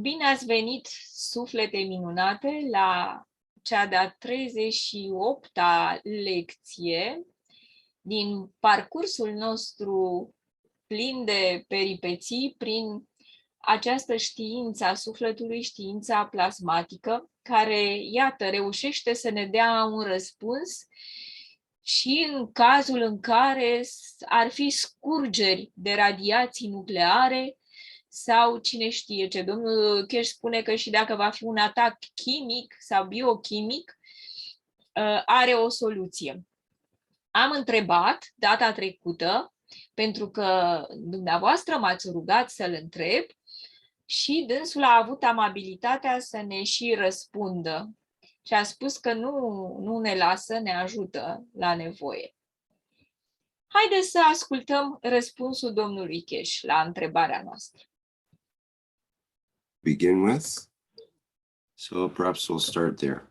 Bine ați venit, suflete minunate, la cea de-a 38-a lecție din parcursul nostru plin de peripeții prin această știință a sufletului, știința plasmatică, care, iată, reușește să ne dea un răspuns și în cazul în care ar fi scurgeri de radiații nucleare sau cine știe ce. Domnul Cash spune că și dacă va fi un atac chimic sau biochimic, are o soluție. Am întrebat data trecută, pentru că dumneavoastră m-ați rugat să-l întreb și dânsul a avut amabilitatea să ne și răspundă. Și a spus că nu ne lasă, ne ajută la nevoie. Haideți să ascultăm răspunsul domnului Cash la întrebarea noastră. Begin with. So perhaps we'll start there.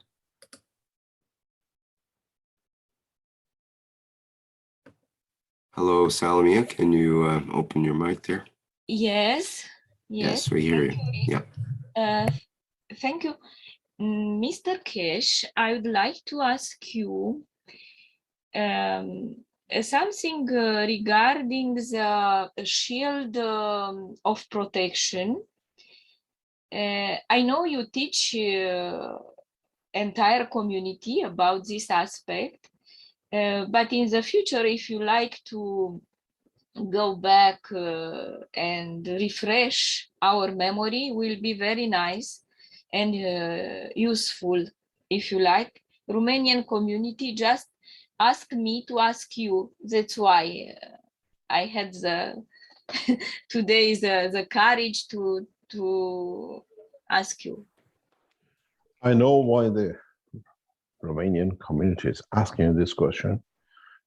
Hello, Salomeea. Can you open your mic there? Yes. Yes, we hear you. Yeah. Thank you. Mr. Cash, I would like to ask you something regarding the shield of protection. I know you teach entire community about this aspect, but in the future, if you like to go back and refresh our memory, will be very nice and useful. If you like, Romanian community just asked me to ask you. That's why I had today the courage to ask you. I know why the Romanian community is asking you this question.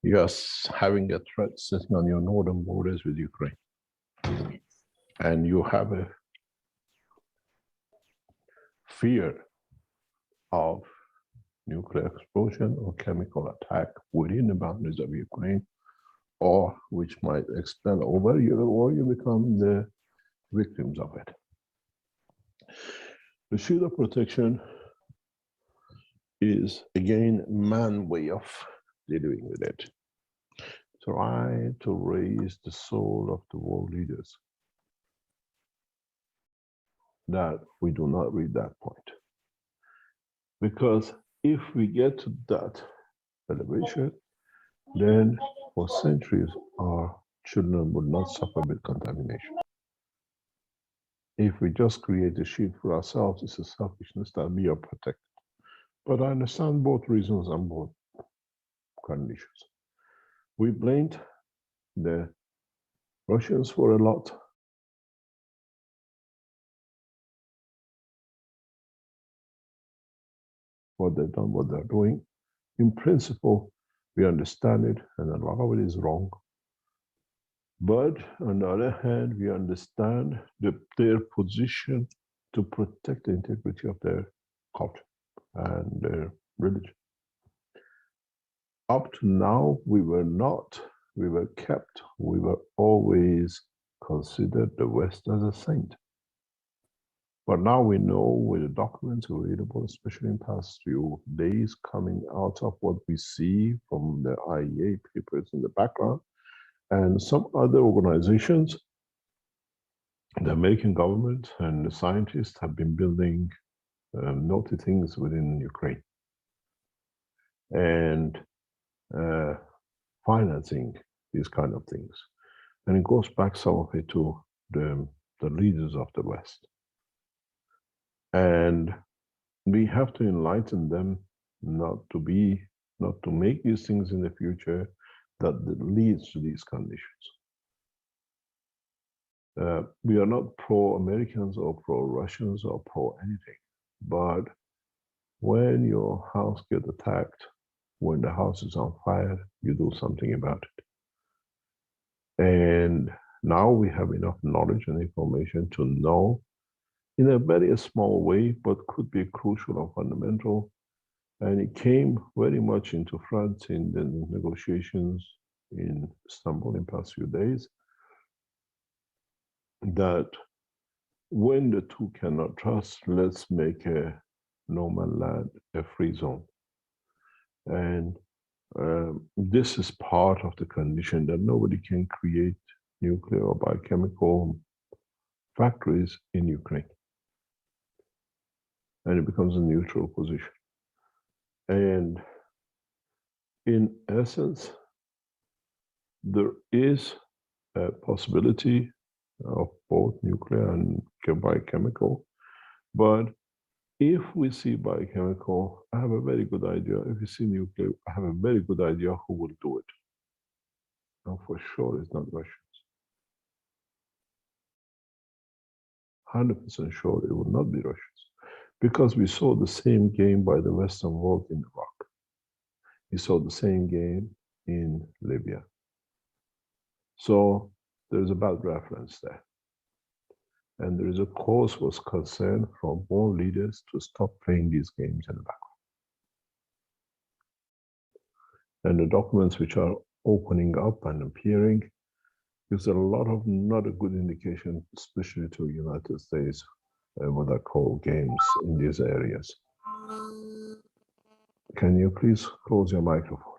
You're having a threat sitting on your northern borders with Ukraine. And you have a fear of nuclear explosion or chemical attack within the boundaries of Ukraine, or which might extend over you, or you become the victims of it. The shield of protection is, again, man's way of dealing with it. Try to raise the soul of the world leaders that we do not reach that point. Because if we get to that elevation, then for centuries our children would not suffer with contamination. If we just create a shield for ourselves, it's a selfishness that we are protected. But I understand both reasons and both conditions. We blamed the Russians for a lot. What they've done, what they're doing. In principle, we understand it, and a lot of it is wrong. But on the other hand, we understand their position to protect the integrity of their culture and their religion. Up to now, we were always considered the West as a saint. But now we know with the documents available, especially in the past few days, coming out of what we see from the IEA papers in the background, and some other organizations, the American government and the scientists have been building naughty things within Ukraine and financing these kind of things. And it goes back some of it to the leaders of the West. And we have to enlighten them not to make these things in the future that leads to these conditions. We are not pro-Americans or pro-Russians or pro-anything, but when your house gets attacked, when the house is on fire, you do something about it. And now we have enough knowledge and information to know in a very small way, but could be crucial or fundamental. And it came very much into front in the negotiations in Istanbul in the past few days, that when the two cannot trust, let's make a no man land a free zone. And this is part of the condition that nobody can create nuclear or biochemical factories in Ukraine. And it becomes a neutral position. And in essence, there is a possibility of both nuclear and biochemical. But if we see biochemical, I have a very good idea. If we see nuclear, I have a very good idea who will do it. And for sure, it's not Russians. 100% sure it will not be Russians. Because we saw the same game by the Western world in Iraq. We saw the same game in Libya. So there's a bad reference there. And there is a cause was concern from all leaders to stop playing these games in the background. And the documents which are opening up and appearing gives a lot of not a good indication, especially to the United States, what I call games in these areas. Can you please close your microphone?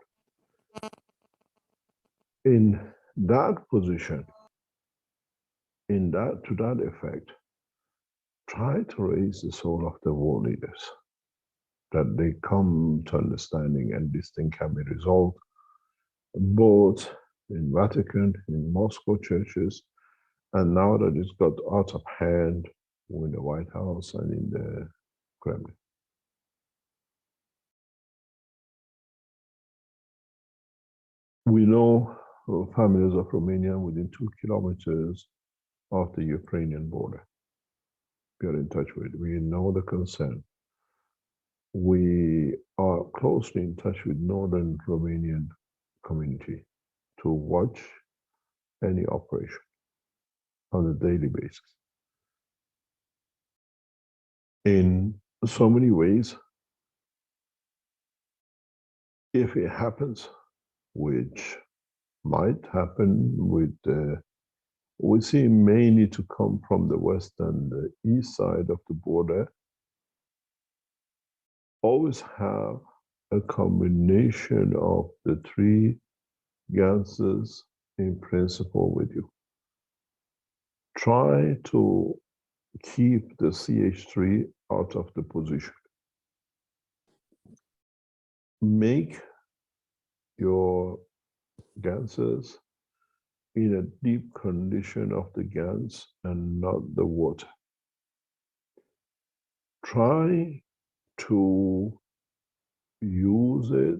In that position, to that effect, try to raise the soul of the world leaders, that they come to understanding and this thing can be resolved, both in Vatican, in Moscow churches, and now that it's got out of hand in the White House and in the Kremlin. We know families of Romania within 2 kilometers of the Ukrainian border. We are in touch with. We know the concern. We are closely in touch with Northern Romanian community to watch any operation on a daily basis. In so many ways, if it happens, which might happen with we see mainly to come from the west and the east side of the border, always have a combination of the 3 gases in principle with you. Try to keep the CH3 out of the position. Make your gases in a deep condition of the gas and not the water. Try to use it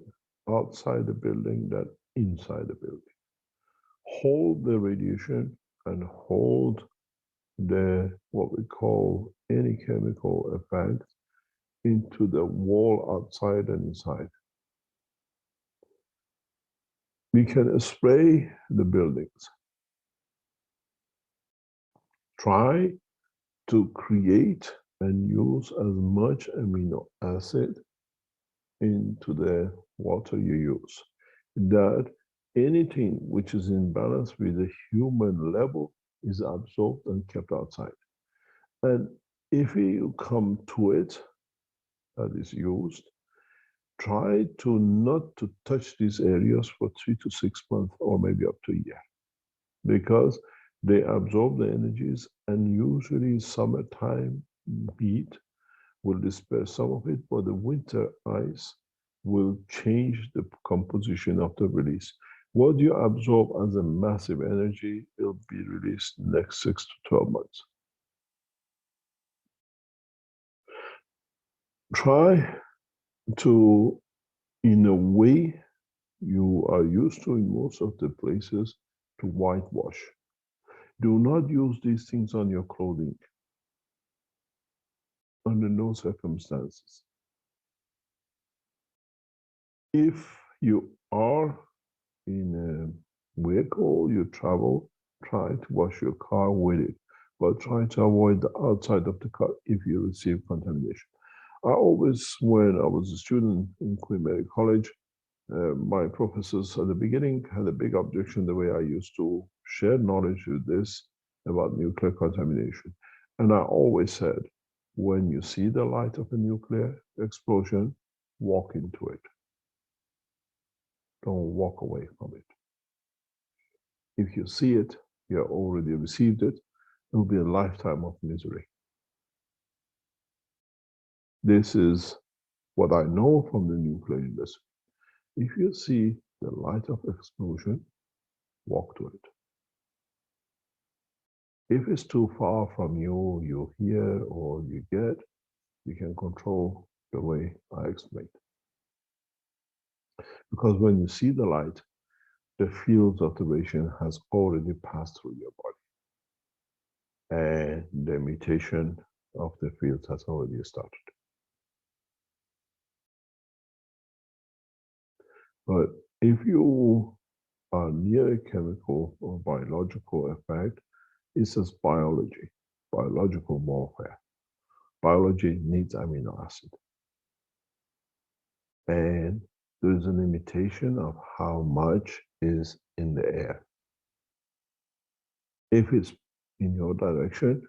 outside the building than inside the building. Hold the radiation and hold the, what we call any chemical effect into the wall outside and inside. We can spray the buildings. Try to create and use as much amino acid into the water you use, that anything which is in balance with the human level is absorbed and kept outside. And if you come to it, that is used, try to not to touch these areas for 3 to 6 months or maybe up to a year, because they absorb the energies, and usually summertime heat will disperse some of it, but the winter ice will change the composition of the release. What you absorb as a massive energy will be released next 6 to 12 months. Try to, in a way you are used to in most of the places, to whitewash. Do not use these things on your clothing, under no circumstances. If you are in a vehicle, you travel, try to wash your car with it, but try to avoid the outside of the car if you receive contamination. I always, when I was a student in Queen Mary College, my professors at the beginning had a big objection the way I used to share knowledge with this about nuclear contamination. And I always said, when you see the light of a nuclear explosion, walk into it. Don't walk away from it. If you see it, you have already received it. It will be a lifetime of misery. This is what I know from the nuclear industry. If you see the light of explosion, walk to it. If it's too far from you, you hear or you get, you can control the way I explained. Because when you see the light, the fields of the radiation has already passed through your body. And the mutation of the fields has already started. But if you are near a chemical or biological effect, it's just biology, biological warfare. Biology needs amino acid. And there's a limitation of how much is in the air. If it's in your direction,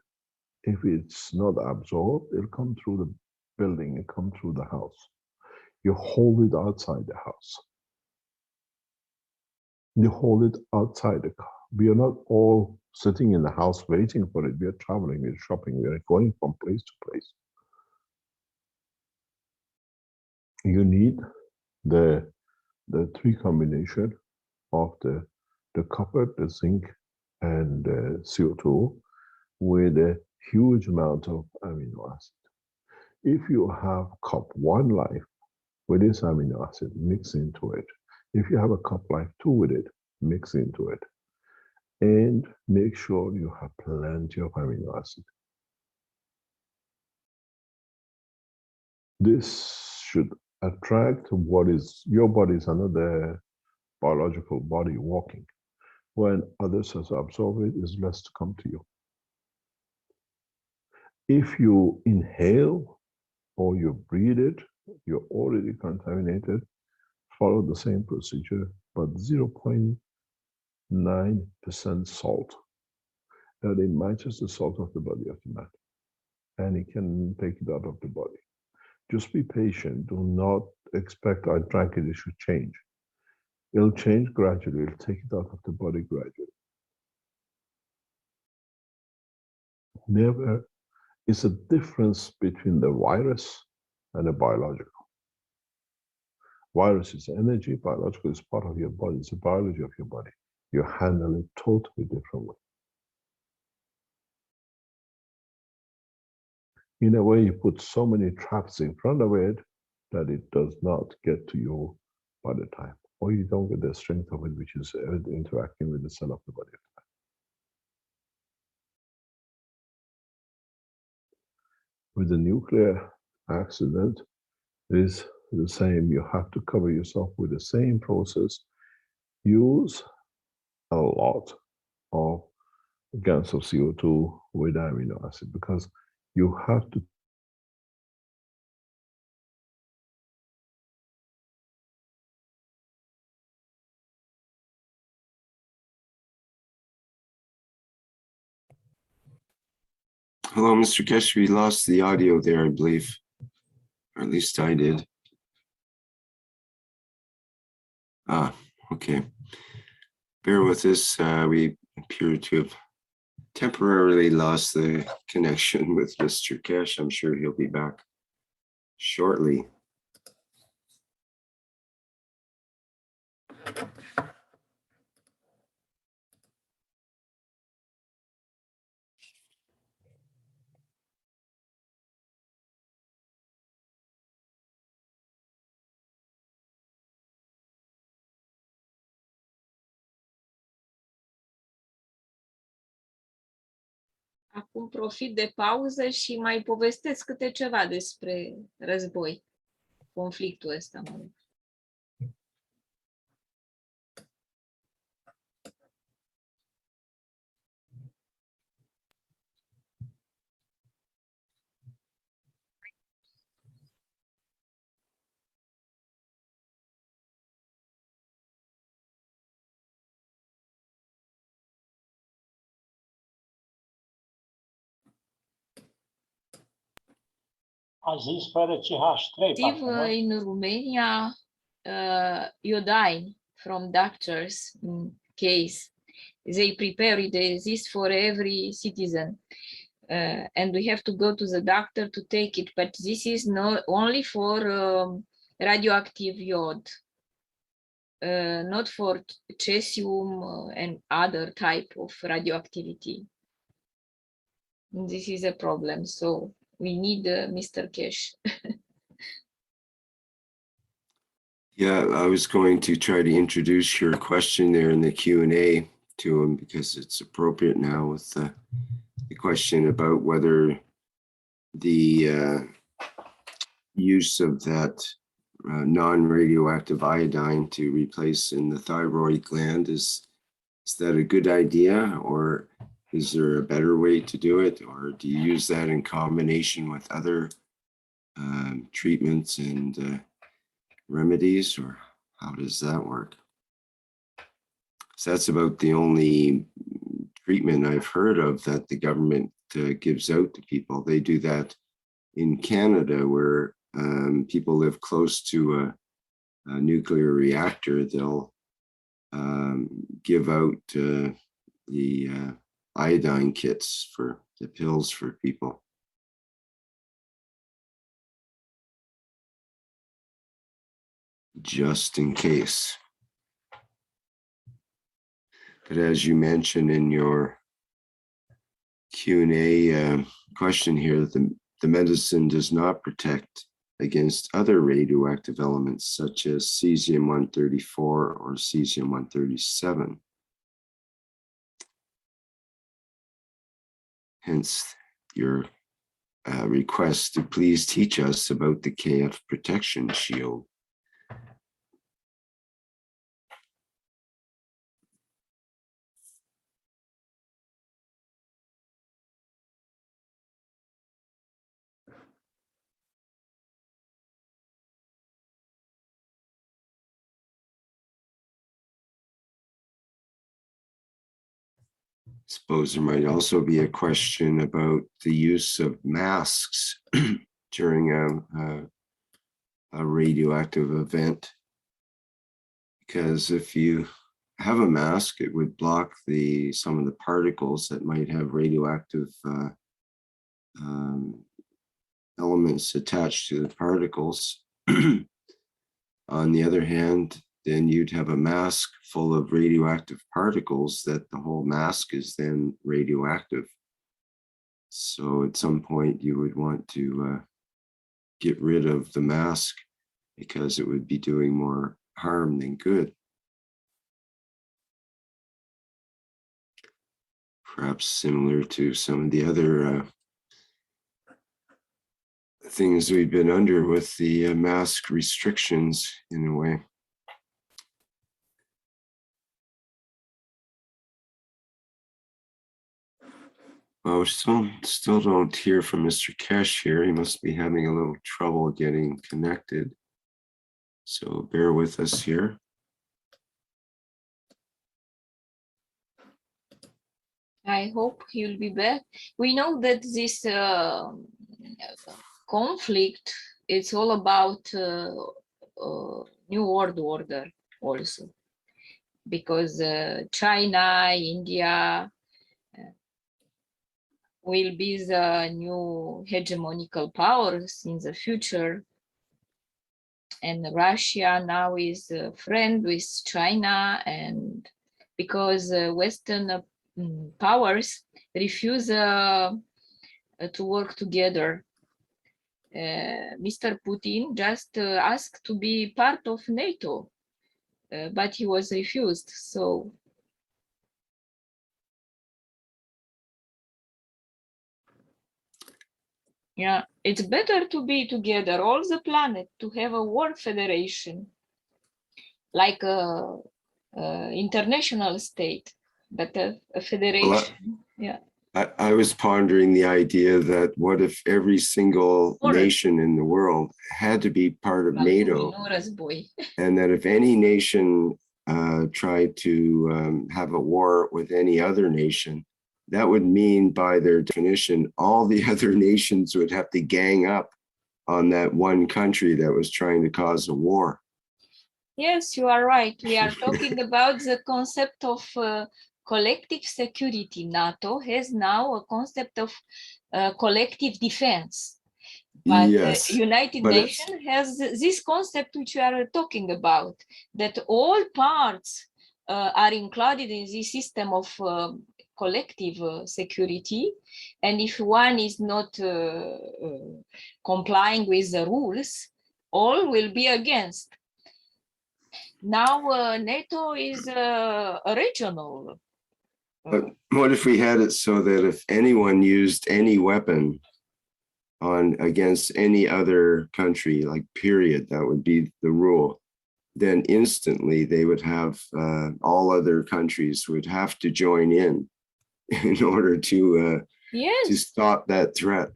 if it's not absorbed, it'll come through the building, it'll come through the house. You hold it outside the house. You hold it outside the car. We are not all sitting in the house waiting for it. We are traveling, we're shopping, we are going from place to place. You need the three combination of the copper, the zinc, and the CO2 with a huge amount of amino acid. If you have cup 1 life with this amino acid, mix into it. If you have a cup life 2 with it, mix into it. And make sure you have plenty of amino acid. This should attract what is your body is another biological body walking. When others have absorbed it, is less to come to you. If you inhale or you breathe it, you're already contaminated. Follow the same procedure, but 0.9% salt. That it matches the salt of the body of the man, and it can take it out of the body. Just be patient. Do not expect I drank it should change. It'll change gradually. It'll take it out of the body gradually. Never is a difference between the virus and the biological. Virus is energy, biological is part of your body, it's the biology of your body. You handle it totally different way. In a way, you put so many traps in front of it that it does not get to you by the time, or you don't get the strength of it, which is interacting with the cell of the body. With the nuclear accident, it is the same. You have to cover yourself with the same process. Use a lot of gallons of CO2 with amino acid because you have to. Hello, Mr. Kesh. We lost the audio there, I believe. Or at least I did. Ah, okay. Bear with us. We appear to have temporarily lost the connection with Mr. Kesh. I'm sure he'll be back shortly. Acum profit de pauză și mai povestesc câte ceva despre război, conflictul ăsta. Mă rog. A zis fără CH3, Active parcă, nu? in Romania, iodine from doctors in case they prepare this for every citizen. And we have to go to the doctor to take it, but this is not only for radioactive iod, not for cesium and other type of radioactivity. This is a problem, so we need Mr. Cash. Yeah, I was going to try to introduce your question there in the Q&A to him because it's appropriate now with the question about whether the use of that non-radioactive iodine to replace in the thyroid gland is that a good idea, or is there a better way to do it, or do you use that in combination with other treatments and remedies, or how does that work? So that's about the only treatment I've heard of that the government gives out to people. They do that in Canada where people live close to a nuclear reactor. They'll give out the iodine kits for the pills for people. Just in case. But as you mentioned in your Q&A question here, the medicine does not protect against other radioactive elements such as cesium-134 or cesium-137. Hence your request to please teach us about the KF protection shield. Suppose there might also be a question about the use of masks during a radioactive event. Because if you have a mask, it would block some of the particles that might have radioactive elements attached to the particles. On the other hand, then you'd have a mask full of radioactive particles that the whole mask is then radioactive. So at some point you would want to get rid of the mask because it would be doing more harm than good. Perhaps similar to some of the other things we've been under with the mask restrictions in a way. Well, we still don't hear from Mr. Kesh here. He must be having a little trouble getting connected. So bear with us here. I hope he'll be back. We know that this conflict, it's all about New World Order also, because China, India will be the new hegemonical powers in the future. And Russia now is a friend with China, and because Western powers refuse to work together. Mr. Putin just asked to be part of NATO, but he was refused. So yeah, it's better to be together, all the planet, to have a world federation, like a international state, but a federation. Well, yeah. I was pondering the idea that what if every single nation in the world had to be part of NATO, and that if any nation tried to have a war with any other nation, that would mean by their definition, all the other nations would have to gang up on that one country that was trying to cause a war. Yes, you are right. We are talking about the concept of collective security. NATO has now a concept of collective defense. But Yes, United but Nations has this concept which we are talking about, that all parts are included in this system of collective security. And if one is not complying with the rules, all will be against. Now NATO is a regional. But what if we had it so that if anyone used any weapon against any other country, like period, that would be the rule, then instantly they would have all other countries would have to join in order to stop that threat.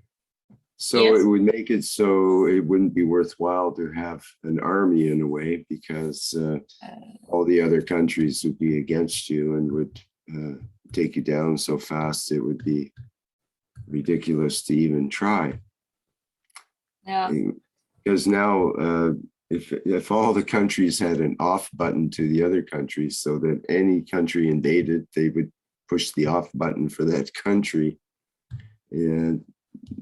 So it would make it so it wouldn't be worthwhile to have an army in a way, because all the other countries would be against you and would take you down so fast it would be ridiculous to even try. Yeah. Because now if all the countries had an off button to the other countries, so that any country invaded, they would push the off button for that country, and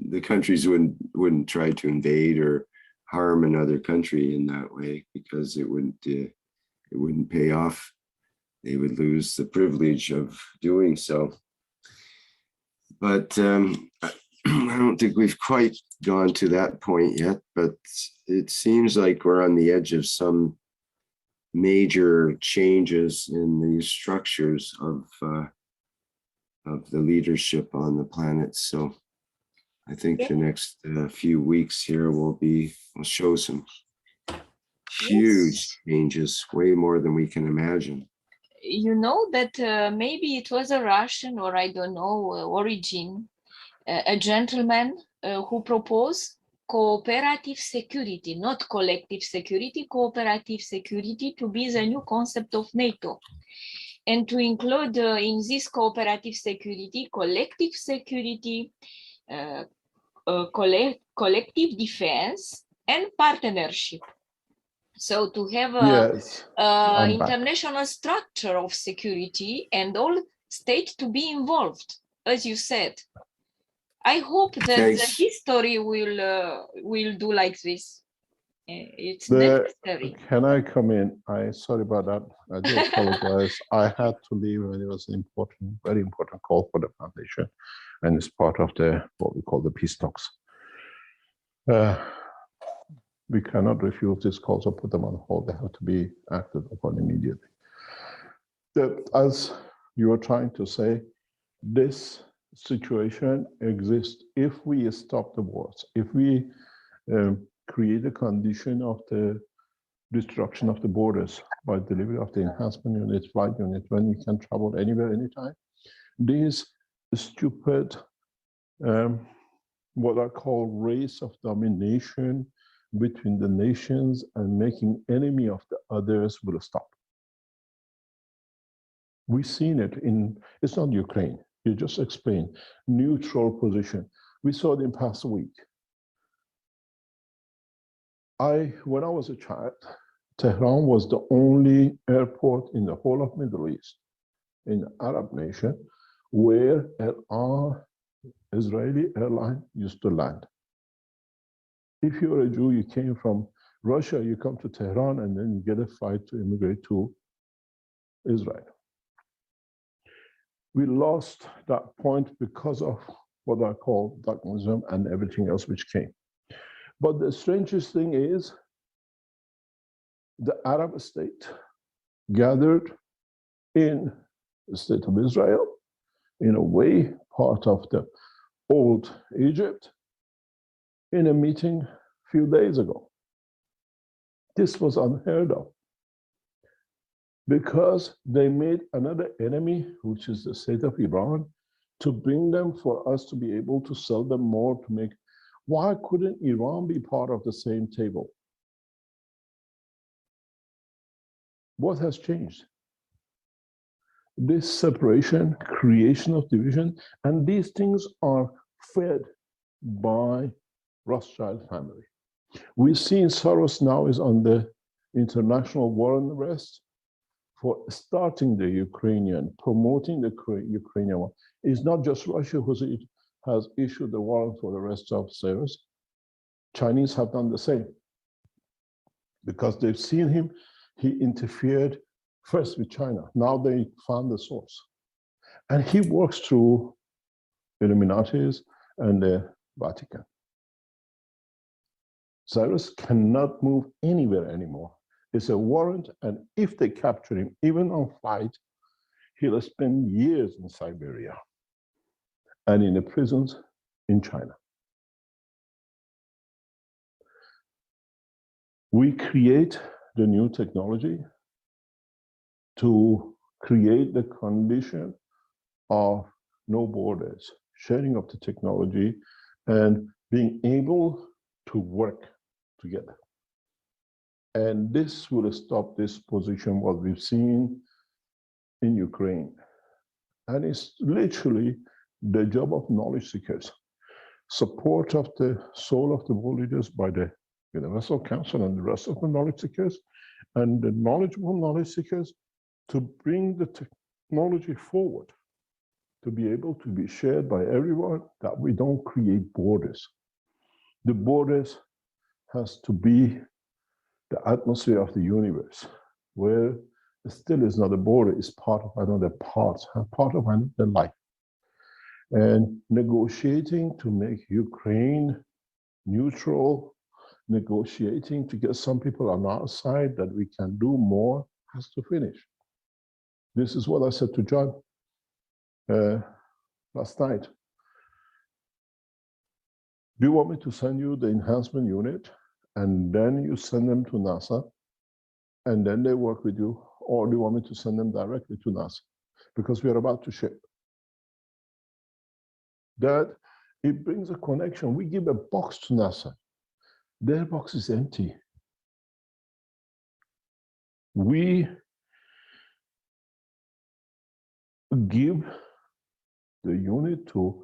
the countries wouldn't try to invade or harm another country in that way, because it wouldn't pay off. They would lose the privilege of doing so. But I don't think we've quite gone to that point yet, but it seems like we're on the edge of some major changes in the structures of the leadership on the planet. So I think the next few weeks here will show some huge changes, way more than we can imagine. You know that maybe it was a Russian, or I don't know, origin, a gentleman who proposed cooperative security, not collective security, cooperative security to be the new concept of NATO. And to include in this cooperative security, collective security, collective defense, and partnership. So to have a international structure of security and all states to be involved, as you said. I hope that the history will do like this. It's necessary. Can I come in? Sorry about that. I do apologize. I had to leave, and it was an important, very important call for the foundation, and it's part of what we call the peace talks. We cannot refuse these calls or put them on hold. They have to be acted upon immediately. As you were trying to say, this situation exists if we stop the wars, if we create a condition of the destruction of the borders by delivery of the enhancement units, flight units, when you can travel anywhere, anytime. These stupid, what I call race of domination between the nations and making enemy of the others will stop. We've seen it it's not Ukraine, you just explained, neutral position. We saw it in past week. When I was a child, Tehran was the only airport in the whole of Middle East, in the Arab nation, where an Israeli airline used to land. If you're a Jew, you came from Russia, you come to Tehran, and then you get a flight to immigrate to Israel. We lost that point because of what I call dogmatism and everything else which came. But the strangest thing is, the Arab state gathered in the state of Israel, in a way, part of the old Egypt, in a meeting a few days ago. This was unheard of, because they made another enemy, which is the state of Iran, to bring them for us to be able to sell them more, to make. Why couldn't Iran be part of the same table? What has changed? This separation, creation of division, and these things are fed by Rothschild family. We've seen Soros now is on the international warrant arrest for starting the Ukrainian, promoting the Ukrainian war. It's not just Russia who has issued the warrant for the arrest of Soros. Chinese have done the same because they've seen him. He interfered first with China. Now they found the source. And he works through Illuminatis and the Vatican. Cyrus cannot move anywhere anymore. It's a warrant, and if they capture him, even on flight, he'll spend years in Siberia and in the prisons in China. We create the new technology to create the condition of no borders, sharing of the technology, and being able to work together. And this will stop this position, what we've seen in Ukraine. And it's literally the job of knowledge seekers. Support of the soul of the world leaders by the Universal Council and the rest of the knowledge seekers, and the knowledgeable knowledge seekers to bring the technology forward, to be able to be shared by everyone, that we don't create borders. The borders has to be the atmosphere of the universe, where it still is not a border, it's part of another part of another life. And negotiating to make Ukraine neutral, negotiating to get some people on our side that we can do more, has to finish. This is what I said to John last night. Do you want me to send you the enhancement unit and then you send them to NASA and then they work with you, or do you want me to send them directly to NASA? Because we are about to ship. That it brings a connection. We give a box to NASA. Their box is empty. We give the unit to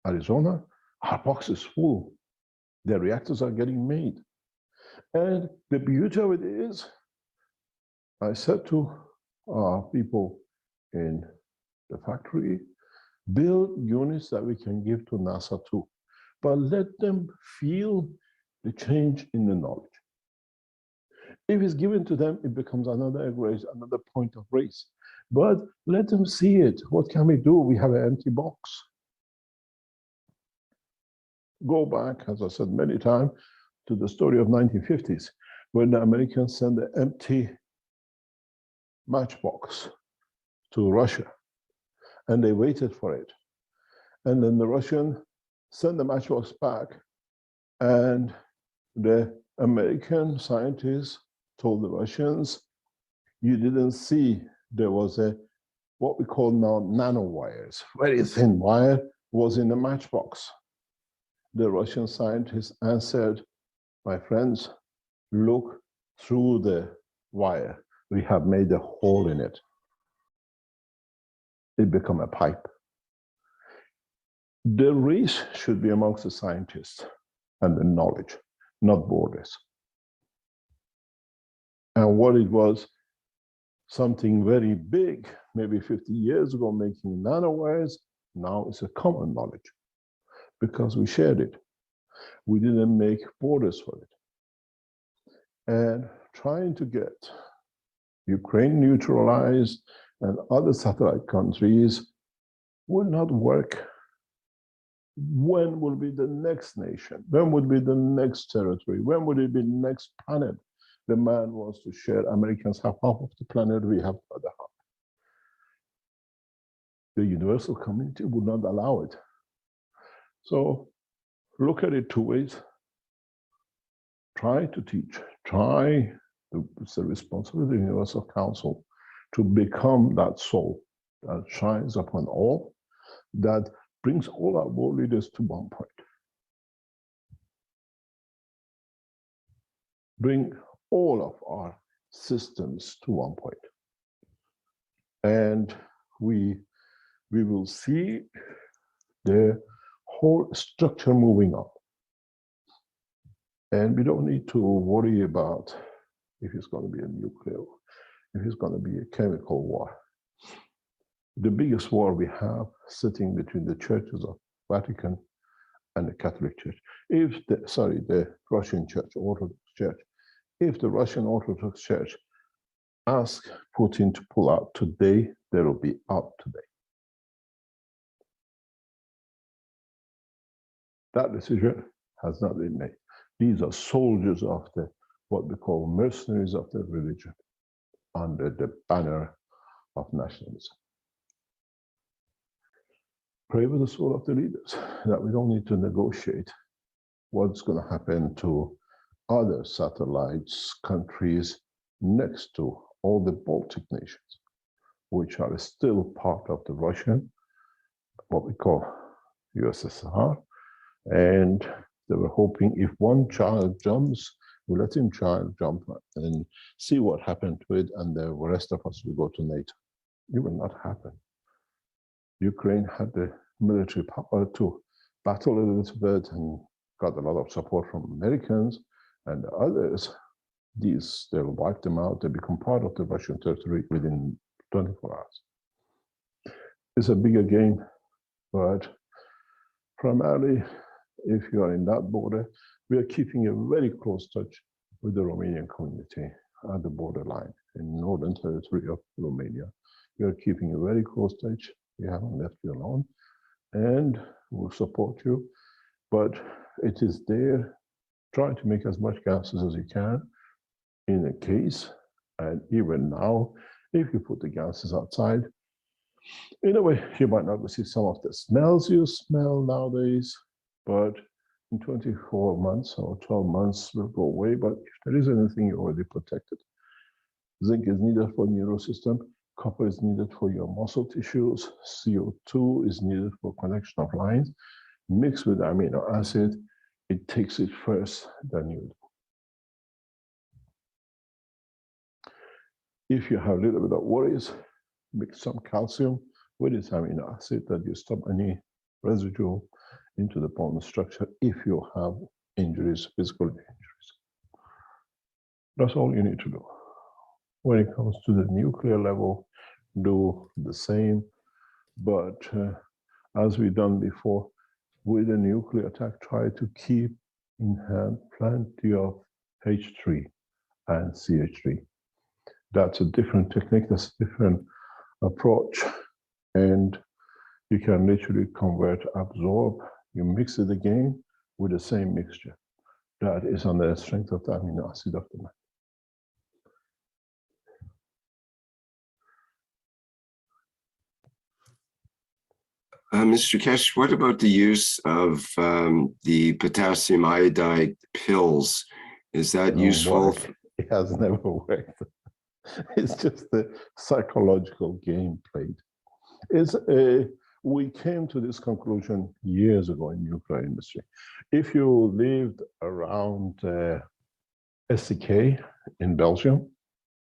Arizona, our box is full. The reactors are getting made. And the beauty of it is, I said to people in the factory, build units that we can give to NASA too, but let them feel the change in the knowledge. If it's given to them, it becomes another race, another point of race. But let them see it. What can we do? We have an empty box. Go back, as I said many times, to the story of 1950s, when the Americans sent the empty matchbox to Russia, and they waited for it. And then the Russians sent the matchbox back, and the American scientists told the Russians, you didn't see there was a, what we call now nanowires, very thin wire was in the matchbox. The Russian scientists answered, my friends, look through the wire. We have made a hole in it. It became a pipe. The race should be amongst the scientists and the knowledge, not borders. And what it was, something very big, maybe 50 years ago, making nanowires, now it's a common knowledge because we shared it. We didn't make borders for it. And trying to get Ukraine neutralized and other satellite countries would not work. When will be the next nation? When would be the next territory? When would it be the next planet? The man wants to share. Americans have half of the planet, we have the other half. The universal community would not allow it. So look at it two ways. Try to teach, it's the responsibility of the Universal Council to become that soul that shines upon all, that brings all our world leaders to one point. Bring all of our systems to one point. And we will see the whole structure moving up. And we don't need to worry about if it's going to be a nuclear, if it's going to be a chemical war. The biggest war we have sitting between the churches of Vatican and the Catholic Church. The Russian Church, Orthodox Church. If the Russian Orthodox Church asks Putin to pull out today, they will be out today. That decision has not been made. These are soldiers of what we call mercenaries of the religion under the banner of nationalism. Pray with the soul of the leaders that we don't need to negotiate what's going to happen to other satellites, countries next to all the Baltic nations, which are still part of the Russian, what we call USSR. And they were hoping if one child jumps, we let him jump and see what happened to it, and the rest of us will go to NATO. It will not happen. Ukraine had the military power to battle a little bit and got a lot of support from Americans and others. They'll wipe them out. They become part of the Russian territory within 24 hours. It's a bigger game, but primarily, if you are in that border, we are keeping a very close touch with the Romanian community at the borderline in northern territory of Romania. We are keeping a very close touch. We haven't left you alone, and we'll support you. But it is there. Try to make as much gases as you can in a case. And even now, if you put the gases outside, in a way, you might not receive some of the smells you smell nowadays, but in 24 months or 12 months will go away. But if there is anything, you're already protected. Zinc is needed for neurosystem. Copper is needed for your muscle tissues. CO2 is needed for connection of lines. Mixed with amino acid, it takes it first than you do. If you have a little bit of worries, mix some calcium with this amino acid that you stop any residue into the bone structure if you have injuries, physical injuries. That's all you need to do. When it comes to the nuclear level, do the same. But as we've done before, with a nuclear attack, try to keep in hand plenty of H3 and CH3. That's a different technique, that's a different approach. And you can literally convert, absorb, you mix it again with the same mixture. That is on the strength of the amino acid of the man. Mr. Kesh, what about the use of the potassium iodide pills? Is that useful? It has never worked. It's just a psychological game played. We came to this conclusion years ago in nuclear industry. If you lived around SCK in Belgium,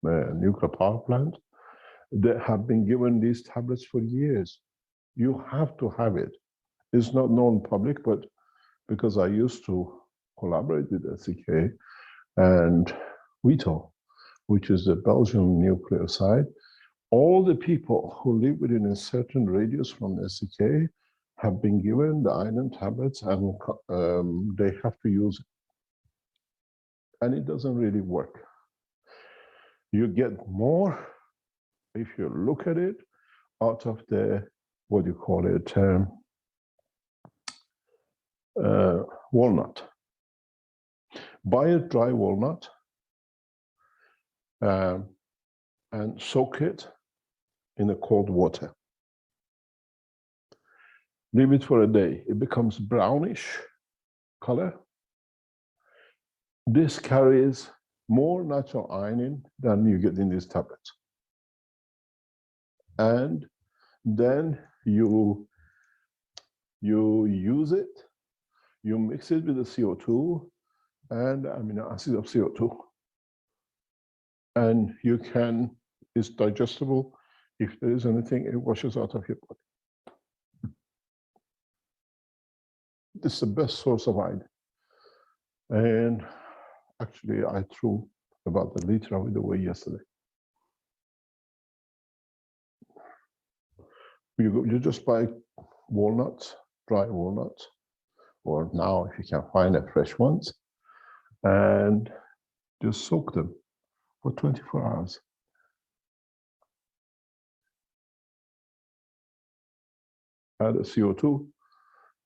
a nuclear power plant, they have been given these tablets for years. You have to have it. It's not known public, but because I used to collaborate with SCK and WITO, which is the Belgian nuclear side, all the people who live within a certain radius from SCK have been given the iron tablets, and they have to use it. And it doesn't really work. You get more, if you look at it, out of the, what you call it, walnut. Buy a dry walnut and soak it in a cold water. Leave it for a day. It becomes brownish color. This carries more natural iron than you get in these tablets. And then you use it, you mix it with the CO2 and amino acid of CO2. And you can, it's digestible. If there is anything, it washes out of your body. This is the best source of iron. And actually, I threw about the liter of it away yesterday. You just buy walnuts, dry walnuts, or now if you can find the fresh ones, and just soak them for 24 hours. Add a CO2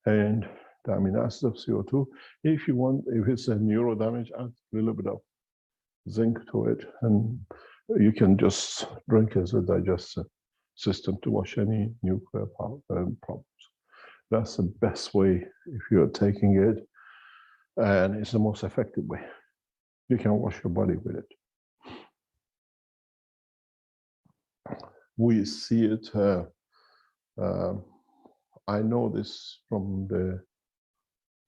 and the amino acid of CO2. If you want, if it's a neuro damage, add a little bit of zinc to it, and you can just drink as a digestive system to wash any nuclear power problems. That's the best way if you're taking it, and it's the most effective way. You can wash your body with it. We see it. I know this from the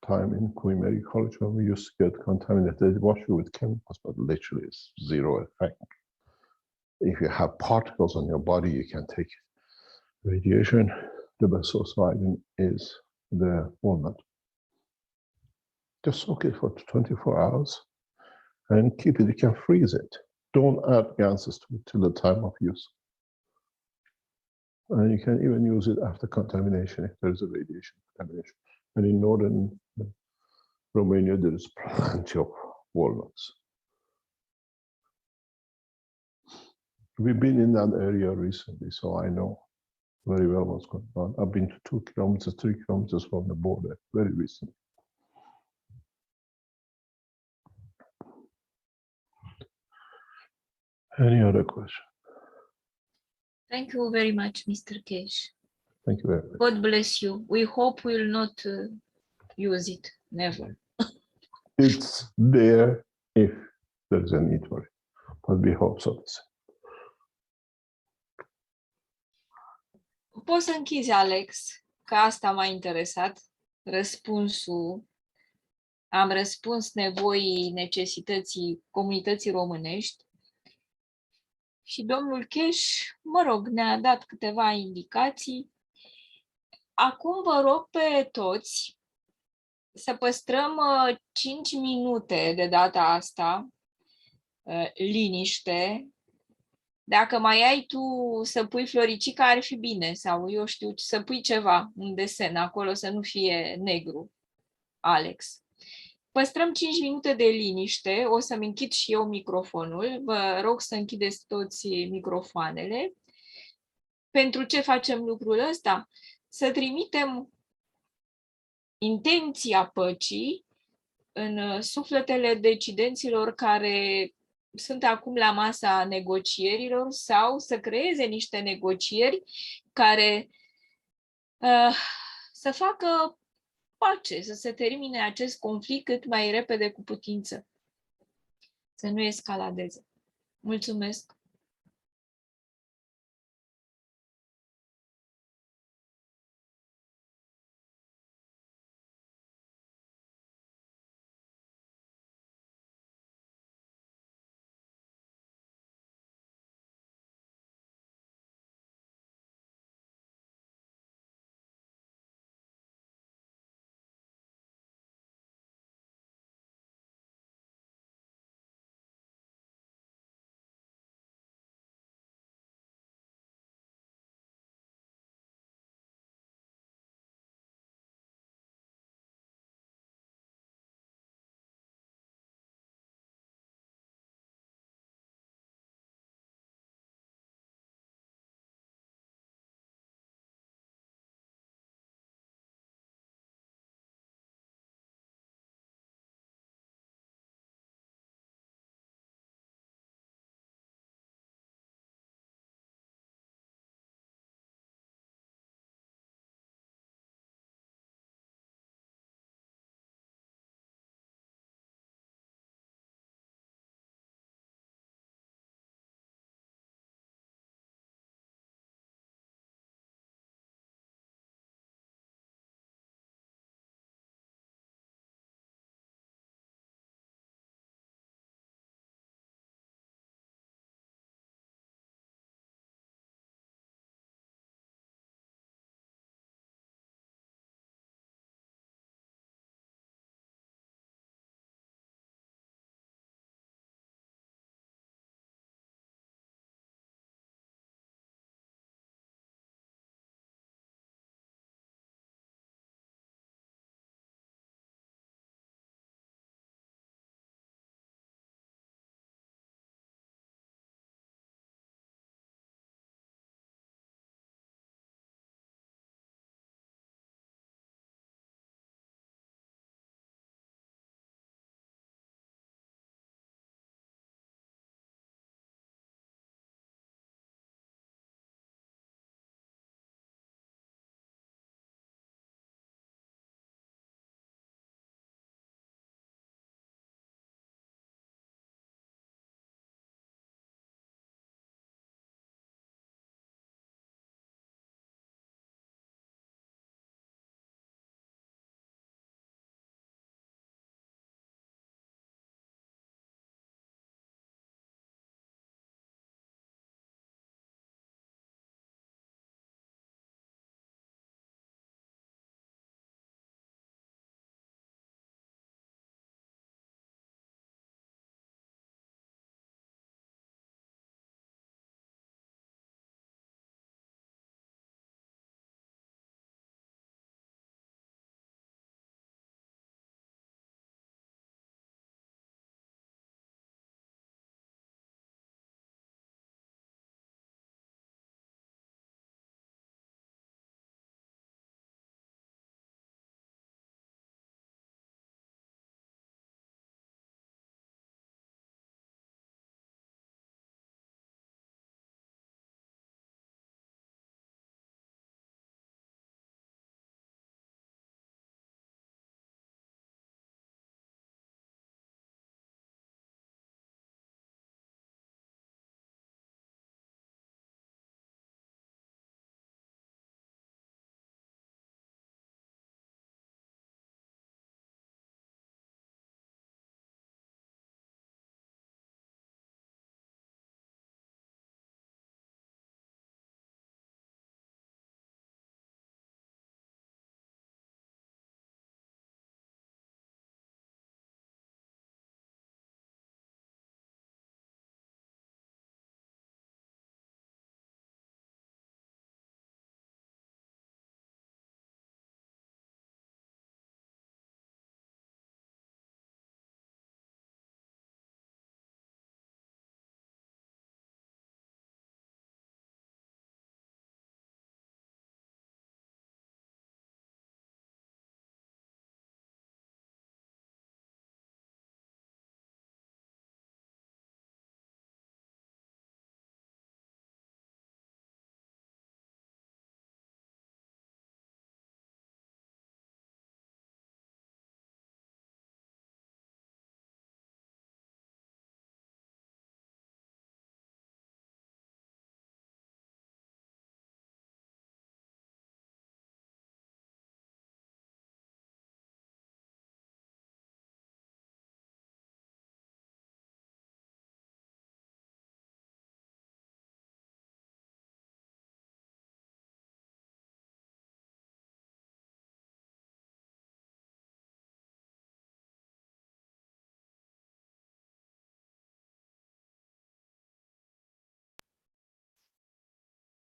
time in Queen Mary College when we used to get contaminated water with chemicals, but literally it's zero effect. If you have particles on your body, you can take radiation. The best source of iodine is the walnut. Just soak it for 24 hours and keep it. You can freeze it. Don't add gases to it till the time of use. And you can even use it after contamination if there is a radiation contamination. And in northern Romania, there is plenty of walnuts. We've been in that area recently, so I know very well what's going on. I've been to 2 kilometers, 3 kilometers from the border very recently. Any other question? Thank you very much, Mr. Cash. Thank you very much. God bless you. We hope we will not use it. Never. It's there if there is a need for it, but we hope so. Poți să închizi, Alex, că asta m-a interesat. Răspunsul. Am răspuns nevoii, necesității comunității românești. Și domnul Cash, mă rog, ne-a dat câteva indicații. Acum vă rog pe toți să păstrăm 5 minute de data asta, liniște. Dacă mai ai tu să pui floricica, ar fi bine, sau eu știu, să pui ceva, un desen acolo, să nu fie negru, Alex. Păstrăm 5 minute de liniște, o să-mi închid și eu microfonul, vă rog să închideți toți microfoanele. Pentru ce facem lucrul ăsta? Să trimitem intenția păcii în sufletele decidenților care sunt acum la masa negocierilor sau să creeze niște negocieri care să facă pace, să se termine acest conflict cât mai repede cu putință, să nu escaladeze. Mulțumesc!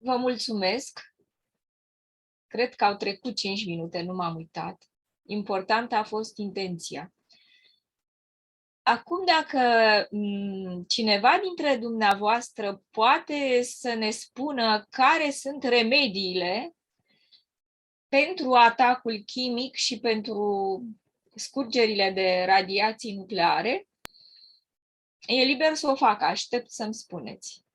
Vă mulțumesc. Cred că au trecut 5 minute, nu m-am uitat. Important a fost intenția. Acum, dacă cineva dintre dumneavoastră poate să ne spună care sunt remediile pentru atacul chimic și pentru scurgerile de radiații nucleare, e liber să o facă. Aștept să-mi spuneți.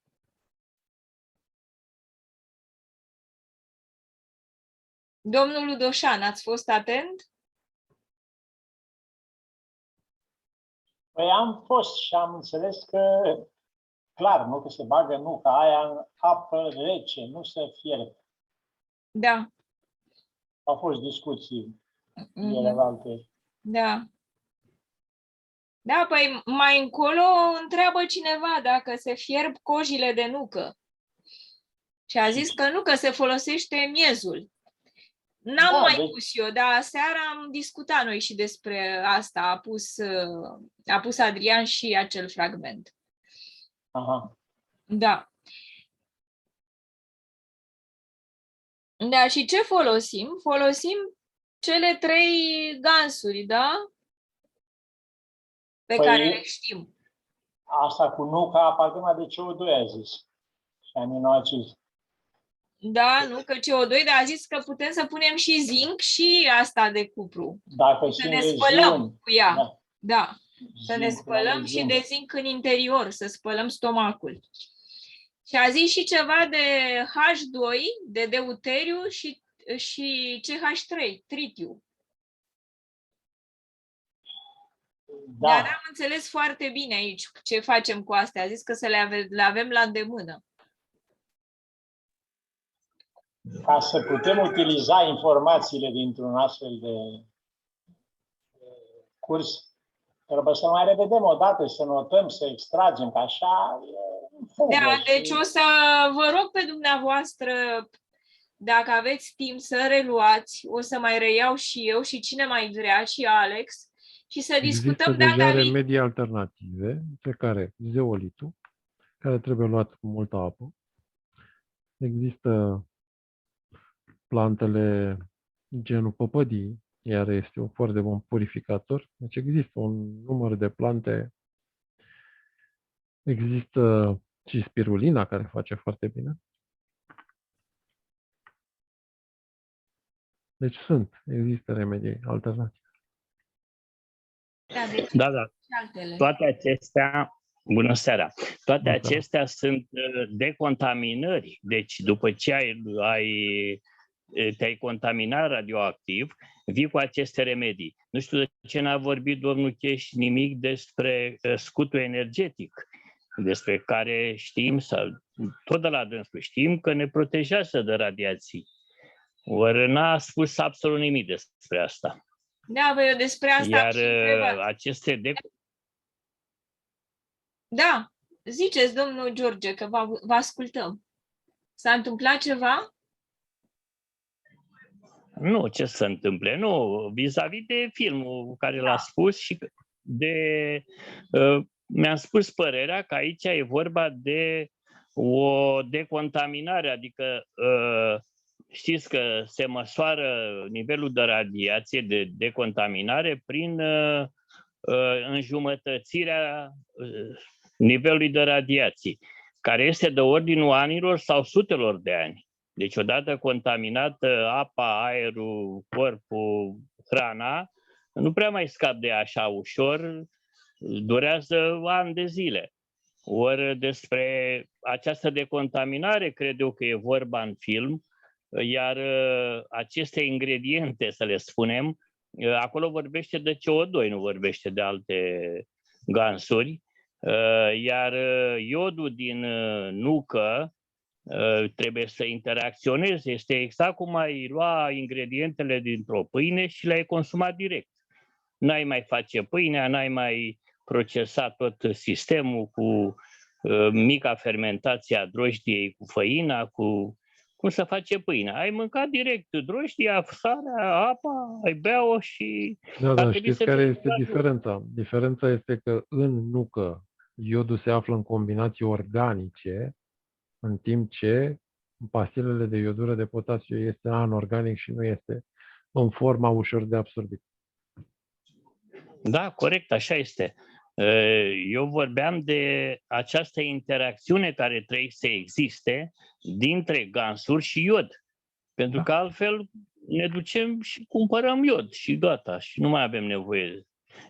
Domnul Ludoșan, ați fost atent? Păi am fost și am înțeles că, clar, nu că se bagă nuca aia în apă rece, nu se fierbe. Da. Au fost discuții Mhm. celelalte. Da. Da, păi mai încolo întreabă cineva dacă se fierb cojile de nucă. Și a zis că nu, că se folosește miezul. N-am mai pus eu, dar seara am discutat noi și despre asta. A pus Adrian și acel fragment. Aha. Da. Da, și ce folosim? Folosim cele 3 gansuri, da? Pe care le știm. Asta cu nuca apartema de CO2, a zis. Și aminoacizi. Da, nu, că CO2, dar a zis că putem să punem și zinc și asta de cupru. Dacă să ne spălăm cu ea. Da. Da. Să ne spălăm și de zinc în interior, să spălăm stomacul. Și a zis și ceva de H2, de deuteriu și CH3, tritiu. Da. Dar am înțeles foarte bine aici ce facem cu astea. A zis că să le avem la îndemână. Ca să putem utiliza informațiile dintr-un astfel de curs, trebuie să mai revedem o dată, să notăm, să extragem, că așa Da, deci o să vă rog pe dumneavoastră, dacă aveți timp, să reluați, o să mai reiau și eu și cine mai vrea, și Alex, și să discutăm deja data remedii alternative, pe care zeolitul, care trebuie luat cu multă apă. Există plantele genul păpădii, iar este un foarte bun purificator. Deci există un număr de plante. Există și spirulina, care face foarte bine. Deci există remedii alternative. Da, da. Toate acestea, bună seara, toate acestea sunt decontaminări. Deci după ce te-ai contaminat radioactiv, vii cu aceste remedii. Nu știu de ce n-a vorbit domnul Cheș nimic despre scutul energetic, despre care știm, sau tot de la dânsul știm că ne protejează de radiații. Ori n-a spus absolut nimic despre asta. Da, eu despre asta am și întrebat. Aceste Da, ziceți, domnul George, că vă ascultăm. S-a întâmplat ceva? Nu, ce se întâmple? Nu, vis-a-vis de filmul care l-a spus și mi-am spus părerea că aici e vorba de o decontaminare, adică știți că se măsoară nivelul de radiație, de decontaminare, prin înjumătățirea nivelului de radiații, care este de ordinul anilor sau sutelor de ani. Deci odată contaminată apa, aerul, corpul, hrana, nu prea mai scap de așa ușor, durează ani de zile. Ori despre această decontaminare cred eu că e vorba în film, iar aceste ingrediente, să le spunem, acolo vorbește de CO2, nu vorbește de alte gansuri, iar iodul din nucă trebuie să interacționeze. Este exact cum ai lua ingredientele dintr-o pâine și le-ai consumat direct. N-ai mai face pâinea, n-ai mai procesa tot sistemul cu mica fermentație a drojdiei, cu făina, cu cum să face pâinea. Ai mâncat direct drojdia, sarea, apa, ai bea-o și... Da, dar știți care este diferența? Diferența este că în nucă iodul se află în combinații organice, în timp ce pastilele de iodură de potasiu este anorganic și nu este în forma ușor de absorbit. Da, corect, așa este. Eu vorbeam de această interacțiune care trebuie să existe dintre gansuri și iod. Pentru că altfel ne ducem și cumpărăm iod și gata, și nu mai avem nevoie.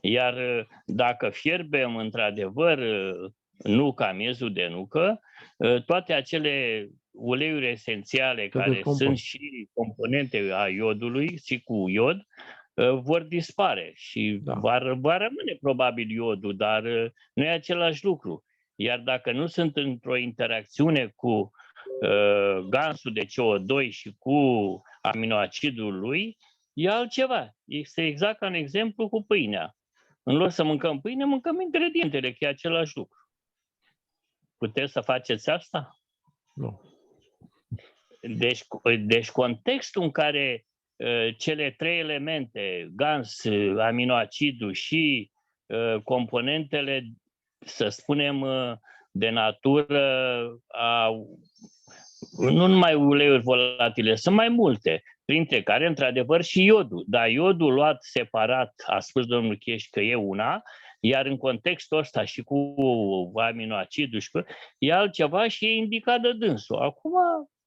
Iar dacă fierbem într-adevăr nuca, miezul de nucă, toate acele uleiuri esențiale care sunt și componente a iodului și cu iod, vor dispare și va rămâne probabil iodul, dar nu e același lucru. Iar dacă nu sunt într-o interacțiune cu gansul de CO2 și cu aminoacidul lui, e altceva. Este exact ca în exemplu cu pâinea. În loc să mâncăm pâine, mâncăm ingredientele, că e același lucru. Puteți să faceți asta? Nu. Deci contextul în care cele trei elemente, gans, aminoacidul și componentele, să spunem, de natură, nu numai uleiuri volatile, sunt mai multe, printre care, într-adevăr, și iodul. Dar iodul luat separat, a spus domnul Cheș că e una, iar în contextul ăsta și cu aminoacidul e altceva și e indicat de dânsul. Acum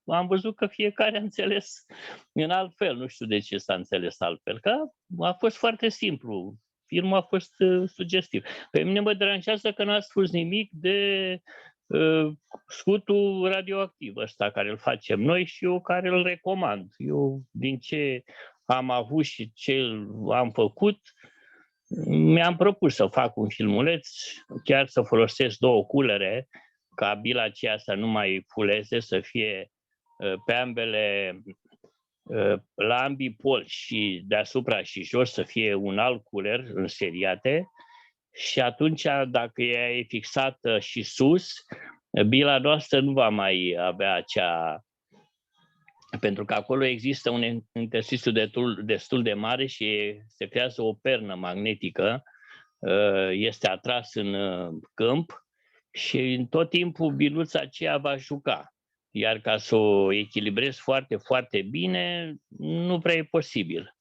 am văzut că fiecare a înțeles în alt fel. Nu știu de ce s-a înțeles altfel, că a fost foarte simplu. Filmul a fost sugestiv. Pe mine mă deranjează că n-a spus nimic de scutul radioactiv ăsta care îl facem noi și eu care îl recomand. Eu, din ce am avut și ce am făcut, mi-am propus să fac un filmuleț, chiar să folosesc 2 culere, ca bila aceea să nu mai fuleze, să fie pe ambele, la ambii poli și deasupra și jos să fie un alt culer înseriate și atunci dacă ea e fixată și sus, bila noastră nu va mai avea acea... Pentru că acolo există un intersticiu destul de mare și se creează o pernă magnetică, este atras în câmp și în tot timpul biluța aceea va juca. Iar ca să o echilibrezi foarte, foarte bine, nu prea e posibil.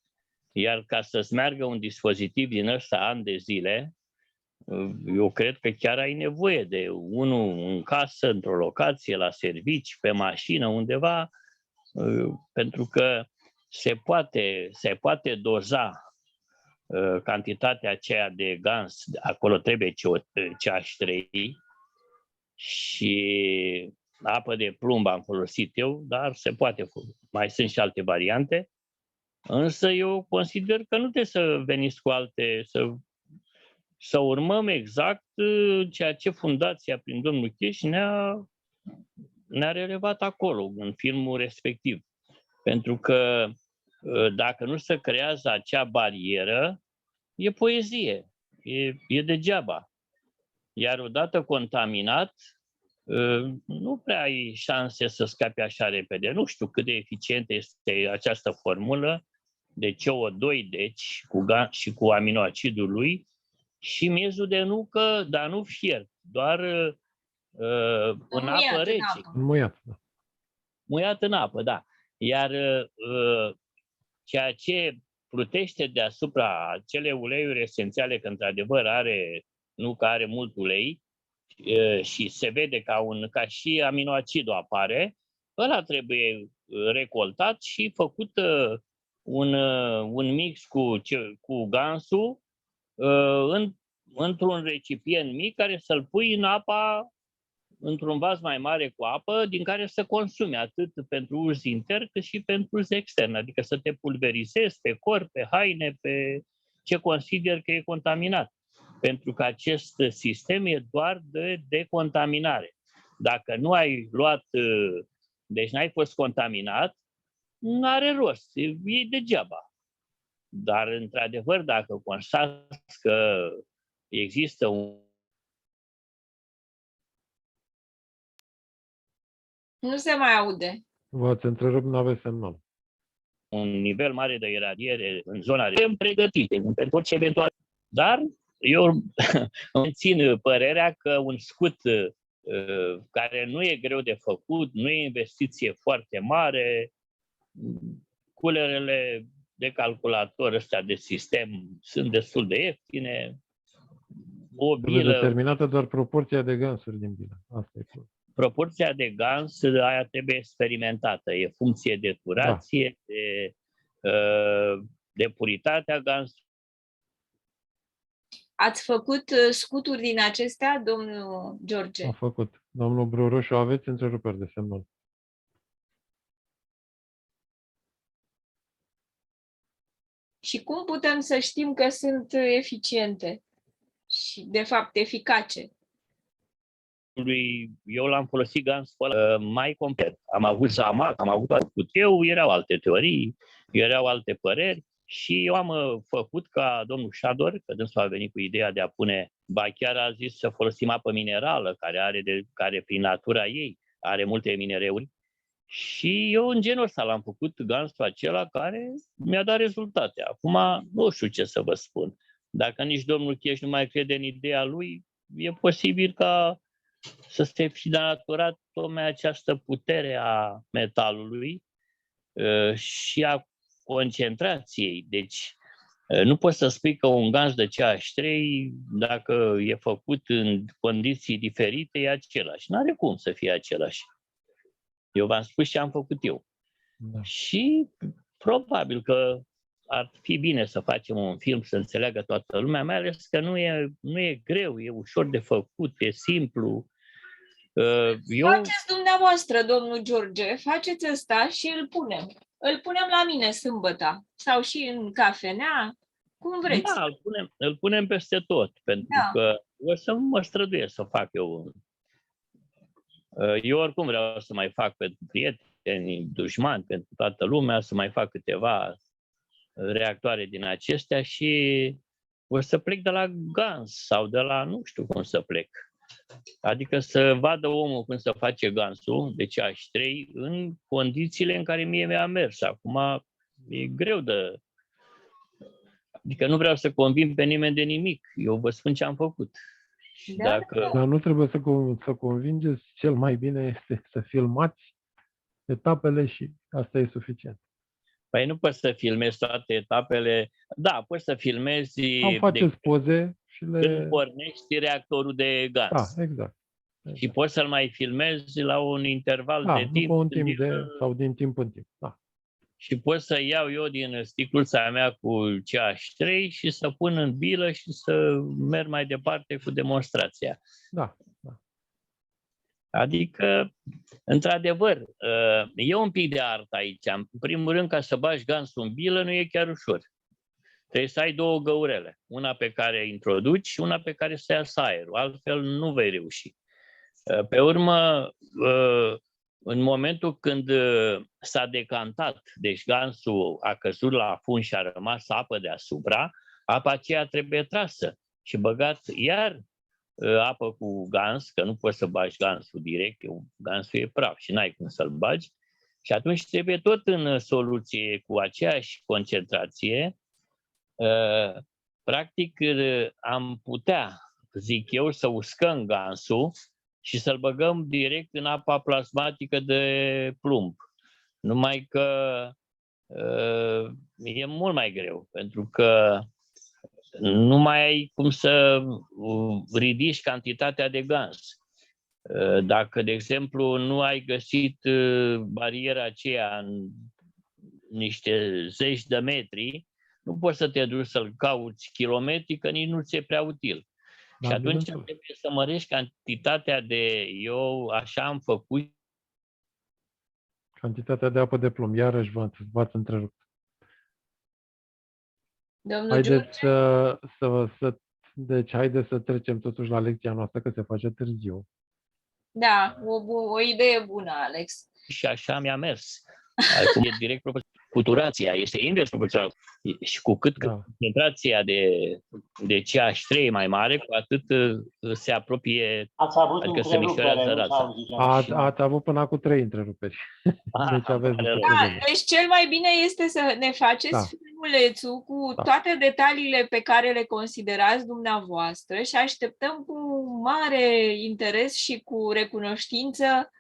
Iar ca să-ți meargă un dispozitiv din ăsta ani de zile, eu cred că chiar ai nevoie de unul în casă, într-o locație, la servici, pe mașină, undeva, pentru că se poate doza cantitatea aceea de gans, acolo trebuie CH3 și apă de plumb am folosit eu, dar se poate, mai sunt și alte variante, însă eu consider că nu trebuie să veniți cu alte, să urmăm exact ceea ce fundația prin domnul Cheș ne-a relevat acolo, în filmul respectiv. Pentru că dacă nu se creează acea barieră, e poezie, e degeaba. Iar odată contaminat, nu prea ai șanse să scapi așa repede. Nu știu cât de eficientă este această formulă de CO2, deci, și cu aminoacidul lui, și miezul de nucă, dar nu fiert, doar în apă rece. Muiat, da. Muiat în apă, da. Iar ceea ce plutește deasupra acele uleiuri esențiale, că într-adevăr nuca are mult ulei și se vede ca și aminoacidul apare, ăla trebuie recoltat și făcut un mix cu gansul într-un recipient mic care să-l pui în apa, într-un vas mai mare cu apă, din care să consumi atât pentru uz intern cât și pentru uz extern, adică să te pulverizezi pe corp, pe haine, pe ce consider că e contaminat. Pentru că acest sistem e doar de decontaminare. Dacă nu ai luat, deci n-ai fost contaminat, nu are rost, e degeaba. Dar, într-adevăr, dacă constați că există Nu se mai aude. V-ați întrerupt, nu aveți semnal. un nivel mare de iradiere în zona de pregătite pentru orice eventual. Dar eu îmi țin părerea că un scut care nu e greu de făcut, nu e investiție foarte mare. Culerele de calculator ăstea de sistem sunt destul de ieftine. O Trebuie bilă, determinată doar proporția de gansuri din bilă. Asta e problema. proporția de gans, aia trebuie experimentată. E funcție de turație, de puritatea gansului. Ați făcut scuturi din acestea, domnul George? Am făcut. Domnul Bruroșu, aveți întreruperi de semnal. Și cum putem să știm că sunt eficiente și, de fapt, eficace? Eu l-am folosit gansul ăla mai complet. Am avut zamac, am avut eu, erau alte teorii, erau alte păreri și eu am făcut ca domnul Șador, că dânsul a venit cu ideea de a pune, ba chiar a zis să folosim apă minerală, care prin natura ei are multe minereuri. Și eu în genul ăsta l-am făcut gansul acela care mi-a dat rezultate. Acum nu știu ce să vă spun. Dacă nici domnul Cheș nu mai crede în ideea lui, e posibil ca să se fi denaturat tocmai această putere a metalului și a concentrației. Deci nu poți să spui că un gans de CH3, dacă e făcut în condiții diferite, e același. Nu are cum să fie același. Eu v-am spus ce am făcut eu. Da. Și probabil că ar fi bine să facem un film să înțeleagă toată lumea, mai ales că nu e greu, e ușor de făcut, e simplu. Faceți dumneavoastră, domnul George, faceți ăsta și îl punem. Îl punem la mine sâmbătă sau și în cafenea, cum vreți. Da, îl punem peste tot, pentru că o să mă străduiesc să fac eu. Eu oricum vreau să mai fac pentru prieteni, dușmani, pentru toată lumea, să mai fac câteva reactoare din acestea și o să plec de la gans sau de la, nu știu cum să plec. Adică să vadă omul cum să face gansul de CH3 în condițiile în care mie mi-a mers. Acum e greu de... Adică nu vreau să convin pe nimeni de nimic. Eu vă spun ce am făcut. Dar nu trebuie să convingeți, cel mai bine este să filmați etapele și asta e suficient. Păi nu poți să filmezi toate etapele. Da, poți să filmezi... Faceți poze și când pornești reactorul de gaz. Da, exact. Și poți să-l mai filmezi la un interval de timp. După un timp sau din timp în timp. Da. Și pot să iau eu din sticluța mea cu CH3 și să pun în bilă și să merg mai departe cu demonstrația. Da. Adică, într-adevăr, e un pic de artă aici. În primul rând, ca să bagi gansul în bilă, nu e chiar ușor. Trebuie să ai două găurele. Una pe care introduci și una pe care să iasă aerul. Altfel nu vei reuși. Pe urmă, în momentul când s-a decantat, deci gansul a căzut la fund și a rămas apă deasupra, apa aceea trebuie trasă și băgat iar apă cu gans, că nu poți să bagi gansul direct, gansul e praf și n-ai cum să-l bagi. Și atunci trebuie tot în soluție cu aceeași concentrație. Practic am putea, zic eu, să uscăm gansul și să-l băgăm direct în apa plasmatică de plumb. Numai că e mult mai greu, pentru că nu mai ai cum să ridici cantitatea de gans. Dacă, de exemplu, nu ai găsit bariera aceea în niște zeci de metri, nu poți să te duci să-l cauți kilometri, că nici nu ți-e prea util. Și atunci trebuie să mărești cantitatea de... Eu așa am făcut. Cantitatea de apă de plumb. Iarăși v-ați întrerupt. Haideți să trecem totuși la lecția noastră, că se face târziu. Da, o idee bună, Alex. Și așa mi-a mers. Acum e direct proporțional cu turația, este invers proporțional. Și cu cât concentrația de CH3 e mai mare, cu atât se apropie, adică se micșorează rața. Ați avut până acum 3 întreruperi. Deci aveți deci cel mai bine este să ne faceți filmul filmulețul cu toate detaliile pe care le considerați dumneavoastră și așteptăm cu mare interes și cu recunoștință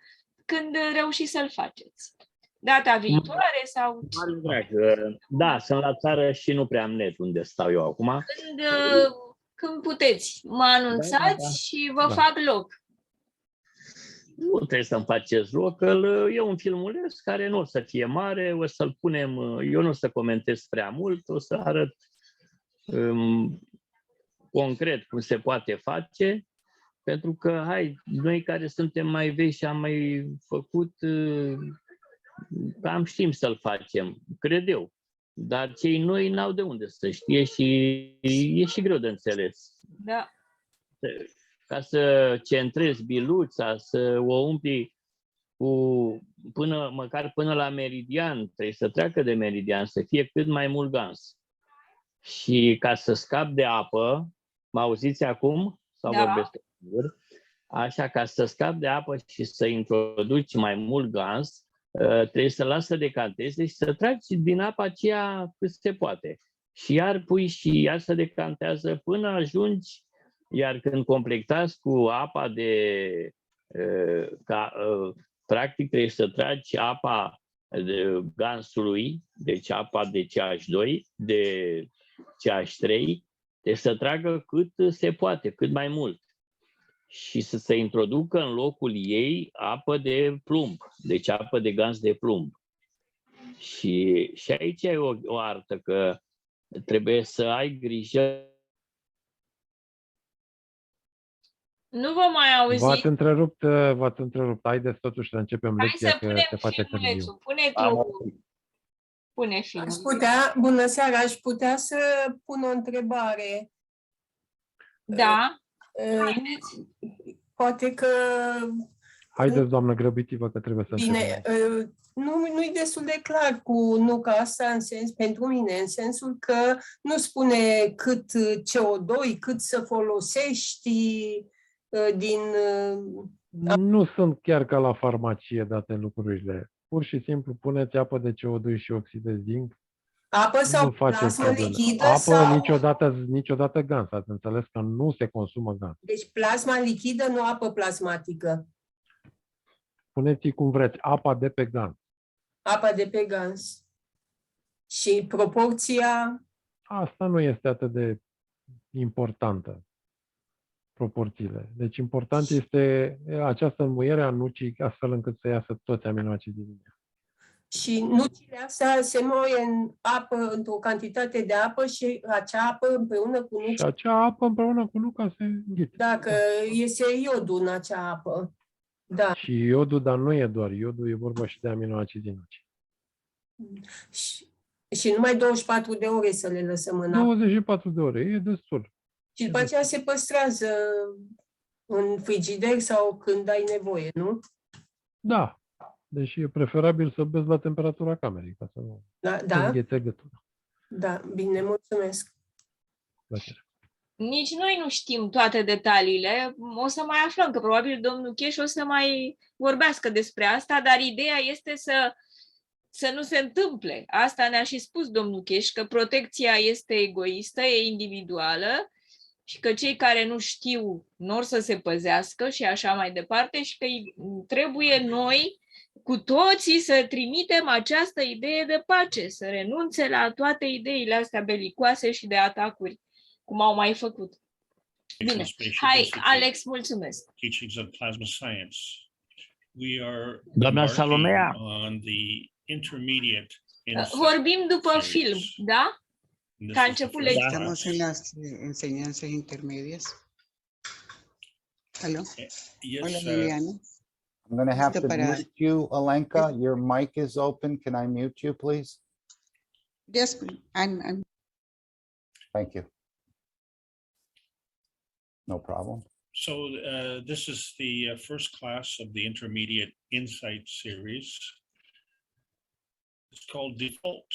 când reușiți să-l faceți. Data viitoare sau... Mare drag. Da, sunt la țară și nu prea am net unde stau eu acum. Când puteți, mă anunțați și vă fac loc. Nu trebuie să-mi faceți loc, e un filmuleț care nu o să fie mare, o să-l punem, eu nu o să comentez prea mult, o să arăt concret cum se poate face, pentru că, noi care suntem mai vechi și am mai făcut, cam știm să-l facem, cred eu. Dar cei noi n-au de unde să știe și e și greu de înțeles. Da. Ca să centrezi biluța, să o umpli măcar până la meridian, trebuie să treacă de meridian, să fie cât mai mult gans. Și ca să scapi de apă, mă auziți acum? Sau vorbesc singur? Așa, ca să scapi de apă și să introduci mai mult gans, trebuie să lași să decanteze și să tragi din apa aceea cât se poate. Și iar pui și iar să decantează până ajungi, iar când completați cu apa practic trebuie să tragi apa gansului, deci apa de CH2, de CH3, deci să tragă cât se poate, cât mai mult. Și să se introducă în locul ei apă de plumb, deci apă de gans de plumb. Și aici e o artă, că trebuie să ai grijă. Nu vă mai auzi. V-ați întrerupt. Haideți totuși să începem lecția, Hai să punem că se face târziu. filmulețul. Pune filmul. Bună seara, aș putea să pun o întrebare. Da. Poate că... Haideți, doamnă, grăbiți-vă că trebuie să Bine, nu-i destul de clar cu nuca asta pentru mine, în sensul că nu spune cât CO2, cât să folosești din... Nu sunt chiar ca la farmacie date lucrurile. Pur și simplu puneți apă de CO2 și oxid de zinc. Apă sau plasmă lichidă? Apă, niciodată gans. Ați înțeles că nu se consumă gans. Deci plasma lichidă, nu apă plasmatică. Puneți-i cum vreți, apa de pe gans. Apa de pe gans. Și proporția? Asta nu este atât de importantă, proporțiile. Deci important este această înmuiere a nucii, astfel încât să iasă toți aminoacidii din ea. Și nucile astea se moie în apă, într-o cantitate de apă și acea apă împreună cu nuci. Și acea apă împreună cu nuca se înghită. Dacă iese iodul în acea apă. Da. Și iodul, dar nu e doar iodul, e vorba și de aminoacidii nuci. Și numai 24 de ore să le lăsăm în apă. 24 de ore, e destul. Și după aceea se păstrează în frigider sau când ai nevoie, nu? Da. Deci e preferabil să bezi la temperatura camerei, ca să nu înghețe gâtul. Da, bine, mulțumesc. Plăcere. Nici noi nu știm toate detaliile. O să mai aflăm, că probabil domnul Cheș o să mai vorbească despre asta, dar ideea este să nu se întâmple. Asta ne-a și spus domnul Cheș, că protecția este egoistă, e individuală și că cei care nu știu nu or să se păzească și așa mai departe și că trebuie noi cu toții să trimitem această idee de pace, să renunțe la toate ideile astea belicoase și de atacuri, cum au mai făcut. Bine, hai, Alex, mulțumesc. Teachings of Plasma Science. We are Doamna Salomeea. on the intermediate vorbim după film, da? Ca început lecția. Estamos en las enseñanzas intermedias. ¿Aló? Yes, Hola, Liliana. I'm going to have to mute you, Alenka. Your mic is open. Can I mute you, please? Yes, I'm... Thank you. No problem. So this is the first class of the Intermediate Insight series. It's called Default.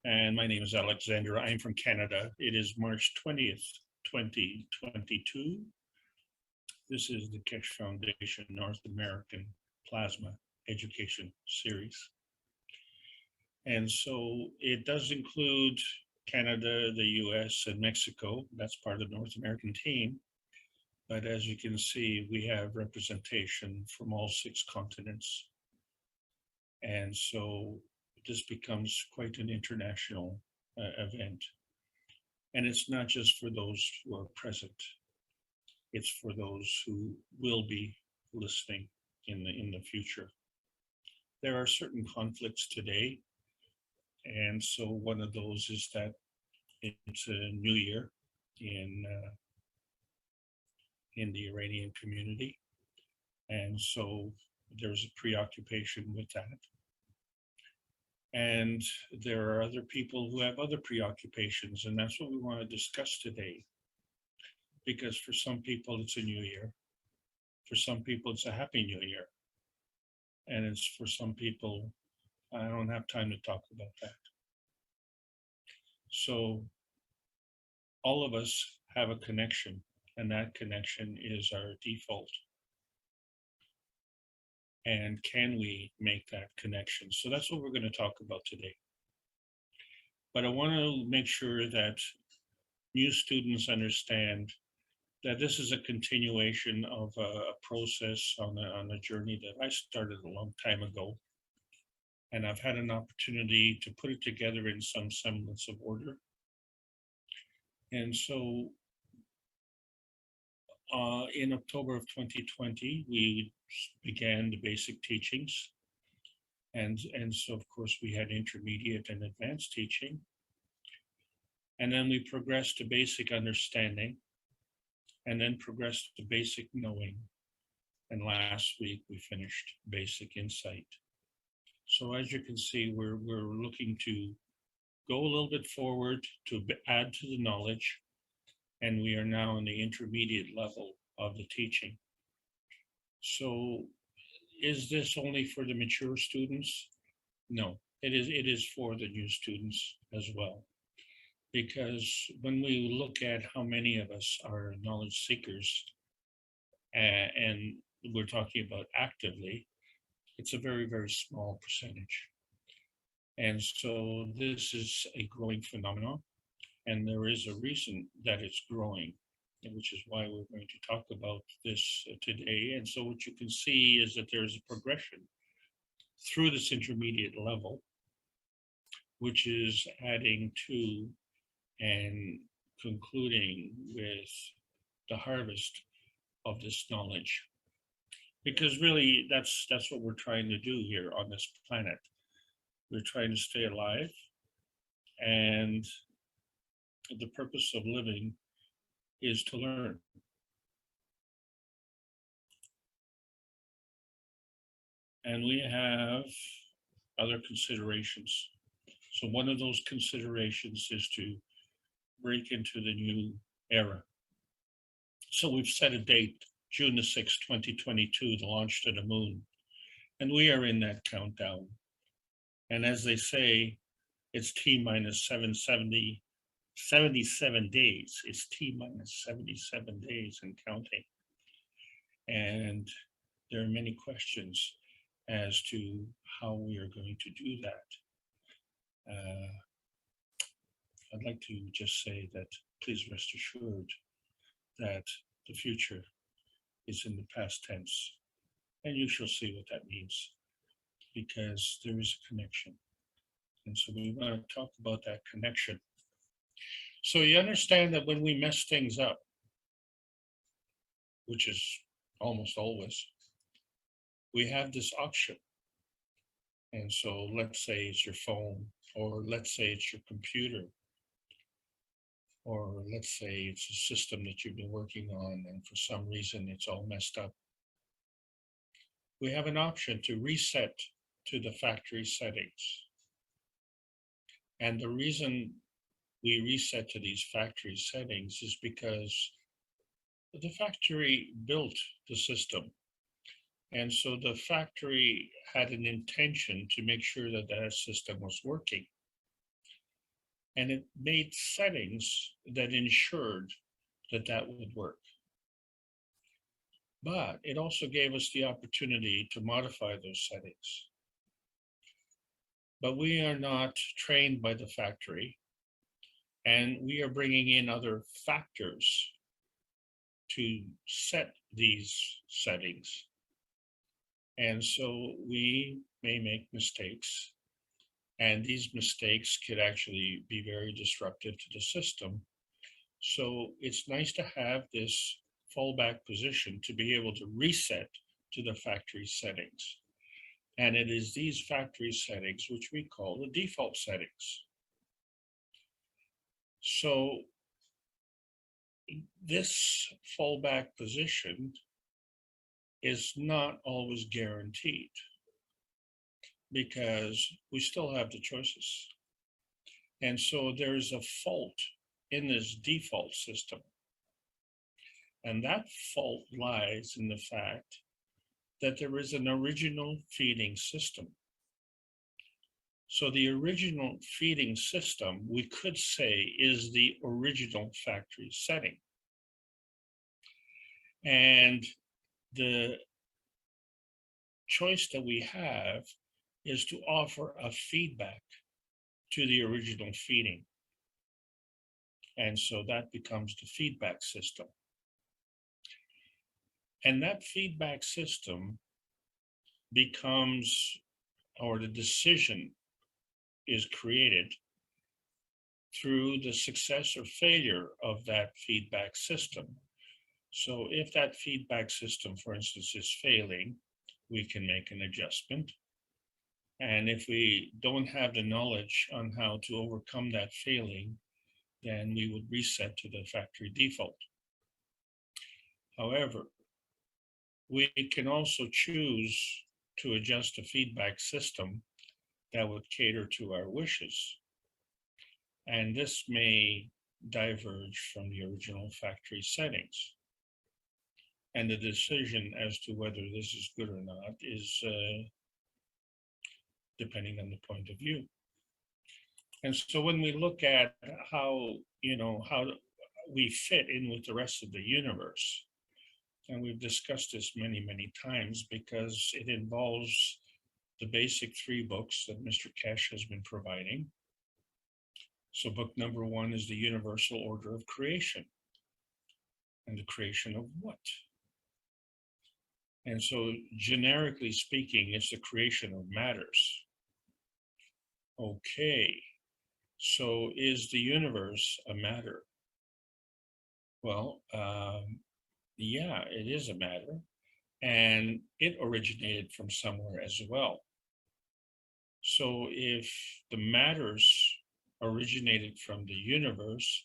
And my name is Alexander. I'm from Canada. It is March 20th, 2022. This is the Kesh Foundation North American Plasma Education Series. And so it does include Canada, the US, and Mexico. That's part of the North American team. But as you can see, we have representation from all 6 continents. And so this becomes quite an international event. And it's not just for those who are present. It's for those who will be listening in the future. There are certain conflicts today. And so one of those is that it's a new year in the Iranian community. And so there's a preoccupation with that. And there are other people who have other preoccupations, and that's what we want to discuss today. Because for some people, it's a new year. For some people, it's a happy new year. And it's for some people, I don't have time to talk about that. So all of us have a connection, and that connection is our default. And can we make that connection? So that's what we're going to talk about today. But I want to make sure that new students understand that this is a continuation of a process on a journey that I started a long time ago. And I've had an opportunity to put it together in some semblance of order. And so in October of 2020, we began the basic teachings. And so, of course, we had intermediate and advanced teaching. And then we progressed to basic understanding, and then progressed to basic knowing. And last week, we finished basic insight. So as you can see, we're looking to go a little bit forward to add to the knowledge. And we are now in the intermediate level of the teaching. So is this only for the mature students? No, it is for the new students as well. Because when we look at how many of us are knowledge seekers, and we're talking about actively, it's a very, very small percentage. And so this is a growing phenomenon, and there is a reason that it's growing, which is why we're going to talk about this today. And so what you can see is that there's a progression through this intermediate level, which is adding to and concluding with the harvest of this knowledge. Because really, that's what we're trying to do here on this planet. We're trying to stay alive, and the purpose of living is to learn. And we have other considerations. So one of those considerations is to break into the new era. So we've set a date, June the 6th, 2022, the launch to the moon. And we are in that countdown. And as they say, it's T minus 77 days. It's T minus 77 days and counting. And there are many questions as to how we are going to do that. I'd like to just say that please rest assured that the future is in the past tense, and you shall see what that means, because there is a connection. And so we want to talk about that connection. So you understand that when we mess things up, which is almost always, we have this option. And so let's say it's your phone, or let's say it's your computer, or let's say it's a system that you've been working on and for some reason it's all messed up. We have an option to reset to the factory settings. And the reason we reset to these factory settings is because the factory built the system. And so the factory had an intention to make sure that that system was working. And it made settings that ensured that that would work. But it also gave us the opportunity to modify those settings. but we are not trained by the factory, and we are bringing in other factors to set these settings. And so we may make mistakes, and these mistakes could actually be very disruptive to the system. So it's nice to have this fallback position to be able to reset to the factory settings. And it is these factory settings which we call the default settings. So this fallback position is not always guaranteed, because we still have the choices. And so there's a fault in this default system. And that fault lies in the fact that there is an original feeding system. So the original feeding system, we could say, is the original factory setting. And the choice that we have is to offer a feedback to the original feeding. And so that becomes the feedback system. And that feedback system becomes, or the decision is created through the success or failure of that feedback system. So if that feedback system, for instance, is failing, we can make an adjustment. And if we don't have the knowledge on how to overcome that failing, then we would reset to the factory default. However, we can also choose to adjust a feedback system that would cater to our wishes. And this may diverge from the original factory settings. And the decision as to whether this is good or not is depending on the point of view. And so when we look at how we fit in with the rest of the universe, and we've discussed this many, many times because it involves the basic 3 books that Mr. Kesh has been providing. So book number 1 is the universal order of creation. And the creation of what? And so generically speaking, it's the creation of matters. Okay, so is the universe a matter? Well, yeah, it is a matter, and it originated from somewhere as well. So if the matters originated from the universe,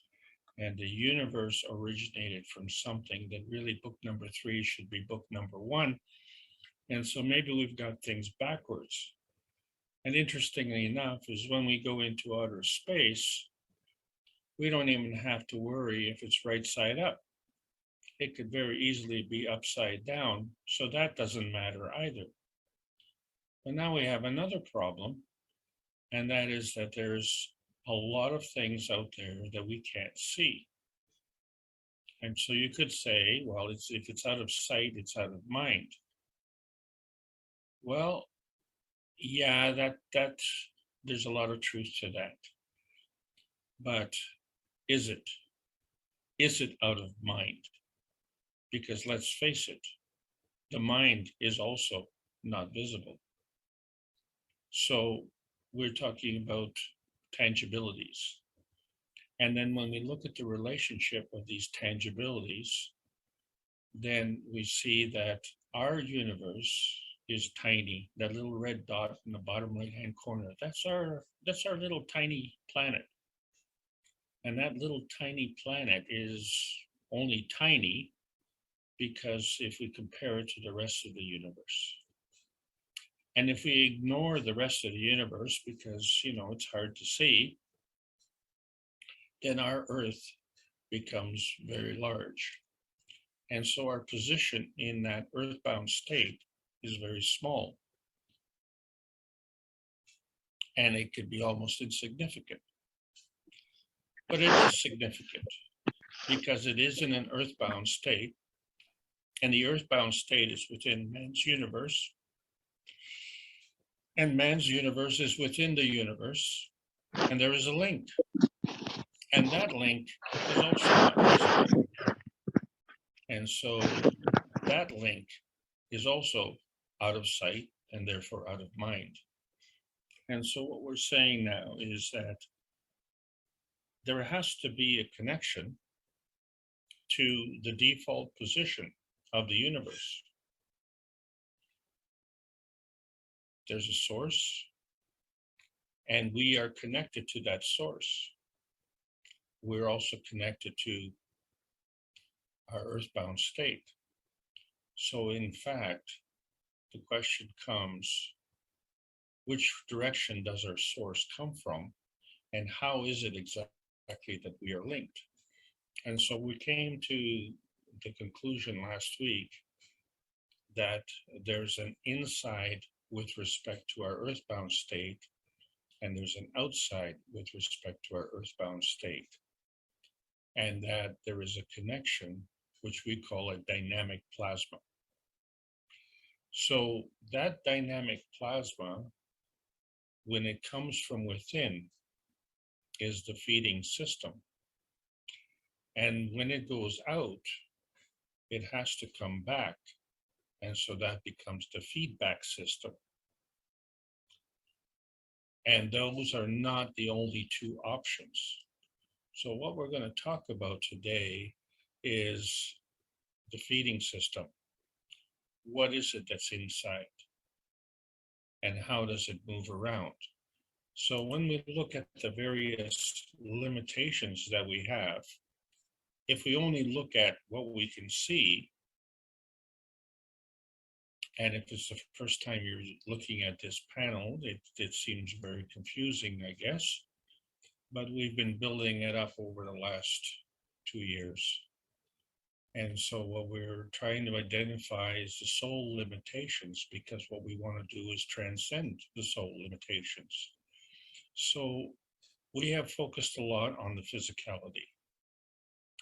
and the universe originated from something, then really book number 3 should be book number 1. And so maybe we've got things backwards. And interestingly enough, is when we go into outer space, we don't even have to worry if it's right side up. It could very easily be upside down, so that doesn't matter either. But now we have another problem, and that is that there's a lot of things out there that we can't see. And so you could say, well, if it's out of sight, it's out of mind. Well, yeah, that there's a lot of truth to that. But is it? Is it out of mind? Because let's face it, the mind is also not visible. So we're talking about tangibilities. And then when we look at the relationship of these tangibilities, then we see that our universe is tiny. That little red dot in the bottom right-hand corner, that's our little tiny planet. And that little tiny planet is only tiny because if we compare it to the rest of the universe. And if we ignore the rest of the universe because, it's hard to see, then our Earth becomes very large. And so our position in that earthbound state is very small. And it could be almost insignificant. But it is significant because it is in an earthbound state. And the earthbound state is within man's universe. And man's universe is within the universe, and there is a link. And that link is also not visible. And so that link is also out of sight and therefore out of mind. And so what we're saying now is that there has to be a connection to the default position of the universe. There's a source, and we are connected to that source. We're also connected to our earthbound state. So in fact, the question comes, which direction does our source come from, and how is it exactly that we are linked? And so we came to the conclusion last week that there's an inside with respect to our earthbound state, and there's an outside with respect to our earthbound state, and that there is a connection, which we call a dynamic plasma. So that dynamic plasma, when it comes from within, is the feeding system. And when it goes out, it has to come back. And so that becomes the feedback system. And those are not the only two options. So what we're going to talk about today is the feeding system. What is it that's inside? And how does it move around? So when we look at the various limitations that we have, if we only look at what we can see, and if it's the first time you're looking at this panel, it seems very confusing, I guess. But we've been building it up over the last 2 years. And so what we're trying to identify is the soul limitations, because what we want to do is transcend the soul limitations. So we have focused a lot on the physicality.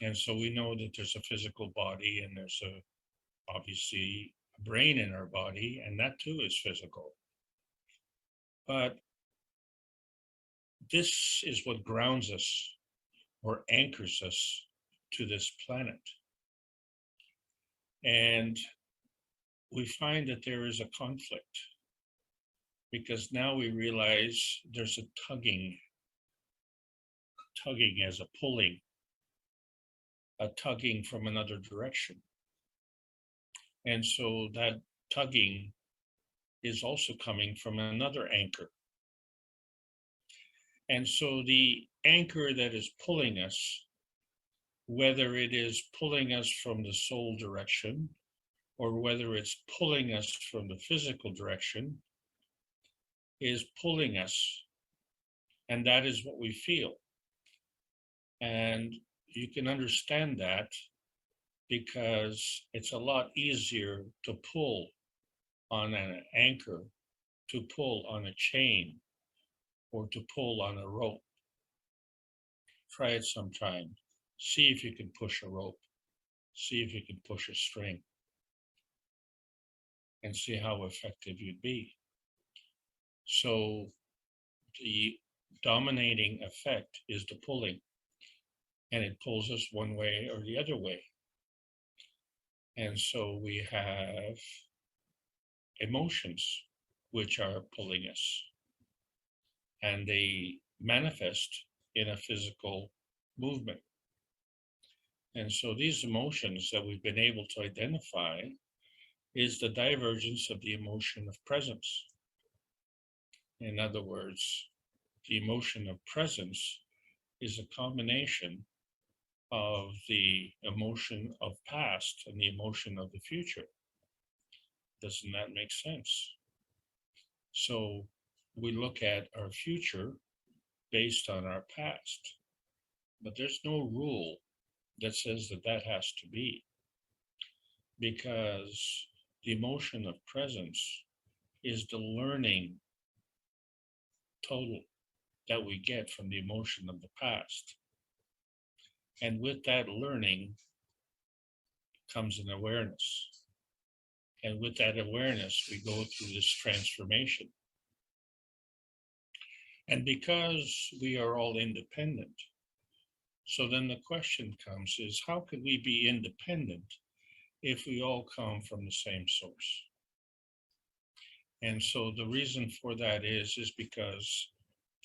And so we know that there's a physical body, and there's obviously a brain in our body, and that too is physical. But this is what grounds us or anchors us to this planet. And we find that there is a conflict, because now we realize there's a tugging as a pulling, a tugging from another direction. And so that tugging is also coming from another anchor. And so the anchor that is pulling us, whether it is pulling us from the soul direction, or whether it's pulling us from the physical direction, is pulling us. And that is what we feel. And you can understand that because it's a lot easier to pull on an anchor, to pull on a chain, or to pull on a rope. Try it sometime. See if you can push a rope. See if you can push a string. And see how effective you'd be. So the dominating effect is the pulling, and it pulls us one way or the other way. And so we have emotions which are pulling us, and they manifest in a physical movement. And so these emotions that we've been able to identify is the divergence of the emotion of presence. In other words, the emotion of presence is a combination of the emotion of past and the emotion of the future. Doesn't that make sense? So we look at our future based on our past, but there's no rule that says that that has to be, because the emotion of presence is the learning total that we get from the emotion of the past. And with that learning comes an awareness. And with that awareness, we go through this transformation. And because we are all independent, so then the question comes is, how could we be independent if we all come from the same source? And so the reason for that is because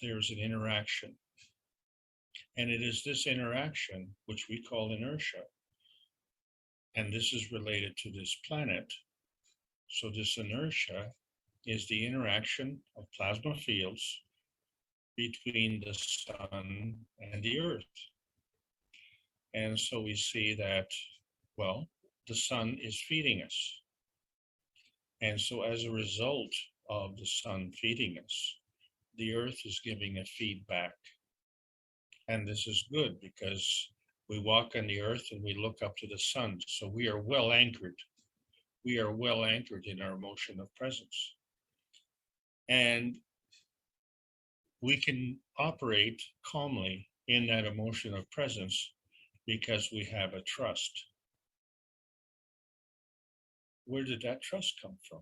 there's an interaction. And it is this interaction, which we call inertia. And this is related to this planet. So this inertia is the interaction of plasma fields between the sun and the earth. And so we see that, well, the sun is feeding us. And so as a result of the sun feeding us, the earth is giving a feedback. And this is good because we walk on the earth and we look up to the sun. So we are well anchored. We are well anchored in our motion of presence. And we can operate calmly in that emotion of presence because we have a trust. Where did that trust come from?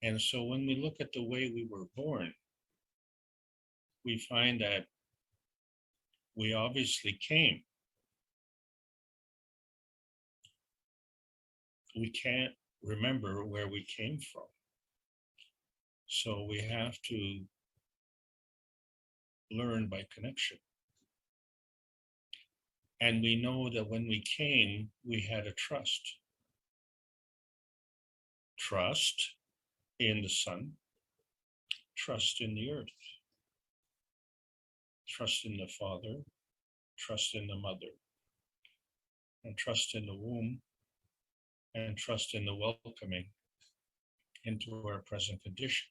And so when we look at the way we were born, we find that we obviously came. We can't remember where we came from. So we have to learn by connection. And we know that when we came, we had a trust. Trust in the sun, trust in the earth, trust in the father, trust in the mother, and trust in the womb, and trust in the welcoming into our present condition.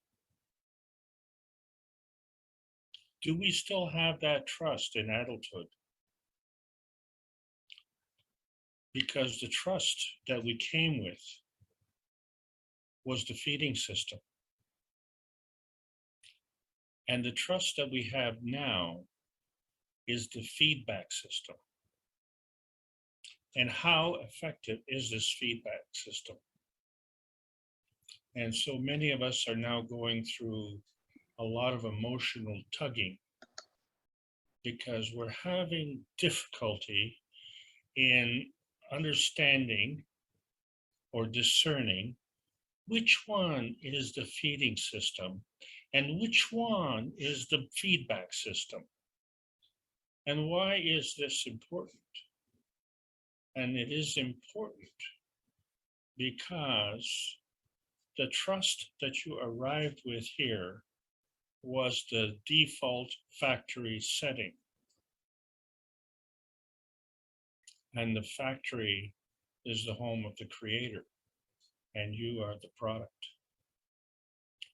Do we still have that trust in adulthood? Because the trust that we came with was the feeding system. And the trust that we have now is the feedback system. And how effective is this feedback system? And so many of us are now going through a lot of emotional tugging because we're having difficulty in understanding or discerning which one is the feeding system and which one is the feedback system. And why is this important? And it is important because the trust that you arrived with here was the default factory setting. And the factory is the home of the creator, and you are the product.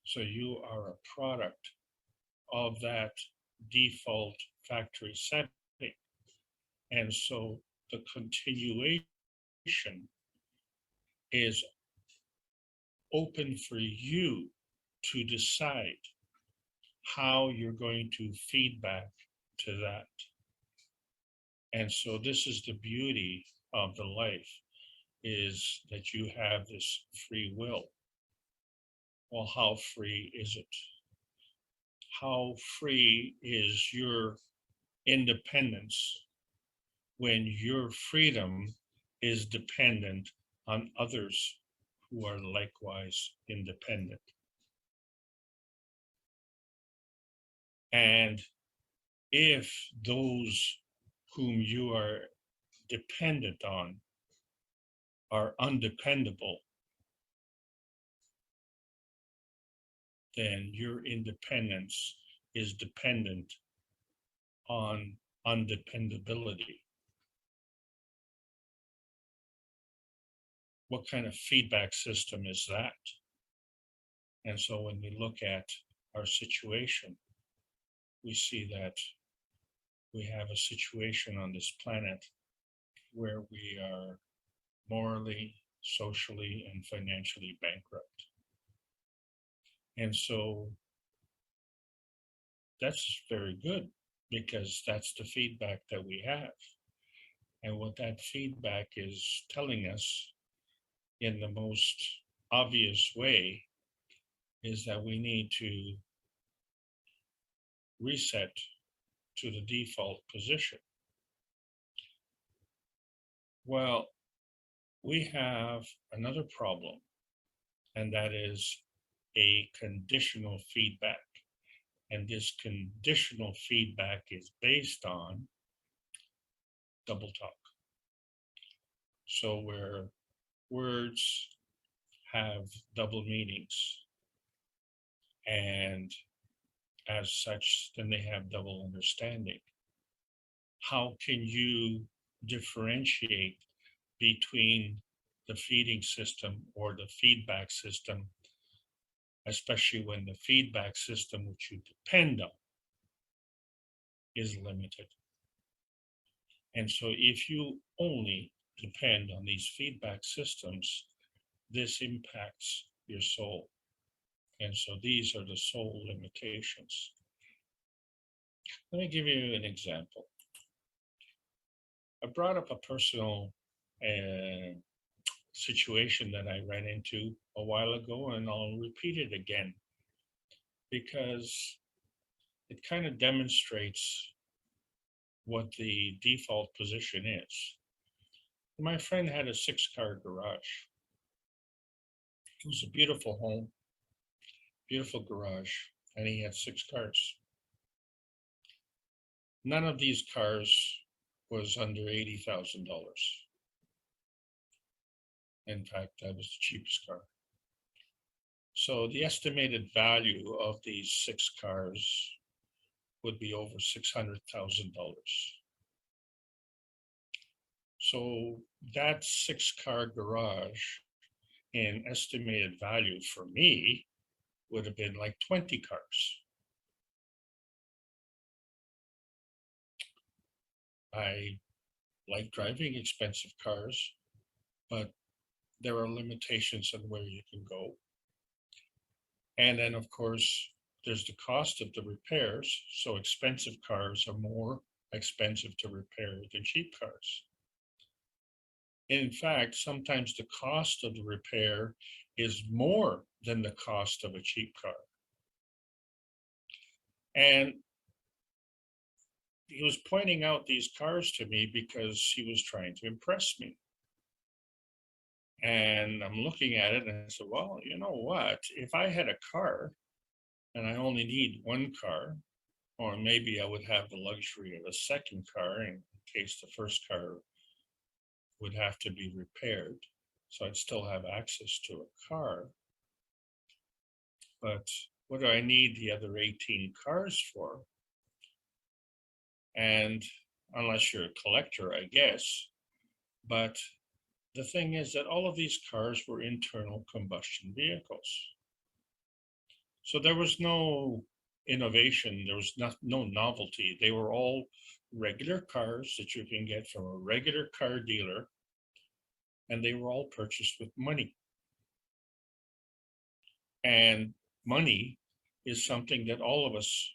So you are a product of that default factory setting. And so the continuation is open for you to decide how you're going to feed back to that. And so this is the beauty of the life, is that you have this free will. Well, how free is it? How free is your independence when your freedom is dependent on others who are likewise independent? And if those whom you are dependent on are undependable, then your independence is dependent on undependability. What kind of feedback system is that? And so when we look at our situation, we see that we have a situation on this planet where we are morally, socially, and financially bankrupt. And so that's very good because that's the feedback that we have. And what that feedback is telling us in the most obvious way is that we need to reset to the default position. Well, we have another problem, and that is a conditional feedback. And this conditional feedback is based on double talk. So where words have double meanings, and as such, then they have double understanding. How can you differentiate between the feeding system or the feedback system, especially when the feedback system which you depend on is limited? And so if you only depend on these feedback systems, this impacts your soul. And so these are the soul limitations. Let me give you an example. I brought up a personal situation that I ran into a while ago, and I'll repeat it again because it kind of demonstrates what the default position is. My friend had a 6-car garage. It was a beautiful home, beautiful garage, and he had 6 cars. None of these cars was under $80,000. In fact, that was the cheapest car. So the estimated value of these 6 cars would be over $600,000. So that 6-car garage in estimated value for me would have been like 20 cars. I like driving expensive cars, but there are limitations on where you can go. And then, of course, there's the cost of the repairs. So expensive cars are more expensive to repair than cheap cars. In fact, sometimes the cost of the repair is more than the cost of a cheap car. And he was pointing out these cars to me because he was trying to impress me. And I'm looking at it and I said, well, you know what? If I had a car and I only need 1 car, or maybe I would have the luxury of a 2nd car in case the first car would have to be repaired. So I'd still have access to a car. But what do I need the other 18 cars for? And unless you're a collector, I guess. But the thing is that all of these cars were internal combustion vehicles. So there was no innovation, there was no novelty. They were all regular cars that you can get from a regular car dealer, and they were all purchased with money. And money is something that all of us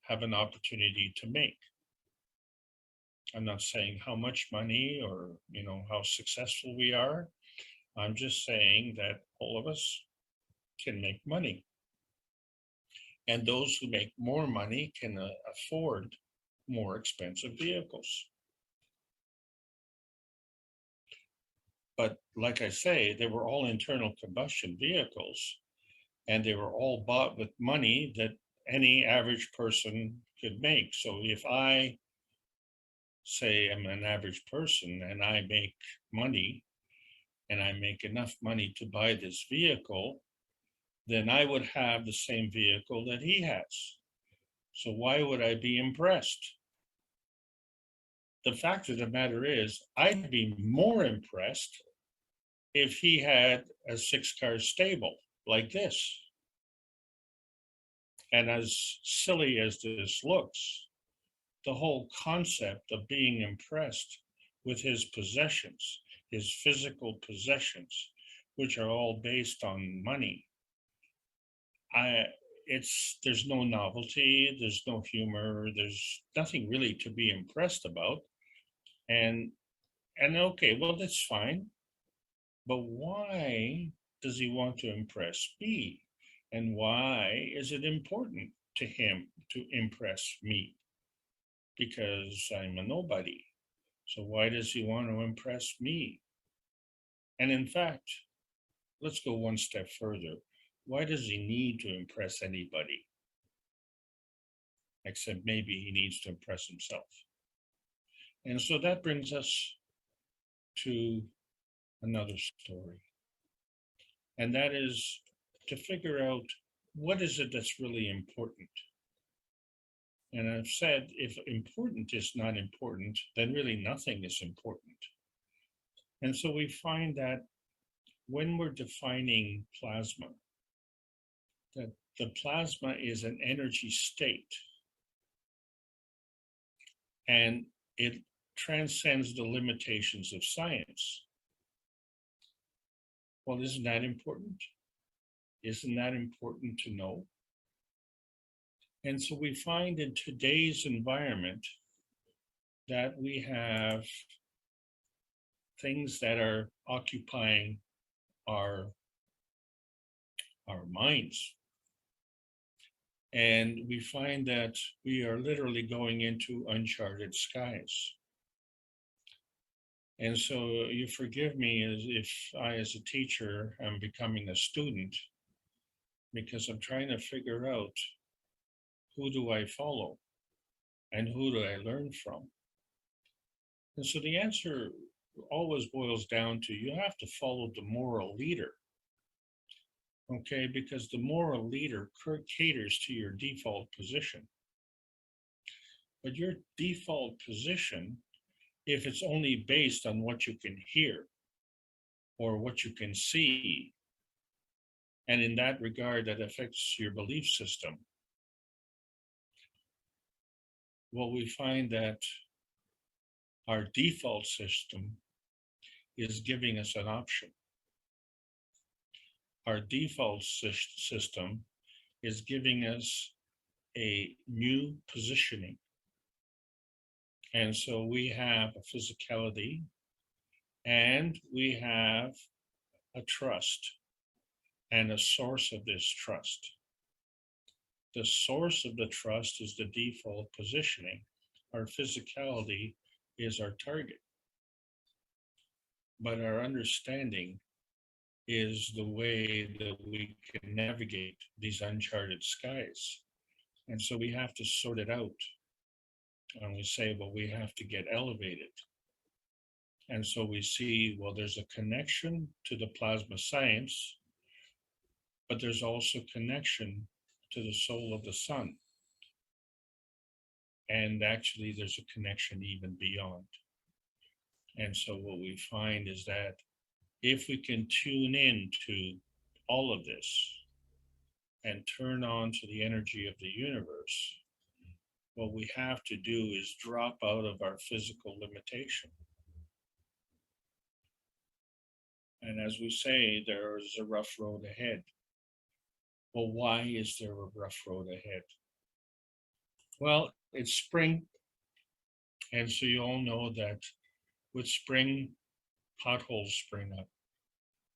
have an opportunity to make. I'm not saying how much money or, how successful we are. I'm just saying that all of us can make money. And those who make more money can afford more expensive vehicles. But like I say, they were all internal combustion vehicles, and they were all bought with money that any average person could make. So if I say I'm an average person and I make money and I make enough money to buy this vehicle, then I would have the same vehicle that he has. So why would I be impressed? The fact of the matter is, I'd be more impressed if he had a 6-car stable like this. And as silly as this looks, the whole concept of being impressed with his possessions, his physical possessions, which are all based on money, there's no novelty, there's no humor, there's nothing really to be impressed about. And okay, well, that's fine. But why does he want to impress me? And why is it important to him to impress me because I'm a nobody. So why does he want to impress me? And in fact, let's go one step further. Why does he need to impress anybody? Except maybe he needs to impress himself. And so that brings us to another story. And that is to figure out what is it that's really important. And I've said, if important is not important, then really nothing is important. And so we find that when we're defining plasma, that the plasma is an energy state, and it transcends the limitations of science. Well, isn't that important? Isn't that important to know? And so we find in today's environment that we have things that are occupying our minds. And we find that we are literally going into uncharted skies. And so you forgive me as if I, as a teacher, am becoming a student, because I'm trying to figure out who do I follow and who do I learn from? And so the answer always boils down to you have to follow the moral leader. Okay, because the moral leader caters to your default position. But your default position, if it's only based on what you can hear or what you can see, and in that regard, that affects your belief system, well, we find that our default system is giving us an option. Our default system is giving us a new positioning. And so we have a physicality and we have a trust and a source of this trust. The source of the trust is the default positioning. Our physicality is our target. But our understanding is the way that we can navigate these uncharted skies. And so we have to sort it out. And we say, well, we have to get elevated. And so we see, well, there's a connection to the plasma science, but there's also connection to the soul of the sun. And actually, there's a connection even beyond. And so what we find is that if we can tune in to all of this and turn on to the energy of the universe, what we have to do is drop out of our physical limitation. And as we say, there is a rough road ahead. Well, why is there a rough road ahead? Well, it's spring. And so you all know that with spring, potholes spring up,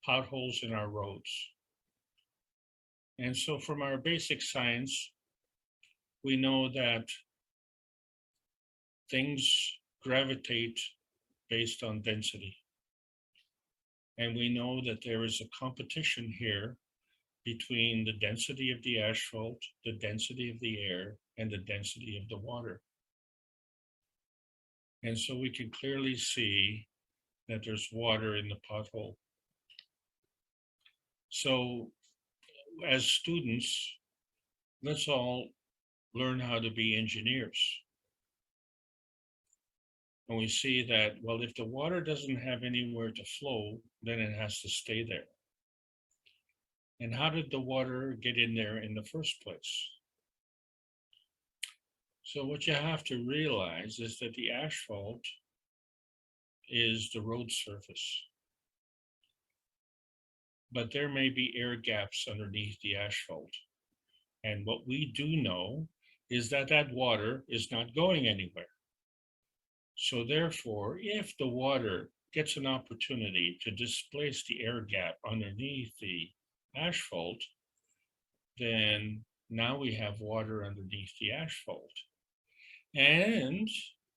potholes in our roads. And so from our basic science, we know that things gravitate based on density. And we know that there is a competition here between the density of the asphalt, the density of the air, and the density of the water. And so we can clearly see that there's water in the pothole. So as students, let's all learn how to be engineers. And we see that, well, if the water doesn't have anywhere to flow, then it has to stay there. And how did the water get in there in the first place? So what you have to realize is that the asphalt is the road surface. But there may be air gaps underneath the asphalt. And what we do know is that that water is not going anywhere. So therefore, if the water gets an opportunity to displace the air gap underneath the asphalt, then Now we have water underneath the asphalt. And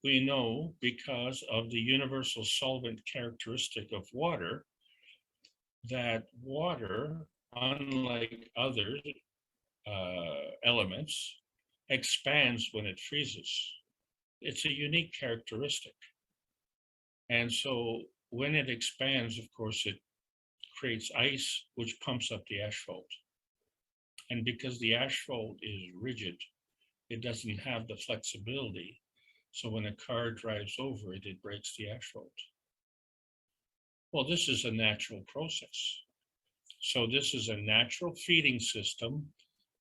we know, because of the universal solvent characteristic of water, that water, unlike other elements, expands when it freezes. It's a unique characteristic. And so when it expands, of course, it creates ice, which pumps up the asphalt. And because the asphalt is rigid, it doesn't have the flexibility. So when a car drives over it, it breaks the asphalt. Well, this is a natural process. So this is a natural feeding system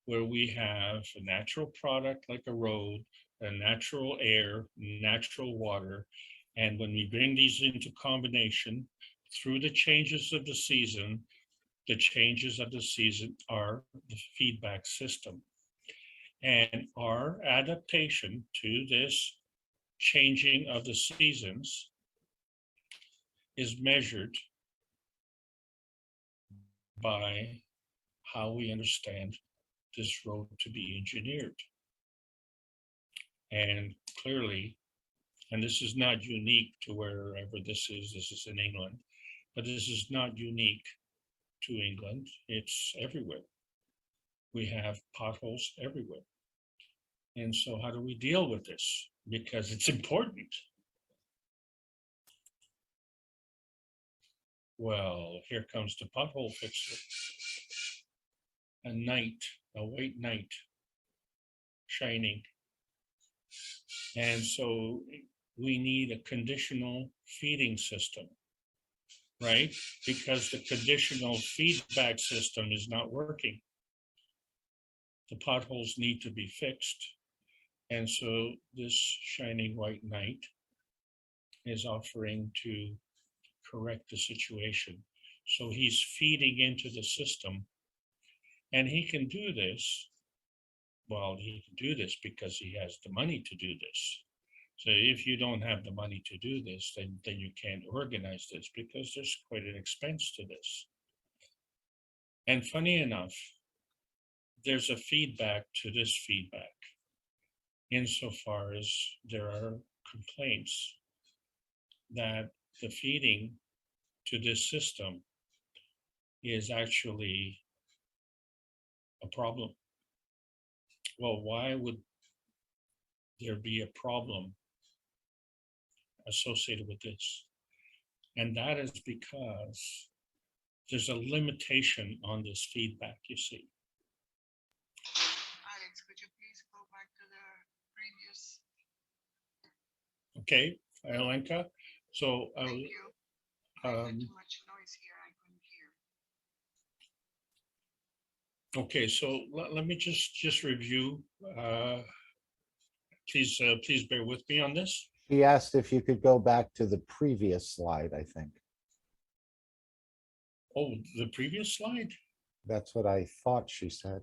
where we have a natural product like a road, a natural air, natural water. And when we bring these into combination through the changes of the season are the feedback system. And our adaptation to this changing of the seasons is measured by how we understand this road to be engineered. And clearly, and this is not unique to wherever this is in England, but this is not unique to England, it's everywhere. We have potholes everywhere. And so how do we deal with this? Because it's important. Well, here comes the pothole fixer. A white knight, shining. And so we need a conditional feeding system, right? Because the conditional feedback system is not working. The potholes need to be fixed. And so this shining white knight is offering to correct the situation. So he's feeding into the system, and he can do this. Well, he can do this because he has the money to do this. So if you don't have the money to do this, then you can't organize this, because there's quite an expense to this. And funny enough, there's a feedback to this feedback, insofar as there are complaints that the feeding to this system is actually a problem. Well, why would there be a problem associated with this? And that is because there's a limitation on this feedback, you see. Alex, could you please go back to the previous? Okay, Alenka. So Thank you. I had too much noise here. I couldn't hear. okay, so let me just review. Please bear with me on this. He asked if you could go back to the previous slide, I think. Oh, the previous slide? That's what I thought she said.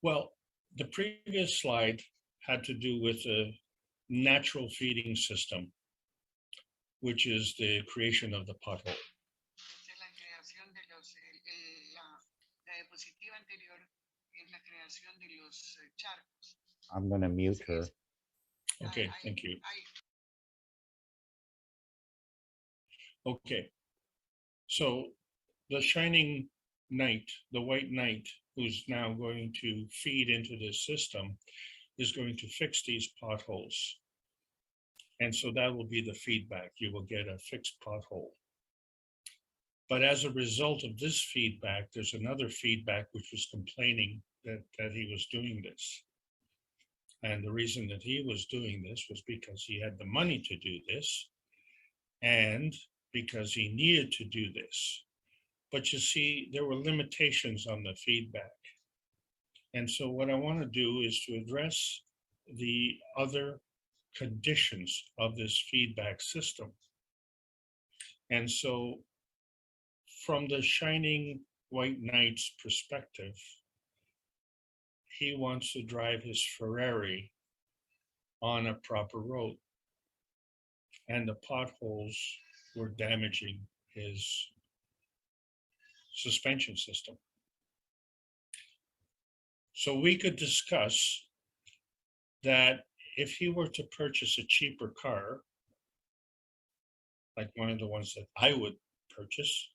Well, the previous slide had to do with a natural feeding system, which is the creation of the pothole. I'm going to mute her. Okay, thank you. Okay, so the shining knight, the white knight, who's now going to feed into this system, is going to fix these potholes. And so that will be the feedback. You will get a fixed pothole. But as a result of this feedback, there's another feedback which was complaining that he was doing this. And the reason that he was doing this was because he had the money to do this, and because he needed to do this. But you see, there were limitations on the feedback. And so what I want to do is to address the other conditions of this feedback system. And so from the shining white knight's perspective, he wants to drive his Ferrari on a proper road, and the potholes were damaging his suspension system. So we could discuss that if he were to purchase a cheaper car, like one of the ones that I would purchase,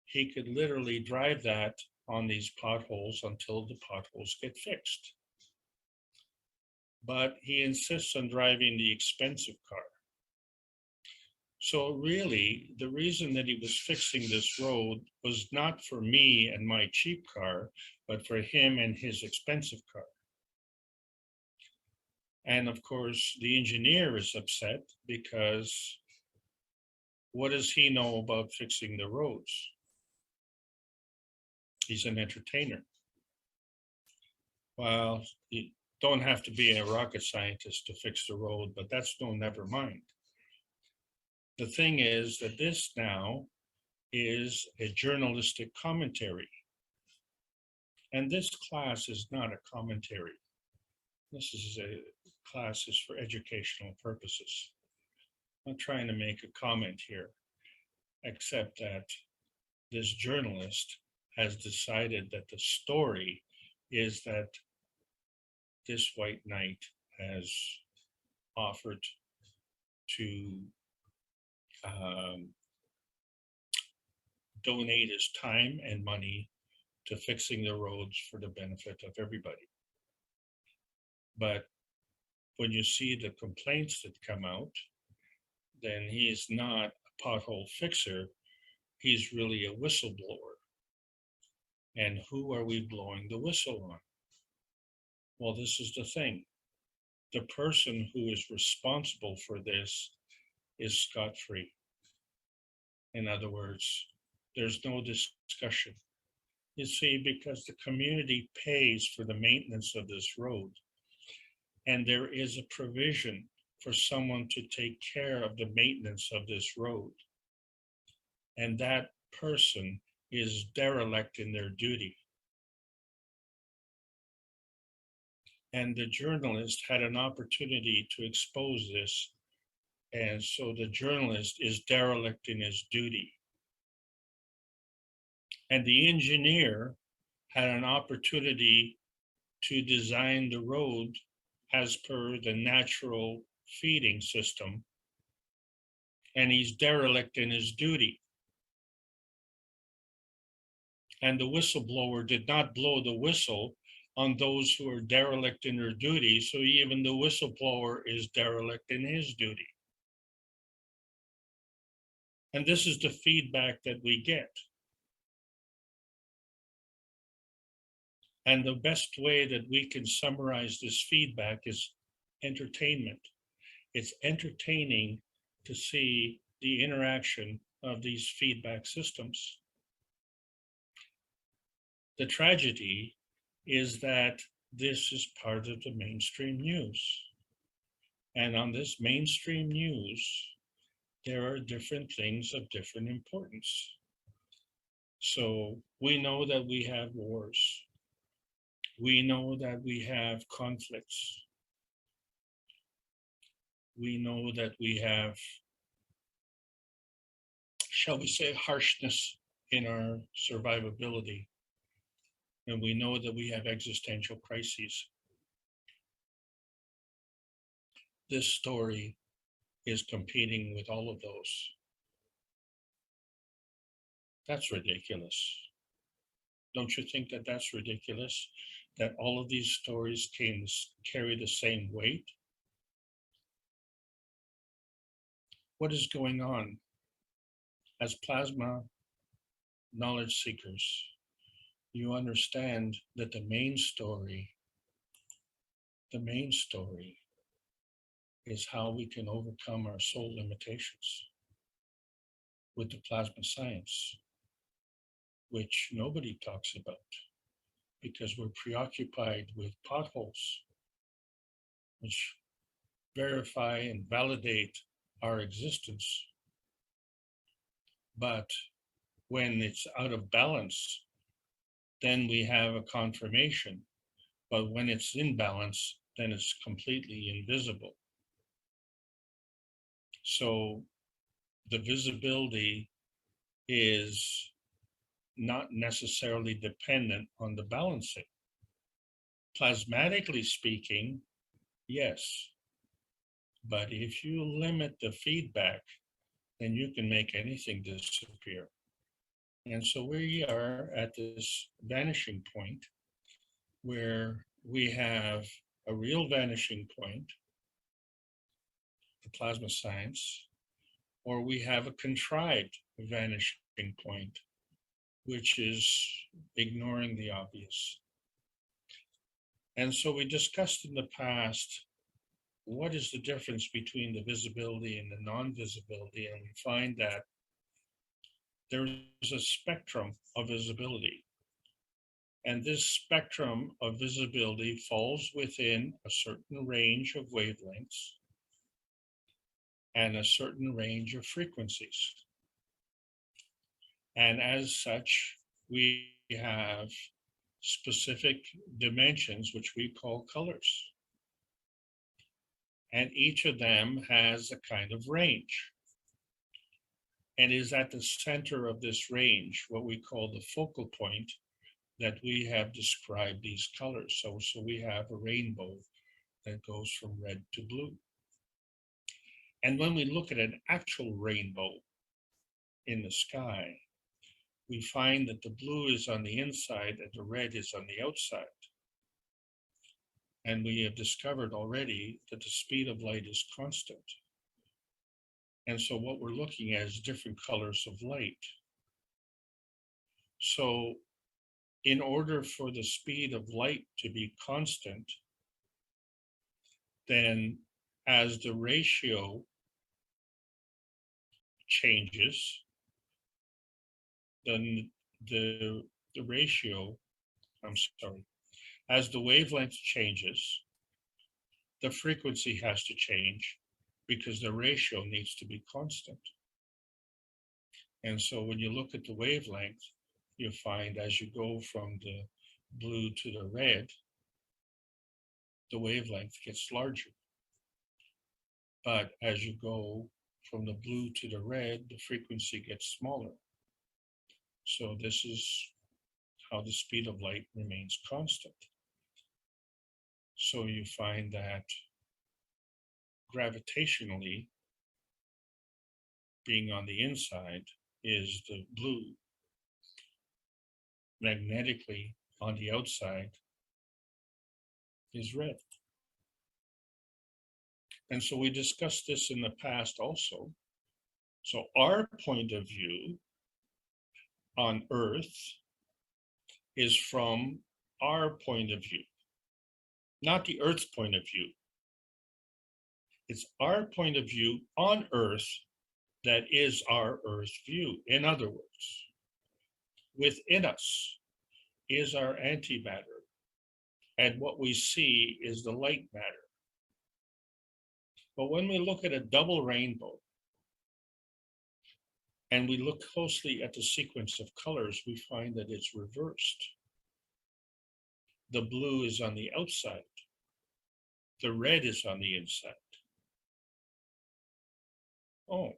he could literally drive that on these potholes until the potholes get fixed. But he insists on driving the expensive car. So really, the reason that he was fixing this road was not for me and my cheap car, but for him and his expensive car. And of course, the engineer is upset because what does he know about fixing the roads? He's an entertainer. Well, you don't have to be a rocket scientist to fix the road, but that's never mind. The thing is that this now is a journalistic commentary. And this class is not a commentary. This is a class is for educational purposes. I'm not trying to make a comment here, except that this journalist has decided that the story is that this white knight has offered to donate his time and money to fixing the roads for the benefit of everybody. But when you see the complaints that come out, then he is not a pothole fixer, he's really a whistleblower. And who are we blowing the whistle on? Well, this is the thing. The person who is responsible for this is scot-free. In other words, there's no discussion. You see, because the community pays for the maintenance of this road, and there is a provision for someone to take care of the maintenance of this road. And that person is derelict in their duty. And the journalist had an opportunity to expose this. And so the journalist is derelict in his duty. And the engineer had an opportunity to design the road as per the natural feeding system. And he's derelict in his duty. And the whistleblower did not blow the whistle on those who are derelict in their duty. So even the whistleblower is derelict in his duty. And this is the feedback that we get. And the best way that we can summarize this feedback is entertainment. It's entertaining to see the interaction of these feedback systems. The tragedy is that this is part of the mainstream news. And on this mainstream news, there are different things of different importance. So we know that we have wars. We know that we have conflicts. We know that we have, shall we say, harshness in our survivability. And we know that we have existential crises. This story is competing with all of those. That's ridiculous. Don't you think that that's ridiculous? That all of these stories can carry the same weight? What is going on? As plasma knowledge seekers, you understand that the main story is how we can overcome our soul limitations with the plasma science, which nobody talks about because we're preoccupied with potholes, which verify and validate our existence. But when it's out of balance, then we have a confirmation. But when it's in balance, then it's completely invisible. So the visibility is not necessarily dependent on the balancing. Plasmatically speaking, yes. But if you limit the feedback, then you can make anything disappear. And so we are at this vanishing point where we have a real vanishing point, the plasma science, or we have a contrived vanishing point, which is ignoring the obvious. And so we discussed in the past, what is the difference between the visibility and the non-visibility? And we find that there's a spectrum of visibility. And this spectrum of visibility falls within a certain range of wavelengths and a certain range of frequencies. And as such, we have specific dimensions, which we call colors. And each of them has a kind of range. And is at the center of this range, what we call the focal point, that we have described these colors. So we have a rainbow that goes from red to blue. And when we look at an actual rainbow in the sky, we find that the blue is on the inside and the red is on the outside. And we have discovered already that the speed of light is constant. And so what we're looking at is different colors of light. So in order for the speed of light to be constant, then as the ratio changes, then the ratio, as the wavelength changes, the frequency has to change because the ratio needs to be constant. And so when you look at the wavelength, you find as you go from the blue to the red, the wavelength gets larger. But as you go from the blue to the red, the frequency gets smaller. So this is how the speed of light remains constant. So you find that gravitationally, being on the inside is the blue. Magnetically on the outside is red. And so we discussed this in the past also. So our point of view on Earth is from our point of view, not the Earth's point of view. It's our point of view on Earth that is our Earth view. In other words, within us is our antimatter, and what we see is the light matter. But when we look at a double rainbow, and we look closely at the sequence of colors, we find that it's reversed. The blue is on the outside. The red is on the inside. Oh,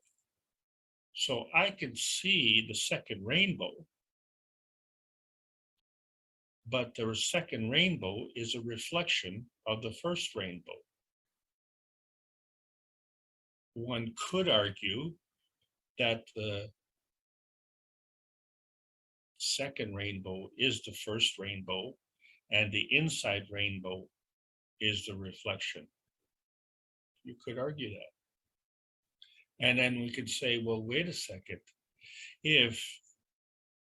so I can see the second rainbow, but the second rainbow is a reflection of the first rainbow. One could argue that the second rainbow is the first rainbow and the inside rainbow is the reflection. You could argue that. And then we could say, well, wait a second. If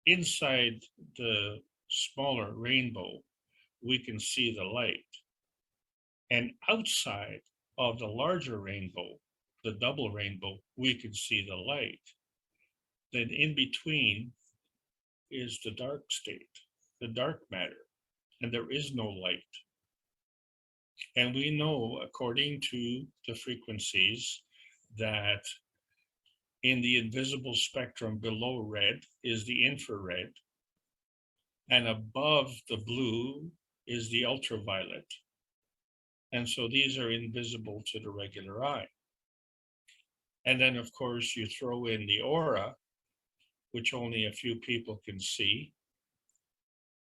inside the smaller rainbow, we can see the light, and outside of the larger rainbow, the double rainbow, we can see the light, then in between is the dark state, the dark matter, and there is no light. And we know, according to the frequencies, that in the invisible spectrum below red is the infrared, and above the blue is the ultraviolet. And so these are invisible to the regular eye. And then, of course, you throw in the aura, which only a few people can see,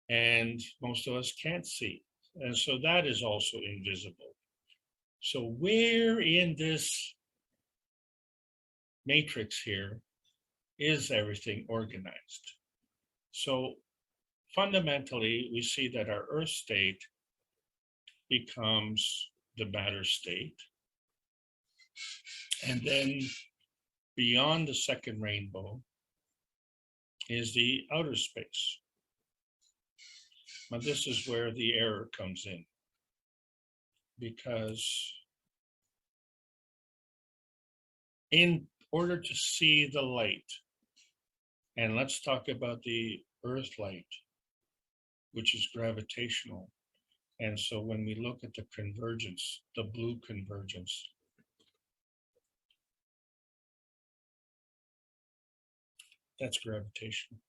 and most of us can't see. And so that is also invisible. So where in this matrix here is everything organized? So fundamentally, we see that our Earth state becomes the matter state. And then beyond the second rainbow is the outer space. But this is where the error comes in, because in order to see the light, and let's talk about the Earth light, which is gravitational. And so when we look at the convergence, the blue convergence, that's gravitational.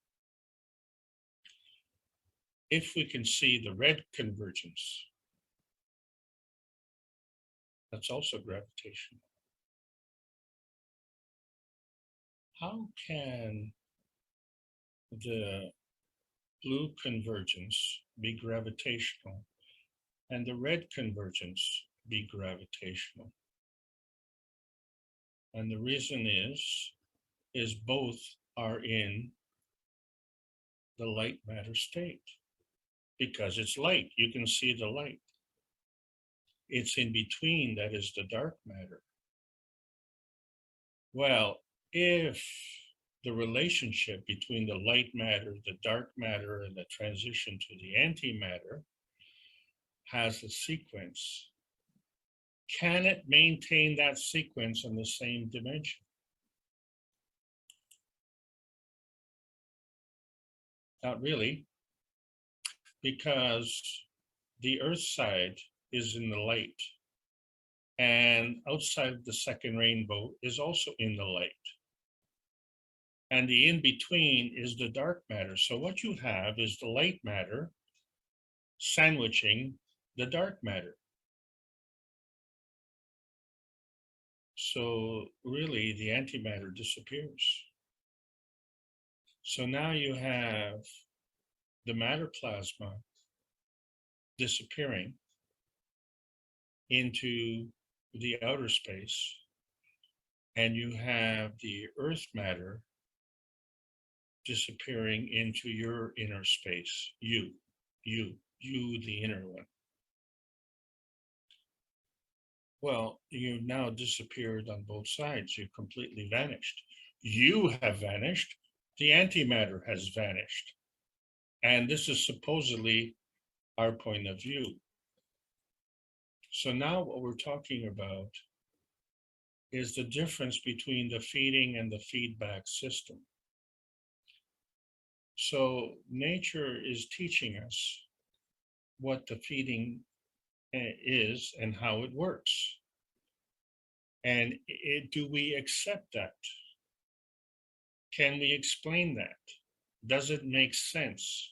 If we can see the red convergence, that's also gravitational. How can the blue convergence be gravitational and the red convergence be gravitational? And the reason is both are in the light matter state, because it's light, you can see the light. It's in between that is the dark matter. Well, if the relationship between the light matter, the dark matter, and the transition to the antimatter has a sequence, can it maintain that sequence in the same dimension? Not really, because the Earth side is in the light, and outside the second rainbow is also in the light. And the in-between is the dark matter. So what you have is the light matter sandwiching the dark matter. So really the antimatter disappears. So now you have the matter plasma disappearing into the outer space, and you have the Earth matter disappearing into your inner space, you, the inner one. Well, you've now disappeared on both sides. You've completely vanished. You have vanished. The antimatter has vanished. And this is supposedly our point of view. So now what we're talking about is the difference between the feeding and the feedback system. So nature is teaching us what the feeding is and how it works. And do we accept that? Can we explain that? Does it make sense?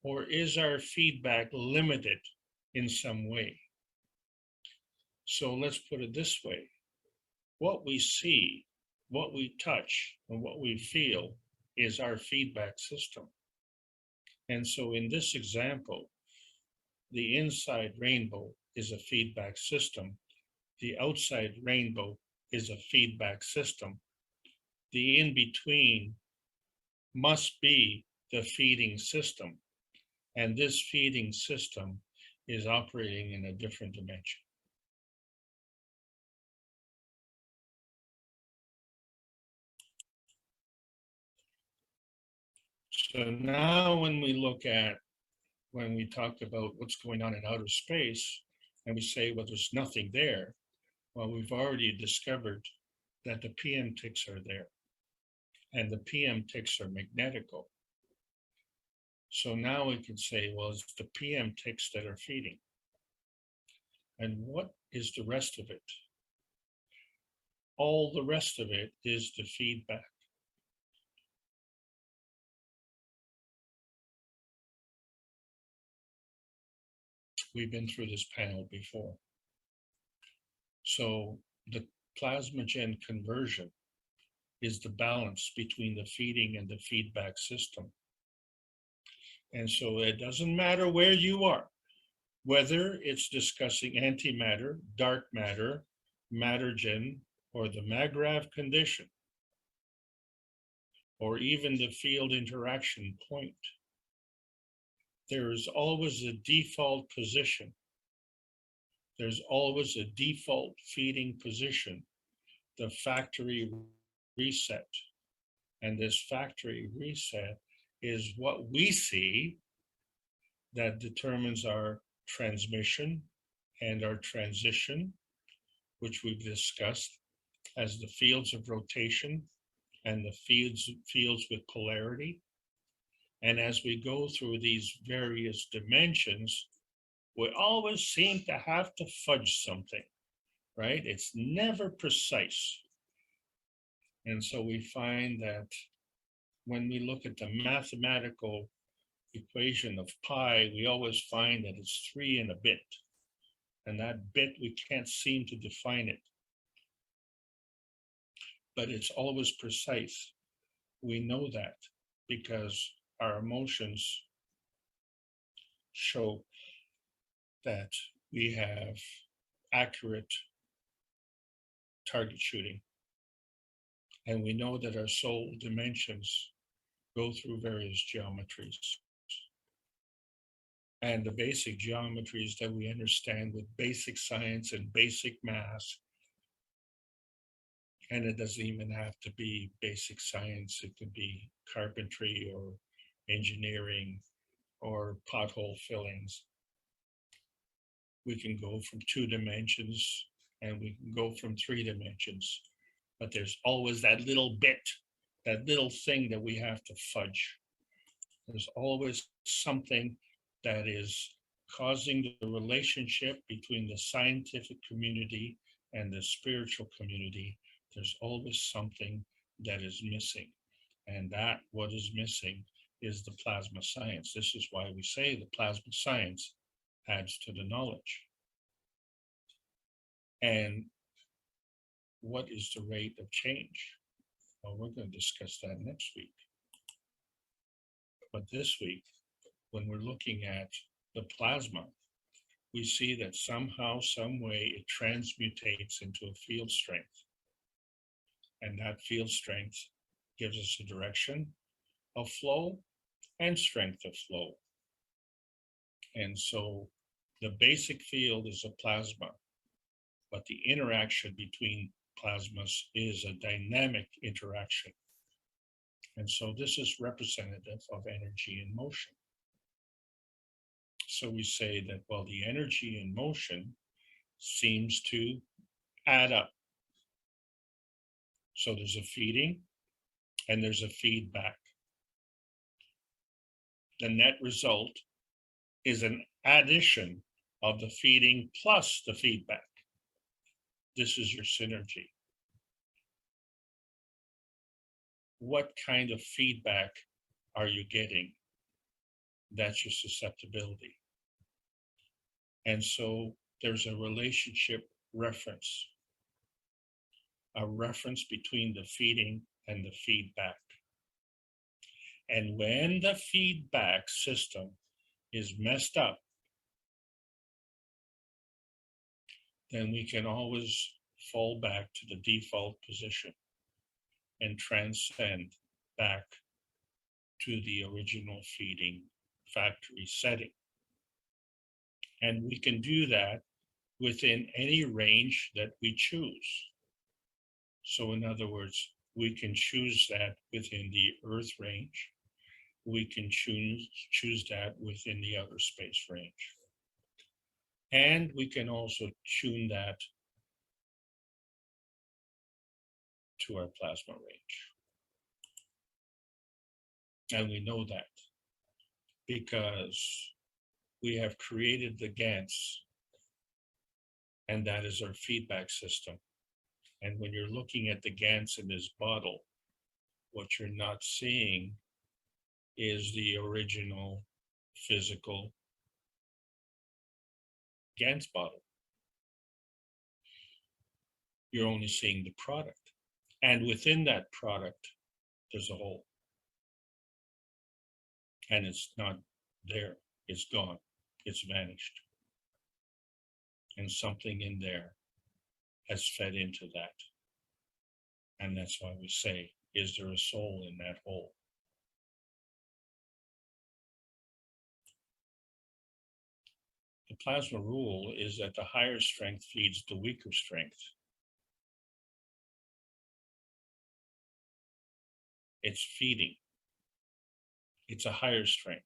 Or is our feedback limited in some way? So let's put it this way. What we see, what we touch, and what we feel is our feedback system. And so in this example, the inside rainbow is a feedback system. The outside rainbow is a feedback system. The in-between must be the feeding system. And this feeding system is operating in a different dimension. So now when we talk about what's going on in outer space, and we say, well, there's nothing there. Well, we've already discovered that the PM ticks are there, and the PM ticks are magnetical. So now we can say, well, it's the PM ticks that are feeding. And what is the rest of it? All the rest of it is the feedback. We've been through this panel before. So the plasmagen conversion is the balance between the feeding and the feedback system. And so it doesn't matter where you are. whether it's discussing antimatter, dark matter, mattergen, or the Magrav condition, or even the field interaction point, there is always a default position. There's always a default feeding position, the factory reset. And this factory reset is what we see that determines our transmission and our transition, which we've discussed as the fields of rotation and the fields with polarity. And as we go through these various dimensions, we always seem to have to fudge something, right? It's never precise. And so we find that when we look at the mathematical equation of pi, we always find that it's 3 and a bit. And that bit, we can't seem to define it. But it's always precise. We know that because our emotions show that we have accurate target shooting. And we know that our soul dimensions go through various geometries. And the basic geometries that we understand with basic science and basic math, and it doesn't even have to be basic science, it could be carpentry or engineering or pothole fillings. We can go from 2 dimensions and we can go from 3 dimensions, but there's always that little bit, that little thing that we have to fudge. There's always something that is causing the relationship between the scientific community and the spiritual community. There's always something that is missing. And that what is missing is the plasma science. This is why we say the plasma science adds to the knowledge. And what is the rate of change? Well, we're going to discuss that next week. But this week, when we're looking at the plasma, we see that somehow, some way, it transmutates into a field strength. And that field strength gives us a direction of flow and strength of flow. And so the basic field is a plasma, but the interaction between plasmas is a dynamic interaction. And so this is representative of energy in motion. So we say that, well, the energy in motion seems to add up. So there's a feeding and there's a feedback. The net result is an addition of the feeding plus the feedback. This is your synergy. What kind of feedback are you getting? That's your susceptibility. And so there's a relationship reference, a reference between the feeding and the feedback. And when the feedback system is messed up, then we can always fall back to the default position and transcend back to the original feeding factory setting. And we can do that within any range that we choose. So in other words, we can choose that within the Earth range. We can choose that within the outer space range. And we can also tune that to our plasma range. And we know that because we have created the GANs, and that is our feedback system. And when you're looking at the GANs in this bottle, what you're not seeing is the original physical GANs bottle. You're only seeing the product. And within that product, there's a hole. And it's not there. It's gone. It's vanished. and something in there has fed into that. And that's why we say, is there a soul in that hole? The plasma rule is that the higher strength feeds the weaker strength. It's feeding. It's a higher strength.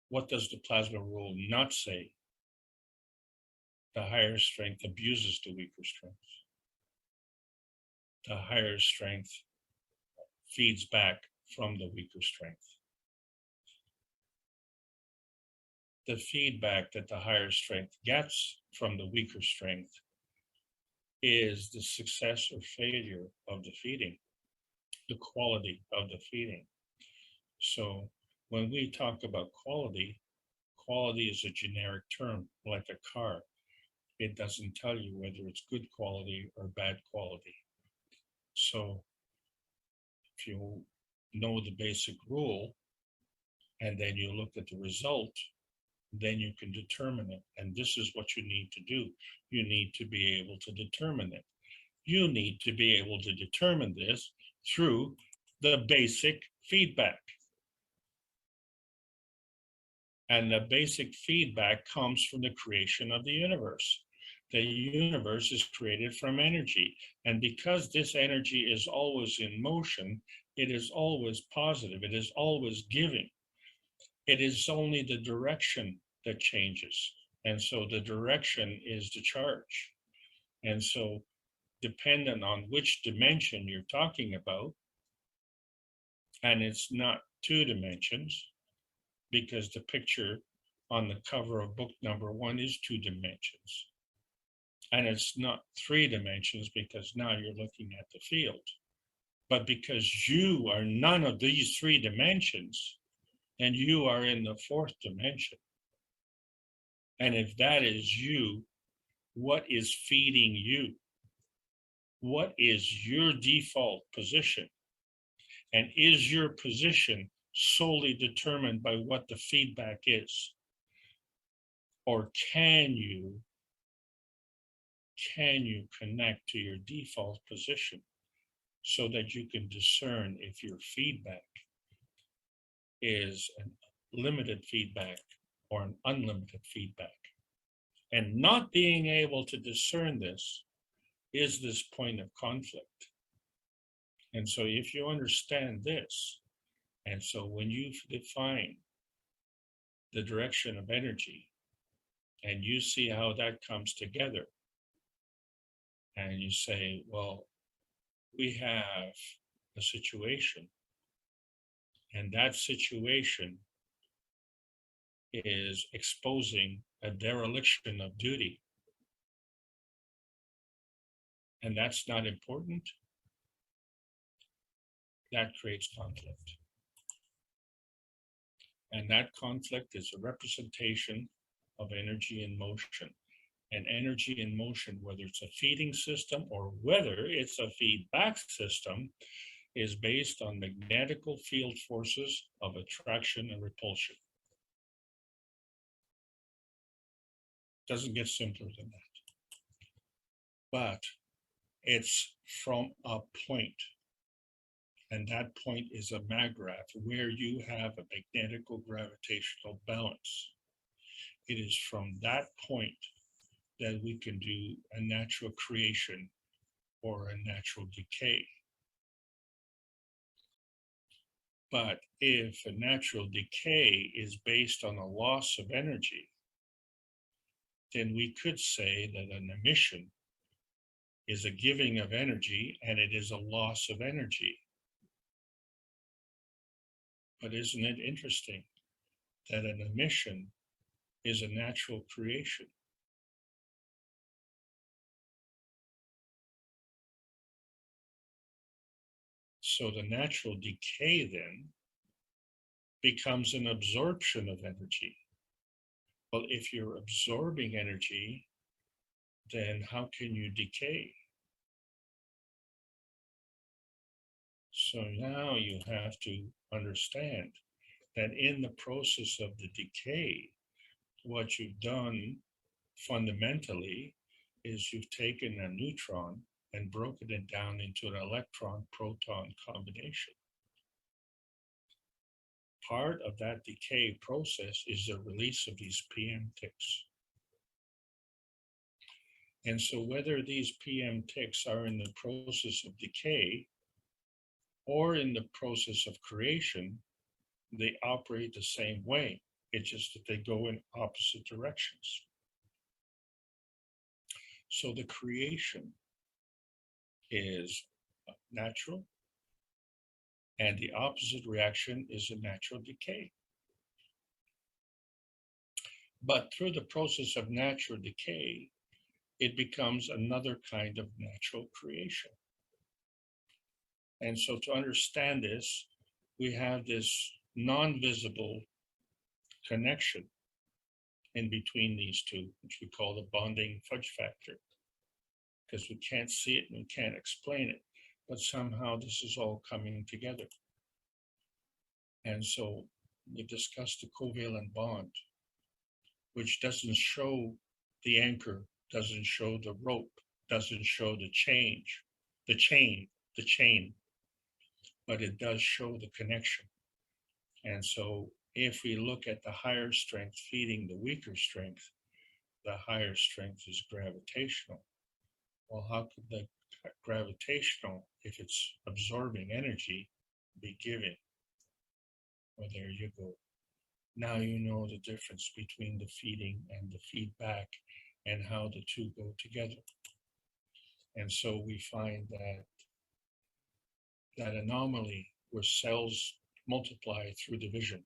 What does the plasma rule not say? The higher strength abuses the weaker strength. The higher strength feeds back from the weaker strength. The feedback that the higher strength gets from the weaker strength is the success or failure of the feeding, the quality of the feeding. So when we talk about quality, quality is a generic term, like a car. It doesn't tell you whether it's good quality or bad quality. So if you know the basic rule and then you look at the result, then you can determine it. And this is what you need to do. You need to be able to determine it. You need to be able to determine this through the basic feedback. And the basic feedback comes from the creation of the universe. The universe is created from energy. And because this energy is always in motion, it is always positive. It is always giving. It is only the direction that changes. And so the direction is the charge. And so dependent on which dimension you're talking about, and it's not 2 dimensions, because the picture on the cover of book number 1 is 2 dimensions. And it's not 3 dimensions because now you're looking at the field. But because you are none of these 3 dimensions, and you are in the 4th dimension. And if that is you, what is feeding you? What is your default position? And is your position solely determined by what the feedback is? Or can you connect to your default position so that you can discern if your feedback is a limited feedback or an unlimited feedback? And not being able to discern this is this point of conflict. And so if you understand this, and so when you define the direction of energy and you see how that comes together, and you say, well, we have a situation, and that situation is exposing a dereliction of duty, and that's not important, that creates conflict. And that conflict is a representation of energy in motion. And energy in motion, whether it's a feeding system or whether it's a feedback system, is based on magnetical field forces of attraction and repulsion. Doesn't get simpler than that. But it's from a point. And that point is a maggrav, where you have a magnetical gravitational balance. It is from that point that we can do a natural creation or a natural decay. But if a natural decay is based on a loss of energy, then we could say that an emission is a giving of energy and it is a loss of energy. But isn't it interesting that an emission is a natural creation? So the natural decay then becomes an absorption of energy. Well, if you're absorbing energy, then how can you decay? So now you have to understand that in the process of the decay, what you've done fundamentally is you've taken a neutron and broken it down into an electron-proton combination. Part of that decay process is the release of these PM ticks. And so whether these PM ticks are in the process of decay or in the process of creation, they operate the same way. It's just that they go in opposite directions. So the creation is natural, and the opposite reaction is a natural decay. But through the process of natural decay, it becomes another kind of natural creation. And so to understand this, we have this non-visible connection in between these two, which we call the bonding fudge factor, because we can't see it and we can't explain it, but somehow this is all coming together. And so we discussed the covalent bond, which doesn't show the anchor, doesn't show the rope, doesn't show the chain, but it does show the connection. And so if we look at the higher strength feeding the weaker strength, the higher strength is gravitational. Well, how could the gravitational, if it's absorbing energy, be giving? Well, there you go. Now you know the difference between the feeding and the feedback and how the two go together. And so we find that anomaly where cells multiply through division,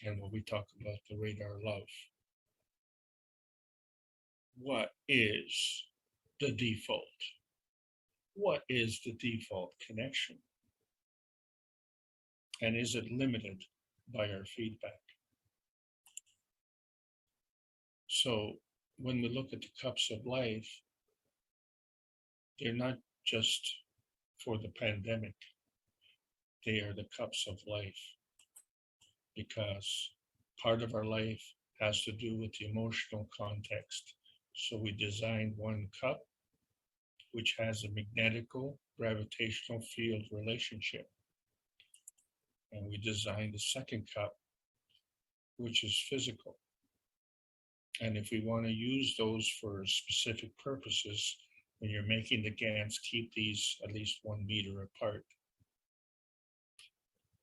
and when we talk about the radar love, what is the default? What is the default connection? And is it limited by our feedback? So when we look at the cups of life, they're not just for the pandemic. They are the cups of life, because part of our life has to do with the emotional context. So we designed one cup which has a magnetical gravitational field relationship. And we designed the second cup, which is physical. And if we want to use those for specific purposes, when you're making the GANs, keep these at least 1 meter apart.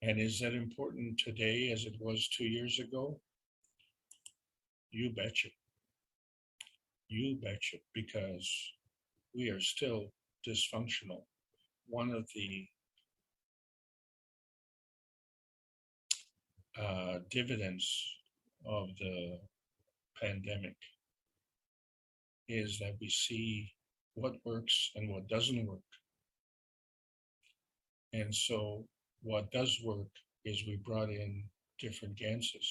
And is that important today as it was 2 years ago? You betcha. You betcha, because we are still dysfunctional. One of the dividends of the pandemic is that we see what works and what doesn't work. And so what does work is we brought in different ganses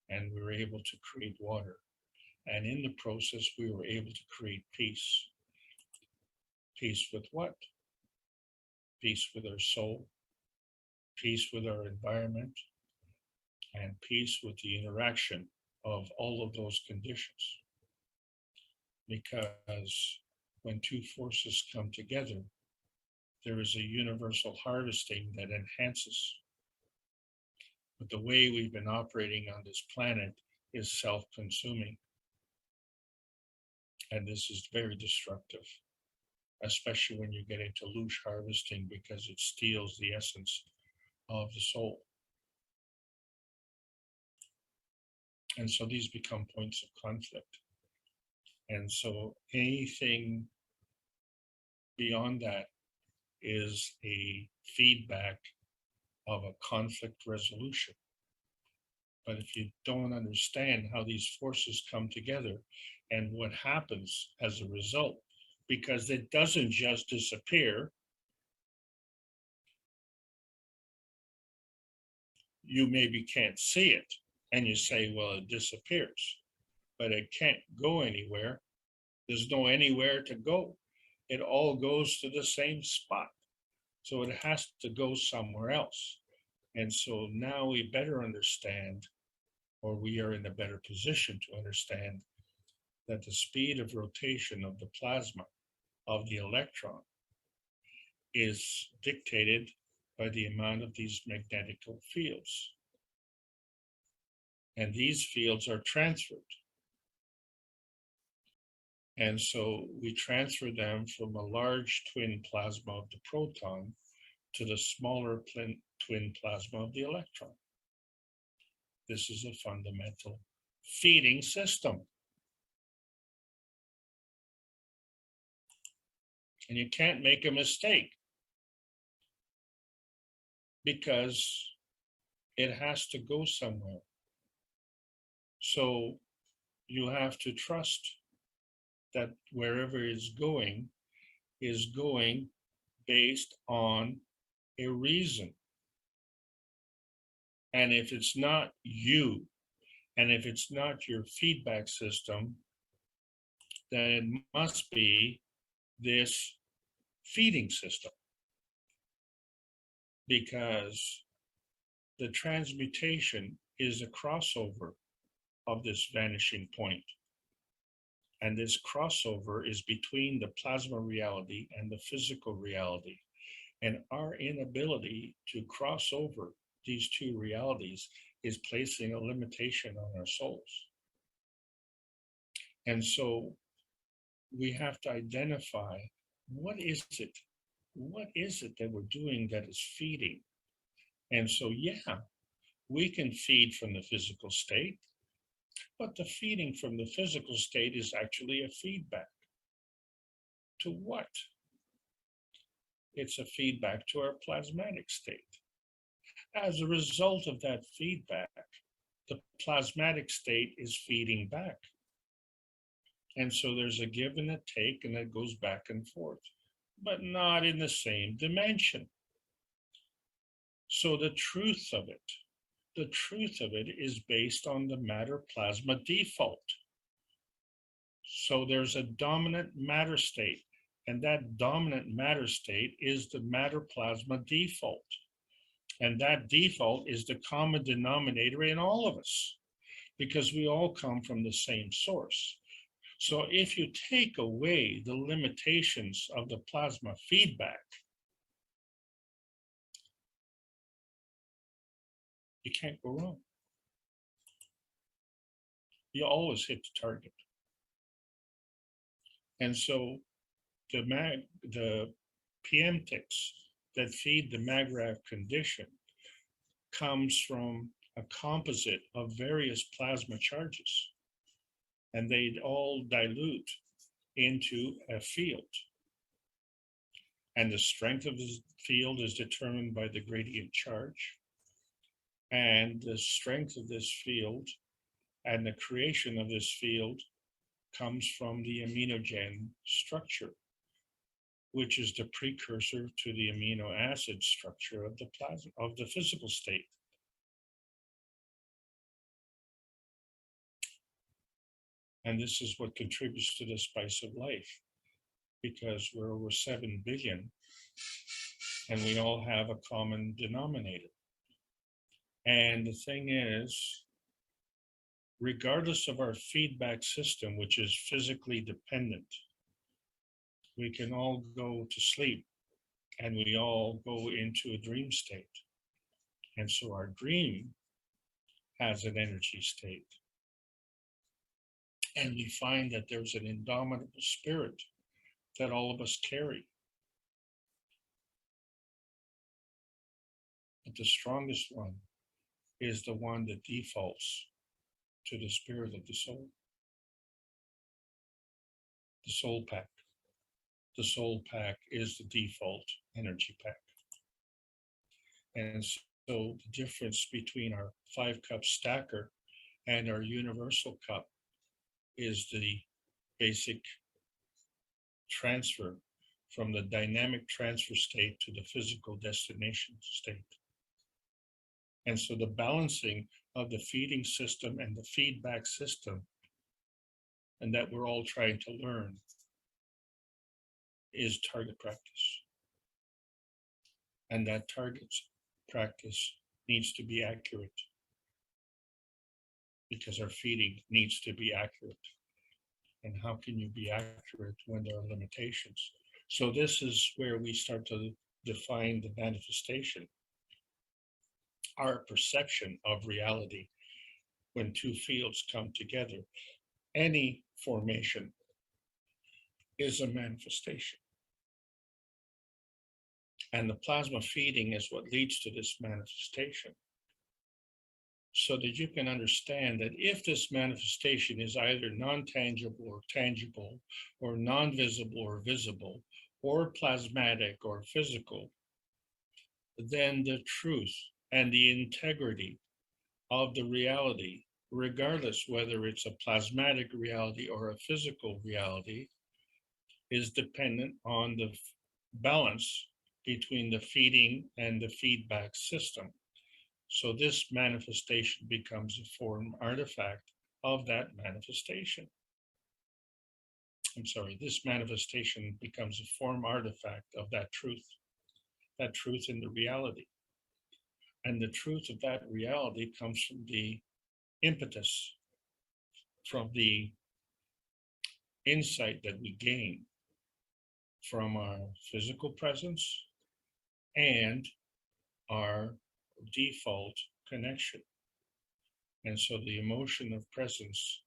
and we were able to create water. And in the process, we were able to create peace. Peace with what? Peace with our soul, peace with our environment, and peace with the interaction of all of those conditions. Because when two forces come together, there is a universal harvesting that enhances. But the way we've been operating on this planet is self-consuming. And this is very destructive, especially when you get into loosh harvesting, because it steals the essence of the soul. And so these become points of conflict. And so anything beyond that is a feedback of a conflict resolution. But if you don't understand how these forces come together and what happens as a result, because it doesn't just disappear, you maybe can't see it and you say, well, it disappears, but it can't go anywhere. There's no anywhere to go. It all goes to the same spot. So it has to go somewhere else. And so now we better understand or we are in a better position to understand that the speed of rotation of the plasma of the electron is dictated by the amount of these magnetic fields. And these fields are transferred. And so we transfer them from a large twin plasma of the proton to the smaller twin plasma of the electron. This is a fundamental feeding system. And you can't make a mistake because it has to go somewhere. So you have to trust that wherever it's going is going based on a reason. And if it's not you, and if it's not your feedback system, then it must be this feeding system. Because the transmutation is a crossover of this vanishing point. And this crossover is between the plasma reality and the physical reality. And our inability to cross over these two realities is placing a limitation on our souls. And so we have to identify what is it that we're doing that is feeding? And so, yeah, we can feed from the physical state, but the feeding from the physical state is actually a feedback. To what? It's a feedback to our plasmatic state. As a result of that feedback, the plasmatic state is feeding back. And so there's a give and a take, and it goes back and forth, but not in the same dimension. So the truth of it is based on the matter plasma default. So there's a dominant matter state, and that dominant matter state is the matter plasma default. And that default is the common denominator in all of us, because we all come from the same source. So if you take away the limitations of the plasma feedback, you can't go wrong. You always hit the target. And so the PM ticks that feed the Magrav condition comes from a composite of various plasma charges, and they all dilute into a field. And the strength of the field is determined by the gradient charge. And the strength of this field and the creation of this field comes from the aminogen structure, which is the precursor to the amino acid structure of the plasma, of the physical state. And this is what contributes to the spice of life, because we're over 7 billion and we all have a common denominator. And the thing is, regardless of our feedback system, which is physically dependent, we can all go to sleep and we all go into a dream state. And so our dream has an energy state. And we find that there's an indomitable spirit that all of us carry. But the strongest one is the one that defaults to the spirit of the soul. The soul pack. The soul pack is the default energy pack. And so the difference between our 5-cup stacker and our universal cup is the basic transfer from the dynamic transfer state to the physical destination state. And so the balancing of the feeding system and the feedback system, and that we're all trying to learn, is target practice. And that target practice needs to be accurate. because our feeding needs to be accurate. And how can you be accurate when there are limitations? So this is where we start to define the manifestation, our perception of reality when two fields come together. Any formation is a manifestation. And the plasma feeding is what leads to this manifestation. So that you can understand that if this manifestation is either non-tangible or tangible, or non-visible or visible, or plasmatic or physical, then the truth and the integrity of the reality, regardless whether it's a plasmatic reality or a physical reality, is dependent on the balance between the feeding and the feedback system. So this manifestation becomes a form artifact of that manifestation. I'm sorry, this manifestation becomes a form artifact of that truth in the reality. And the truth of that reality comes from the impetus, from the insight that we gain from our physical presence and our default connection. And so the emotion of presence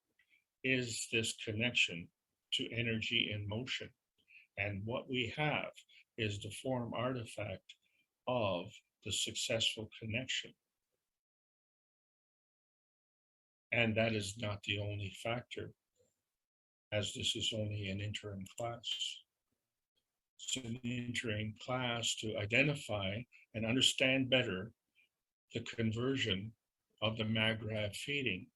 is this connection to energy in motion. And what we have is the form artifact of the successful connection. And that is not the only factor, as this is only an interim class. It's an interim class to identify and understand better the conversion of the MAGRAV feeding.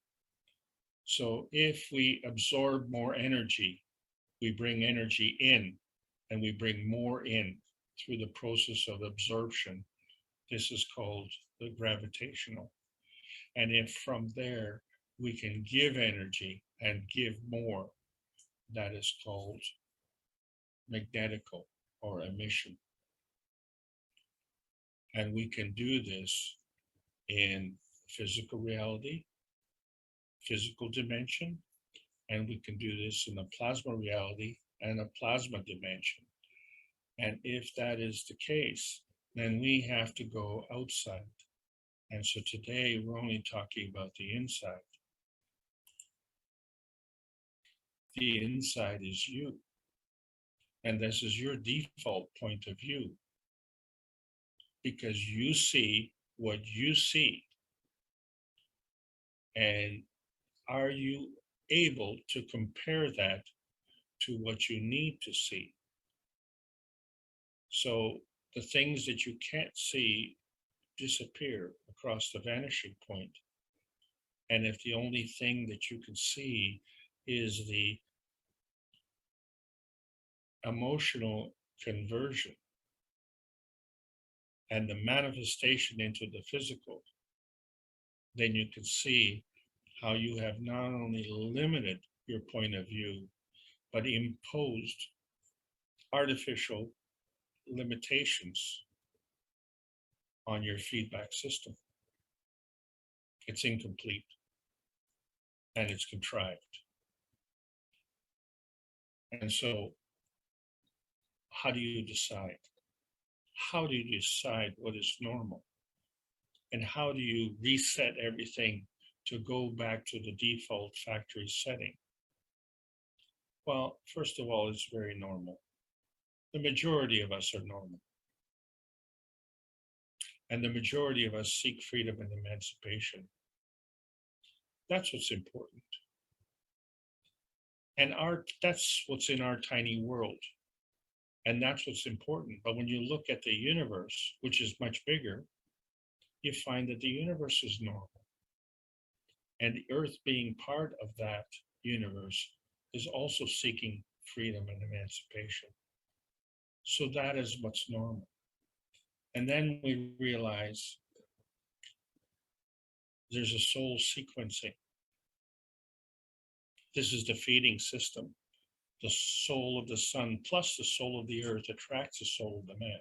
So if we absorb more energy, we bring energy in, and we bring more in through the process of absorption. This is called the gravitational. And if from there we can give energy and give more, that is called magnetical or emission. And we can do this in physical reality, physical dimension, and we can do this in a plasma reality and a plasma dimension. And if that is the case, then we have to go outside. And so today we're only talking about the inside. The inside is you. And this is your default point of view. Because you see what you see. And are you able to compare that to what you need to see? So the things that you can't see disappear across the vanishing point. And if the only thing that you can see is the emotional conversion and the manifestation into the physical, then you can see how you have not only limited your point of view, but imposed artificial limitations on your feedback system. It's incomplete and it's contrived. And so, how do you decide? How do you decide what is normal? And how do you reset everything to go back to the default factory setting? Well, first of all, it's very normal. The majority of us are normal. And the majority of us seek freedom and emancipation. That's what's important. And that's what's in our tiny world. And that's what's important. But when you look at the universe, which is much bigger, you find that the universe is normal. And the Earth being part of that universe is also seeking freedom and emancipation. So that is what's normal. And then we realize there's a soul sequencing. This is the feeding system. The soul of the sun plus the soul of the earth attracts the soul of the man.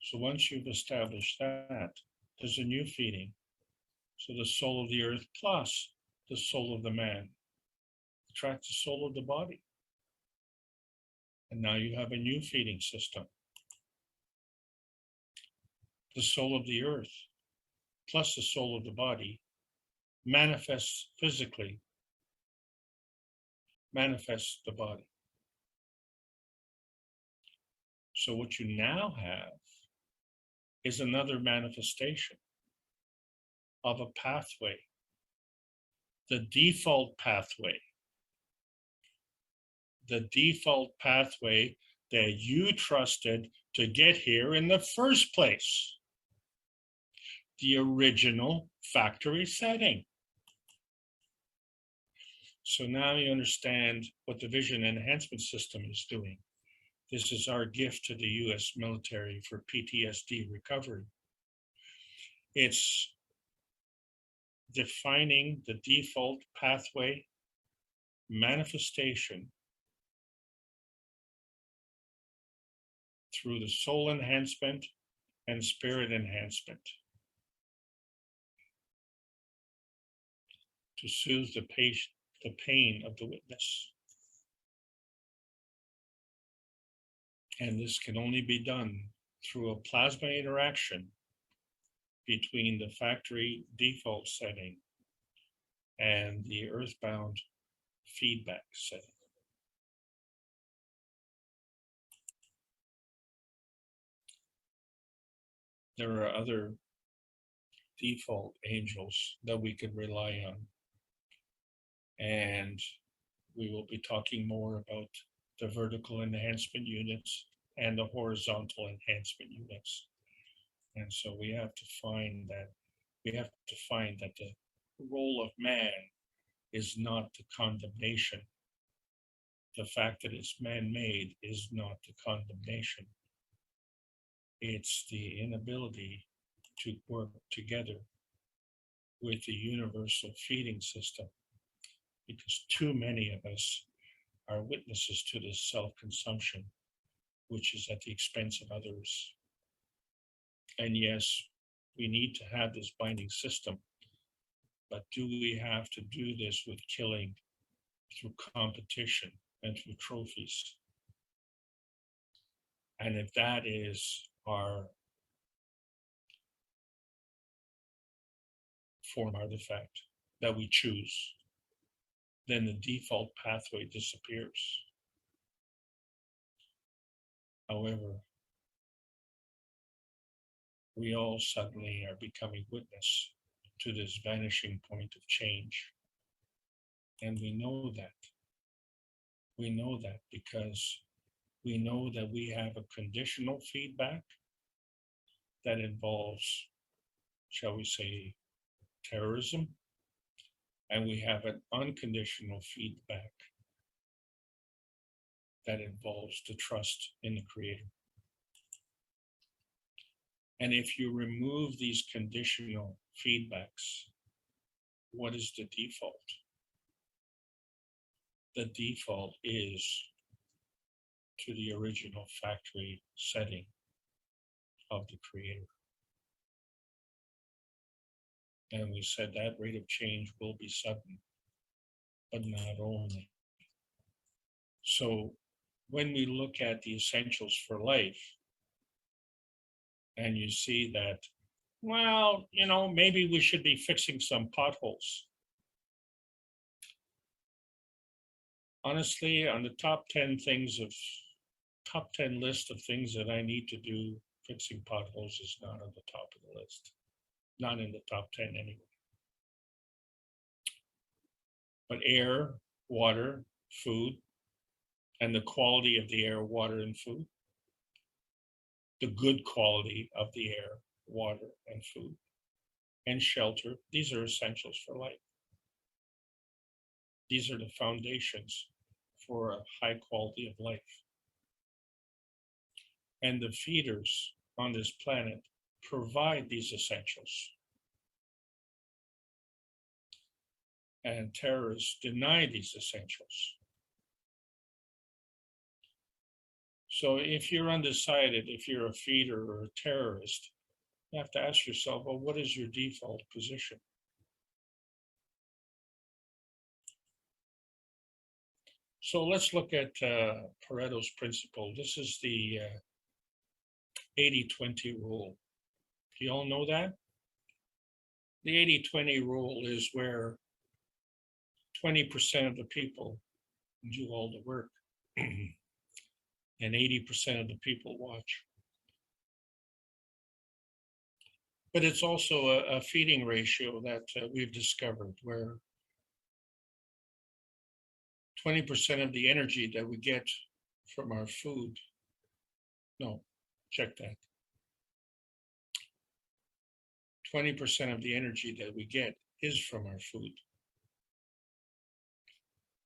So once you've established that, there's a new feeding. So the soul of the earth plus the soul of the man attracts the soul of the body. And now you have a new feeding system. The soul of the earth plus the soul of the body manifests physically, manifests the body. So what you now have is another manifestation of a pathway, the default pathway that you trusted to get here in the first place, the original factory setting. So now you understand what the vision enhancement system is doing. This is our gift to the US military for PTSD recovery. It's defining the default pathway manifestation through the soul enhancement and spirit enhancement to soothe the pain of the witness. And this can only be done through a plasma interaction between the factory default setting and the earthbound feedback setting. There are other default angels that we could rely on. And we will be talking more about the vertical enhancement units and the horizontal enhancement units. And so we have to find that the role of man is not the condemnation. The fact that it's man-made is not the condemnation. It's the inability to work together with the universal feeding system, because too many of us are witnesses to this self-consumption, which is at the expense of others. And yes, we need to have this binding system, but do we have to do this with killing through competition and through trophies? And if that is our form artifact that we choose, then the default pathway disappears. However, we all suddenly are becoming witness to this vanishing point of change. And we know that. We know that because we know that we have a conditional feedback that involves, shall we say, terrorism, and we have an unconditional feedback that involves the trust in the Creator. And if you remove these conditional feedbacks, what is the default? The default is to the original factory setting of the Creator. And we said that rate of change will be sudden, but not only. So when we look at the essentials for life, and you see that, well, you know, maybe we should be fixing some potholes. Honestly, on the top 10 list of things that I need to do, fixing potholes is not on the top of the list. Not in the top 10 anyway. But air, water, food, and the quality of the air, water, and food, the good quality of the air, water, and food, and shelter, these are essentials for life. These are the foundations for a high quality of life. And the feeders on this planet provide these essentials. And terrorists deny these essentials. So if you're undecided, if you're a feeder or a terrorist, you have to ask yourself, well, what is your default position? So let's look at Pareto's principle. This is the 80-20 rule. Do you all know that? The 80-20 rule is where 20% of the people do all the work and 80% of the people watch. But it's also a feeding ratio that we've discovered where 20% of the energy that we get from our food, no, check that. 20% of the energy that we get is from our food.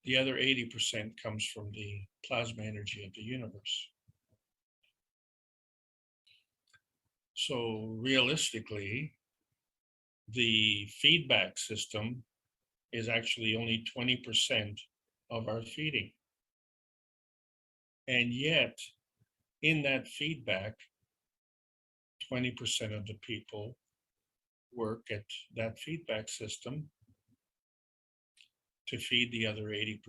The other 80% comes from the plasma energy of the universe. So realistically, the feedback system is actually only 20% of our feeding. And yet, in that feedback, 20% of the people work at that feedback system to feed the other 80%.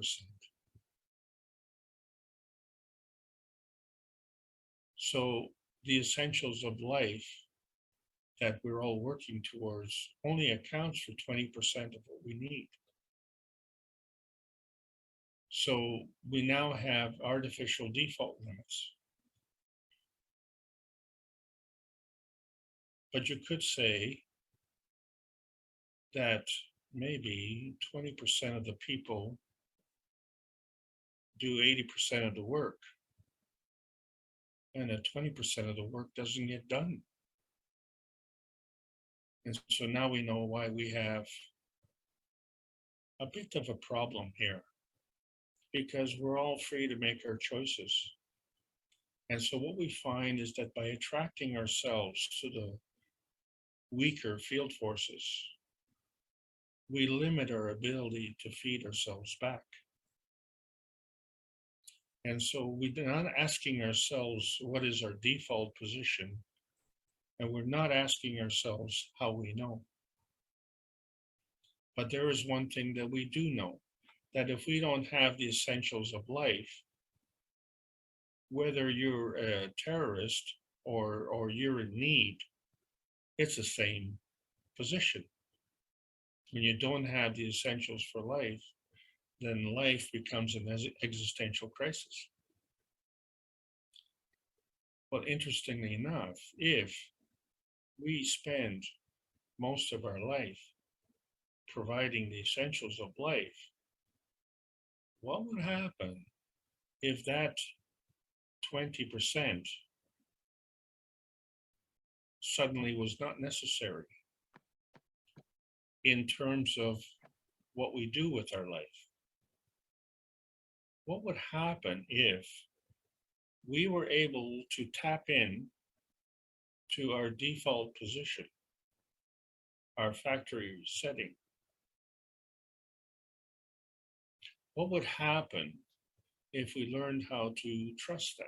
So the essentials of life that we're all working towards only accounts for 20% of what we need. So we now have artificial default limits. But you could say that maybe 20% of the people do 80% of the work, and that 20% of the work doesn't get done. And so now we know why we have a bit of a problem here, because we're all free to make our choices. And so what we find is that by attracting ourselves to the weaker field forces, we limit our ability to feed ourselves back. And so we're not asking ourselves what is our default position, and we're not asking ourselves how we know. But there is one thing that we do know, that if we don't have the essentials of life, whether you're a terrorist or you're in need, it's the same position. When you don't have the essentials for life, then life becomes an existential crisis. Well, interestingly enough, if we spend most of our life providing the essentials of life, what would happen if that 20% suddenly was not necessary in terms of what we do with our life? What would happen if we were able to tap in to our default position, our factory setting? What would happen if we learned how to trust that?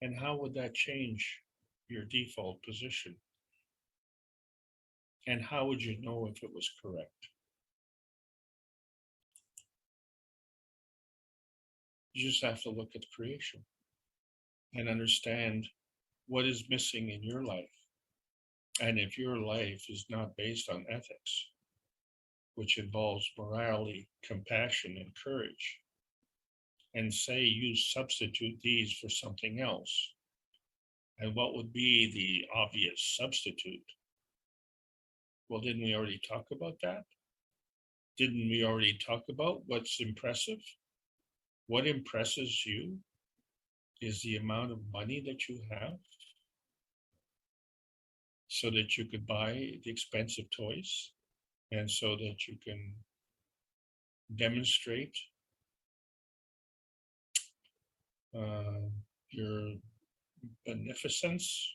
And how would that change your default position? And how would you know if it was correct? You just have to look at creation and understand what is missing in your life. And if your life is not based on ethics, which involves morality, compassion, and courage, and say you substitute these for something else, and what would be the obvious substitute? Well, didn't we already talk about that? Didn't we already talk about what's impressive? What impresses you is the amount of money that you have so that you could buy the expensive toys, and so that you can demonstrate your beneficence.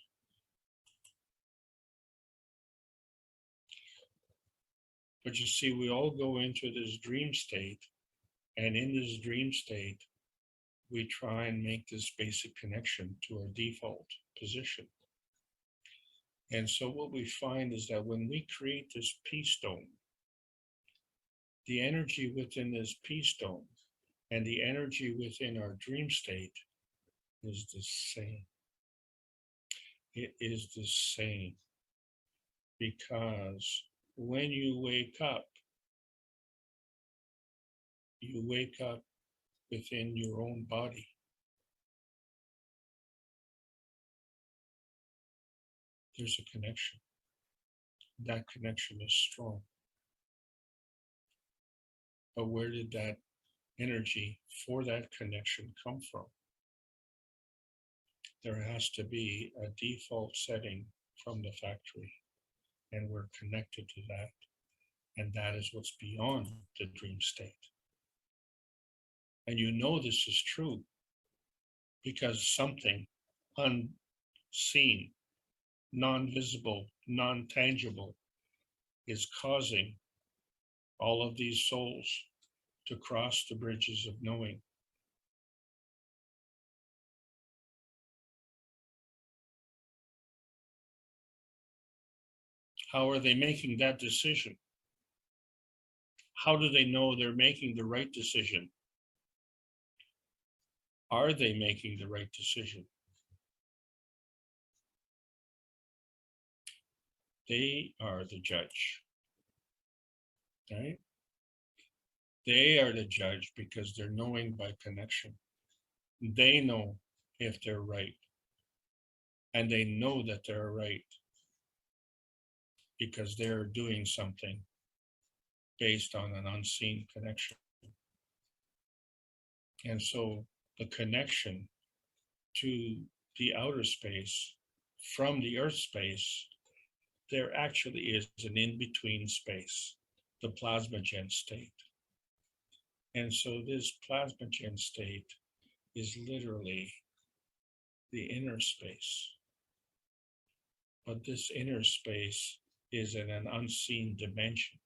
But you see, we all go into this dream state, and in this dream state, we try and make this basic connection to our default position. And so what we find is that when we create this peace dome, the energy within this peace dome and the energy within our dream state is the same. It is the same, because when you wake up within your own body. There's a connection. That connection is strong. But where did that energy for that connection come from? There has to be a default setting from the factory, and we're connected to that. And that is what's beyond the dream state. And you know this is true because something unseen, non-visible, non-tangible is causing all of these souls to cross the bridges of knowing. How are they making that decision? How do they know they're making the right decision? Are they making the right decision? They are the judge, right? They are the judge because they're knowing by connection. They know if they're right. And they know that they're right because they're doing something based on an unseen connection. And so the connection to the outer space from the earth space, there actually is an in-between space, the plasmagen state. And so this plasmagen state is literally the inner space. But this inner space is in an unseen dimension.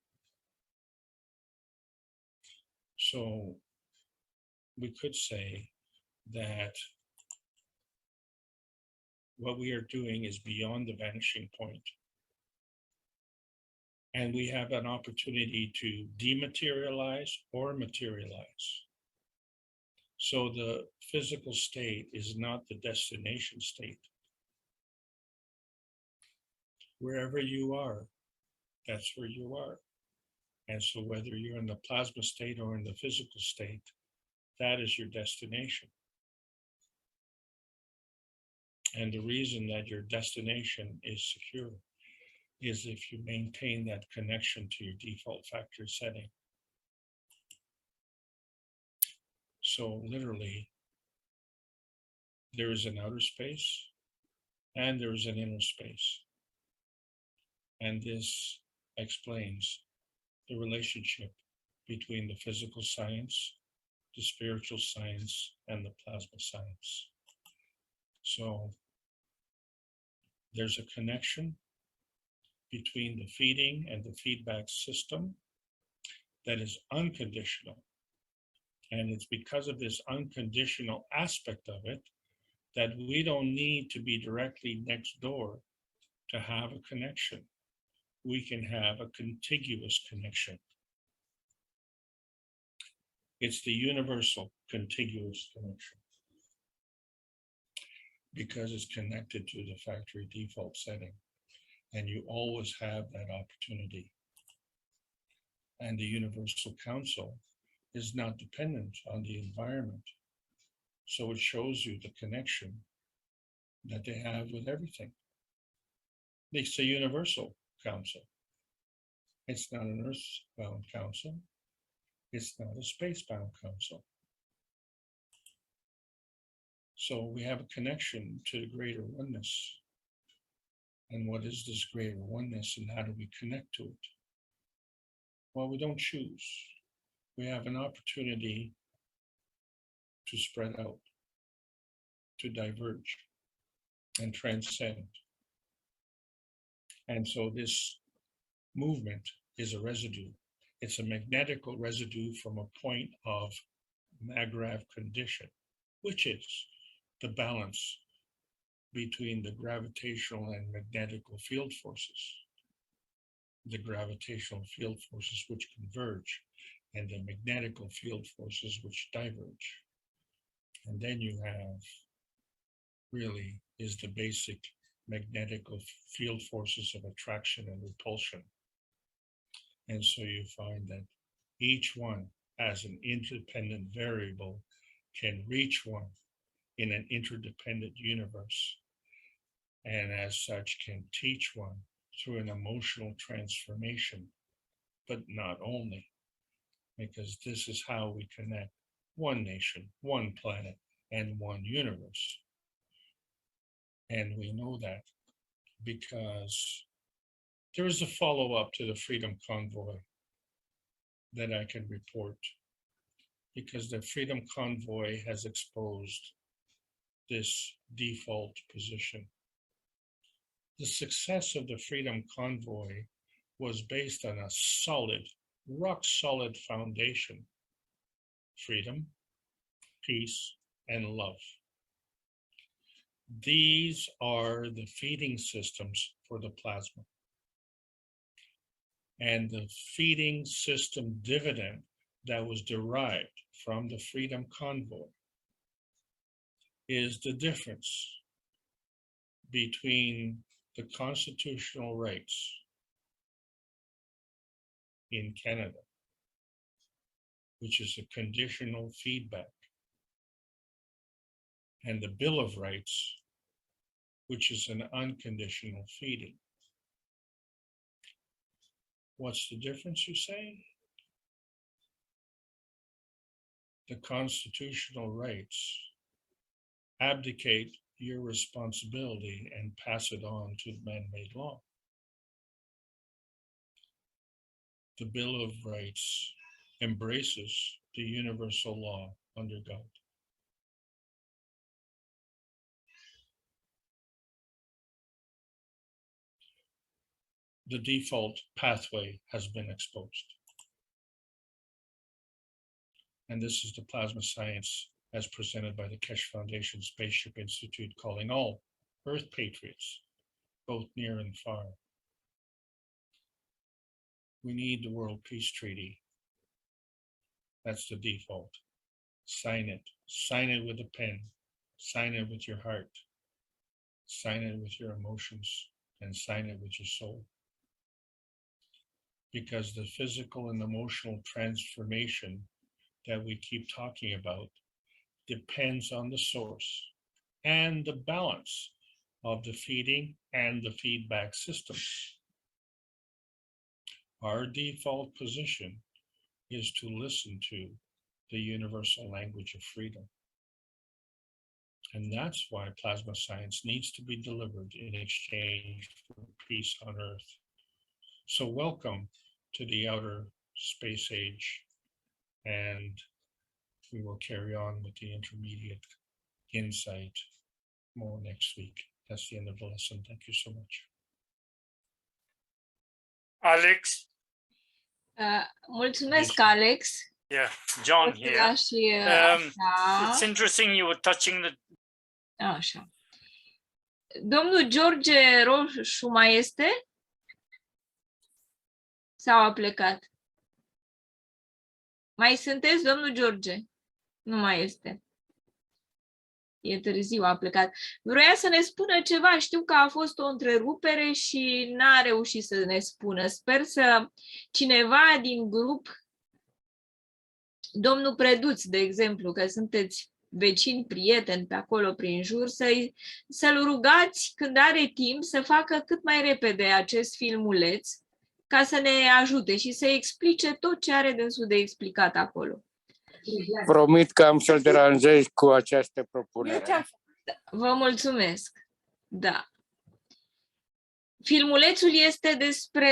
So we could say that what we are doing is beyond the vanishing point. And we have an opportunity to dematerialize or materialize. So the physical state is not the destination state. Wherever you are, that's where you are. And so whether you're in the plasma state or in the physical state, that is your destination. And the reason that your destination is secure is if you maintain that connection to your default factory setting. So literally, there is an outer space and there is an inner space. And this explains the relationship between the physical science, the spiritual science, and the plasma science. So there's a connection between the feeding and the feedback system that is unconditional. And it's because of this unconditional aspect of it that we don't need to be directly next door to have a connection. We can have a contiguous connection. It's the universal contiguous connection because it's connected to the factory default setting. And you always have that opportunity. And the Universal Council is not dependent on the environment. So it shows you the connection that they have with everything. It's a Universal Council. It's not an earth-bound council. It's not a space-bound council. So we have a connection to the greater oneness. And what is this greater oneness and how do we connect to it? Well, we don't choose. We have an opportunity to spread out, to diverge and transcend. And so this movement is a residue. It's a magnetical residue from a point of Magravv condition, which is the balance between the gravitational and magnetical field forces. The gravitational field forces which converge and the magnetical field forces which diverge. And then you have really is the basic magnetical field forces of attraction and repulsion. And so you find that each one as an independent variable can reach one in an interdependent universe, and as such can teach one through an emotional transformation, but not only, because this is how we connect one nation, one planet, and one universe. And we know that because there is a follow-up to the Freedom Convoy that I can report, because the Freedom Convoy has exposed this default position. The success of the Freedom Convoy was based on a solid, rock-solid foundation: freedom, peace, and love. These are the feeding systems for the plasma. And the feeding system dividend that was derived from the Freedom Convoy is the difference between the constitutional rights in Canada, which is a conditional feedback, and the Bill of Rights, which is an unconditional feeding. What's the difference, you say? The constitutional rights abdicate your responsibility and pass it on to man-made law. The Bill of Rights embraces the universal law under God. The default pathway has been exposed. And this is the plasma science as presented by the Keshe Foundation Spaceship Institute, calling all Earth patriots, both near and far. We need the World Peace Treaty. That's the default. Sign it. Sign it with a pen. Sign it with your heart. Sign it with your emotions, and sign it with your soul. Because the physical and emotional transformation that we keep talking about depends on the source and the balance of the feeding and the feedback systems. Our default position is to listen to the universal language of freedom. And that's why plasma science needs to be delivered in exchange for peace on Earth. So welcome to the outer space age, and we will carry on with the intermediate insight more next week. That's the end of the lesson. Thank you so much. Alex? Mulțumesc, Alex. Yeah, John O să here. lași It's așa. interesting you were touching the... Așa. Domnul George Roșu mai este? Sau a plecat? Mai sunteți, domnul George? Nu mai este. E târziu, a plecat. Vroia să ne spună ceva. Știu că a fost o întrerupere și n-a reușit să ne spună. Sper să cineva din grup, domnul Preduț, de exemplu, că sunteți vecini, prieteni pe acolo prin jur, să-l rugați când are timp să facă cât mai repede acest filmuleț ca să ne ajute și să explice tot ce are dânsul de explicat acolo. Promit că am să-l deranjez cu această propunere. Vă mulțumesc. Da. Filmulețul este despre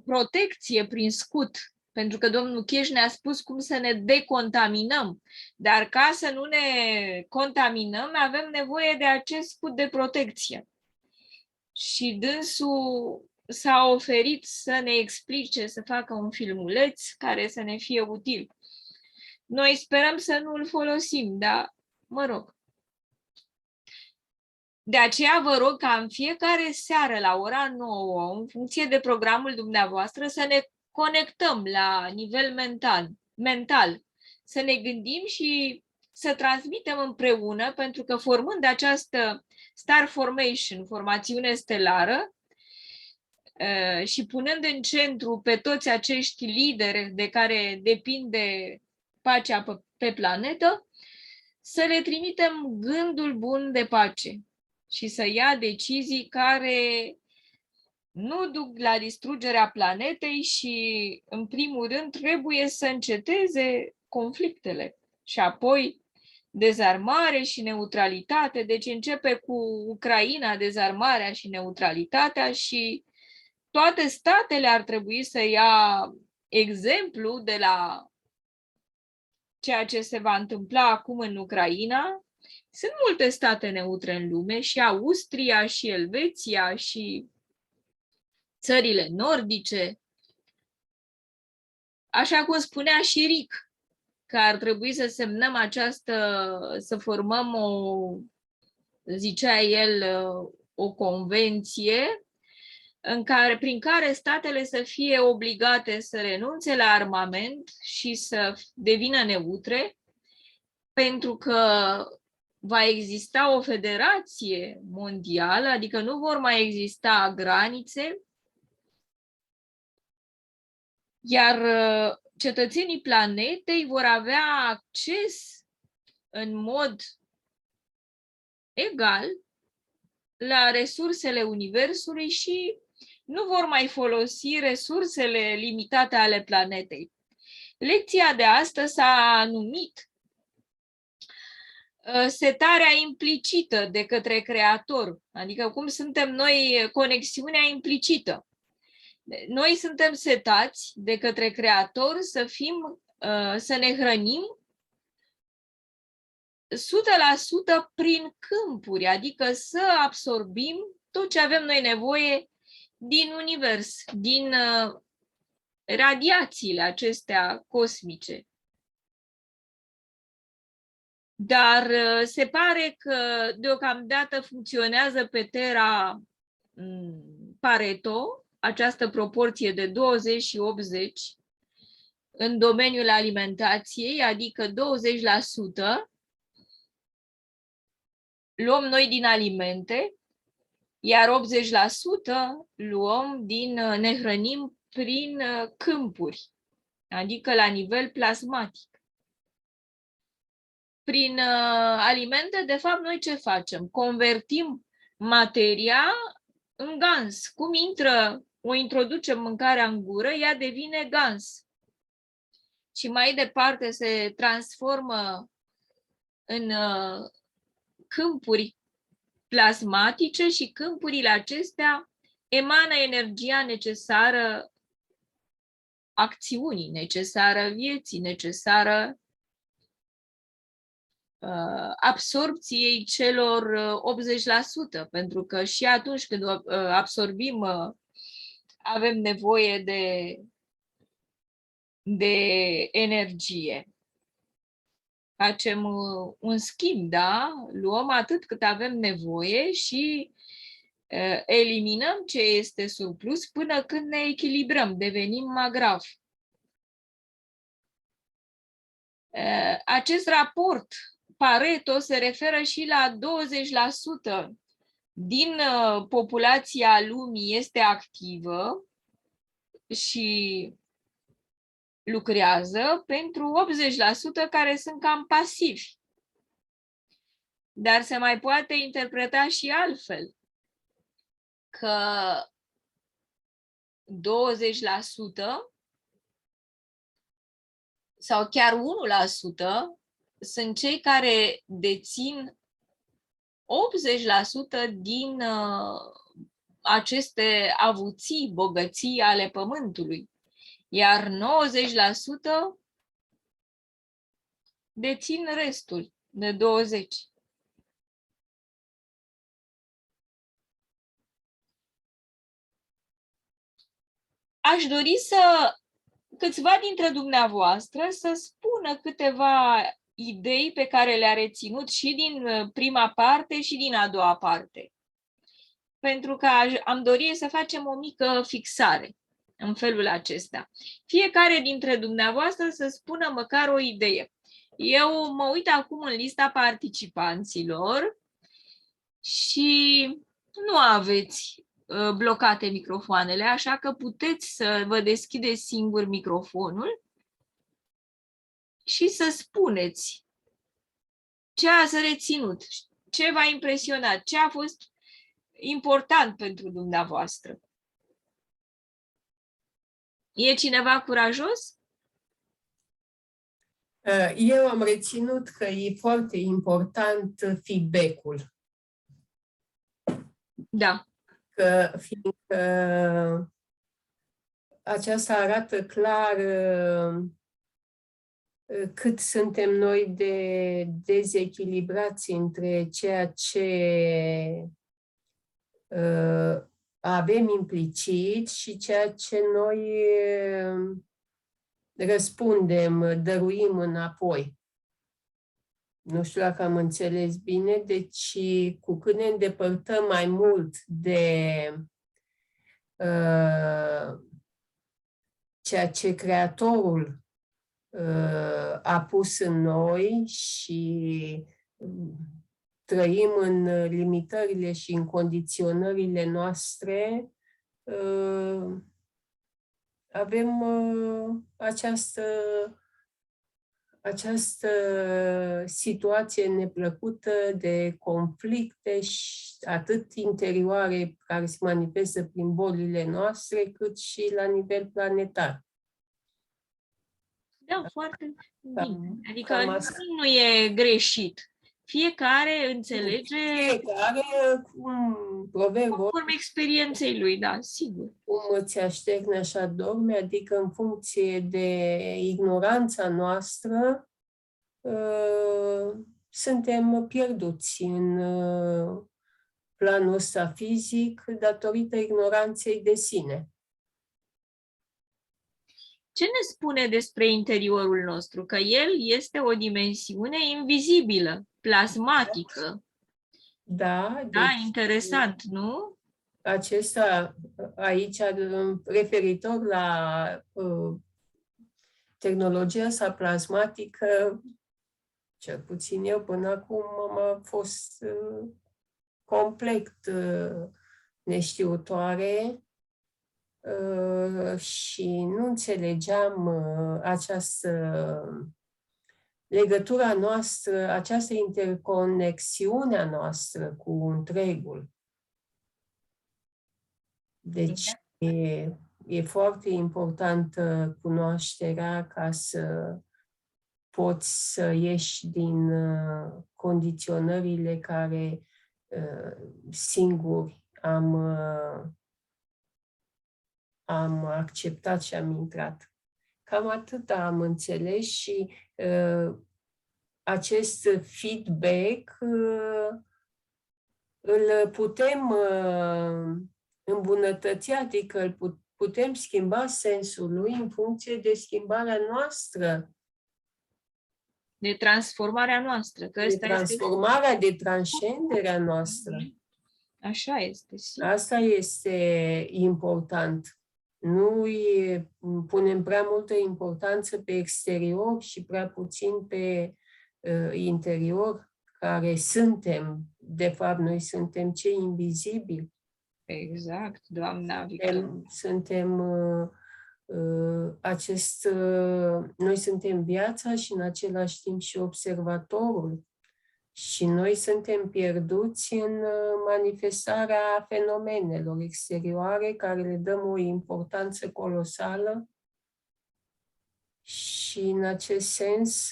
protecție prin scut, pentru că domnul Cheș ne-a spus cum să ne decontaminăm, dar ca să nu ne contaminăm, avem nevoie de acest scut de protecție. Și dânsul s-a oferit să ne explice, să facă un filmuleț care să ne fie util. Noi sperăm să nu îl folosim, dar mă rog. De aceea vă rog ca în fiecare seară la ora 9, în funcție de programul dumneavoastră, să ne conectăm la nivel mental, să ne gândim și să transmitem împreună, pentru că formând această star formation, formațiune stelară, și punând în centru pe toți acești lideri de care depinde pacea pe planetă, să le trimitem gândul bun de pace și să ia decizii care nu duc la distrugerea planetei și, în primul rând, trebuie să înceteze conflictele și apoi dezarmare și neutralitate. Deci începe cu Ucraina, dezarmarea și neutralitatea, și toate statele ar trebui să ia exemplu de la ceea ce se va întâmpla acum în Ucraina. Sunt multe state neutre în lume, și Austria, și Elveția, și țările nordice. Așa cum spunea și Ric, că ar trebui să semnăm să formăm zicea el, o convenție prin care statele să fie obligate să renunțe la armament și să devină neutre, pentru că va exista o federație mondială, adică nu vor mai exista granițe, iar cetățenii planetei vor avea acces în mod egal la resursele Universului și nu vor mai folosi resursele limitate ale planetei. Lecția de astăzi s-a numit setarea implicită de către Creator, adică cum suntem noi, conexiunea implicită. Noi suntem setați de către Creator să ne hrănim 100% prin câmpuri, adică să absorbim tot ce avem noi nevoie din univers, din radiațiile acestea cosmice. Dar se pare că deocamdată funcționează pe Terra Pareto, această proporție de 20 și 80 în domeniul alimentației, adică 20% luăm noi din alimente, iar 80% ne hrănim prin câmpuri, adică la nivel plasmatic. Prin alimente, de fapt, noi ce facem? Convertim materia în gans. Cum o introducem mâncarea în gură, ea devine gans. Și mai departe se transformă în câmpuri plasmatice și câmpurile acestea emană energia necesară acțiunii, necesară vieții, necesară absorpției celor 80%, pentru că și atunci când absorbim avem nevoie de energie. Facem un schimb, da? Luăm atât cât avem nevoie și eliminăm ce este surplus până când ne echilibrăm, devenim magrav. Acest raport Pareto se referă și la 20% din populația lumii este activă și lucrează, pentru 80% care sunt cam pasivi. Dar se mai poate interpreta și altfel, că 20% sau chiar 1% sunt cei care dețin 80% din aceste avuții, bogății ale pământului, iar 90% dețin restul de 20%. Aș dori câțiva dintre dumneavoastră să spună câteva idei pe care le-a reținut și din prima parte și din a doua parte. Pentru că am dorit să facem o mică fixare. în felul acesta. Fiecare dintre dumneavoastră să spună măcar o idee. Eu mă uit acum în lista participanților și nu aveți blocate microfoanele, așa că puteți să vă deschideți singur microfonul și să spuneți ce ați reținut, ce v-a impresionat, ce a fost important pentru dumneavoastră. E cineva curajos? Eu am reținut că e foarte important feedback-ul. Da. Fiindcă aceasta arată clar cât suntem noi de dezechilibrați între ceea ce avem implicit și ceea ce noi răspundem, dăruim înapoi. Nu știu dacă am înțeles bine, deci cu cât ne îndepărtăm mai mult de ceea ce Creatorul a pus în noi și trăim în limitările și în condiționările noastre, avem această situație neplăcută de conflicte și atât interioare care se manifestă prin bolile noastre, cât și la nivel planetar. Da, foarte bine. Adică nu e greșit. Fiecare înțelege conform experienței lui, da, sigur. Cum îți așterne, așa dormi, adică în funcție de ignoranța noastră, suntem pierduți în planul ăsta fizic datorită ignoranței de sine. Ce ne spune despre interiorul nostru? Că el este o dimensiune invizibilă, plasmatică. Da, da, interesant, nu? Acesta aici, referitor la tehnologia sa plasmatică, cel puțin eu până acum am fost complet neștiutoare și nu înțelegeam această legătura noastră, această interconexiune a noastră cu întregul. Deci e foarte importantă cunoașterea ca să poți să ieși din condiționările care singuri am acceptat și am intrat. Cam atât am înțeles și acest feedback îl putem îmbunătăți, adică îl putem schimba sensul lui în funcție de schimbarea noastră. De transformarea noastră. Că de transformarea, de transcenderea noastră. Așa este. Sigur. Asta este important. Nu punem prea multă importanță pe exterior și prea puțin pe interior, care suntem. De fapt, noi suntem cei invizibili. Exact, Doamna. Noi suntem viața și în același timp și observatorul. Și noi suntem pierduți în manifestarea fenomenelor exterioare, care le dăm o importanță colosală și în acest sens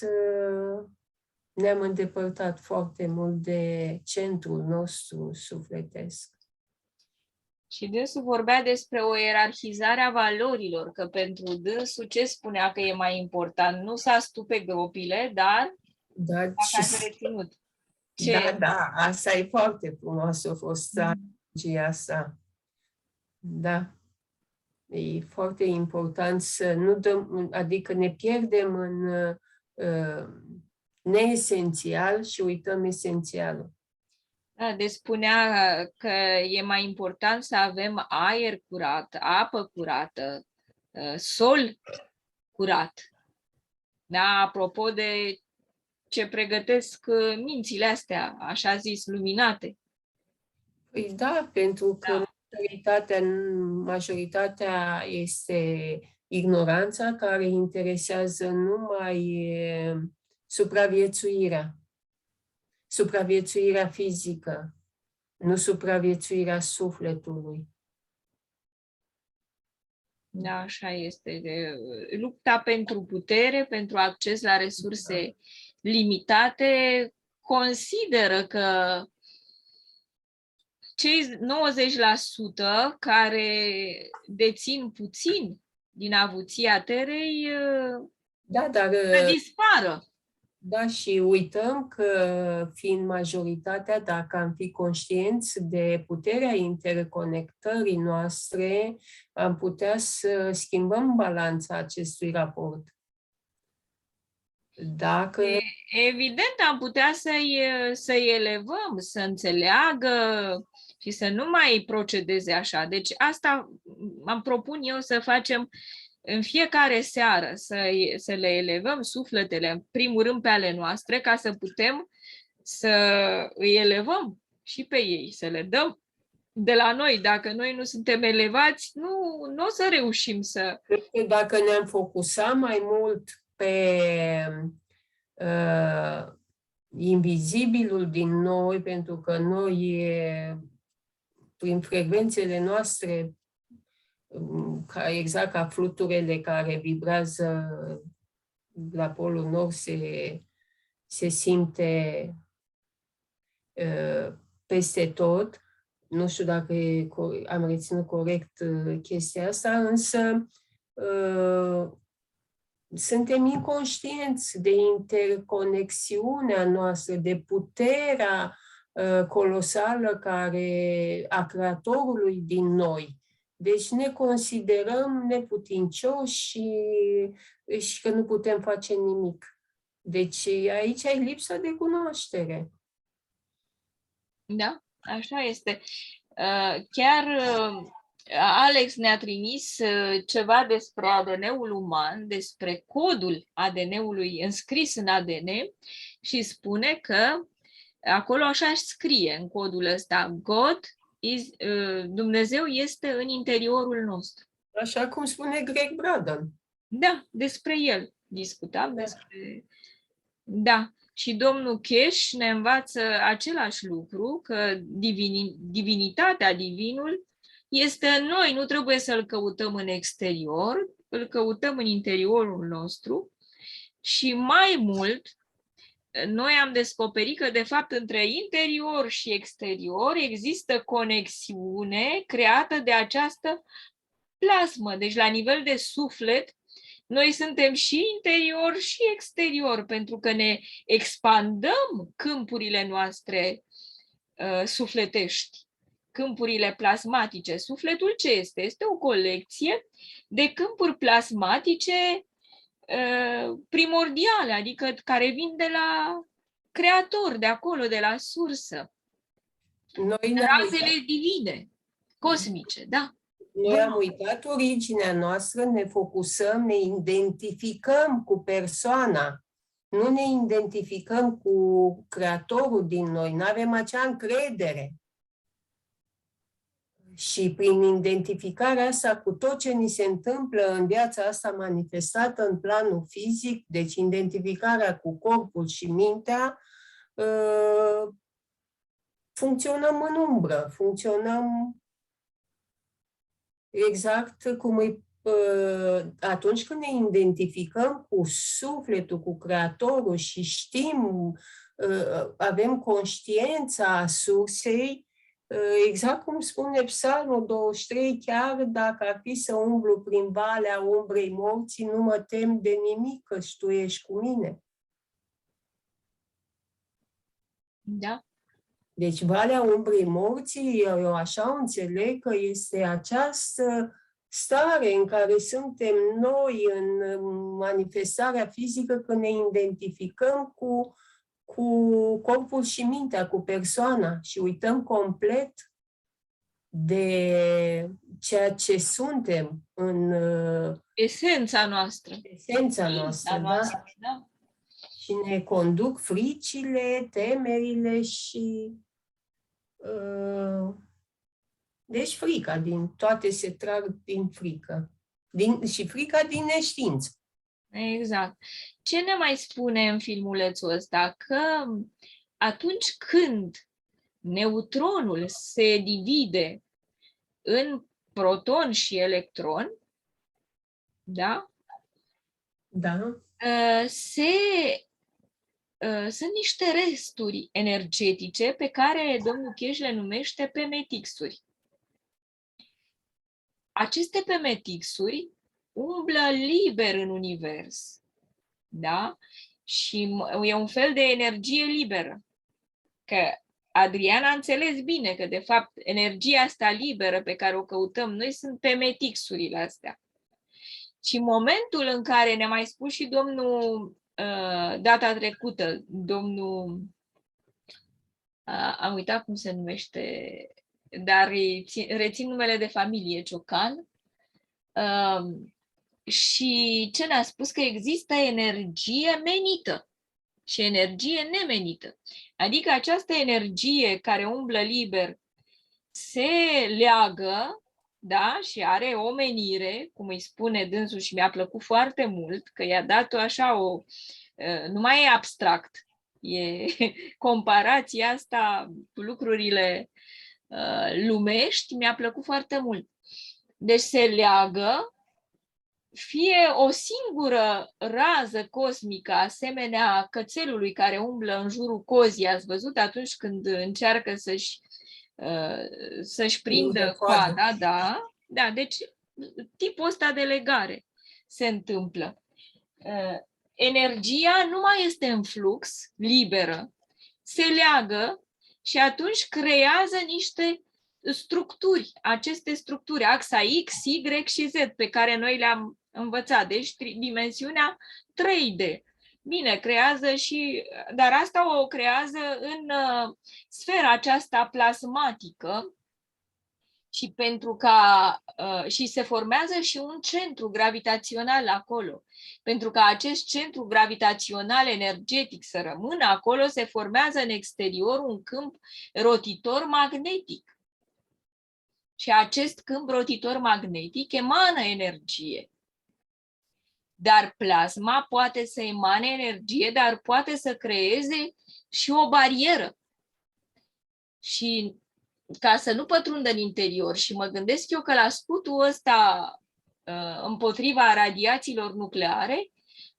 ne-am îndepărtat foarte mult de centrul nostru sufletesc. Și dânsul vorbea despre o ierarhizare a valorilor, că pentru dânsul ce spunea că e mai important? Nu să stupe gropile, dar dacă ați reținut. Ce? Da, asta e foarte frumos, a fost strategia asta. Da. E foarte important să nu dăm, adică ne pierdem în neesențial și uităm esențialul. Da, deci spunea că e mai important să avem aer curat, apă curată, sol curat. Da, apropo de ce pregătesc mințile astea, așa zis, luminate. Păi da, pentru că majoritatea este ignoranța care interesează numai supraviețuirea fizică, nu supraviețuirea sufletului. Da, așa este. Lupta pentru putere, pentru acces la resurse limitate, consideră că cei 90% care dețin puțin din avuția terei să dispară. Da, și uităm că, fiind majoritatea, dacă am fi conștienți de puterea interconectării noastre, am putea să schimbăm balanța acestui raport. Dacă... Evident, am putea să-i elevăm, să înțeleagă și să nu mai procedeze așa. Deci asta îmi propun eu să facem în fiecare seară, să le elevăm sufletele, în primul rând pe ale noastre, ca să putem să îi elevăm și pe ei, să le dăm de la noi. Dacă noi nu suntem elevați, nu o să reușim să... Dacă ne-am focusat mai mult pe invizibilul din noi, pentru că noi, prin frecvențele noastre, exact ca fluturele care vibrează la polul nord, se simte peste tot. Nu știu dacă am reținut corect chestia asta, însă suntem inconștienți de interconexiunea noastră, de puterea colosală a Creatorului din noi. Deci ne considerăm neputincioși și că nu putem face nimic. Deci aici e lipsa de cunoaștere. Da, așa este. Chiar Alex ne-a trimis ceva despre ADN-ul uman, despre codul ADN-ului înscris în ADN și spune că acolo așa scrie în codul ăsta: Dumnezeu este în interiorul nostru. Așa cum spune Greg Braden. Da, despre el discutam. Despre... Da, și domnul Cash ne învață același lucru, că divinitatea, divinul, este în noi, nu trebuie să-l căutăm în exterior, îl căutăm în interiorul nostru și mai mult, noi am descoperit că, de fapt, între interior și exterior există conexiune creată de această plasmă. Deci, la nivel de suflet, noi suntem și interior și exterior, pentru că ne expandăm câmpurile noastre sufletești, câmpurile plasmatice. Sufletul ce este? Este o colecție de câmpuri plasmatice primordiale, adică care vin de la Creator, de acolo, de la sursă. Razele divine, cosmice, da. Noi am uitat originea noastră, ne focusăm, ne identificăm cu persoana, nu ne identificăm cu Creatorul din noi, nu avem acea încredere. Și prin identificarea asta cu tot ce ni se întâmplă în viața asta manifestată în planul fizic, deci identificarea cu corpul și mintea, funcționăm în umbră, funcționăm exact cum atunci când ne identificăm cu sufletul, cu Creatorul și știm, avem conștiința sursei, exact cum spune Psalmul 23, chiar dacă ar fi să umblu prin valea umbrei morții, nu mă tem de nimic, căci Tu ești cu mine. Da. Deci valea umbrei morții, eu așa înțeleg că este această stare în care suntem noi în manifestarea fizică, când ne identificăm cu corpul și mintea, cu persoana și uităm complet de ceea ce suntem în esența noastră. esența noastră, da? Da. Și ne conduc fricile, temerile și deci frica, toate se trag din frică. Și frica din neștiință. Exact. Ce ne mai spune în filmulețul ăsta? Că atunci când neutronul se divide în proton și electron, da? Da. Sunt niște resturi energetice pe care domnul Cheș le numește pemetixuri. Aceste pemetixuri umblă liber în univers, da? Și e un fel de energie liberă. Că Adriana a înțeles bine că, de fapt, energia asta liberă pe care o căutăm noi sunt pemetixurile astea. Și momentul în care ne-a mai spus și domnul data trecută, domnul, am uitat cum se numește, dar rețin numele de familie, Ciocan, și ce ne-a spus? Că există energie menită și energie nemenită. Adică această energie care umblă liber se leagă, da, și are o menire, cum îi spune dânsul, și mi-a plăcut foarte mult, că i-a dat-o așa nu mai e abstract, e comparația asta cu lucrurile lumești, mi-a plăcut foarte mult. Deci se leagă, fie o singură rază cosmică, asemenea cățelului care umblă în jurul cozii, ați văzut atunci când încearcă să-și prindă coada, da? Da, deci tipul ăsta de legare se întâmplă. Energia nu mai este în flux, liberă, se leagă și atunci creează niște structuri, aceste structuri, axa X, Y și Z, pe care noi le-am învățat, deci dimensiunea 3D. Bine, creează dar asta o creează în sfera aceasta plasmatică și și se formează și un centru gravitațional acolo. Pentru ca acest centru gravitațional energetic să rămână acolo, se formează în exterior un câmp rotitor magnetic. Și acest câmp rotitor magnetic emană energie. Dar plasma poate să emane energie, dar poate să creeze și o barieră. Și ca să nu pătrundă în interior, și mă gândesc eu că la scutul ăsta împotriva radiațiilor nucleare,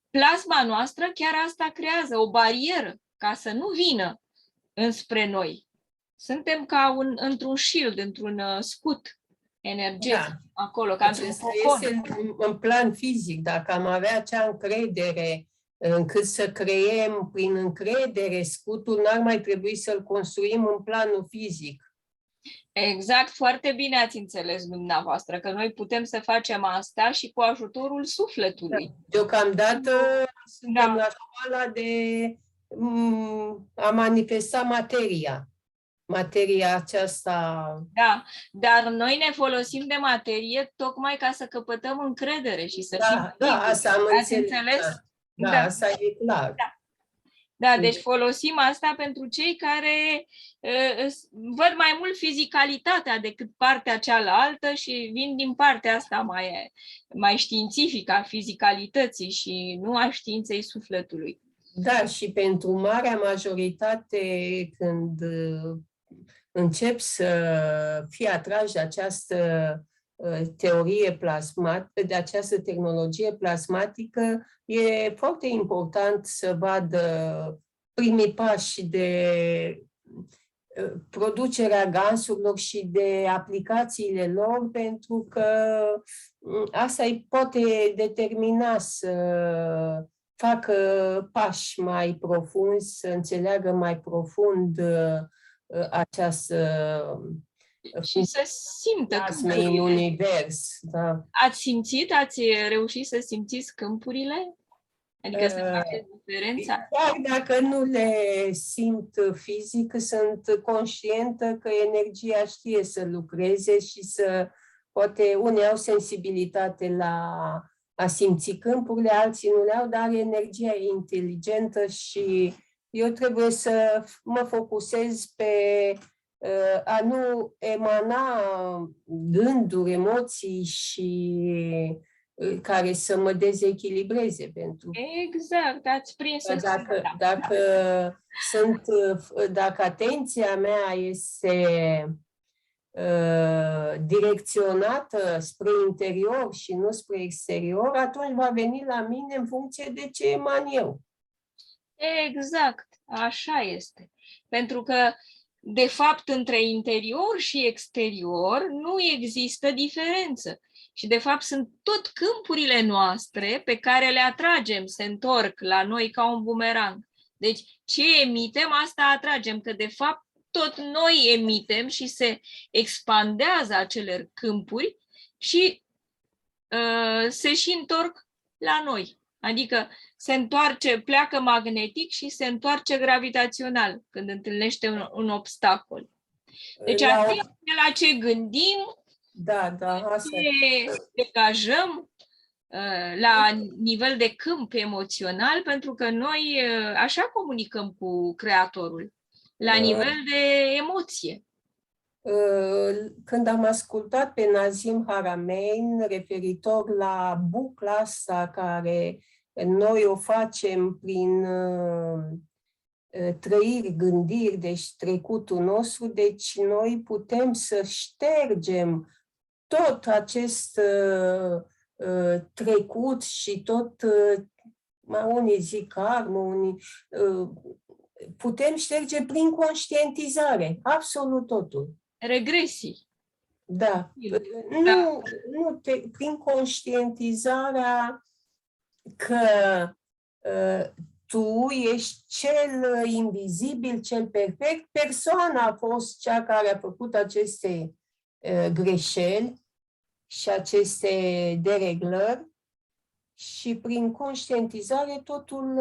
plasma noastră chiar asta creează, o barieră, ca să nu vină înspre noi. Suntem ca într-un shield, într-un scut energetic acolo, ca într-un cocon. Este în plan fizic, dacă am avea acea încredere încât să creăm prin încredere scutul, n-ar mai trebui să-l construim în planul fizic. Exact, foarte bine ați înțeles dumneavoastră, că noi putem să facem asta și cu ajutorul sufletului. Deocamdată suntem la școala de a manifesta materia. Materia aceasta... Da, dar noi ne folosim de materie tocmai ca să căpătăm încredere și să fim... Da, asta am înțeles? Da, asta e clar. Da, deci folosim asta pentru cei care văd mai mult fizicalitatea decât partea cealaltă și vin din partea asta mai științifică a fizicalității și nu a științei sufletului. Da, și pentru marea majoritate, când încep să fie atrași de această teorie plasmatică, de această tehnologie plasmatică, e foarte important să vadă primii pași de producerea gansurilor și de aplicațiile lor, pentru că asta îi poate determina să facă pași mai profunzi, să înțeleagă mai profund această și să simtă câmpurile în univers. Da. Ați reușit să simțiți câmpurile? Adică să faceți diferența? Chiar dacă nu le simt fizic, sunt conștientă că energia știe să lucreze și poate unii au sensibilitate a simți câmpurile, alții nu le au, dar energia e inteligentă și eu trebuie să mă focusez pe a nu emana gânduri, emoții și care să mă dezechilibreze pentru. Exact, ați prins Dacă atenția mea este direcționată spre interior și nu spre exterior, atunci va veni la mine în funcție de ce eman eu. Exact, așa este. Pentru că, de fapt, între interior și exterior nu există diferență. Și, de fapt, sunt tot câmpurile noastre pe care le atragem, se întorc la noi ca un bumerang. Deci, ce emitem, asta atragem, că, de fapt, tot noi emitem și se expandează acele câmpuri și se și întorc la noi. Adică se întoarce, pleacă magnetic și se întoarce gravitațional când întâlnește un obstacol. Deci atenție la ce gândim, ce degajăm la nivel de câmp emoțional, pentru că noi așa comunicăm cu Creatorul, la nivel de emoție. Când am ascultat pe Nazim Haramein referitor la bucla asta care noi o facem prin trăiri, gândiri, deci trecutul nostru, deci noi putem să ștergem tot acest trecut și tot, unii zic karmă, unii putem șterge prin conștientizare, absolut totul. Regresii. Da. Prin conștientizarea că tu ești cel invizibil, cel perfect, persoana a fost cea care a făcut aceste greșeli și aceste dereglări și prin conștientizare totul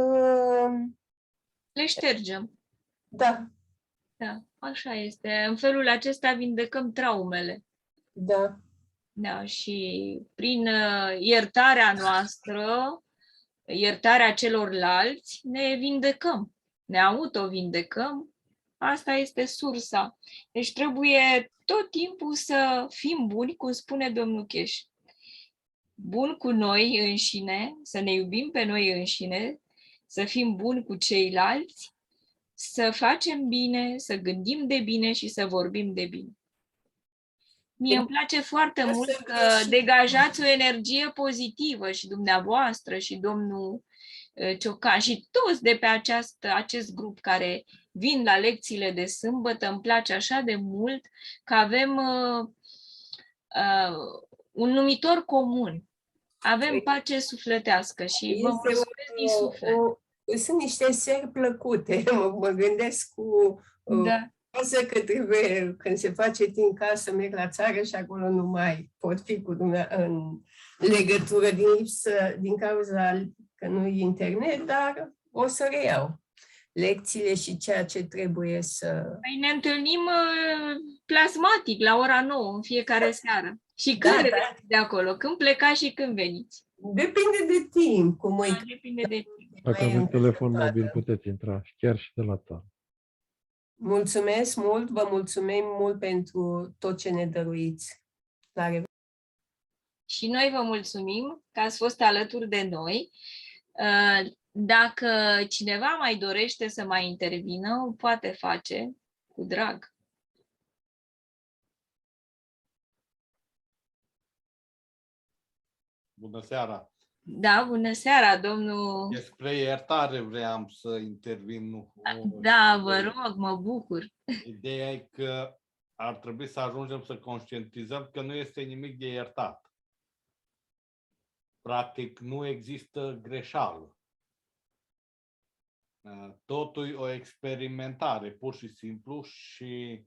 le ștergem. Da. Da, așa este. În felul acesta vindecăm traumele. Da. Da, și prin iertarea noastră, iertarea celorlalți, ne vindecăm, ne autovindecăm. Asta este sursa. Deci trebuie tot timpul să fim buni, cum spune domnul Cheș. Buni cu noi înșine, să ne iubim pe noi înșine, să fim buni cu ceilalți, să facem bine, să gândim de bine și să vorbim de bine. Mie îmi place foarte mult că degajați o energie pozitivă și dumneavoastră și domnul Ciocan și toți de pe acest grup care vin la lecțiile de sâmbătă. Îmi place așa de mult că avem un numitor comun. Avem pace sufletească și vă mulțumesc din suflet. Sunt niște seri plăcute. Mă gândesc cu casă că trebuie, când se face din casă, merg la țară și acolo nu mai pot fi cu în legătură din cauza că nu e internet, dar o să reiau lecțiile și ceea ce trebuie să... Păi ne întâlnim plasmatic la ora 9 în fiecare seară. Și când veniți de acolo? Când plecați și când veniți? Depinde de timp. Depinde de timp. Dacă aveți telefon mobil, puteți intra chiar și de la țară. Mulțumesc mult, vă mulțumim mult pentru tot ce ne dăruiți. La revedere! Și noi vă mulțumim că ați fost alături de noi. Dacă cineva mai dorește să mai intervină, o poate face cu drag. Bună seara! Da, bună seara, domnul... Despre iertare vreau să intervin. Da, vă rog, mă bucur. Ideea e că ar trebui să ajungem să conștientizăm că nu este nimic de iertat. Practic, nu există greșeală. Totul e o experimentare, pur și simplu, și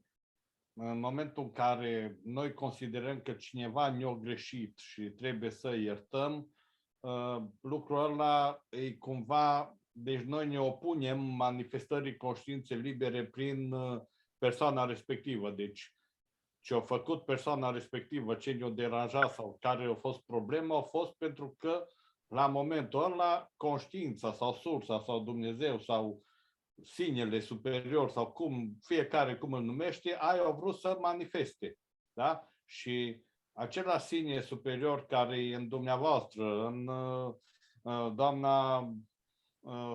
în momentul în care noi considerăm că cineva ne-a greșit și trebuie să iertăm, lucrul ăla e cumva, deci noi ne opunem manifestării conștiinței libere prin persoana respectivă. Deci ce a făcut persoana respectivă, ce ne-a deranjat sau care a fost problema, a fost pentru că la momentul ăla conștiința sau sursa sau Dumnezeu sau sinele superior sau cum, fiecare cum îl numește, aia au vrut să manifeste. Da? Și același sine superior care e în dumneavoastră, în doamna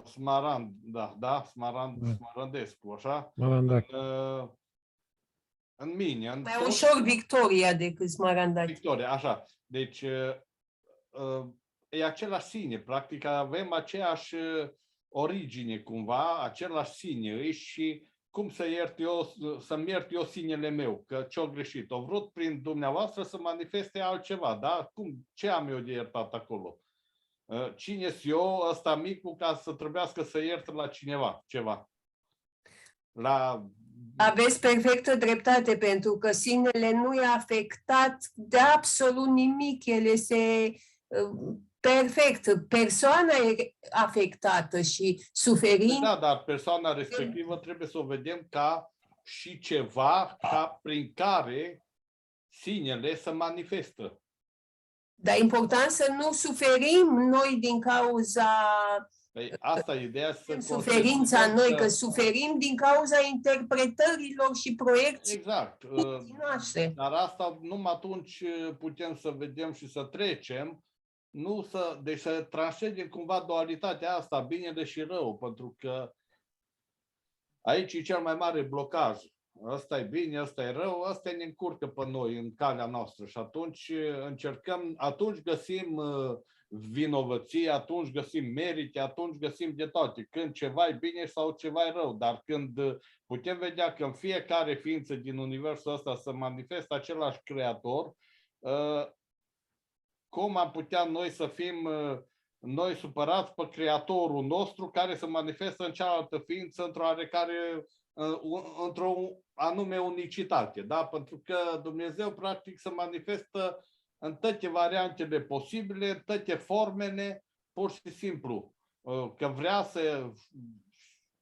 Smarand, Smarandescu, așa? În mine. Mai ușor Victoria decât Smarandache. Victoria, așa. Deci e același sine, practic avem aceeași origine cumva, același sine și cum să-mi iert eu sinele meu, că ce-o greșit. O vrut prin dumneavoastră să manifeste altceva, da? Ce am eu de iertat acolo? Cine-s eu, ăsta micul, ca să trebuiască să iert la cineva ceva? Aveți perfectă dreptate, pentru că sinele nu e afectat de absolut nimic. El este perfect. Persoana e afectată și suferința. Da, dar persoana respectivă trebuie să o vedem ca și ceva prin care sinele se manifestă. Dar e important să nu suferim noi din cauza asta e ideea, suferința noi, că suferim din cauza interpretărilor și proiecției noastre. Dar asta numai atunci putem să vedem și să trecem, deci să transcendem cumva dualitatea asta, binele și rău, pentru că aici e cel mai mare blocaj. Ăsta e bine, ăsta e rău, ăsta ne încurcă pe noi în calea noastră și atunci încercăm, atunci găsim vinovăție, atunci găsim merite, atunci găsim de toate, când ceva e bine sau ceva e rău, dar când putem vedea că în fiecare ființă din universul ăsta se manifestă același creator, cum am putea noi să fim noi supărați pe creatorul nostru care se manifestă în cealaltă ființă într-o anume unicitate, da? Pentru că Dumnezeu practic se manifestă în toate variantele posibile, în toate formele, pur și simplu, că vrea să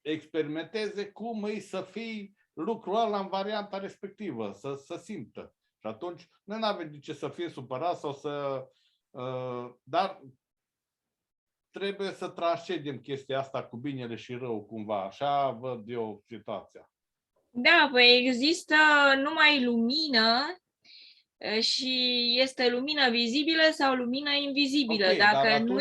experimenteze cum e să fii lucrul ăla în varianta respectivă, să simtă. Și atunci noi nu avem de ce să fim supărați sau dar trebuie să transcendem chestia asta cu binele și rău cumva. Așa văd eu situația. Da, păi există numai lumină și este lumină vizibilă sau lumină invizibilă. Okay, dacă atunci nu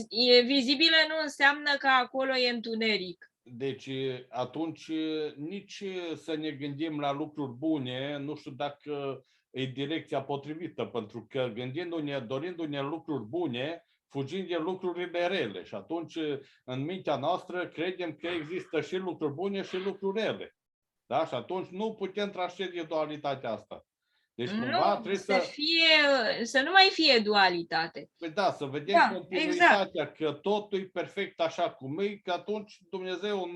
e vizibilă, nu înseamnă că acolo e întuneric. Deci atunci nici să ne gândim la lucruri bune, nu știu dacă e direcția potrivită, pentru că gândindu-ne, dorindu-ne lucruri bune, fugim de lucrurile rele și atunci în mintea noastră credem că există și lucruri bune și lucruri rele. Da? Și atunci nu putem transcende dualitatea asta. Deci cumva trebuie să nu mai fie dualitate. Păi da, să vedem continuitatea, exact. Că totul e perfect așa cum e, că atunci Dumnezeu,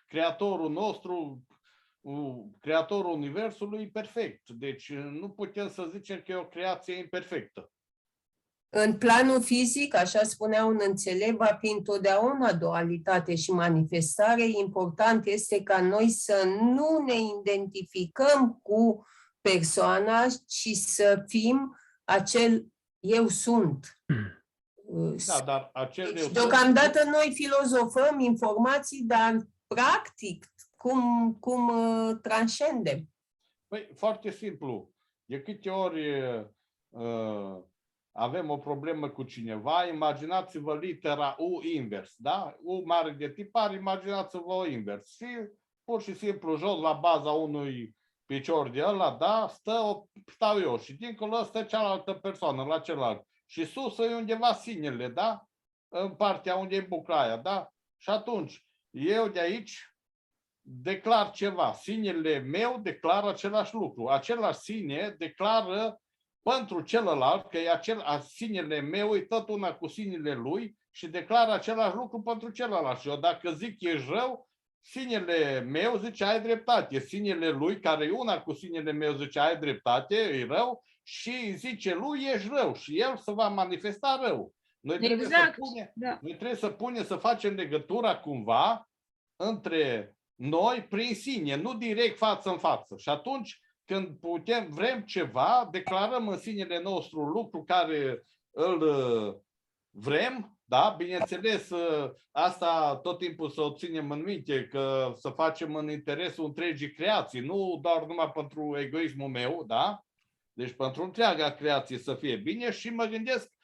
creatorul nostru, creatorul universului e perfect. Deci nu putem să zicem că e o creație imperfectă. În planul fizic, așa spunea un înțelept, va fi întotdeauna dualitate și manifestare. Important este ca noi să nu ne identificăm cu persoana, ci să fim acel eu sunt. Da, dar acel deci, deocamdată noi filozofăm informații, dar practic cum transcendem? Păi, foarte simplu. De câte ori avem o problemă cu cineva, imaginați-vă litera U invers, da? U mare de tipar, imaginați-vă o invers. Și pur și simplu jos la baza unui picior de ăla, da, stau eu și dincolo stă cealaltă persoană la celălalt. Și sus e undeva sinele, da? În partea unde e bucla aia, da? Și atunci, eu de aici declar ceva. Sinele meu declară același lucru. Același sine declară pentru celălalt, că e sinele meu e tot una cu sinele lui și declară același lucru pentru celălalt. Și eu dacă zic ești rău, sinele meu zice ai dreptate. Sinele lui, care e una cu sinele meu, zice ai dreptate, e rău și zice lui ești rău și el se va manifesta rău. Noi trebuie Exact, să punem, da. noi trebuie să punem, să facem legătura cumva între noi prin sine, nu direct față în față. Și atunci când vrem ceva, declarăm în sinele nostru lucru care îl vrem, da? Bineînțeles, asta tot timpul să o ținem în minte, că să facem în interesul întregii creații, nu doar numai pentru egoismul meu, da? Deci pentru întreaga creație să fie bine și mă gândesc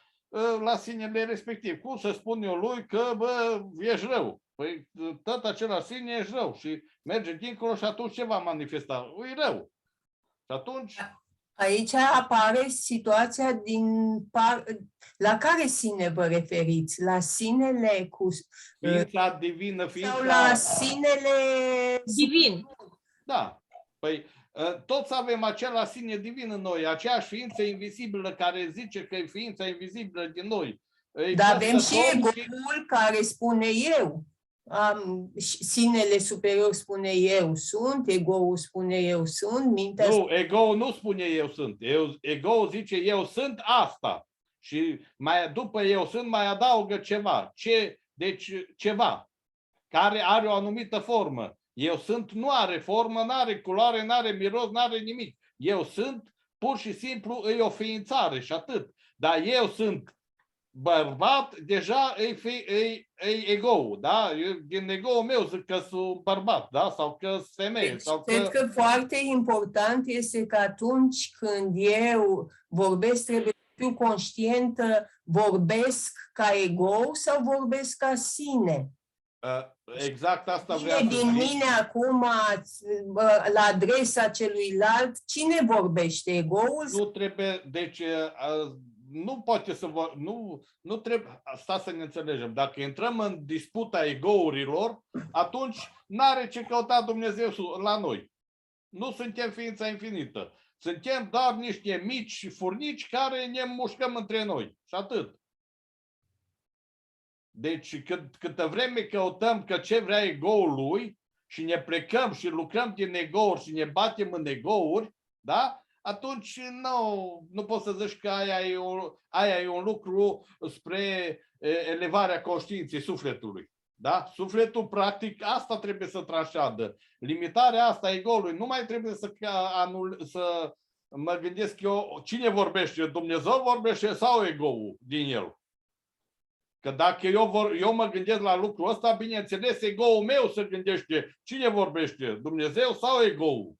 la sinele respectiv. Cum să spun eu lui că, bă, ești rău? Păi tot același sine ești rău și merge dincolo și atunci ce va manifesta? E rău. Și atunci... Aici apare situația la care sine vă referiți? La sinele cu... Ființa divină, sau la sinele... Divin. Da. Păi toți avem același sine divin în noi, aceeași ființă invizibilă care zice că e ființa invizibilă din noi. Dar avem și egoul care spune eu. Sinele superior spune eu sunt, ego-ul spune eu sunt, mintea... Nu, ego-ul nu spune eu sunt. Ego-ul zice eu sunt asta. Și după eu sunt mai adaugă ceva. Deci ceva care are o anumită formă. Eu sunt nu are formă, nu are culoare, nu are miros, nu are nimic. Eu sunt pur și simplu e o ființare și atât. Dar eu sunt bărbat, deja e ego-ul, da? Eu, din ego-ul meu zic că sunt bărbat, da? Sau că sunt femeie. Deci, sau cred că foarte important este că atunci când eu vorbesc, trebuie să fiu conștientă, vorbesc ca ego sau vorbesc ca sine. Exact asta vreau Cine să din zic. mine acum, la adresa celuilalt, cine vorbește? Ego-ul? Nu trebuie, deci nu poate să nu trebuie, asta să ne înțelegem. Dacă intrăm în disputa ego-urilor, atunci n-are ce căuta Dumnezeu la noi. Nu suntem ființa infinită. Suntem doar niște mici furnici care ne mușcăm între noi. Și atât. Deci câtă vreme căutăm că ce vrea ego-ul lui și ne plecăm și lucrăm din ego-uri și ne batem în ego-uri, da? Atunci nu poți să zici că aia e un lucru spre elevarea conștiinței sufletului. Da? Sufletul, practic, asta trebuie să tranșeadă. Limitarea asta a ego-ului. Nu mai trebuie să mă gândesc eu, cine vorbește? Dumnezeu vorbește sau ego-ul din el? Că dacă eu mă gândesc la lucrul ăsta, bineînțeles, ego-ul meu se gândește cine vorbește, Dumnezeu sau ego-ul?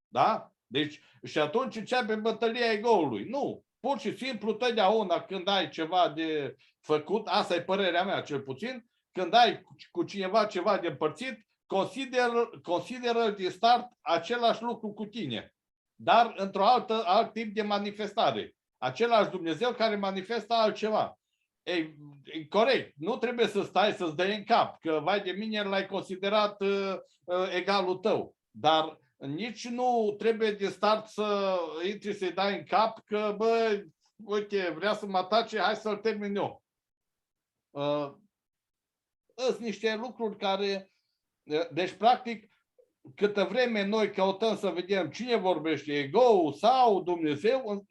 Da? Deci, și atunci începe bătălia ego-ului. Nu. Pur și simplu, totdeauna când ai ceva de făcut, asta e părerea mea cel puțin, când ai cu cineva ceva de împărțit, consideră din start același lucru cu tine, dar alt tip de manifestare. Același Dumnezeu care manifestă altceva. E corect. Nu trebuie să stai să-ți dai în cap că, vai de mine, l-ai considerat egalul tău. Dar nici nu trebuie de start să intri să-i dai în cap că, bă, uite, vrea să mă atace, hai să-l termin eu. Sunt niște lucruri care... Deci, practic, câtă vreme noi căutăm să vedem cine vorbește, ego-ul sau Dumnezeu,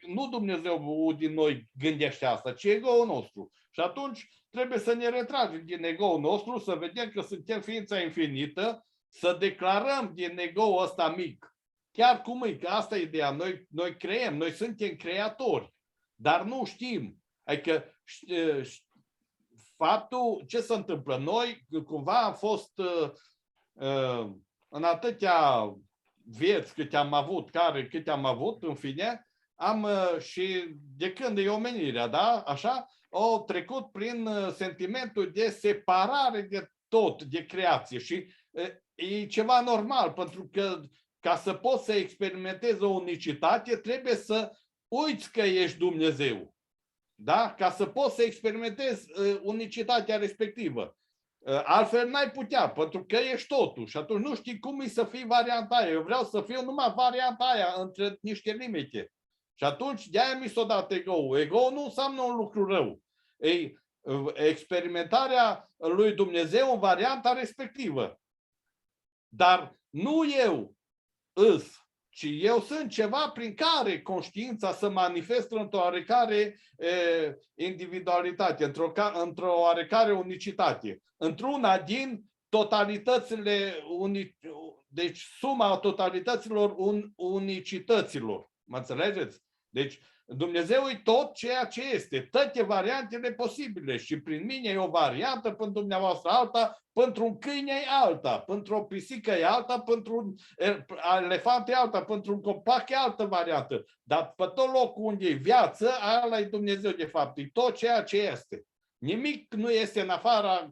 nu Dumnezeu din noi gândește asta, ci ego-ul nostru. Și atunci trebuie să ne retragem din ego-ul nostru, să vedem că suntem ființa infinită, să declarăm din ego-ul ăsta mic, chiar cum e, că asta e ideea, noi creăm, noi suntem creatori, dar nu știm. Adică faptul, ce se întâmplă? Noi cumva am fost în atâtea vieți câte am avut, în fine, și de când e omenirea, da? Așa, au trecut prin sentimentul de separare de tot, de creație și e ceva normal, pentru că ca să poți să experimentezi o unicitate, trebuie să uiți că ești Dumnezeu. Da? Ca să poți să experimentezi unicitatea respectivă. Altfel n-ai putea, pentru că ești totul și atunci nu știi cum e să fii varianta aia. Eu vreau să fiu numai varianta aia între niște limite. Și atunci de-aia mi s-a dat ego-ul. Ego nu înseamnă un lucru rău. E experimentarea lui Dumnezeu în varianta respectivă. Dar nu eu îs ci eu sunt ceva prin care conștiința se manifestă într-o oarecare individualitate, într-o oarecare unicitate, într-una din totalitățile, deci suma totalităților unicităților. Mă înțelegeți? Deci Dumnezeu e tot ceea ce este, toate variantele posibile și prin mine e o variantă, pentru dumneavoastră alta, pentru un câine e alta, pentru o pisică e alta, pentru un elefant e alta, pentru un copac e altă variantă. Dar pe tot locul unde e viață, ăla e Dumnezeu de fapt, e tot ceea ce este. Nimic nu este în afara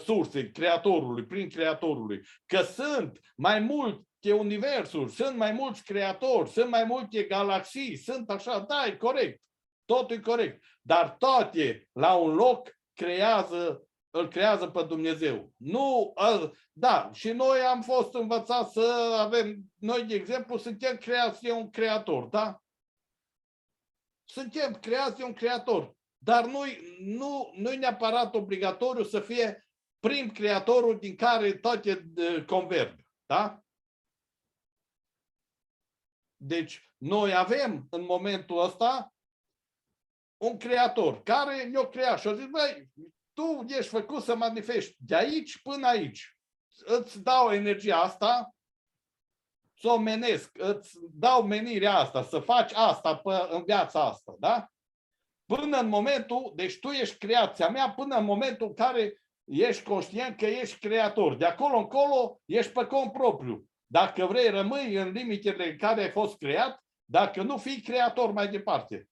sursei, creatorului, prin creatorului. Că sunt mai multe universuri, sunt mai mulți creatori, sunt mai multe galaxii, sunt așa, da, e corect. Totul e corect. Dar toate la un loc îl creează pe Dumnezeu. Nu, da, și noi am fost învățați să avem, noi de exemplu, suntem creați de un creator, da? Suntem creați de un creator. Dar nu e neapărat obligatoriu să fie prim creatorul din care toate converg, da? Deci, noi avem în momentul ăsta un creator care ne-a creat și a zis, băi, tu ești făcut să manifesti de aici până aici. Îți dau energia asta, să o menesc, îți dau menirea asta, să faci asta în viața asta, da? Până în momentul, deci tu ești creația mea, până în momentul în care ești conștient că ești creator. De acolo încolo ești pe cont propriu. Dacă vrei, rămâi în limitele în care ai fost creat, dacă nu, fii creator mai departe.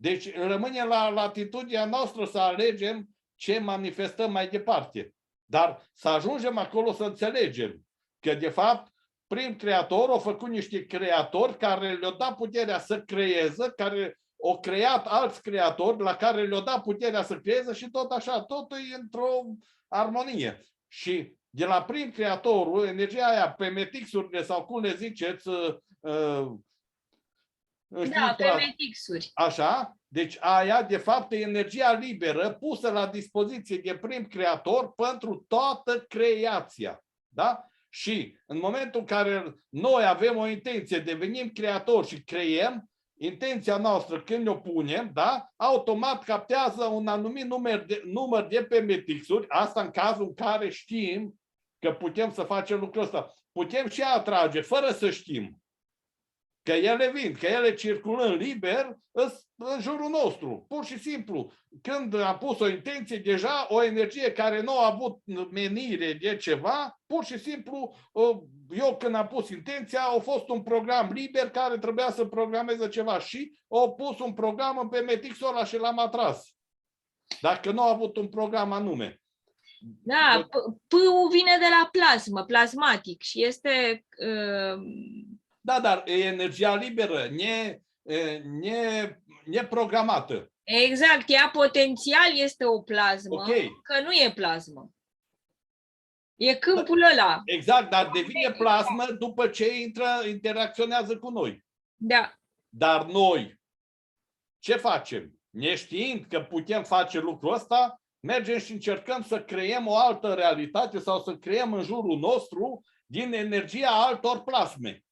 Deci rămâne la latitudinea noastră să alegem ce manifestăm mai departe. Dar să ajungem acolo să înțelegem că, de fapt, prim creator a făcut niște creatori care le-au dat puterea să creeze, care au creat alți creatori la care le-au dat puterea să creeze și tot așa, totul e într-o armonie. Și de la prim creatorul, energia aia, pe metixurile sau cum le ziceți, da, pe metixuri. Așa, deci aia de fapt e energia liberă pusă la dispoziție de prim creator pentru toată creația. Da? Și în momentul în care noi avem o intenție, devenim creatori și creiem, intenția noastră când ne-o punem, da, automat captează un anumit număr de pe metixuri, asta în cazul în care știm că putem să facem lucrul ăsta. Putem și atrage, fără să știm. Că ele vin, că ele circulând liber în jurul nostru. Pur și simplu, când am pus o intenție, deja o energie care nu a avut menire de ceva, pur și simplu, eu când am pus intenția, a fost un program liber care trebuia să programeze ceva și au pus un program pe metixul ăla și l-am atras. Dacă nu a avut un program anume. Da, P-ul vine de la plasmă, plasmatic și este... Da, dar e energia liberă, neprogramată. Exact, ea potențial este o plasmă, okay. Că nu e plasmă. E câmpul ăla. Exact, dar devine plasmă după ce interacționează cu noi. Da. Dar noi, ce facem? Neștiind că putem face lucrul ăsta, mergem și încercăm să creăm o altă realitate sau să creăm în jurul nostru din energia altor plasme.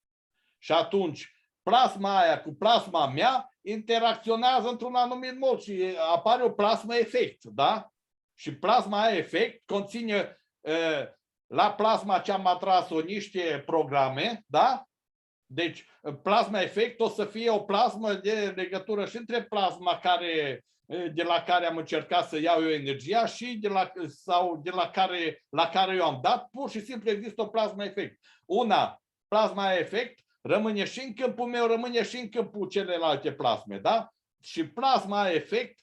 Și atunci, plasma aia cu plasma mea interacționează într-un anumit mod și apare o plasmă efect, da? Și plasma aia efect conține la plasma ce am atras-o niște programe, da? Deci, plasma efect o să fie o plasmă de legătură și între plasma de la care am încercat să iau eu energia și la care eu am dat, pur și simplu există o plasmă efect. Una, plasma efect, rămâne și în câmpul meu, rămâne și în câmpul celelalte plasme, da? Și plasma efect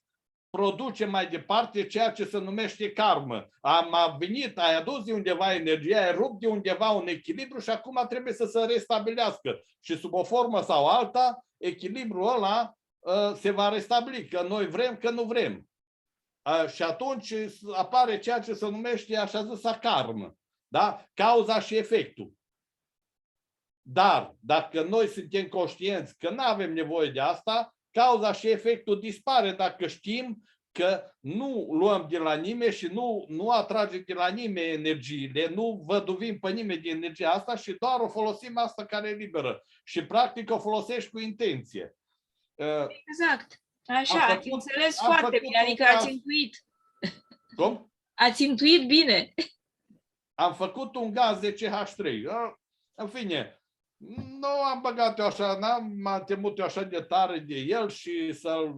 produce mai departe ceea ce se numește karmă. Ai adus de undeva energia, ai rupt de undeva un echilibru și acum trebuie să se restabilească. Și sub o formă sau alta, echilibrul ăla se va restabili, că noi vrem, că nu vrem. Și atunci apare ceea ce se numește așa zisa karmă, da? Cauza și efectul. Dar dacă noi suntem conștienți că nu avem nevoie de asta, cauza și efectul dispare dacă știm că nu luăm de la nimeni și nu atragem de la nimeni energiile, nu văduvim pe nimeni de energia asta și doar o folosim asta care e liberă. Și practic o folosești cu intenție. Exact. Așa, ați înțeles foarte bine, adică ați intuit. Cum? Ați intuit bine. Am făcut un gaz de CH3. În fine, nu am băgat eu așa, m-am temut eu așa de tare de el și să-l,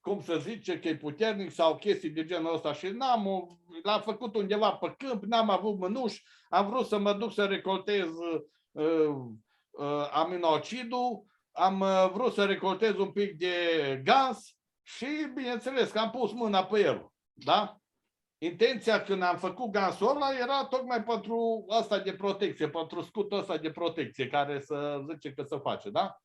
cum să zice, că e puternic sau chestii de genul ăsta și l-am făcut undeva pe câmp, n-am avut mânuși, am vrut să mă duc să recoltez aminoacidul, am vrut să recoltez un pic de gaz și bineînțeles că am pus mâna pe el, da? Intenția când am făcut gansul ăla era tocmai pentru asta de protecție, pentru scutul ăsta de protecție care să zice că se face, da?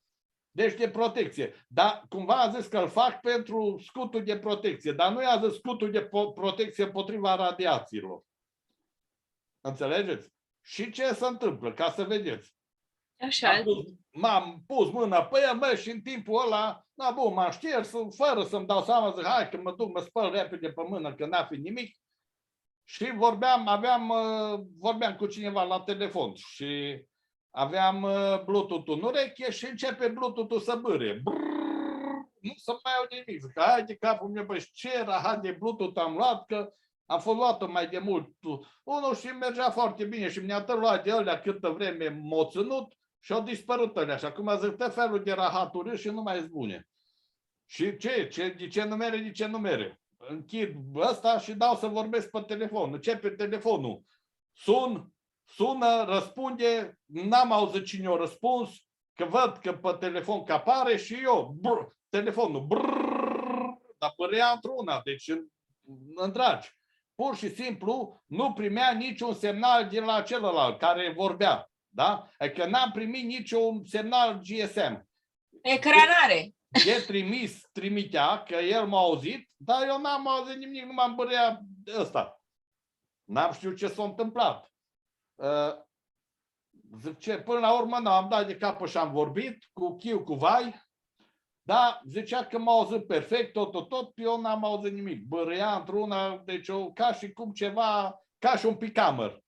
Deci de protecție. Dar cumva a zis că îl fac pentru scutul de protecție, dar nu i-a zis scutul de protecție împotriva radiațiilor. Înțelegeți? Și ce se întâmplă? Ca să vedeți. Așa. M-am pus mâna pe el, și în timpul ăla, m-am șters, fără să-mi dau seama, zic, hai că mă duc, mă spăl repede pe mână, că n-a fi nimic. Și vorbeam cu cineva la telefon și aveam Bluetooth-ul în ureche și începe Bluetooth-ul să bâre. Nu se mai au nimic. Zic, hai de capul meu, băi, ce rahat de Bluetooth am luat, că am luat-o mai de mult. Unul și mergea foarte bine și mi-a luat de ălea câtă vreme m-a ținut și au dispărut ălea. Și acum zic, tot felul de rahaturi și nu mai zbune. Și de ce numere? Închid ăsta și dau să vorbesc pe telefon. Începe telefonul. Sună, răspunde, n-am auzit cine a răspuns, că văd că pe telefon că apare și eu, telefonul, dar părea într-una, deci în dragi. Pur și simplu nu primea niciun semnal de la celălalt care vorbea, da? Adică n-am primit niciun semnal GSM. Ecranare. De trimitea, că el m-a auzit, dar eu n-am auzit nimic, nu m-am bărea ăsta. N-am știut ce s-a întâmplat. Zic ce, până la urmă am dat de capă și am vorbit cu chiu, cu vai, dar zicea că m-a auzit perfect, tot, eu n-am auzit nimic. Bărea într-una, deci ca și cum ceva, ca și un picamăr.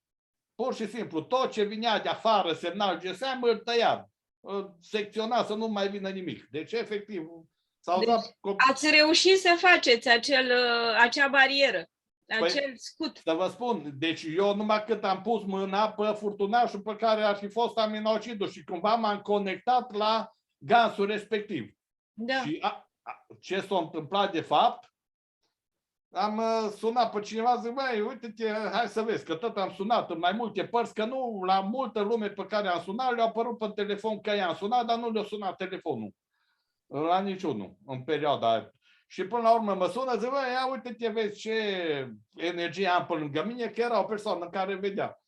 Pur și simplu, tot ce vinea de afară, semnal GSM, îl tăia. Secționa să nu mai vină nimic. Deci, efectiv, ați reușit să faceți acea barieră, acel scut. Să vă spun, deci eu numai cât am pus mâna pe furtunașul pe care ar fi fost aminoacidul și cumva m-am conectat la gansul respectiv. Da. Și ce s-a întâmplat de fapt, am sunat pe cineva, zic, băi, uite-te, hai să vezi, că tot am sunat în mai multe părți, că nu, la multă lume pe care am sunat, le-a apărut pe telefon că i-am sunat, dar nu le-a sunat telefonul. La niciunul, în perioada aia. Și până la urmă mă sună, zic, băi, ia uite-te, vezi ce energie am pe lângă mine, că era o persoană care vedea.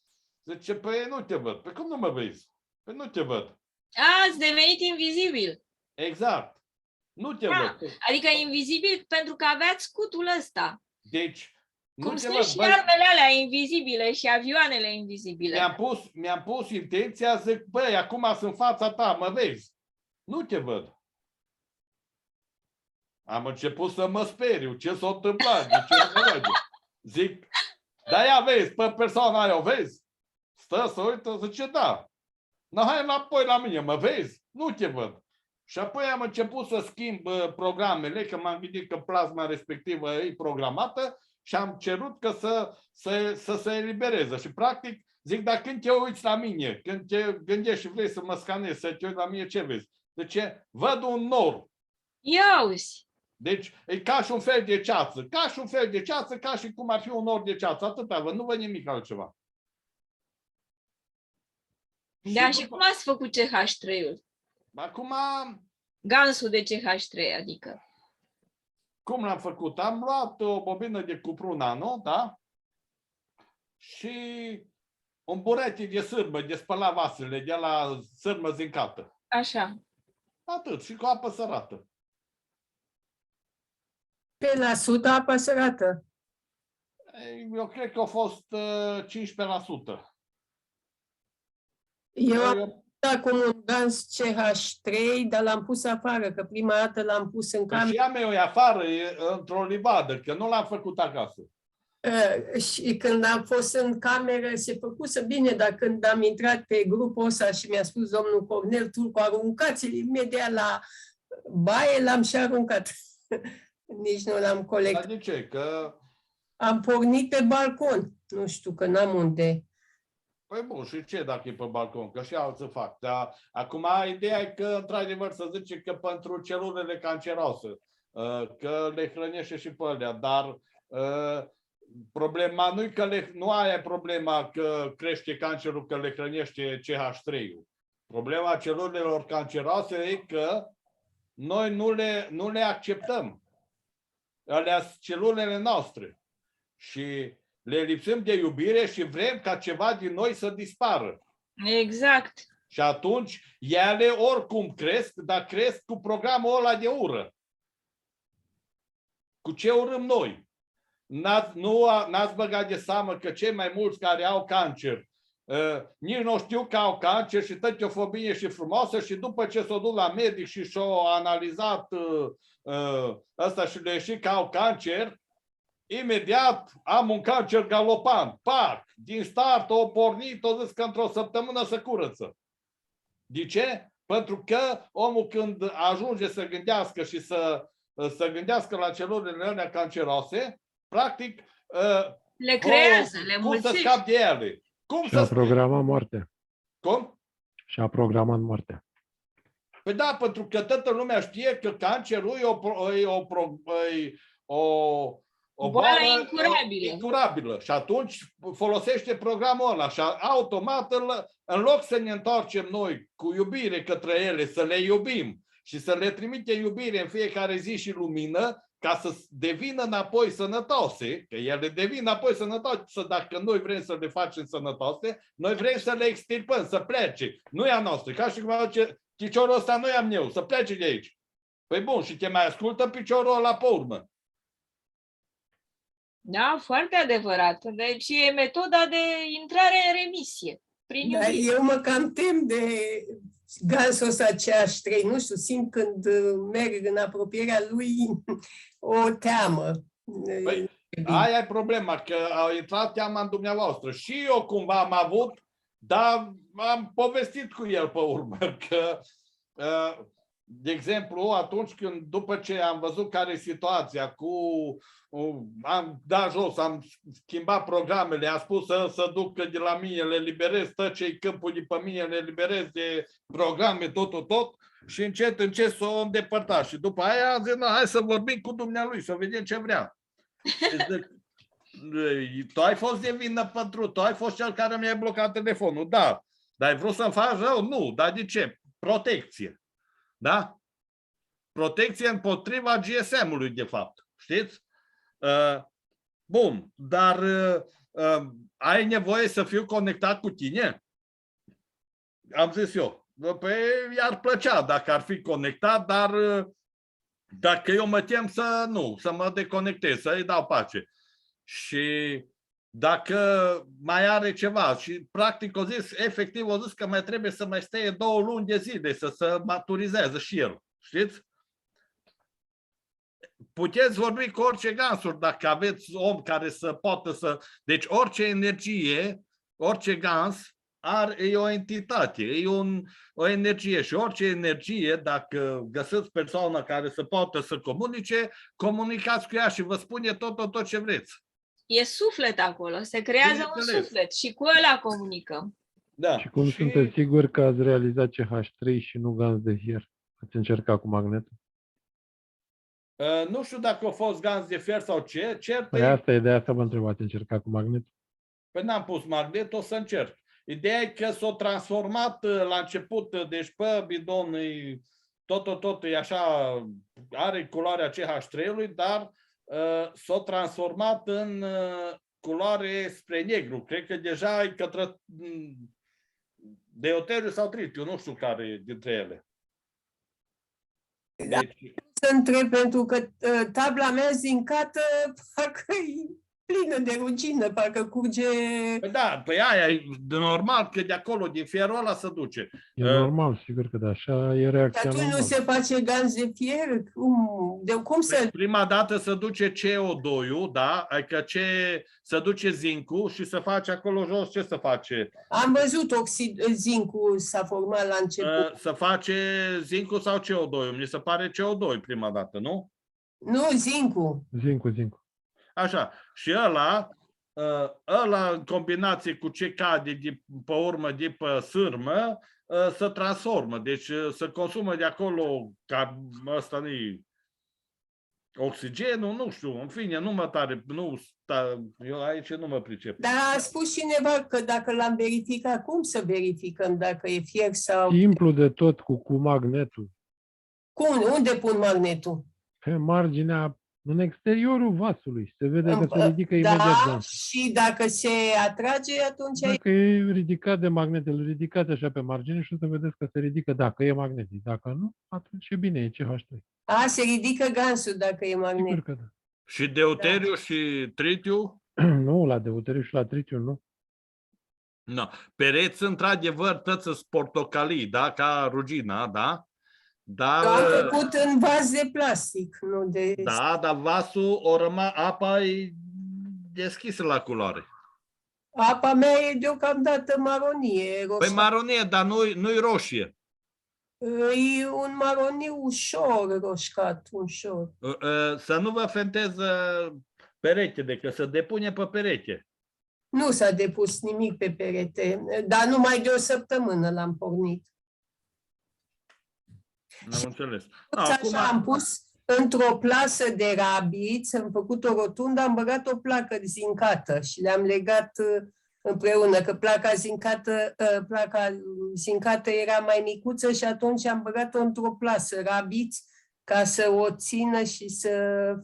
Zice, păi nu te văd. Păi cum nu mă vezi? Păi nu te văd. Ați devenit invizibil. Exact. Nu te văd. Adică invizibil pentru că aveați scutul ăsta. Deci, cum sunt și armele alea invizibile și avioanele invizibile. Mi-am pus intenția, zic, băi, acum sunt în fața ta, mă vezi? Nu te văd. Am început să mă speriu. Ce s-a întâmplat? De ce nu vede? Zic, dar ia vezi, pe persoana aia o vezi? Stă să uită, zice, da. No, hai înapoi la mine, mă vezi? Nu te văd. Și apoi am început să schimb programele, că m-am gândit că plasma respectivă e programată și am cerut că să se elibereze. Și practic, zic, dar când te uiți la mine, când te gândești și vrei să mă scanezi, să te uiți la mine, ce vezi? Zice, văd un nor. Ia uzi. Deci e ca și un fel de ceață. Ca și un fel de ceață, ca și cum ar fi un nor de ceață. Atâta văd, nu văd nimic altceva. Da, și cum ați făcut CH3-ul? Acum... Gansul de CH3, adică. Cum l-am făcut? Am luat o bobină de cupru nano, da? Și un burete de sârmă, de spălat vasele, de la sârmă zincată. Așa. Atât. Și cu apă sărată. Pe la 100 apă sărată? Eu cred că a fost 15%. Acum un gaz CH3, dar l-am pus afară, că prima dată l-am pus în Păi cameră. și a meu e afară, e într-o livadă, că nu l-am făcut acasă. Și când am fost în cameră se făcuse bine, dar când am intrat pe grupul ăsta și mi-a spus domnul Cornel Turcu, aruncați-l imediat la baie, l-am și aruncat. Nici nu l-am Dar colectat. de ce? Că, Am pornit pe balcon. Nu știu, că n-am unde. păi bun, și ce dacă e pe balcon? Că și alții fac. Dar acum ideea e că, într-adevăr, să zice că pentru celulele canceroase, că le hrănește și pe alea, dar problema nu e că nu aia e problema că crește cancerul, că le hrănește CH3-ul. Problema celulelor canceroase e că noi nu le acceptăm. Alea sunt celulele noastre. Și le lipsim de iubire și vrem ca ceva din noi să dispară. Exact. Și atunci ele oricum cresc, dar cresc cu programul ăla de ură. Cu ce urâm noi? N-ați băgat de seamă că cei mai mulți care au cancer nici nu știu că au cancer și tot e o fobie și frumoasă și după ce s-o duc la medic și și-au analizat ăsta și le ieși că au cancer, imediat am un cancer galopant. Pac! Din start o pornit, o zis că într-o săptămână se curăță. De ce? Pentru că omul când ajunge să gândească și să gândească la celulele alea canceroase, practic Le creează, le cum să mulțește. scap de ele? Cum Și a să programat moartea. Cum? Și a programat moartea. Păi da, pentru că toată lumea știe că cancerul e o Boală boală incurabilă. incurabilă. Și atunci folosește programul ăla și automat, în loc să ne întoarcem noi cu iubire către ele, să le iubim și să le trimitem iubire în fiecare zi și lumină, ca să devină înapoi sănătoase, că ele devin înapoi sănătoase, dacă noi vrem să le facem sănătoase, noi vrem să le extirpăm, să plece. Nu e a noastră. Ca și cum zice, piciorul ăsta nu i-am eu, să plece de aici. Păi bun, și te mai ascultă piciorul ăla pe urmă. Da, foarte adevărat. Deci e metoda de intrare în remisie. Prin Da, iubire. eu mă cam tem de gazul ăsta CH3. Nu știu, simt când merg în apropierea lui o teamă. Păi, aia e problema, că au intrat teama în dumneavoastră. Și eu cumva am avut, dar am povestit cu el pe urmă, că, de exemplu, atunci când, după ce am văzut care e situația am dat jos, am schimbat programele, am spus să ducă de la mine, le liberez tot ce-i câmpul de pe mine, le liberez de programe, tot, și încet s-o îndepărtat. Și după aia am zis, hai să vorbim cu dumnealui, să vedem ce vrea. Tu ai fost de vină pentru, tu ai fost cel care mi-a blocat telefonul, da. Dar ai vrut să-mi faci rău? Nu. Dar de ce? Protecție. Da? Protecție împotriva GSM-ului, de fapt. Știți? Bun. Dar ai nevoie să fiu conectat cu tine? Am zis eu. Păi i-ar plăcea dacă ar fi conectat, dar dacă eu mă tem să mă deconectez, să-i dau pace. Și dacă mai are ceva și practic efectiv o zis că mai trebuie să mai stea 2 luni de zile să se maturizeze și el. Știți? Puteți vorbi cu orice gansuri dacă aveți om care să poată să... Deci orice energie, orice gans e o entitate, e o energie și orice energie, dacă găsiți persoana care să poată să comunice, comunicați cu ea și vă spune tot ce vreți. E suflet acolo, se creează un suflet și cu ăla comunicăm. Da. Și cum sunteți siguri că ați realizat CH3 și nu gans de fier? Ați încercat cu magnetul? Nu știu dacă a fost gans de fier sau ce. Păi asta e, de asta vă întreb, ați încercat cu magnetul? Păi n-am pus magnet, o să încerc. Ideea e că s-a transformat la început, deci pe bidon tot e așa, are culoarea CH3-ului, dar s-a transformat în culoare spre negru. Cred că deja e către deuteriu sau tritiu, nu știu care dintre ele. Deci... Să întreb, pentru că tabla mea zincată parcă plină de rugină, parcă curge... Păi da, păi aia e de normal că de acolo, din fierul ăla se duce. E normal, sigur că da, așa e reacția Atunci nu normală. se face ganz de fier? Cum să... Prima dată se duce CO2-ul, da? Adică se duce zincul și se face acolo jos, ce se face? Am văzut zincul s-a format la început. Se face zincul sau CO2-ul? Mi se pare CO2 prima dată, nu? Nu, zincul. Zincul. Așa. Și ăla în combinație cu ce cade pe urmă de pe sârmă, se transformă. Deci se consumă de acolo, ca ăsta nu oxigenul, nu știu, în fine, nu mă tare, eu aici nu mă pricep. Dar a spus cineva că dacă l-am verificat, cum să verificăm dacă e fier sau... Simplu de tot cu magnetul. Unde pun magnetul? Pe marginea, în exteriorul vasului. Se vede că se ridică imediat gansul. Și dacă se atrage, atunci... Dacă e ridicat de magnetele ridicate așa pe margine și o să vedeți că se ridică dacă e magnetic. Dacă nu, atunci e bine, e CH3. Se ridică gansul dacă e magnetic. Sigur că da. Și deuteriu și tritiu? Nu, la deuteriu și la tritiu nu. No. Pereți, într-adevăr, tăți sunt portocalii, da? Ca rugina, da? Dar, am făcut în vas de plastic, nu de... Da, dar vasul apa e deschisă la culoare. Apa mea e deocamdată maronie. Păi maronie, dar nu-i roșie. E un maroniu ușor roșcat, ușor. Să nu vă fenteză peretele, că se depune pe perete. Nu s-a depus nimic pe perete, dar numai de o săptămână l-am pornit. N-am înțeles. Așa am pus într-o plasă de rabiți, am făcut o rotundă, am băgat o placă zincată și le-am legat împreună, că placa zincată era mai micuță și atunci am băgat-o într-o plasă rabiți ca să o țină și să...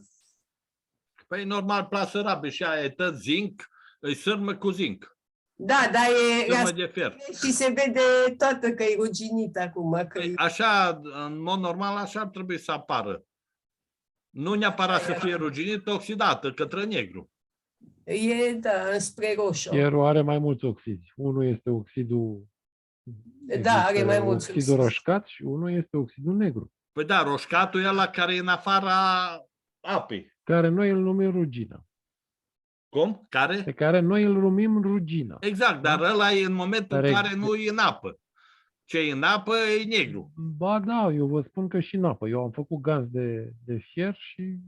Păi normal, plasă rabiți și aia e tot zinc, îi sârmă cu zinc. Da, dar sârmă de fier. Și se vede toată că e ruginit acum. Că așa, în mod normal, așa ar trebui să apară. Nu neapărat să fie ruginit, oxidată, către negru. E, da, spre roșu. Fierul are mai mulți oxizi. Unul este oxidul... Da, are mai mulți oxidul roșcat și unul este oxidul negru. Păi da, roșcatul e ăla care e în afara apei. Care noi îl numim rugină. Cum? Care? Pe care noi îl numim rugină. Exact, dar ăla e în momentul în care nu e în apă. Ce e în apă e negru. Ba da, eu vă spun că și în apă. Eu am făcut ganz de fier și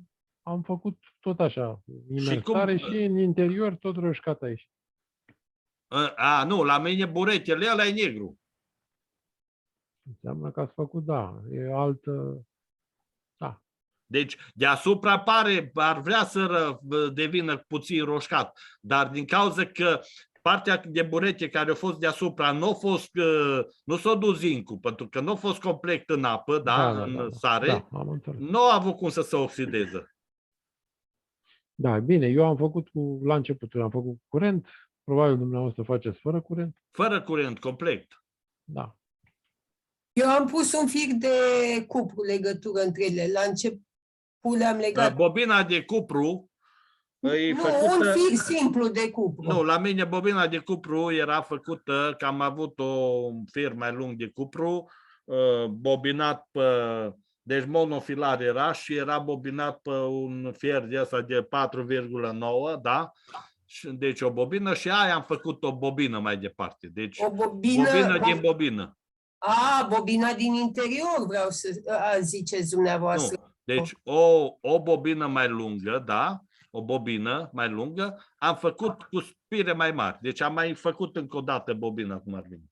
am făcut tot așa, imersare și în interior tot roșcat aici. Nu, la mine buretele ăla e negru. Înseamnă că ați făcut, da, e altă... Da. Deci, deasupra ar vrea să devină puțin roșcat, dar din cauza că partea de burete care a fost deasupra nu s-a dus zincul, pentru că nu a fost complet în apă, în sare, nu a avut cum să se oxideze. Da, bine, eu am făcut la început, am făcut curent, probabil dumneavoastră faceți fără curent. Fără curent, complet. Da. Eu am pus un fir de cupru, legătură între ele. La început le-am legat. Bobina de cupru e făcută... un fir simplu de cupru. Nu, la mine bobina de cupru era făcută, că am avut un fir mai lung de cupru, bobinat pe... Deci monofilar era și era bobinat pe un fier de ăsta de 4,9, da? Deci o bobină și aia am făcut o bobină mai departe. Deci o bobină din bobină. Bobina din interior vreau să ziceți dumneavoastră. Nu. Deci o bobină mai lungă, da? O bobină mai lungă, am făcut cu spire mai mari. Deci am mai făcut încă o dată bobina cum ar veni.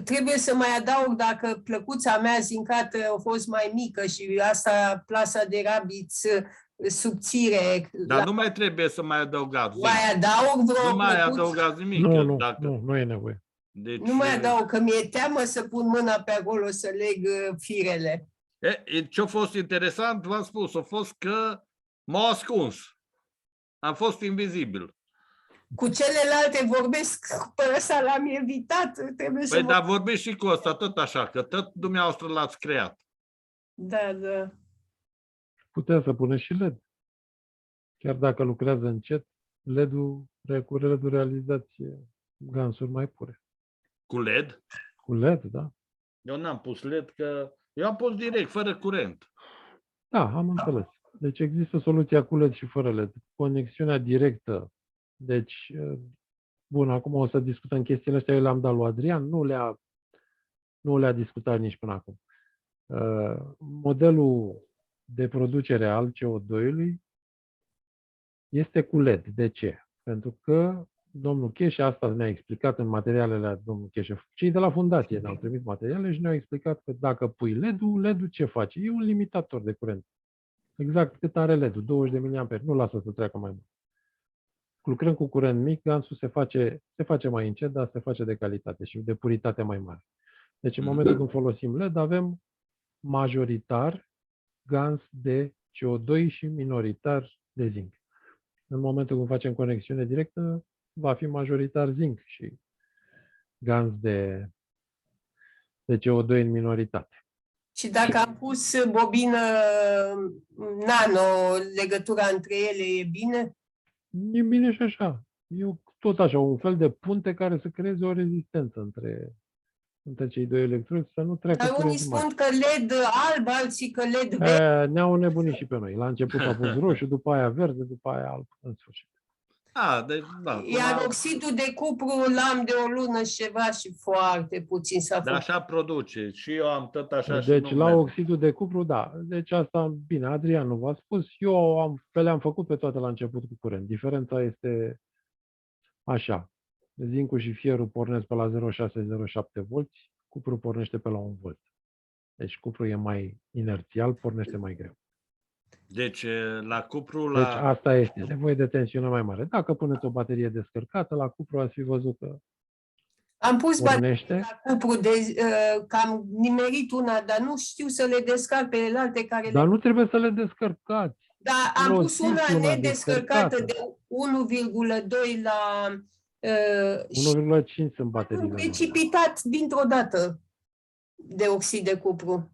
Trebuie să mai adaug, dacă plăcuța mea zincată a fost mai mică și asta plasa de rabiți subțire. Dar nu mai trebuie să mai adăugați. Mai adaug vreo Nu mai adăugați nimic. Nu e nevoie. Deci, nu mai adaug, că mi-e teamă să pun mâna pe acolo să leg firele. Ce-a fost interesant, v-am spus, a fost că m-au ascuns. Am fost invizibil. Cu celelalte vorbesc, pe ăsta l-am evitat. Păi dar vorbiți și cu ăsta, tot așa, că tot dumneavoastră l-ați creat. Da, da. Puteți să puneți și LED. Chiar dacă lucrează încet, cu LED-ul realizați gansuri mai pure. Cu LED? Cu LED, da. Eu n-am pus LED, că eu am pus direct, fără curent. Da, am înțeles. Deci există soluția cu LED și fără LED. Conexiunea directă. Deci, bun, acum o să discutăm chestiile astea. Eu le-am dat lui Adrian, nu le-a discutat nici până acum. Modelul de producere al CO2-ului este cu LED. De ce? Pentru că domnul Cheșe, asta ne-a explicat în materialele domnul Cheșe. Cei de la fundație ne-au trimis materiale și ne-au explicat că dacă pui LED-ul ce face? E un limitator de curent. Exact cât are LED-ul, 20 de mA, nu lasă să treacă mai mult. Lucrând cu curent mic, gansul se face mai încet, dar se face de calitate și de puritate mai mare. Deci în momentul când folosim LED, avem majoritar gans de CO2 și minoritar de zinc. În momentul când facem conexiune directă, va fi majoritar zinc și gans de CO2 în minoritate. Și dacă am pus bobină nano, legătura între ele e bine? E bine și așa. E tot așa, un fel de punte care să creeze o rezistență între cei doi electrodi, să nu treacă. Dar unii spun că LED alb, alții că LED verde. Ne-au nebunit și pe noi. La început a fost roșu, după aia verde, după aia alb, în sfârșit. Iar oxidul de cupru l-am de o lună și ceva și foarte puțin s-a făcut. Așa produce. Și eu am tot așa. Deci la oxidul de cupru, da. Deci asta, bine, Adrian nu v-a spus. Eu le-am făcut pe toate la început cu curent. Diferența este așa. Zincul și fierul pornesc pe la 0,6-0,7 volți, cupru pornește pe la 1 volt. Deci cupru e mai inerțial, pornește mai greu. Deci la cupru... Deci asta este, nevoie de tensiune mai mare. Dacă puneți o baterie descărcată, la cupru ați fi văzut că am pus pornește. La cupru, că am nimerit una, dar nu știu să le descarc pe celelalte care... Dar nu trebuie să le descărcați. Da, am pus una nedescărcată de 1,2 la... 1,5 sunt bateriile. Precipitat dintr-o dată de oxid de cupru.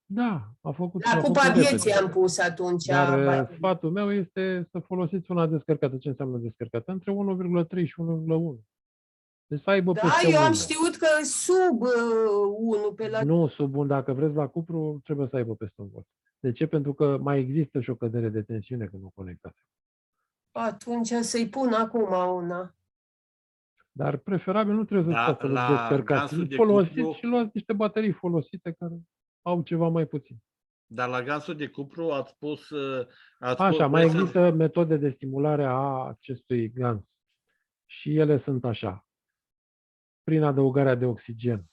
Da, a făcut. La cupa vieții am pus atunci. Dar sfatul meu este să folosiți una descărcată. Ce înseamnă descărcată? Între 1,3 și 1,1. Deci să aibă peste 1. Eu am știut că sub 1 pe la... Nu, sub 1. Dacă vreți la cupru, trebuie să aibă peste 1 volt. De ce? Pentru că mai există și o cădere de tensiune când o conectați. Atunci să-i pun acum una. Dar preferabil nu trebuie să le descărcați. Folosiți și luați niște baterii folosite care au ceva mai puțin. Dar la gansul de cupru ați pus... Așa, mai există metode de stimulare a acestui gans. Și ele sunt așa. Prin adăugarea de oxigen.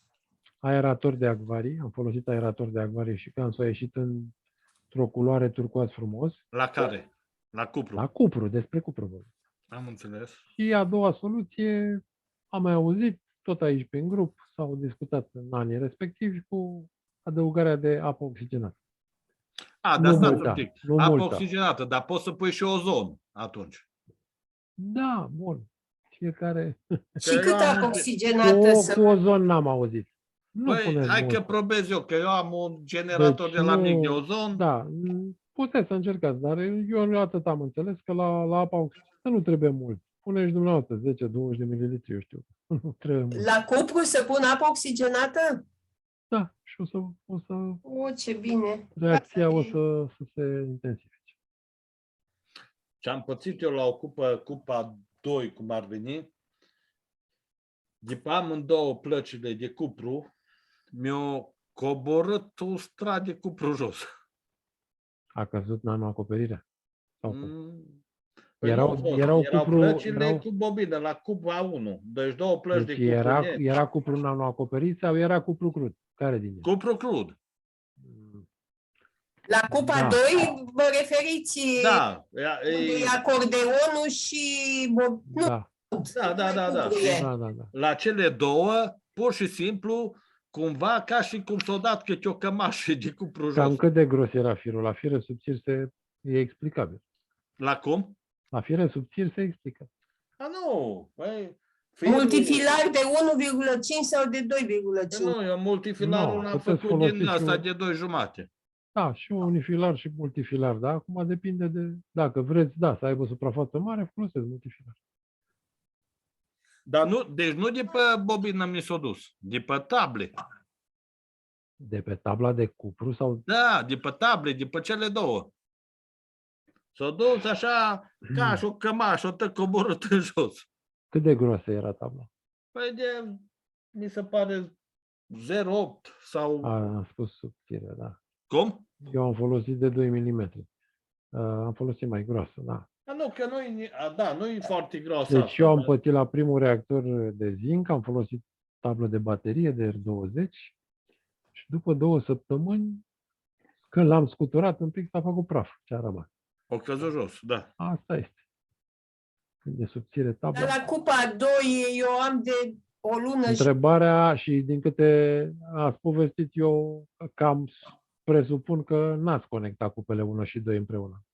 Aerator de acvarii. Am folosit aerator de acvarii și gansul a ieșit într-o culoare turcoaz frumos. La care? La cupru? La cupru, despre cupru. Am înțeles. Și a doua soluție, am mai auzit, tot aici prin grup, s-au discutat în anii respectivi cu adăugarea de apă oxigenată. Dar stați un pic. Apă oxigenată, dar poți să pui și ozon atunci. Da, bun. Fiecare... Și cât apă oxigenată cu ozon n-am auzit. Păi, hai că probez eu, că eu am un generator de la mic de ozon. Da, puteți să încercați, dar eu atât am înțeles că la apa oxigenată nu trebuie mult. Pune și dumneavoastră 10-20 de mililitri, eu știu. Nu trebuie mult. La cupru să pun apă oxigenată? Da, și o să... ce bine! Reacția o să se intensifice. Ce am pățit eu la o cupa 2, cum ar veni, după amândouă plăcile de cupru, mi-a coborât un strat de cupru jos. A căzut nanoacoperirea? Păi erau plăcile cu bobină, la cupa 1. Deci două plăci de cupru. Era cupru nanoacoperit sau era cupru crud? Care din ele? Cupru crud. La cupa 2 vă referiți unde e acordeonul și... Da. La cele două, pur și simplu, cumva ca și cum s-o dat câte o cămașă de cupru jos. Cam cât de gros era firul? La fire subțiri e explicabil. La cum? La fire subțiri se explică. Nu. Multifilar de 1,5 sau de 2,5? Nu, eu multifilarul l-am făcut din asta de 2,5. Da, și unifilar și multifilar, da? Acum depinde de, dacă vreți, da, să aibă suprafață mare, folosesc multifilar. Dar nu, deci nu de pe bobină mi s-a dus, de pe table. De pe tabla de cupru sau... Da, de pe table, de pe cele două. S-a dus așa ca și o cămașă, tot coborât în jos. Cât de groasă era tabla? Păi de, mi se pare 0,8 sau... Am spus subțire, da. Cum? Eu am folosit de 2 mm. Am folosit mai groasă, da. Nu, că nu e foarte groasă. Deci asta, eu am dar- pătit la primul reactor de zinc, am folosit tablă de baterie de R20 și după 2 săptămâni, când l-am scuturat un pic, s-a făcut praf ce a rămas. O căzut jos, da. Asta este. Când e subțire tabla. Dar la cupa 2 eu am de o lună și... Întrebarea, și din câte ați povestit eu, cam presupun că n-ați conectat cupele 1 și 2 împreună.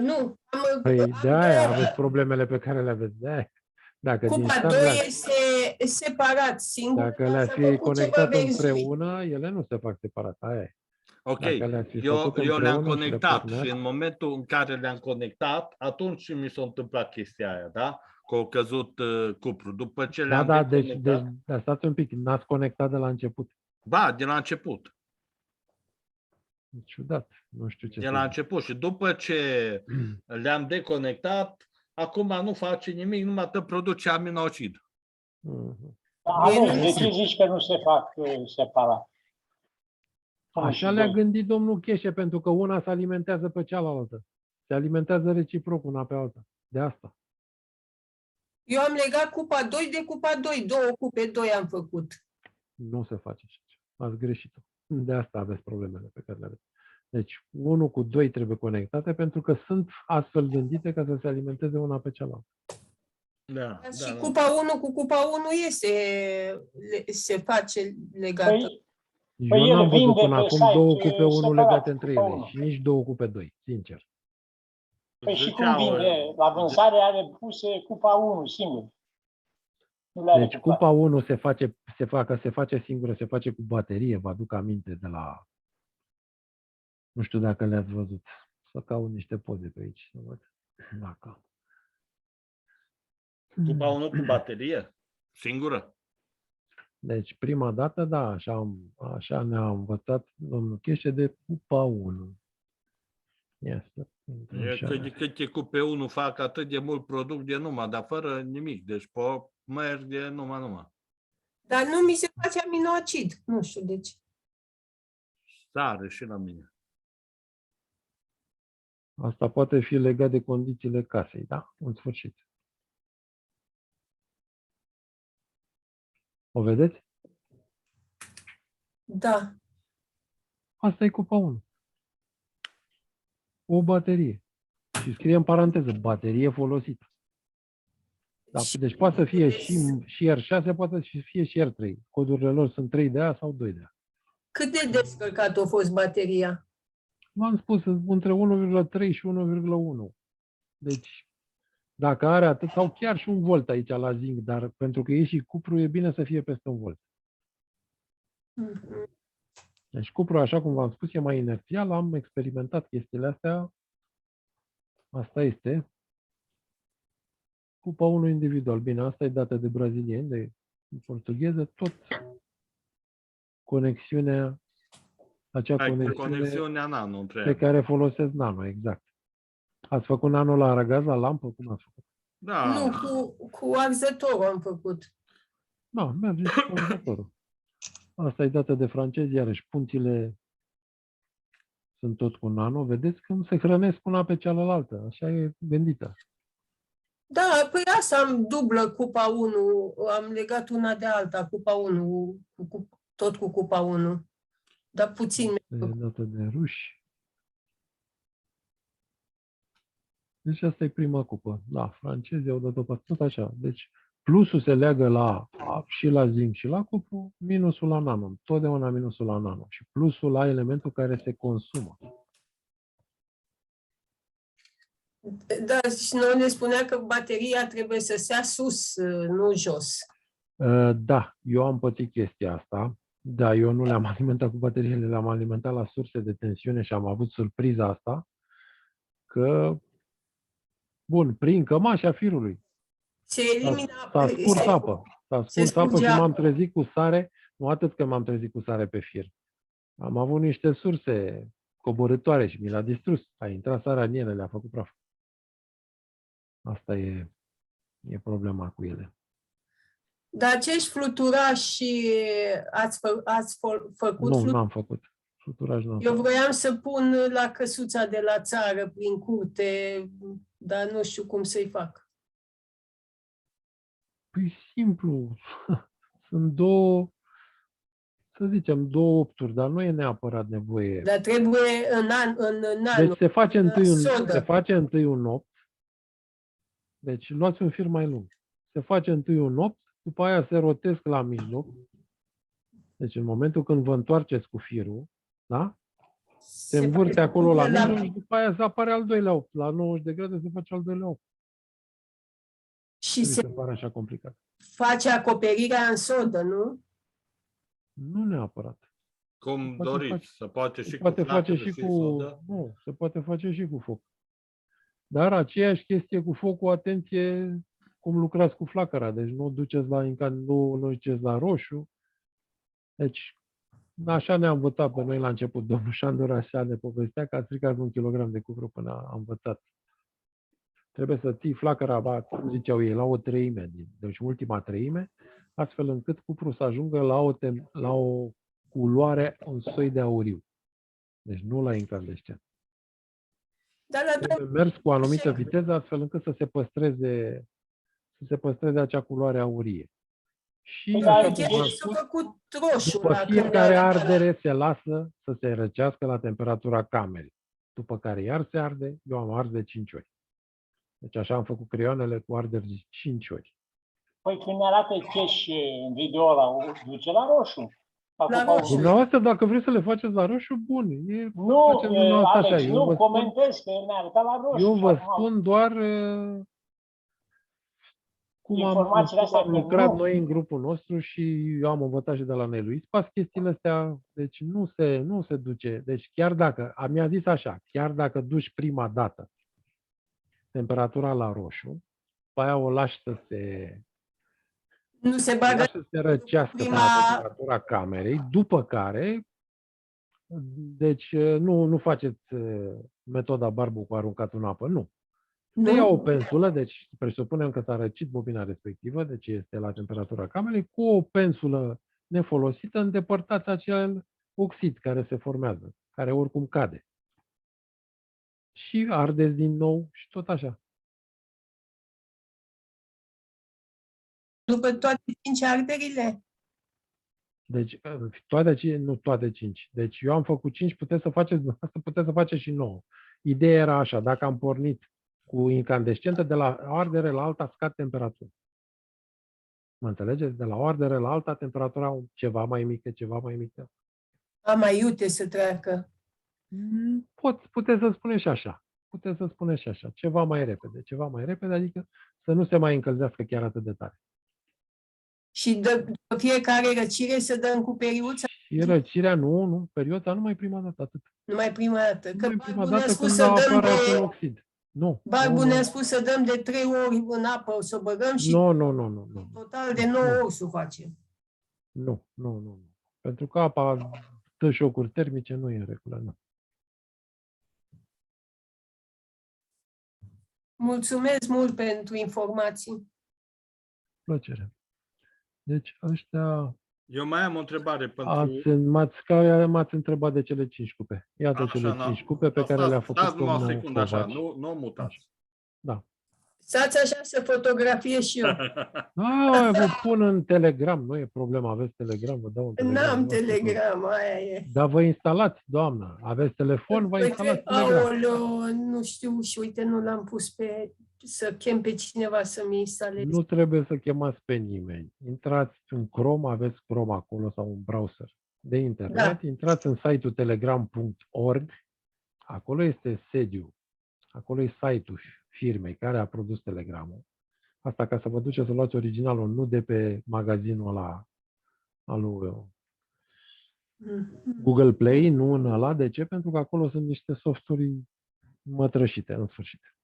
Nu, Păi am de aia două. aveți problemele pe care le aveți. De aia. Dacă din Cupa start 2 le-ați- este separat, singur. Dacă dar le-ați s-a fi făcut ceva conectat versiuni. împreună, ele nu se fac separat. Aia e. Ok, Dacă le-ați fi eu făcut le-am împreună și le conectat porneați- și în momentul în care le-am conectat, atunci mi s-a întâmplat chestia aia, da? Că a căzut cupru. După ce Da, le-am da, deconectat, dar stați un pic, n-ați conectat de la început. ba, de la început. E ciudat, nu știu ce De să la zic. început și după ce le-am deconectat, acum nu face nimic, numai te produce aminocid. Mhm. Alex, de ce zici că nu se fac separat? Așa le-a gândit domnul Cheșe, pentru că una se alimentează pe cealaltă. Se alimentează reciproc una pe alta. De asta. Eu am legat cupa 2 de cupa 2, 2 cupe 2 am făcut. Nu se face așa. Ați greșit-o. De asta aveți problemele pe care le aveți. Deci, 1 cu 2 trebuie conectate pentru că sunt astfel gândite ca să se alimenteze una pe cealaltă. Da, Și cupa 1 cu cupa 1 se face legată. Eu el n-am văzut vinde până pe acum site 2 cupe 1 separat, legate între cupa ele 1. și nici 2 cupe 2, sincer. Păi și cum vinde? La vânzare are puse cupa 1 singur. Nu le are Deci cupa 1 se face singură, se face cu baterie, vă aduc aminte de la... Nu știu dacă le-ați văzut. Să caut niște poze pe aici. Să văd. Dacă... Cupa 1 cu baterie? Singură? Deci prima dată, da, așa ne-a învățat domnul Cheșe de cupa 1. Este. Câte cupe 1 fac atât de mult produc de numai, dar fără nimic. Deci merg de numai. Dar nu mi se face aminoacid. Nu știu de ce. Sare și la mine. Asta poate fi legat de condițiile casei, da? În sfârșit. O vedeți? Da. Asta e cupa 1. O baterie. Și scrie în paranteză, baterie folosită. Da, deci poate să fie și R6, poate să fie și R3. Codurile lor sunt 3 de A sau 2 de A. Cât de descărcat a fost bateria? V-am spus, între 1,3 și 1,1. Deci, dacă are atât, sau chiar și 1 volt aici la zinc, dar pentru că e și cupru, e bine să fie peste 1 volt. Deci cupru, așa cum v-am spus, e mai inerțial, am experimentat chestiile astea. Asta este. Cupa 1 individual. Bine, asta e dată de brazilieni, de portugheză, tot conexiunea, acea Conexiunea nano între pe care folosesc nano, exact. Ați făcut nano la aragaz, la lampă? Cum ați făcut? Da. Nu, cu arzătorul am făcut. Da, merge și cu arzătorul. Asta e dată de francezi, iarăși punțile sunt tot cu nano. Vedeți cum se hrănesc una pe cealaltă. Așa e gândită. Da, păi asta am dublă cupa 1, am legat una de alta, cupa 1, tot cu cupa 1, dar puțin. E dată de ruși. Deci asta e prima cupă. Da, francezii au dat-o pe tot așa. Deci plusul se leagă și la zinc și la cupru, minusul la nano. Totdeauna minusul la nano. Și plusul la elementul care se consumă. Da, și noi ne spunea că bateria trebuie să stea sus, nu jos. Da, eu am pățit chestia asta. Da, eu nu le-am alimentat cu bateriile, le-am alimentat la surse de tensiune și am avut surpriza asta că, bun, prin cămașa firului Se elimina, s-a scurs apă. S-a se scurs apă și scurge m-am apă. trezit cu sare, nu atât că m-am trezit cu sare pe fir. Am avut niște surse coborâtoare și mi l-a distrus. A intrat sarea în ele, le-a făcut praf. Asta e problema cu ele. Dar acești fluturași ați făcut Nu, n-am făcut. Fluturaj n-am Eu făcut. vroiam să pun la căsuța de la țară, prin curte, dar nu știu cum să-i fac. Păi simplu. Sunt două, să zicem, două opturi, dar nu e neapărat nevoie. Dar trebuie în nano. Deci se face sodă. întâi un opt. Deci luați un fir mai lung. Se face întâi un opt, după aia se rotesc la mijloc. Deci în momentul când vă întoarceți cu firul, da? Se învârte acolo la mijloc și după aia se apare al doilea opt. La 90 de grade se face al doilea opt. Și se pare așa complicat. face acoperirea în sodă, nu? Nu neapărat. Cum Poate doriți, face- se poate și Se cu poate face flacără și și cu... sodă. Nu, se poate face și cu foc. Dar aceeași chestie cu focul, atenție cum lucrați cu flacăra. Deci nu duceți la nu duceți la roșu. Deci așa ne-a învățat pe noi la început. Domnul Șandor așa ne povestea că a stricat 1 kilogram de cupru până a învățat. Trebuie să ții flacăra, cum ziceau ei, la o treime, deci ultima treime, astfel încât cupru să ajungă la o culoare, un soi de auriu. Deci nu la incandescent. Dar la Trebuie mers cu o anumită viteză, astfel încât să se păstreze acea culoare aurie. Și așa cum v-am s-a spus, făcut roșu. după fiecare ardere se lasă să se răcească la temperatura camerei. După care iar se arde, eu am ars de 5 ori. Deci așa am făcut creioanele cu arderi de 5 ori. Păi când ne arată cash în video ăla, o duce la roșu. La roșu. Dumneavoastră, dacă vreți să le faceți la roșu, bun. Nu, Faceți dumneavoastră Alex, așa. nu, comentez că ne arăta la roșu. Eu și vă acum spun doar cum informațiile astea am că lucrat nu. noi în grupul nostru și eu am învățat și de la Nelu Ispas chestiile astea. Deci nu se duce. Deci chiar dacă, mi-a zis așa, chiar dacă duci prima dată temperatura la roșu, pe aia o lași să Nu se bagă să se răcească pe la temperatura camerei, după care, deci nu faceți metoda barbu cu aruncat în apă, nu. Se ia o pensulă, deci presupunem că s-a răcit bobina respectivă, deci este la temperatura camerei, cu o pensulă nefolosită îndepărtați acel oxid care se formează, care oricum cade. Și ardeți din nou și tot așa. după toate 5 arderile? Deci nu toate 5. Deci eu am făcut 5, puteți să faceți și 9. Ideea era așa, dacă am pornit cu incandescentă, de la ardere la alta scad temperatura. Mă înțelegeți? De la o ardere la alta, temperatura ceva mai mică, ceva mai mică. Mai iute să treacă. Puteți să spuneți și așa. Puteți să spuneți și așa. Ceva mai repede, adică să nu se mai încălzească chiar atât de tare. Și după fiecare răcire să dăm cu periuța? Și răcirea nu, perioada numai prima dată, atât. Numai prima dată. Că Prima Barbu ne-a dată spus când să dăm apare acel oxid. Nu. Barbu ne-a spus să dăm de 3 ori în apă, să o băgăm și Nu. total de 9 ori să o facem. Nu. Pentru că apa dă șocuri termice, nu e în regulă, nu. Mulțumesc mult pentru informații. Plăcere. Deci ăștia... Eu mai am o întrebare pentru... M-ați întrebat de cele 5 cupe. Iată cele 5 cupe pe care le-a făcut domnul domnul secundă, așa, Covaci. nu mutați. Da. Stați așa să fotografiez și eu. Vă pun în Telegram, nu e problemă, aveți Telegram, vă dau un Telegram. N-am Telegram, aia e. Dar vă instalați, doamnă, aveți telefon, vă instalați Telegram. Aoleo, nu știu și uite, nu l-am pus să chem pe cineva să-mi instaleze. Nu trebuie să chemați pe nimeni. Intrați în Chrome, aveți Chrome acolo sau un browser de internet, intrați în site-ul telegram.org, acolo este sediul, acolo e site-ul firmei care a produs Telegramul. Asta ca să vă duceți să luați originalul, nu de pe magazinul ăla al lui Google Play, nu în ăla. De ce? Pentru că acolo sunt niște softuri mătrășite, în sfârșit.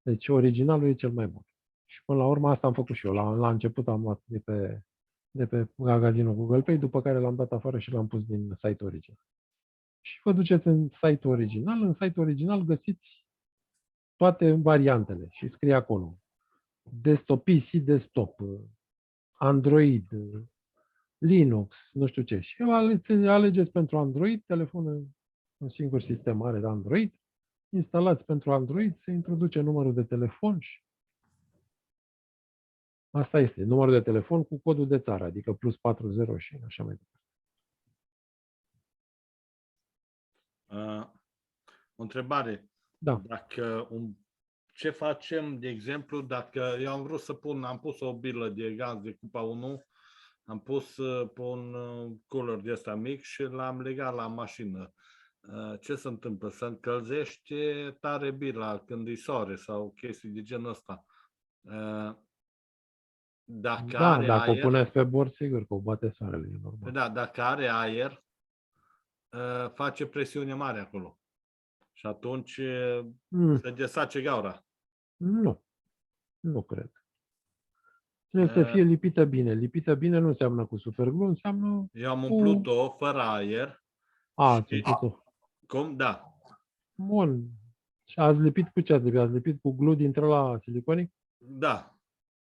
Deci originalul e cel mai bun. Și până la urmă asta am făcut și eu. La început am luat de pe magazinul Google Play, după care l-am dat afară și l-am pus din site original. Și vă duceți în site original. În site original găsiți toate variantele și scrie acolo. Desktop, PC, desktop, Android, Linux, nu știu ce. Și alegeți pentru Android, telefonul, un singur sistem are de Android, instalați pentru Android, se introduce numărul de telefon și asta este, numărul de telefon cu codul de țară, adică plus 40 și așa mai departe. O întrebare. Da. Dacă ce facem, de exemplu, dacă eu am vrut să am pus o bilă de gaz de cupa 1, am pus pe un cooler de ăsta mic și l-am legat la mașină. Ce se întâmplă? Se încălzește tare bila când îi soare sau chestii de genul ăsta. Dacă Da, are dacă aer, o puneți pe bord, sigur că o bate soarele, e normal. da, dacă are aer, face presiune mare acolo. Și atunci se desface gaura. Nu, nu cred. Trebuie să fie lipită bine. Lipită bine nu înseamnă cu superglue, înseamnă Eu am umplut-o fără aer. Ați umplut-o. Cum? Da. Bun. Și ați lipit cu ce ați lipit? Ați lipit cu glue dintre la siliconic? Da.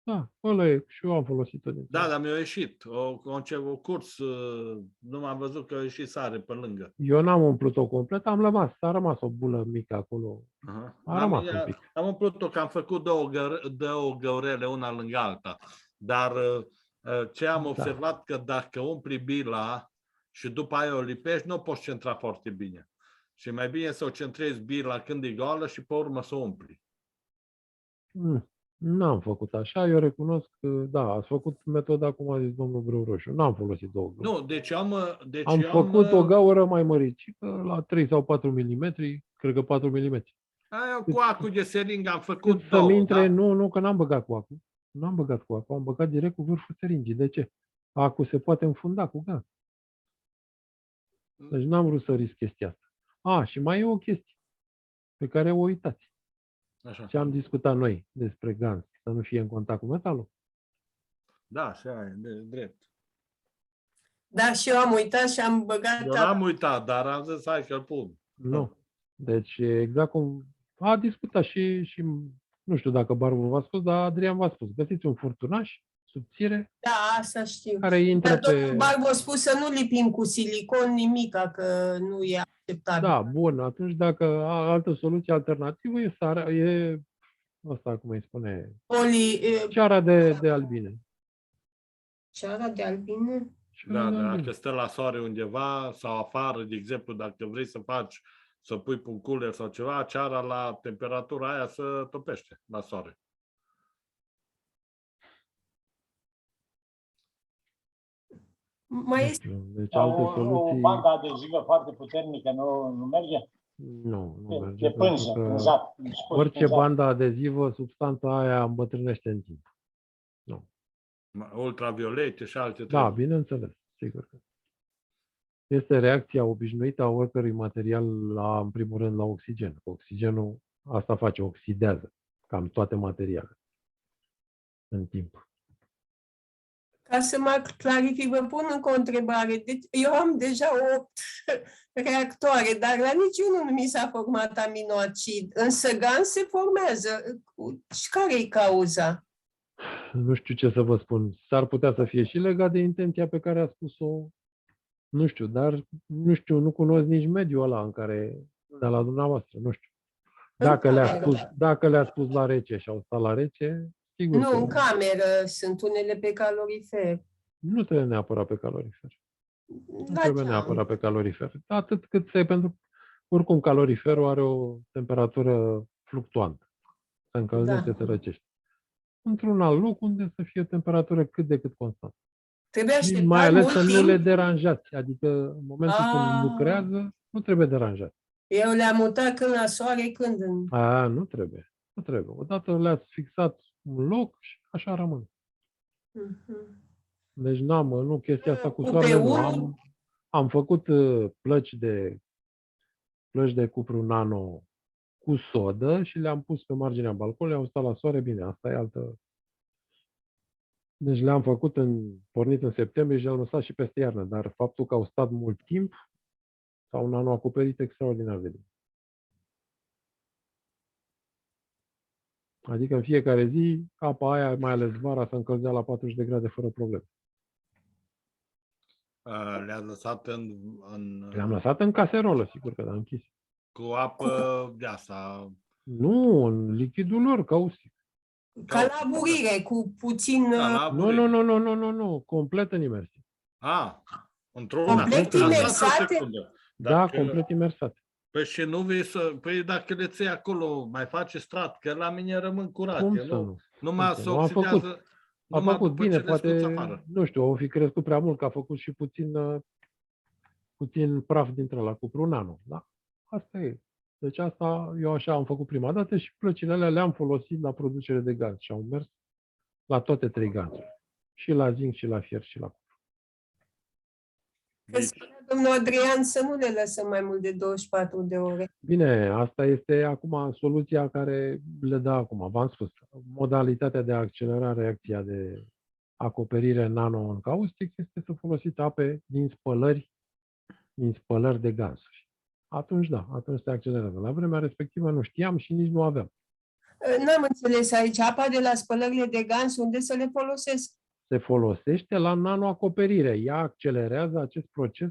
Da, ăla e. Și eu am folosit-o dintre. Da, dar mi-a ieșit. O curs, nu m-am văzut că a ieșit sare pe lângă. Eu n-am umplut-o complet, a rămas o bulă mică acolo. A rămas un pic. Am umplut-o că am făcut două găurele una lângă alta. Dar ce am observat că dacă umpli bila și după aia o lipești, nu o poți centra foarte bine. Și e mai bine să o centrezi bila când e goală și pe urmă să o umpli. N-am făcut așa, eu recunosc că, da, ați făcut metoda cum a zis domnul Brâu Roșu. N-am folosit două găuri. Nu, deci am făcut o gaură mai măricică, la 3 sau 4 mm, cred că 4 mm. Aia cu acul de seringă am făcut să-mi două, intre, da? nu, că n-am băgat cu acul. N-am băgat cu acul, am băgat direct cu vârful seringii. De ce? Acul se poate înfunda cu gaz. Deci n-am vrut să risc chestia asta. Și mai e o chestie pe care o uitați. Așa. Ce am discutat noi despre gaz, să nu fie în contact cu metalul. Da, așa e, drept. Da, și eu am uitat și am băgat... Eu n-am uitat, dar am zis, hai că-l pun. Nu. Deci, exact cum a discutat și nu știu dacă Barbu v-a spus, dar Adrian v-a spus. Găsiți un furtunaș, subțire. Da, asta știu. Care intră dar pe... Barbu a spus să nu lipim cu silicon nimica, că nu e acceptabil. Da, bun. Atunci, dacă altă soluție alternativă e asta, cum îi spune? Ceara de albine. Ceara de albine? Da, dacă stă la soare undeva sau afară, de exemplu, dacă vrei să pui pe un cooler sau ceva, ceara la temperatura aia se topește la soare. Mai este deci alte soluții... O bandă adezivă foarte puternică nu merge? Nu merge. De pânză, pânzat. Orice bandă adezivă, substanța aia îmbătrânește în timp. Nu. Ultraviolete și alte Da, bineînțeles, sigur. Este reacția obișnuită a oricărui material, în primul rând, la oxigen. Oxigenul asta face, oxidează cam toate materialele în timp. Ca să mă clarific, vă pun încă o întrebare. Deci, eu am deja 8 reactoare, dar la niciunul nu mi s-a format aminoacid. Însă GAN se formează. Și care e cauza? Nu știu ce să vă spun. S-ar putea să fie și legat de intenția pe care a spus-o. Nu știu, dar nu cunosc nici mediul ăla în care, de la dumneavoastră, nu știu. Dacă le-a spus la rece și au stat la rece, sigur. Nu, în cameră sunt unele pe calorifer. Nu trebuie neapărat pe calorifer. Nu trebuie neapărat pe calorifer. Atât cât pentru oricum caloriferul are o temperatură fluctuantă. Se încălzește, se răcește. Într-un alt loc unde să fie o temperatură cât de cât constantă. Mai ales să nu le deranjați. Adică în momentul când lucrează, nu trebuie deranjat. Eu le-am mutat când la soare, când în... Nu trebuie. Nu trebuie. Odată le-ați fixat un loc și așa rămâne. Deci nu chestia asta cu soarele nu am. Am făcut plăci de cupru nano cu sodă și le-am pus pe marginea balconului, au stat la soare, bine, asta e altă. Deci le-am făcut pornit în septembrie și le-am lăsat și peste iarnă, dar faptul că au stat mult timp s-au nano-acoperit extraordinar de bine. Adică în fiecare zi, apa aia, mai ales vara, se încălzea la 40 de grade fără probleme. Le-ați lăsat Le-am lăsat în caserolă, sigur că l-am închis. cu apă de asta. Nu, în lichidul lor, caustic. Ca la burire, cu puțin... Nu, complet în imersie. Într-una. Complet imersate? Da, complet imersate. Păi și nu vei să... Păi dacă le ții acolo, mai face strat, că la mine rămân curate. Cum să nu? Numai se A oxidează. făcut bine, poate, nu știu, au fi crescut prea mult, că a făcut și puțin praf dintre la cupru nano, da? Asta e. Deci asta, eu așa am făcut prima dată și plăcile alea le-am folosit la producere de gaz și au mers la toate 3 gazurile. Și la zinc, și la fier, și la cupru. Că spunea domnul Adrian să nu le lăsăm mai mult de 24 de ore. Bine, asta este acum soluția care le dă acum. V-am spus, modalitatea de a accelera reacția de acoperire nano în caustic este să folosiți ape din spălări de gazuri. Atunci da, atunci se accelerează. La vremea respectivă nu știam și nici nu aveam. N-am înțeles aici. Apa de la spălările de gans, unde să le folosesc? Se folosește la nanoacoperire. Ea accelerează acest proces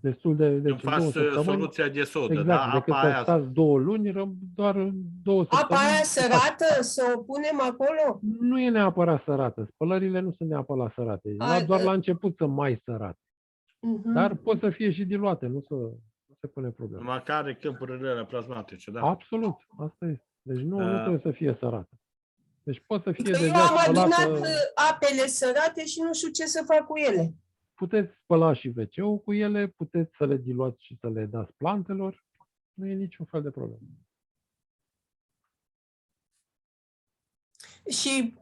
destul de... Deci faci soluția de sodă, exact, da? Decât Apa să aia... stați 2 luni, doar 2 săptămâni. Apa aia sărată, să o punem acolo? Nu e neapărat sărată. Spălările nu sunt neapărat sărate. Doar la început sunt mai sărate. Dar pot să fie și diluate, nu se pune problemă. Numai care câmpurile plasmatice, da? Absolut, asta este. Deci nu trebuie să fie sărată. Deci pot să fie Eu deja am spălată. adunat apele sărate și nu știu ce să fac cu ele. Puteți spăla și WC-ul cu ele, puteți să le diluați și să le dați plantelor. Nu e niciun fel de problemă. Și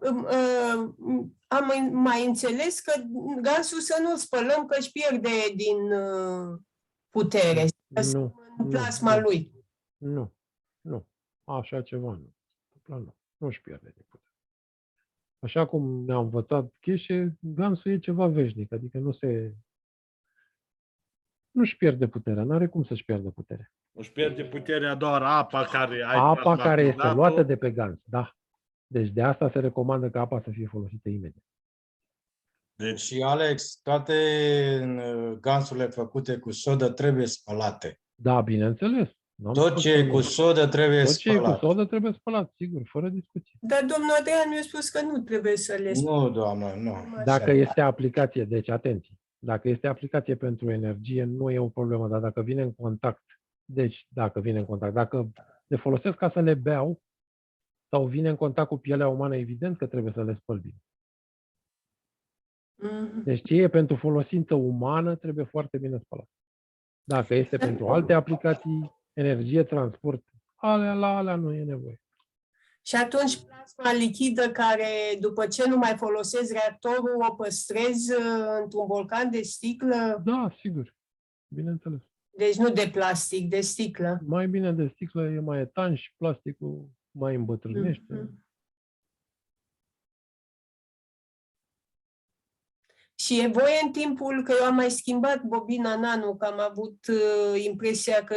am mai înțeles că gansul să nu-l spălăm, că își pierde din putere. În plasma lui. Nu. Așa ceva nu. Nu își pierde din putere. Așa cum ne-a învățat Cheșe, gansul e ceva veșnic, adică nu-și pierde puterea, n-are cum să-și pierdă puterea. Își pierde puterea doar apa care este luată de pe gans, da. Deci de asta se recomandă ca apa să fie folosită imediat. Deci, Alex, toate gansurile făcute cu sodă trebuie spălate. Da, bineînțeles. Tot ce e cu sodă trebuie spălat. Tot ce e cu sodă trebuie spălat, sigur, fără discuție. Dar domnul Adrian mi-a spus că nu trebuie să le spălăm. Nu, doamnă, nu. Dacă este aplicație, deci atenție, dacă este aplicație pentru energie, nu e o problemă, dar dacă vine în contact, dacă le folosesc ca să le beau sau vine în contact cu pielea umană, evident că trebuie să le spăl bine. Deci ce e pentru folosință umană trebuie foarte bine spălat. Dacă este pentru alte aplicații, energie, transport, la alea nu e nevoie. Și atunci plasma lichidă care, după ce nu mai folosesc reactorul, o păstrez într-un borcan de sticlă? Da, sigur. Bineînțeles. Deci nu de plastic, de sticlă. Mai bine de sticlă, e mai etanș, plasticul mai îmbătrânește. Și e voie în timpul, că eu am mai schimbat bobina nano, că am avut impresia că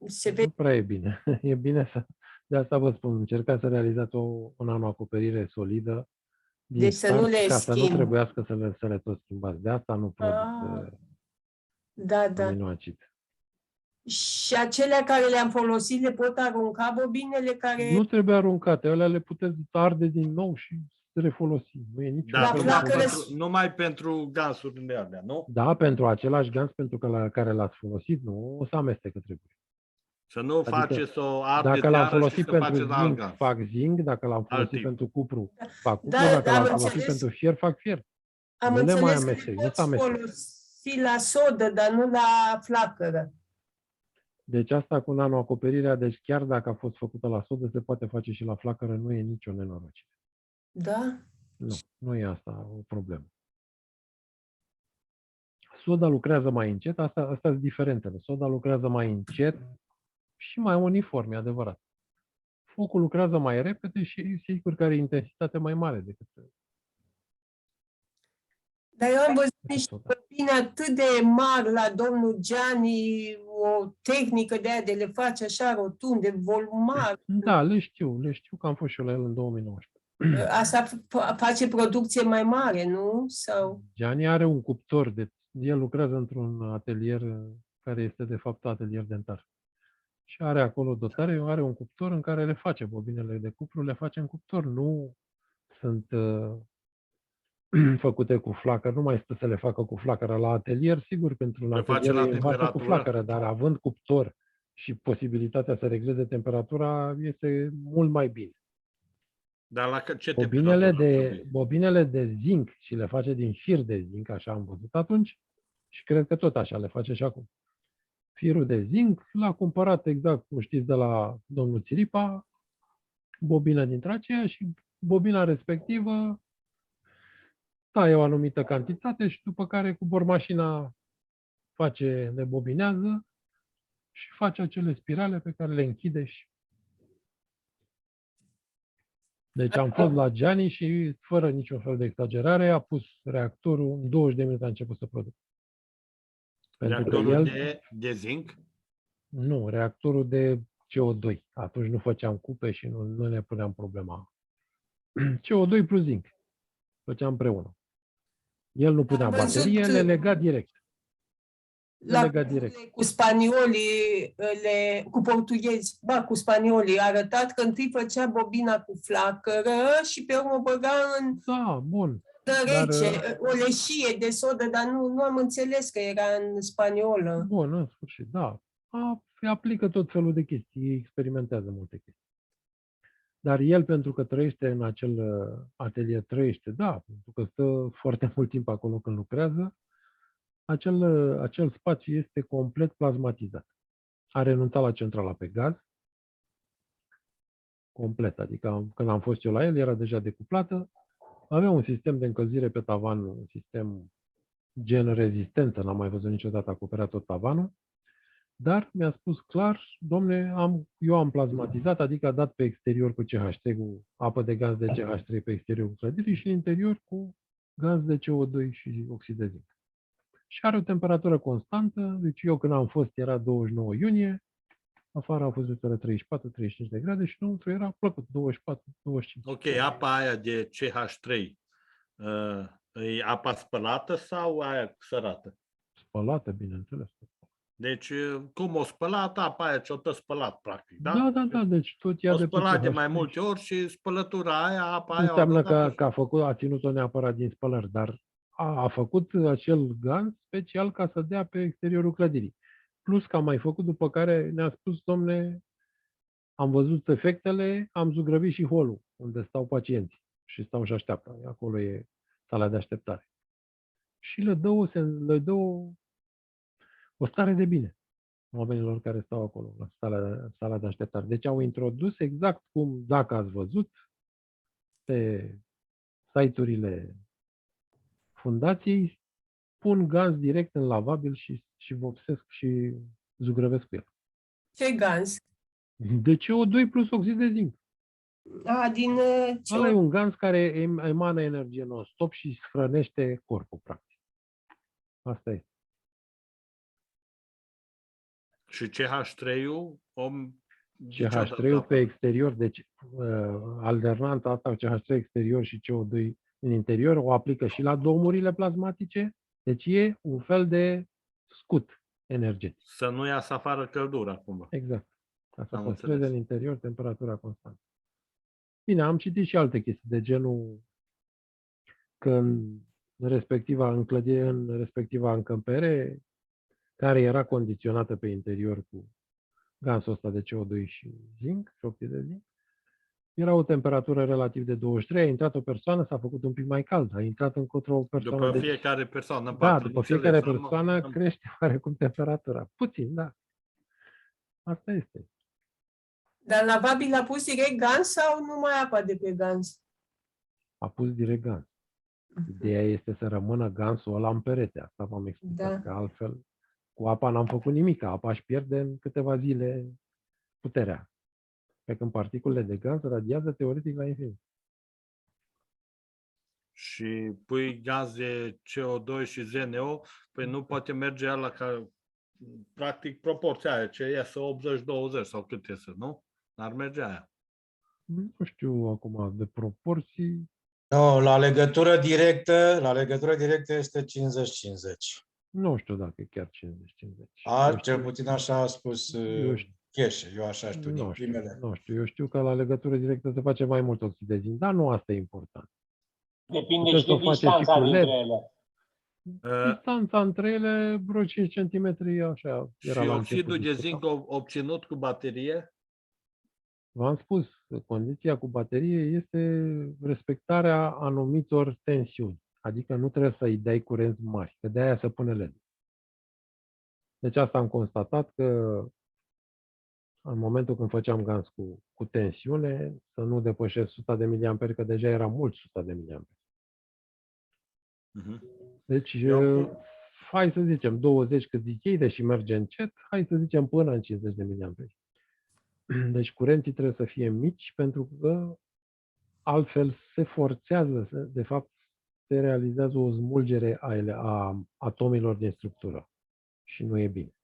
se vede... Nu prea e bine. E bine să... De asta vă spun, încercați să realizați o nanoacoperire solidă din start, să nu le ca schimb. Să nu trebuiască să le tot schimbați. De asta nu produc aminoacid. Și acelea care le-am folosit le pot arunca bobinele care... Nu trebuie aruncate, alea le puteți arde din nou și refolosi. Nu e nicio numai pentru gansurile alea, nu? Da, pentru același gans pentru care l-ați folosit, nu o să amestecă trebuie. Să nu faceți să o ardeți. Dacă l-am folosit pentru zinc, fac zinc, dacă l-am folosit pentru cupru, fac cupru, dacă l-am folosit pentru fier, fac fier. Am înțeles că le poți folosi la sodă, dar nu la flacără. Deci asta cu nanoacoperirea, deci chiar dacă a fost făcută la sodă, se poate face și la flacără, nu e nicio nenorocire. Da? Nu e asta o problemă. Soda lucrează mai încet, astea sunt diferențele. Soda lucrează mai încet și mai uniform, e adevărat. Focul lucrează mai repede și sigur că are intensitate mai mare decât Dar eu am văzut niște băbini atât de mari la domnul Gianni, o tehnică de aia de le face așa rotunde, volumar. Da, le știu că am fost și eu la el în 2019. Asta face producție mai mare, nu? Sau... Gianni are un cuptor, el lucrează într-un atelier care este de fapt atelier dentar. Și are acolo dotare, are un cuptor în care le face bobinele de cuplu, le face în cuptor, nu sunt făcute cu flacără, nu mai stă să le facă cu flacără la atelier, sigur, pentru un Le face atelier la e învață cu temperatură? flacără, dar având cuptor și posibilitatea să regleze temperatura, este mult mai bine. Dar la ce temperatură? Bobinele de zinc și le face din fir de zinc, așa am văzut atunci, și cred că tot așa le face și acum. Firul de zinc l-a cumpărat exact, cum știți, de la domnul Țiripa, bobina dintre aceea și bobina respectivă taie o anumită cantitate și după care cu bormașina le bobinează și face acele spirale pe care le închide și... Deci am fost la Gianni și, fără niciun fel de exagerare, a pus reactorul, în 20 de minute a început să producă. Reactorul de zinc? Nu, reactorul de CO2. Atunci nu făceam cupe și nu ne puneam problema. CO2 plus zinc. Făceam împreună. El nu punea baterie, le lega direct. Cu spaniolii, cu portughezi, cu spaniolii, a arătat că întâi făcea bobina cu flacără și pe urmă băga în rece, o leșie de sodă, dar nu am înțeles că era în spaniolă. Bun, în sfârșit, da. Aplică tot felul de chestii, experimentează multe chestii. Dar el, pentru că trăiește în acel atelier, pentru că stă foarte mult timp acolo când lucrează, acel spațiu este complet plasmatizat. A renunțat la centrala pe gaz, complet, adică când am fost eu la el, era deja decuplată, avea un sistem de încălzire pe tavan, un sistem gen rezistență, n-am mai văzut niciodată acoperea tot tavanul, dar mi-a spus clar, domne, eu am plasmatizat, adică a dat pe exterior cu CH3, cu apă de gaz de CH3 pe exterior cu clădirii și în interior cu gaz de CO2 și oxid de zinc. Și are o temperatură constantă, deci eu când am fost era 29 iunie, afară a fost de 34-35 de grade și înăuntru era plăcut, 24-25. Ok, apa aia de CH3, e apa spălată sau aia sărată? Spălată, bineînțeles. Deci, cum o spălat, apa aia ce-o spălat, practic, da? Da, deci tot ea o de spălat de mai multe ori și spălătura aia, apa aia... Înseamnă că a ținut-o neapărat din spălări, dar a făcut acel gaz special ca să dea pe exteriorul clădirii. Plus că am mai făcut, după care ne-a spus, domne, am văzut efectele, am zugrăvit și holul, unde stau pacienții și stau și așteaptă. Acolo e sala de așteptare. Și le dă o stare de bine oamenilor care stau acolo, la sala de așteptare. Deci au introdus exact cum, dacă ați văzut, pe site-urile fundației, pun gaz direct în lavabil și vopsesc și zugrăvesc cu el. Ce gaz? De CO2 plus oxid de zinc. Din Ăla e un gaz care emană energie non-stop și hrănește corpul, practic. Asta e. Și CH3-ul? CH3-ul pe exterior, deci alternanta asta, CH3 exterior și CO2 în interior, o aplică și la domurile plasmatice, deci e un fel de scut energetic. Să nu iasă afară căldura, cumva. Exact. Ca să păstreze în interior temperatura constantă. Bine, am citit și alte chestii, de genul că în respectiva încăpere, care era condiționată pe interior cu gazul ăsta de CO2 și zinc, și oxid de zinc, era o temperatură relativ de 23, a intrat o persoană, s-a făcut un pic mai cald, a intrat o persoană... După fiecare persoană. Da, după fiecare persoană crește oarecum temperatura. Puțin, da. Asta este. Dar lavabil a pus direct gaz sau numai apa de pe gaz? A pus direct gaz. Ideea este să rămână gansul ăla în perete. Asta v-am explicat, Da. că altfel cu apa n-am făcut nimic. Apa își pierde în câteva zile puterea. Pe când particulele de gaz radiază teoretic la infinit. Și pui gaze CO2 și ZNO, păi nu poate merge ala ca, practic, proporția aia, ce iasă 80-20 sau cât iasă, nu? N-ar merge aia. Nu știu acum de proporții. No, la legătură directă este 50-50. Nu știu dacă e chiar 50-50. Cel puțin așa a spus Eu Cheșe, eu așa știu din Nu știu, primele. nu știu. Eu știu că la legătură directă se face mai mult oxid de zinc, dar nu asta e important. Depinde Puteți și să o de faceți și distanța cu LED. dintre ele. Distanța între ele, vreo 5 cm, așa, era Și la început oxidul de discutam. zinc obținut cu baterie? V-am spus, condiția cu baterie este respectarea anumitor tensiuni. Adică nu trebuie să-i dai curenți mari, că de-aia se pune LED. Deci asta am constatat că în momentul când făceam gans cu tensiune, să nu depășesc 100 de miliamperi, că deja era mult 100 de miliamperi. Deci, hai să zicem 20 cât zic ei, deși merge încet, hai să zicem până în 50 de miliamperi. Deci curenții trebuie să fie mici, pentru că altfel se forțează, de fapt, se realizează o smulgere a atomilor din structură. Și nu e bine.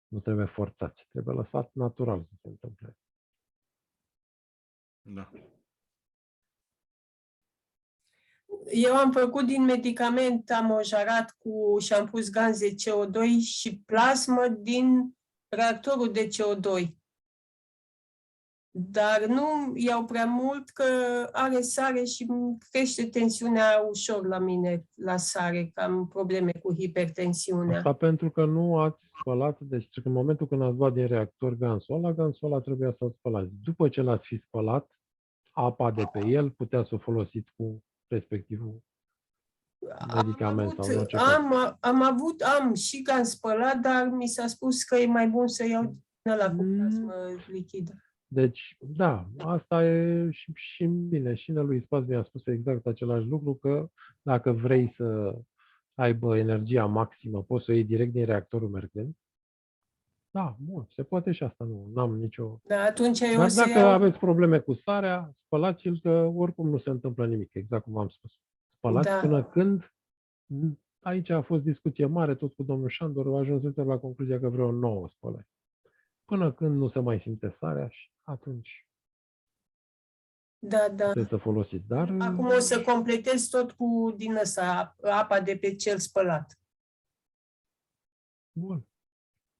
Nu trebuie forțați, trebuie lăsat natural să se întâmple. Da. Eu am făcut din medicament, am ojarat și am pus ganze CO2 și plasmă din reactorul de CO2. Dar nu iau prea mult, că are sare și crește tensiunea ușor la mine, la sare, că am probleme cu hipertensiunea. Asta pentru că nu ați spălat, deci în momentul când ați luat din reactor gansul ăla trebuia să-l spălați. După ce l-ați fi spălat, apa de pe el putea să o folosiți cu respectivul medicament sau în orice caz. Am și gans spălat, dar mi s-a spus că e mai bun să iau din ăla cu plasmă lichidă. Deci, da, asta e și bine. Și lui Spas mi-a spus exact același lucru, că dacă vrei să aibă energia maximă, poți să o iei direct din reactorul mergând. Da, bun, se poate și asta, nu am nicio... Da, atunci eu Dar o să dacă iau... aveți probleme cu starea, spălați-l, că oricum nu se întâmplă nimic, exact cum v-am spus. Spălați până când, aici a fost discuție mare, tot cu domnul Șandor, a ajuns la concluzia că vreau 9 spălări. Până când nu se mai simte starea și atunci Da. puteți să folosiți. Dar Acum o să completez tot cu din ăsta, apa de pe cel spălat. Bun.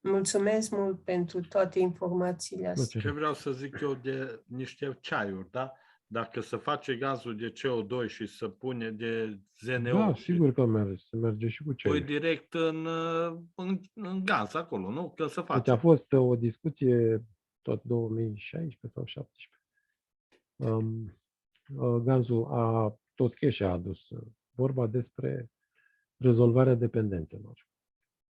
Mulțumesc mult pentru toate informațiile astea. Ce vreau să zic eu de niște ceaiuri, da? Dacă se face gazul de CO2 și se pune de ZNO, da, sigur că merge. Se merge și cu pui ce. direct în gaz acolo, nu? Că se face. Deci a fost o discuție tot 2016 sau 2017. Ganzul tot Cheșe a adus vorba despre rezolvarea dependențelor.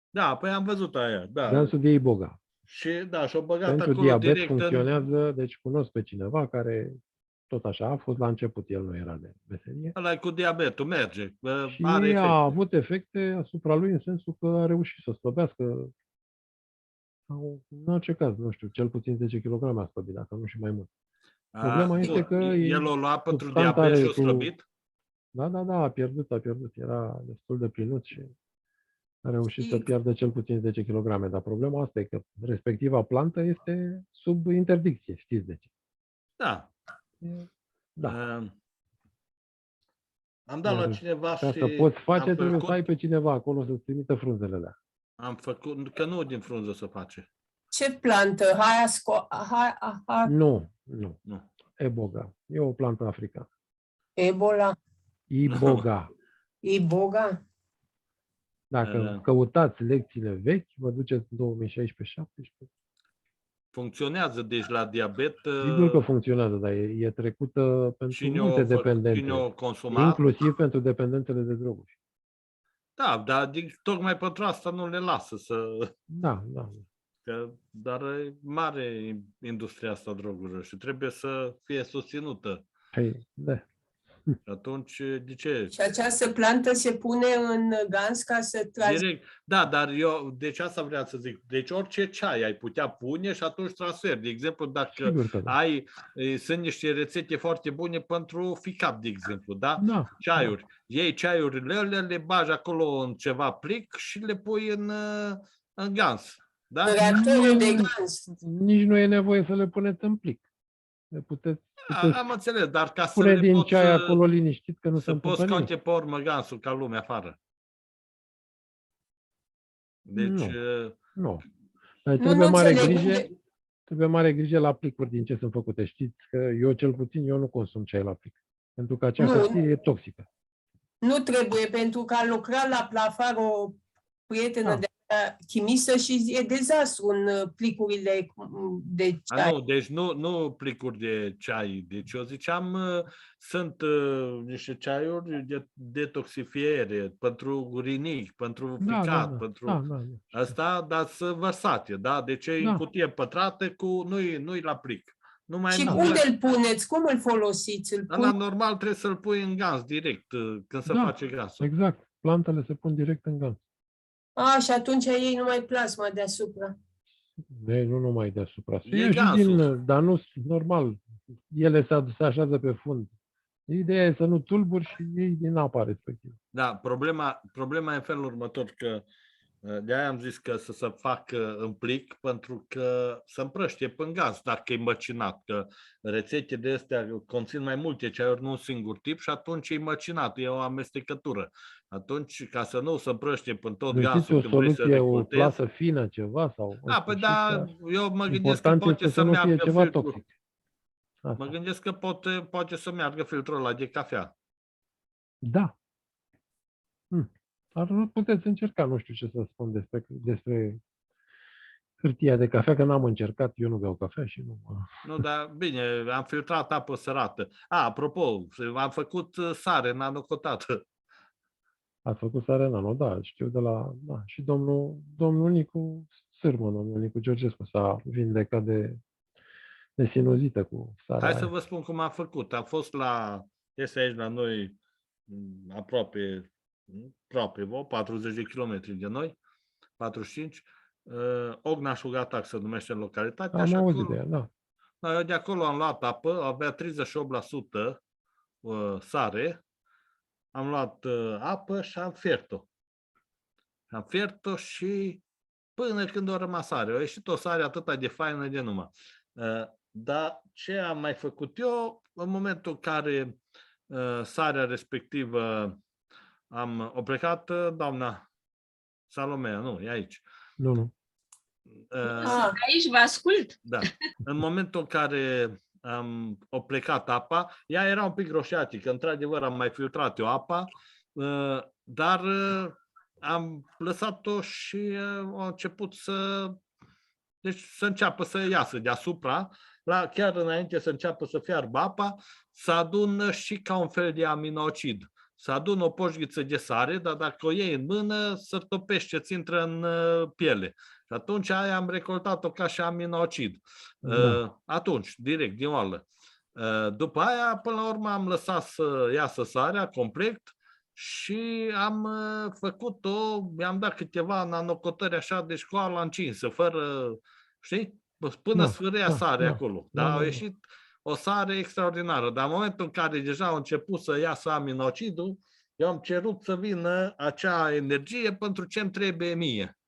Da, păi am văzut aia. Da. Gansul de Iboga. Și da, și-o băgat Pentru acolo diabet direct funcționează, deci cunosc pe cineva care tot așa a fost la început, el nu era de meserie. Ăla cu diabetul, merge. Și Are efecte. a avut efecte asupra lui în sensul că a reușit să slăbească. În orice caz, nu știu, cel puțin 10 kg a slăbit, dacă nu și mai mult. Problema este că el o lua pentru substanța diabet și are o slăbit? Da, a pierdut. Era destul de plinuț și a reușit să piardă cel puțin 10 kg. Dar problema asta e că respectiva plantă este sub interdicție. Știți de ce? Da. Da. Am dat la cineva ca și... să poți face, trebuie făcut, să ai pe cineva acolo să-ți trimită frunzele alea. am făcut, că nu din frunză se face. Ce plantă? Nu. Eboga. E o plantă africană. Ebola. Iboga. Dacă căutați lecțiile vechi, vă duceți în 2016-17. Funcționează, deci la diabet... Sigur că funcționează, dar e trecută pentru multe dependențe. Inclusiv pentru dependențele de droguri. Da, dar tocmai pentru asta nu le lasă să... Da. Dar e mare industria asta drogurilor și trebuie să fie susținută. Păi, da. Atunci, de ce? Și această plantă se pune în gans ca să transfere. Direct, da, dar eu, deci asta vreau să zic. Deci orice ceai ai putea pune și atunci transfer. De exemplu, dacă Sigur că da. sunt niște rețete foarte bune pentru ficat, de exemplu, da? Da. Ceaiuri. Iei ceaiurile alea, le bagi acolo în ceva plic și le pui în gans. Da? Reactorul de gans. Nici nu e nevoie să le puneți în plic. Le puteți Am înțeles, dar ca să pune le din poți, ceai acolo liniștit că nu se să poți întâmplă nimic. scoate pe urmă gansul ca lumea afară. Deci, Nu. Nu Trebuie mare înțeleg grijă. unde- Trebuie mare grijă la plicuri din ce sunt făcute. Știți că eu cel puțin eu nu consum ceai la plic. Pentru că acea Nu. hârtie e toxică. Nu trebuie, pentru că a lucrat la Plafar o prietenă de chimistă și e dezastru în plicurile de ceai. Nu, deci nu plicuri de ceai. Deci eu ziceam, sunt niște ceaiuri de detoxifiere pentru rinichi, pentru ficat, pentru asta, dar sunt vărsate, da? Deci e în cutie pătrată, nu-i la plic. Și unde îl puneți? Cum îl folosiți? La normal trebuie să-l pui în gans direct, când se face gansul. Exact. Plantele se pun direct în gans. Și atunci ei numai plasma deasupra. Nu numai deasupra. E gansul. Dar nu, normal, ele se așează pe fund. Ideea e să nu tulburi și iei din apa respectivă. Da, problema e în felul următor, că de-aia am zis că să se facă în plic, pentru că se împrăștie pe gaz dacă e măcinat, că rețetele astea conțin mai multe ceaiuri, nu un singur tip, și atunci e măcinat, e o amestecătură. Atunci, ca să nu se împrăștie pe tot gazul, o soluție, o plasă fină, ceva? Sau păi da, eu mă gândesc că poate să meargă filtrul. Mă gândesc că poate să meargă filtrul ăla de cafea. Da. Dar nu puteți încerca, nu știu ce să spun despre hârtia de cafea, că n-am încercat, eu nu beau cafea și nu... Nu, dar bine, am filtrat apă sărată. Apropo, am făcut sare nanocotată. Ați făcut sare nano, da, știu de la... Da. Și domnul Nicu Sârmă, domnul Nicu Georgescu s-a vindecat de sinuzită cu sarea Hai aia. să vă spun cum am făcut. Am fost este aici la noi, aproape 40 de kilometri de noi, 45, Ognașul Gatac se numește în localitate. Am auzit de ea, da. Eu de acolo am luat apă, avea 38% sare, am luat apă și am fiert-o. Am fiert-o și până când a rămas sare. A ieșit o sare atât de faină de numai. Dar ce am mai făcut eu, în momentul în care sarea respectivă o plecat doamna Salomeea, nu, e aici. Nu. Aici vă ascult. Da. În momentul în care o plecat apa, ea era un pic roșiatică, într-adevăr am mai filtrat eu apa, dar am lăsat-o și a început să înceapă să iasă deasupra, chiar înainte să înceapă să fiarbă apa, să adună și ca un fel de aminocid. Să adună o poșghiță de sare, dar dacă o iei în mână, să topește, ți intră în piele. Și atunci aia am recoltat-o ca și aminocid. Atunci, direct, din oală. După aia, până la urmă, am lăsat să iasă sarea complet și am făcut-o, mi-am dat câteva nanocotări așa de școală încinsă, fără, știi? Până sfârâia sare acolo. Da, a ieșit o sare extraordinară. Dar în momentul în care deja au început să iasă aminocidul, eu am cerut să vină acea energie pentru ce îmi trebuie mie.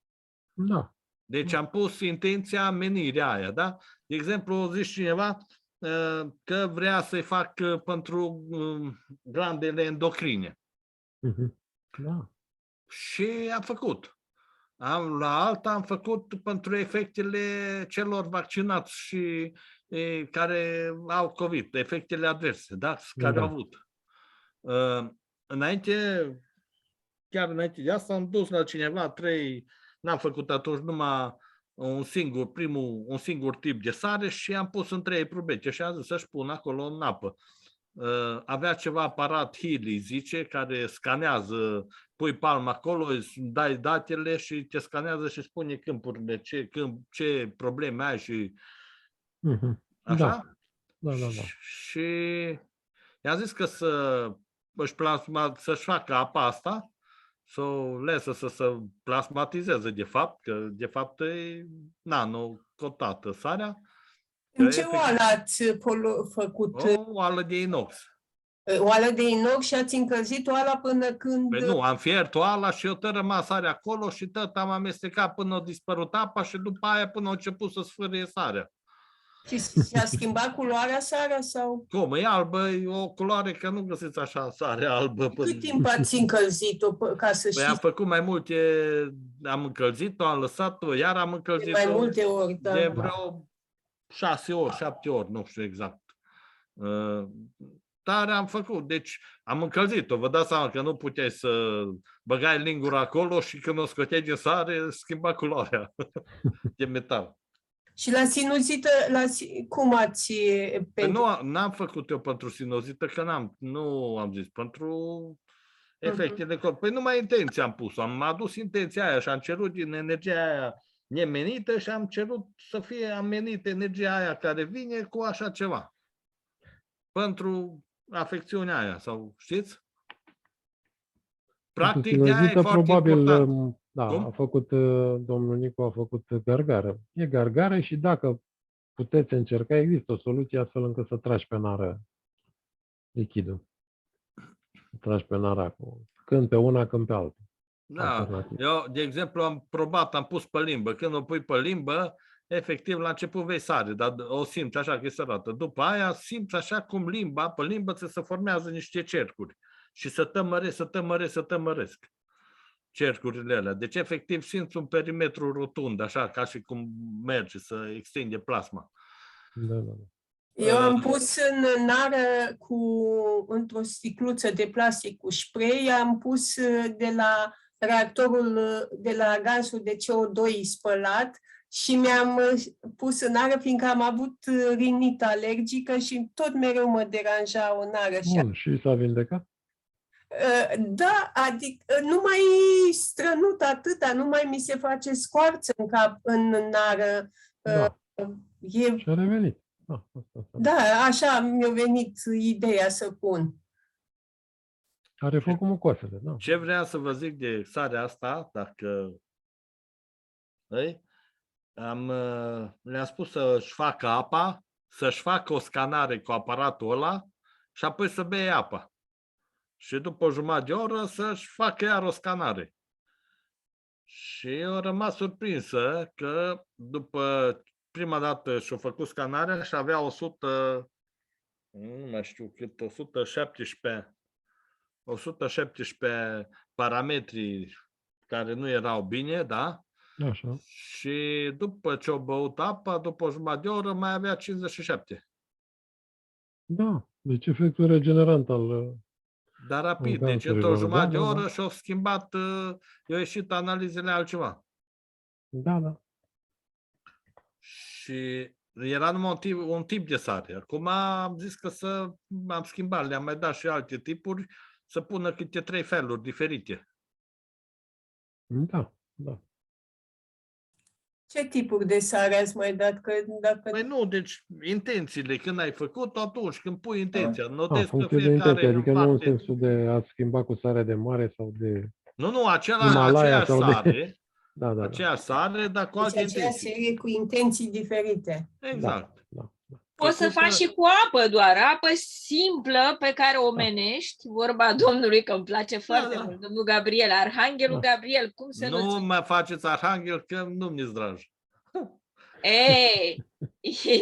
Da. Deci am pus intenția menirea aia, da? De exemplu, zice cineva că vrea să-i fac pentru glandele endocrine. Da. Și am făcut. La alta am făcut pentru efectele celor vaccinați și care au COVID, efectele adverse, da? Care au avut. Chiar înainte de asta am dus la cineva n-am făcut atunci numai un singur tip de sare și am pus în 3 probete și am zis să-și pun acolo în apă. Avea ceva aparat Healy, zice, care scanează, pui palma acolo, dai datele și te scanează și spune câmpurile, ce probleme ai și așa. Da. Și I-am zis că să-și facă apa asta, să o lăsă să se plasmatizeze de fapt, că de fapt e nano-cotată sarea. În ce oală ați făcut? O oală de inox. Oală de inox și ați încălzit oala până când... Păi nu, am fiert oala și eu tot rămas sarea acolo și tot am amestecat până a dispărut apa și după aia până a început să sfârâie sarea. Și a schimbat culoarea sarea sau? Cum? E albă, e o culoare că nu găsiți așa sare albă. Cât timp ați încălzit-o ca să Păi am făcut mai multe, am încălzit-o, am lăsat-o, iar am încălzit-o. Mai multe ori, da. De vreo 6 ori, 7 ori, nu știu exact. Dar am făcut, deci am încălzit-o. Vă dați seama că nu puteai să băgai lingura acolo și când o scoteai din sare, schimba culoarea de metal. Și la sinuzită, cum ați... Păi n-am făcut eu pentru sinuzită, că nu am zis, pentru efecte de corp. Păi numai intenția am pus. Am adus intenția aia și am cerut din energia aia nemenită și am cerut să fie amenită energia aia care vine cu așa ceva. Pentru afecțiunea aia, sau știți? Practic, de-aia e foarte probabil, important. da, domnul Nicu a făcut gargară. E gargară și dacă puteți încerca, există o soluție astfel încât să tragi pe nară lichidul. Să tragi pe nara când pe una, când pe alta. Da, eu, de exemplu, am probat, am pus pe limbă. Când o pui pe limbă, efectiv, la început vei sare, dar o simți așa că e sărată. După aia simți așa cum pe limbă ți se formează niște cercuri și să tămăresc cercurile alea. Deci, efectiv, simți un perimetru rotund, așa, ca și cum merge să extinde plasma. Da. Eu am pus în nară într-o sticluță de plastic cu spray, am pus de la reactorul, de la gazul de CO2 spălat și mi-am pus în nară, fiindcă am avut rinită alergică și tot mereu mă deranja o nară. Bun, și s-a vindecat? Da, adică nu mai strănut atâta, nu mai mi se face scoarță în cap, în nară. Da. Și a revenit. Da, așa mi-a venit ideea să pun. Are făcut mucoasele, da. Ce vreau să vă zic de sarea asta, dacă le-am spus să-și facă apa, să-și facă o scanare cu aparatul ăla și apoi să bea apa. Și după o jumătate de oră să-și facă iar o scanare. Și eu am rămas surprinsă că după prima dată și-a făcut scanarea și avea 117 parametri care nu erau bine, da? Așa. Și după ce a băut apa, după o jumătate de oră, mai avea 57. Da, deci efectul regenerant al... Dar rapid, deci într-o jumătate de oră și-au schimbat, i-au ieșit analizele altceva. Da. Și era numai un tip de sare. Acum am zis că am schimbat, le-am mai dat și alte tipuri, să pună câte 3 feluri diferite. Da. Ce tipuri de sare ați mai dat? Păi nu, deci intențiile, când ai făcut, atunci când pui intenția. Funcție de intenție, adică nu în sensul de a schimba cu sare de mare sau de... Nu, aceeași sare. Da. Aceeași sare, dar cu alte intenții. Aceeași serie cu intenții diferite. Exact. Da. Poți să faci și cu apă doar, apă simplă pe care o menești, vorba Domnului că îmi place foarte mult, domnul Gabriel, Arhanghelul Gabriel, cum să nu... Nu mai faceți Arhanghel, că nu mi-s dragi. Ei,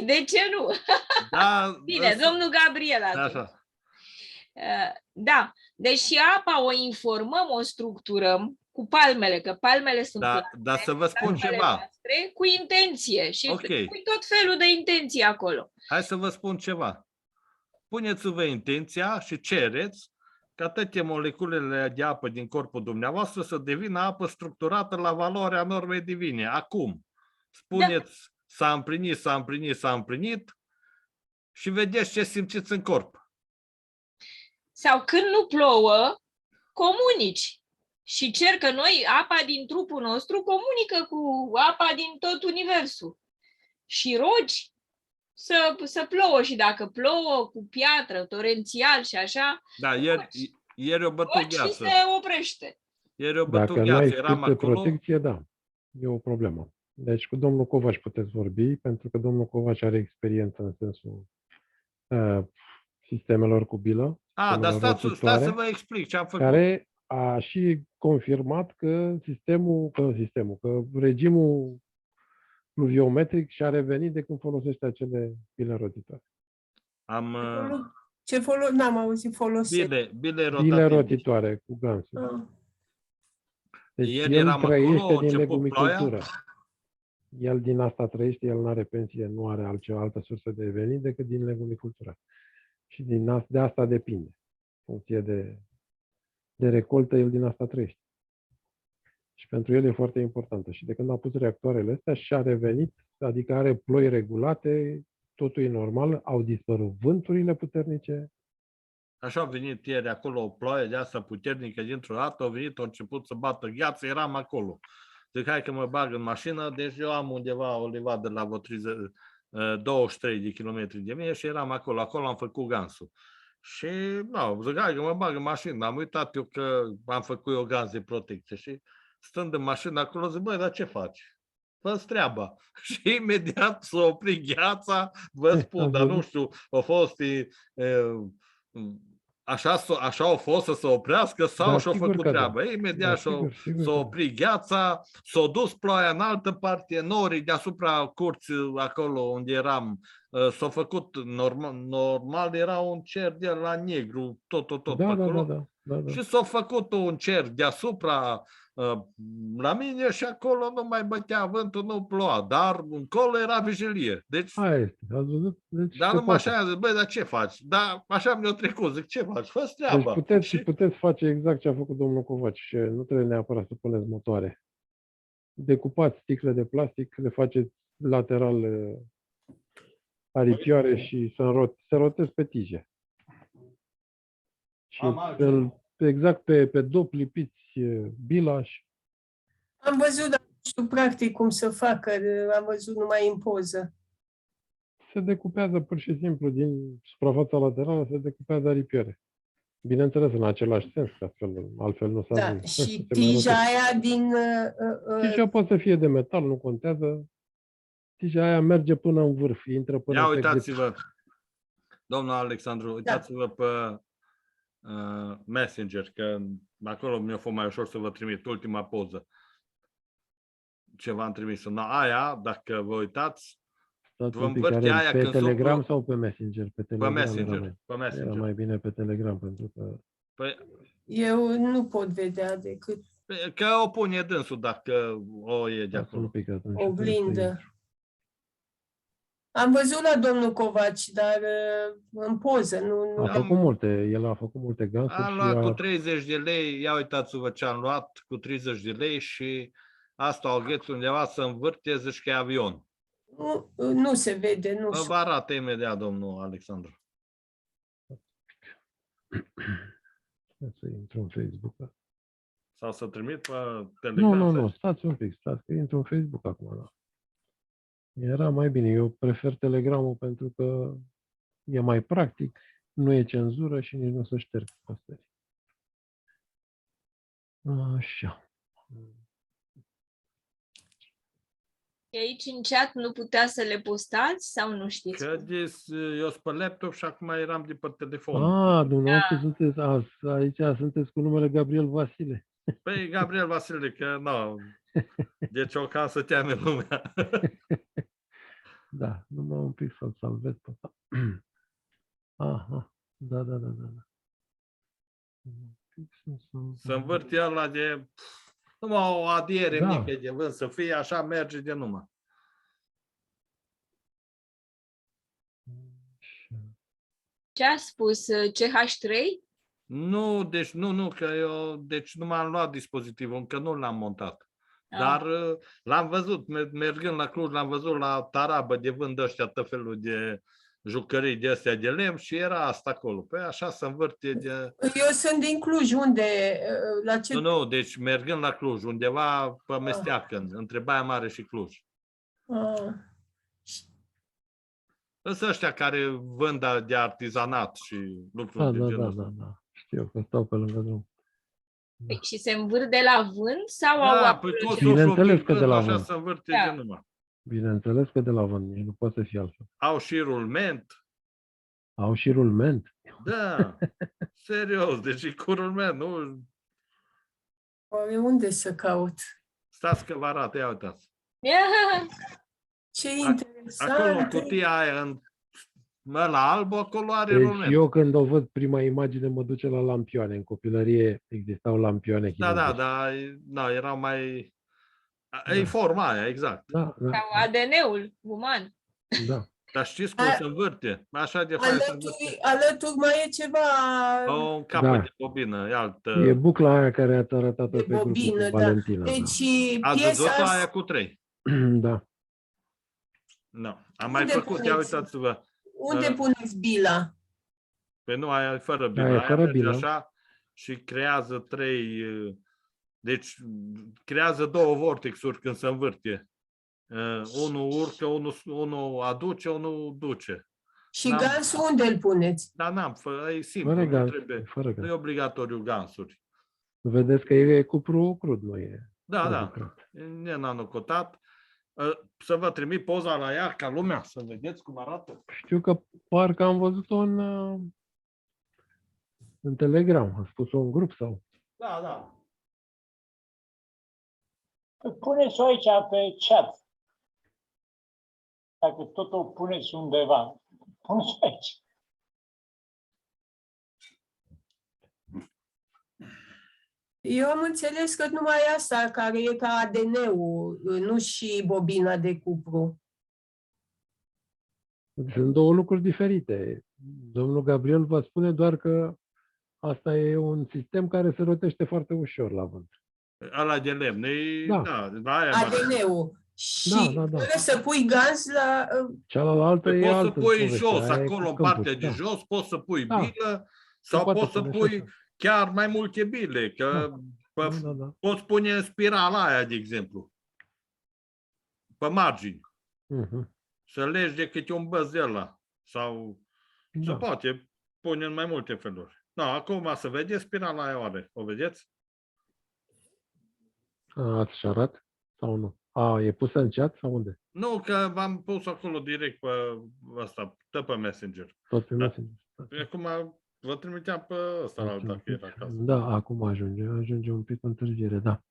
de ce nu? Da, bine, domnul Gabriel atunci. Așa. Da, deși apa o informăm, o structurăm cu palmele, că palmele sunt dar să vă spun ceva. Noastre, cu intenție și pui tot felul de intenții acolo. Hai să vă spun ceva. Puneți-vă intenția și cereți ca toate moleculele de apă din corpul dumneavoastră să devină apă structurată la valoarea normei divine. Acum, spuneți s-a împlinit și vedeți ce simțiți în corp. Sau când nu plouă, comunici. Și cer că noi, apa din trupul nostru, comunică cu apa din tot universul. Și rogi să plouă și dacă plouă cu piatră, torențial și așa, Da, ieri o bătut și gheață. se oprește. Ieri o bătut Dacă gheață, n-ai eram scurt de acolo. protecție, da, e o problemă. Deci cu domnul Covaș puteți vorbi, pentru că domnul Covaș are experiență în sensul sistemelor cu bilă, Dar stați rotitoare, să vă explic ce am făcut. care a și confirmat că că regimul pluviometric și-a revenit de când folosește acele bile rotitoare. N-am auzit folosit. Bile rotitoare cu gansul. Deci Ieri el eram trăiește acolo, a din început legumicultură. El din asta trăiește, el nu are pensie, nu are altă sursă de venit decât din legumicultură. Și de asta depinde. În funcție de recoltă, el din asta trăiește. Și pentru el e foarte importantă. Și de când a pus reactoarele astea și-a revenit, adică are ploi regulate, totul e normal, au dispărut vânturile puternice. Așa a venit ieri acolo o ploaie de asta puternică dintr-o dată, a început să bată gheață, eram acolo. Zic, hai că mă bag în mașină, deci eu am undeva o livadă la vreo 23 de kilometri de mine și eram acolo. Acolo am făcut gansul. Și, zic, hai că mă bag în mașină. Am uitat eu că am făcut eu gaz de protecție și stând în mașină acolo, zic, băi, dar ce faci? Fă-ți treaba. Și imediat s-a oprit gheața, vă spun, dar nu știu, a fost așa a fost să se oprească sau și-a făcut treaba. Imediat s-a oprit gheața, s-a dus ploaia în altă parte, norii deasupra curții, acolo unde eram, s-a făcut normal, era un cer de la negru, tot acolo. Da. Și s-a făcut un cer deasupra la mine și acolo nu mai bătea vântul, nu ploua, dar încolo era vigilie. Deci, deci dar numai așa, zic, băi, dar ce faci? Dar așa mi-a trecut, zic, ce faci? Fă-ți treaba. Deci puteți face exact ce a făcut domnul Covaci și nu trebuie neapărat să puneți motoare. Decupați sticle de plastic, le faceți lateral aripioare și se rotez pe tije. Și exact pe dop lipiți bila și... Am văzut, dar nu știu practic cum să facă, am văzut numai în poză. Se decupează pur și simplu din suprafața laterală, se decupează aripioare. Bineînțeles, în același sens, că altfel nu s-a Da, și tija aia din... Tija poate să fie de metal, nu contează. Tija aia merge până în vârf, intră până... Ia uitați-vă, domnul Alexandru, uitați-vă pe Messenger, că acolo mi-a fost mai ușor să vă trimit ultima poză. Ce v-am trimis. Aia, dacă vă uitați, vă învârte aia pe când Telegram sau pe Messenger? Pe Messenger. Era mai bine pe Telegram, pentru că... Eu nu pot vedea decât... Că o pune dânsul dacă o e de acolo. Oglindă. Am văzut la domnul Covaci, dar în poză. Nu El a făcut multe gansuri. Am luat cu 30 de lei, ia uitați-vă ce am luat, cu 30 de lei și asta o gheț undeva să învârte, zici că e avion. Nu se vede, nu știu. Vă arată imediat, domnul Alexandru. Să intru în Facebook. Sau să trimit pe Telegram? Nu, stați un pic, că intru în Facebook acum. Da. Era mai bine. Eu prefer Telegramul pentru că e mai practic, nu e cenzură și nici nu se șterg postări. Așa. Și aici în chat nu putea să le postați sau nu știți? Că eu sunt pe laptop și acum eram de pe telefon. Dumneavoastră sunteți aici, sunteți cu numele Gabriel Vasile. Păi Gabriel Vasile, că nu. Deci o ca să teame lumea. Da, numai un pic să-l salvez pe ăsta. Aha, da. Să învârt ăla de... Numai o adiere mică de vânt să fie, așa merge de numai. Ce a spus? CH3? Nu, deci nu, că eu deci nu m-am luat dispozitivul, încă nu l-am montat. Dar l-am văzut, mergând la Cluj, l-am văzut la tarabă de vând ăștia tot felul de jucării de astea de lemn și era asta acolo. Păi așa se învârte de... Eu sunt din Cluj, unde? La ce... Nu, deci mergând la Cluj, undeva pe Mesteacă, între Baia Mare și Cluj. Sunt ăștia care vând de artizanat și lucruri de genul ăsta. Da. Știu că stau pe lângă drum. Păi, și se învârt de la vânt sau au Da, apă păi rece? tu Bineînțeles că de la așa vânt. să învârte Da. de numai. Bineînțeles că de la vânt, nu poate să fie altfel. Au și rulment. Au și rulment. Da, serios, deci e cu rulment, nu... Oare unde să caut? Stați că vă arată, ia uitați. Ce interesant! Acolo, în cutia aia, în ăla alb, acolo are Deci rulment. eu când o văd prima imagine mă duce la lampioane. În copilărie existau lampioane chineze. Da, erau mai... E forma aia, exact. Da. Sau ADN-ul uman. Da. Dar știți cum se învârte? Așa de fain se învârte. Alături mai e ceva... Un capăt de bobină, e altă... E bucla aia care ați arătat-o pe grupul bobină, cu Valentina. Deci Ați piesa văzut asta... aia cu 3? Da. Nu. Am mai făcut, ia uitați-vă. Unde puneți bila? Pe nu, aia e fără bilă. Aia e fără merge bilă. așa și creează 3... Deci creează 2 vortexuri când se învârte. Unul urcă, unul aduce, unul duce. Și gansul unde îl puneți? Da, e simplu, Fără nu gans, trebuie. fără Nu e obligatoriu gansuri. Vedeți că e cupru crud, nu e. Da. E nanocotat. Să vă trimit poza la ea ca lumea să vedeți cum arată. Știu că parcă am văzut-o în Telegram. Am spus-o în grup sau? Da. Puneți-o aici pe chat. Dacă tot o puneți undeva, puneți aici. Eu am înțeles că numai asta care e ca ADN-ul, nu și bobina de cupru. Sunt 2 lucruri diferite. Domnul Gabriel vă spune doar că asta e un sistem care se rotește foarte ușor la vânt. Ala de lemn. ADN-ul. Și trebuie să pui gaz la... Cealaltă e poți să altă pui poveste, jos, aia e acolo, cu în partea câmpuri, de jos, poți să pui Da. bilă sau poate poți să pune pui și așa. chiar mai multe bile. Că poți pune spirala aia, de exemplu, pe margini. Să legi de câte un băț de ăla. Sau se poate pune în mai multe feluri. Da, acum să vedeți spirala aia oare. O vedeți? Ați șarat sau nu? E pusă în chat sau unde? Nu, că v-am pus acolo direct pe asta, pe Messenger. Tot pe Messenger. Acum vă trimiteam pe ăsta la dacă era acasă. Da, acum ajunge un pic cu întârziere, da.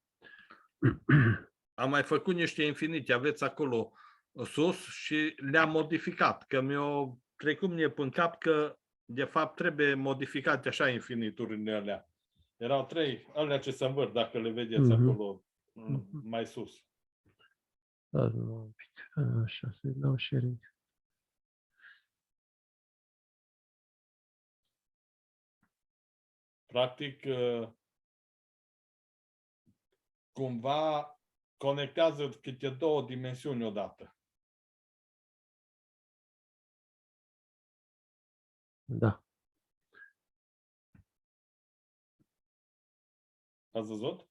Am mai făcut niște infinite, aveți acolo sus și le-am modificat, că mi-o trecut mie în cap că de fapt trebuie modificate așa infiniturile alea. Erau 3, alea ce se învârt, dacă le vedeți acolo mai sus. Da, un pic. Așa, să-i dau sharing. Practic, cumva conectează câte 2 dimensiuni odată. Da. Ați văzut?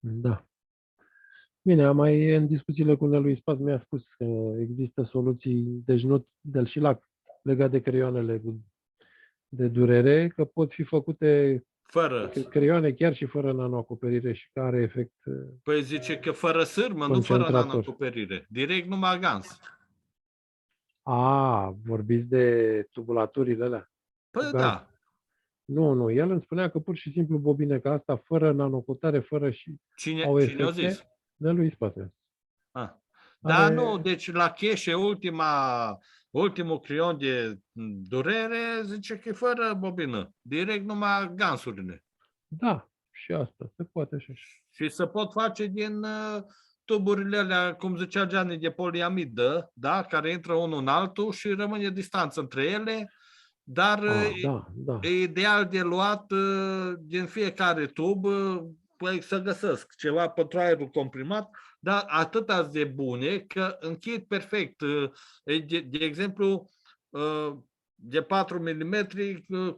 Da. Bine, mai în discuțiile cu Nelu Ispas mi-a spus că există soluții, deci nu și la legat de creioanele de durere, că pot fi făcute fără creioane chiar și fără nanoacoperire și care efect. Păi zice că fără sârmă, nu fără nanoacoperire. Direct numai gans. Vorbiți de tubulaturile alea? Păi da. Nu, el îmi spunea că pur și simplu bobine ca asta, fără nanocotare, fără și Cine a zis? Nelu Ispas. Da, nu, deci la cheșe, ultimul creion de durere, zice că e fără bobină. Direct numai gansurile. Da, și asta, se poate așa. Și se pot face din tuburile alea, cum zicea Gianni, de poliamidă, da? Care intră unul în altul și rămâne distanță între ele, dar e ideal de luat din fiecare tub, păi să găsesc ceva pentru aerul comprimat, dar atâta de bune că închid perfect. De exemplu, de 4 mm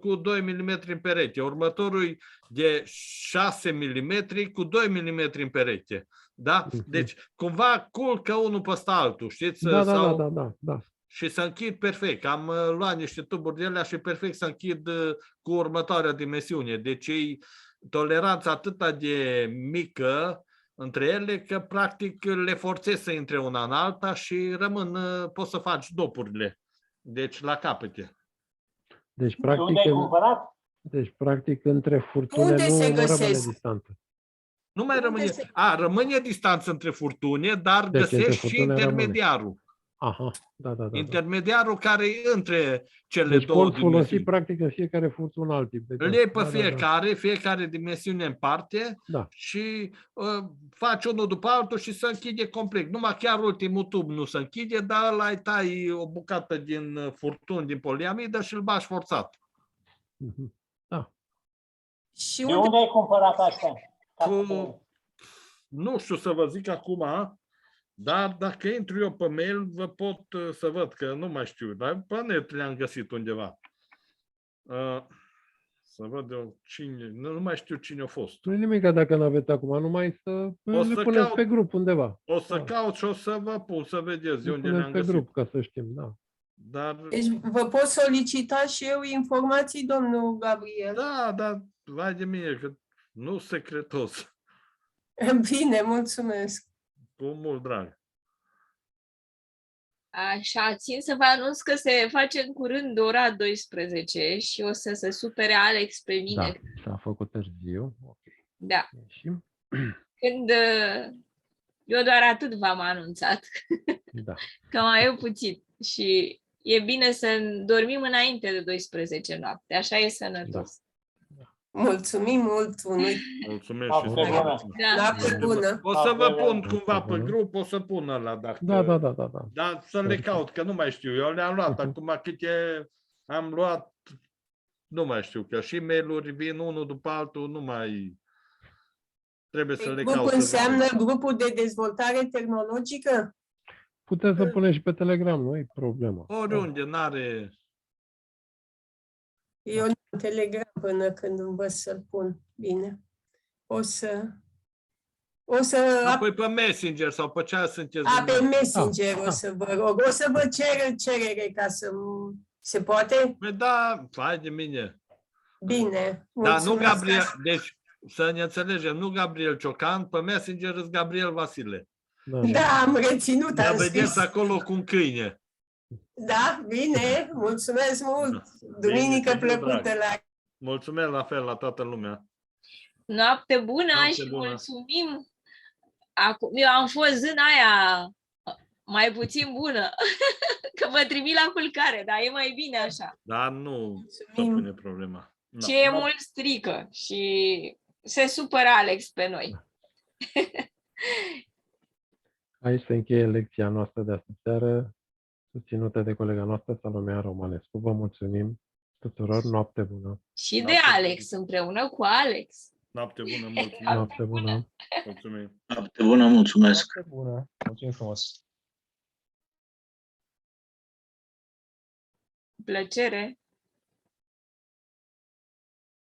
cu 2 mm în pereche. Următorul de 6 mm cu 2 mm în pereche. Da? Deci, cumva culcă unul peste altul, știți? Da. Și să închid perfect. Am luat niște tuburi de alea și perfect să închid cu următoarea dimensiune. Deci e toleranța atât de mică între ele că practic le forțezi să intre una în alta și rămân, poți să faci dopurile. Deci la capete. Deci Unde ai cumpărat? practic între furtune Unde se nu rămâne găsesc? distanță. Nu mai rămâne. Rămâne distanță între furtune, dar Deci între găsești și furtune intermediarul. Aha, da. Intermediarul care e între cele Deci două pot folosi dimensiuni. practic în fiecare furtună alt tip de Îl iei pe fiecare dimensiune în parte și faci unul după altul și se închide complet. Numai chiar ultimul tub nu se închide, dar ăla îi tai o bucată din furtun, din poliamidă și îl bagi forțat. Da. Și de unde ai cumpărat asta? Nu știu să vă zic acum, dar dacă intru eu pe mail, vă pot să văd că nu mai știu, dar pe net le-am găsit undeva. Să văd eu cine, nu mai știu cine a fost. Nu e nimic dacă nu aveți acum, numai să le puneți pe grup undeva. O să caut și o să vă pun să vedeți de unde le-am pe găsit. grup, ca să știm, da. Dar... Deci vă pot solicita și eu informații, domnul Gabriel? Da, vai de mine, că nu secretos. Bine, mulțumesc. Cu mult drag. Așa, țin să vă anunț că se face în curând ora 12 și o să se supere Alex pe mine. Da, s-a făcut târziu. Okay. Da. Când eu doar atât v-am anunțat. Da. Că mai e puțin. Și e bine să dormim înainte de 12 noapte. Așa e sănătos. Mulțumim mult unui. Mulțumesc și noapte bună. O să vă pun cumva pe grup, o să pun ăla dacă... Da. Dar să le caut, că nu mai știu. Eu le-am luat acum câte am luat, nu mai știu, că și mail-uri vin unul după altul, nu mai... Trebuie să le caut. Grupul înseamnă grupul de dezvoltare tehnologică? Puteți să puneți și pe Telegram, nu e problemă. Oriunde, n-are... Eu nu am Telegram până când învăț să-l pun. Bine. O să... Apoi pe Messenger sau pe ce sunteți? Pe Messenger o să vă rog. O să vă cer cerere ca să... Se poate? Păi da, hai de mine. Bine. Dar nu Gabriel, deci să ne înțelegem, nu Gabriel Ciocan, pe Messenger îți Gabriel Vasile. Da, am reținut. Dar vedeți acolo cu un câine. Da, bine, mulțumesc mult. Duminică plăcută la... Mulțumesc la fel la toată lumea. Noapte bună și mulțumim. Acum, eu am fost în aia mai puțin bună, că vă trimit la culcare, dar e mai bine așa. Dar nu se pune problema. Ce e mult strică și se supără Alex pe noi. Aici se încheie lecția noastră de astă seară, susținută de colega noastră, Salomeea Romanescu. Vă mulțumim tuturor, noapte bună! Și de Alex, împreună cu Alex. Noapte bună, mulțumim! Noapte bună! Mulțumim! Noapte bună, mulțumesc! Noapte bună, mulțumim frumos! Plăcere!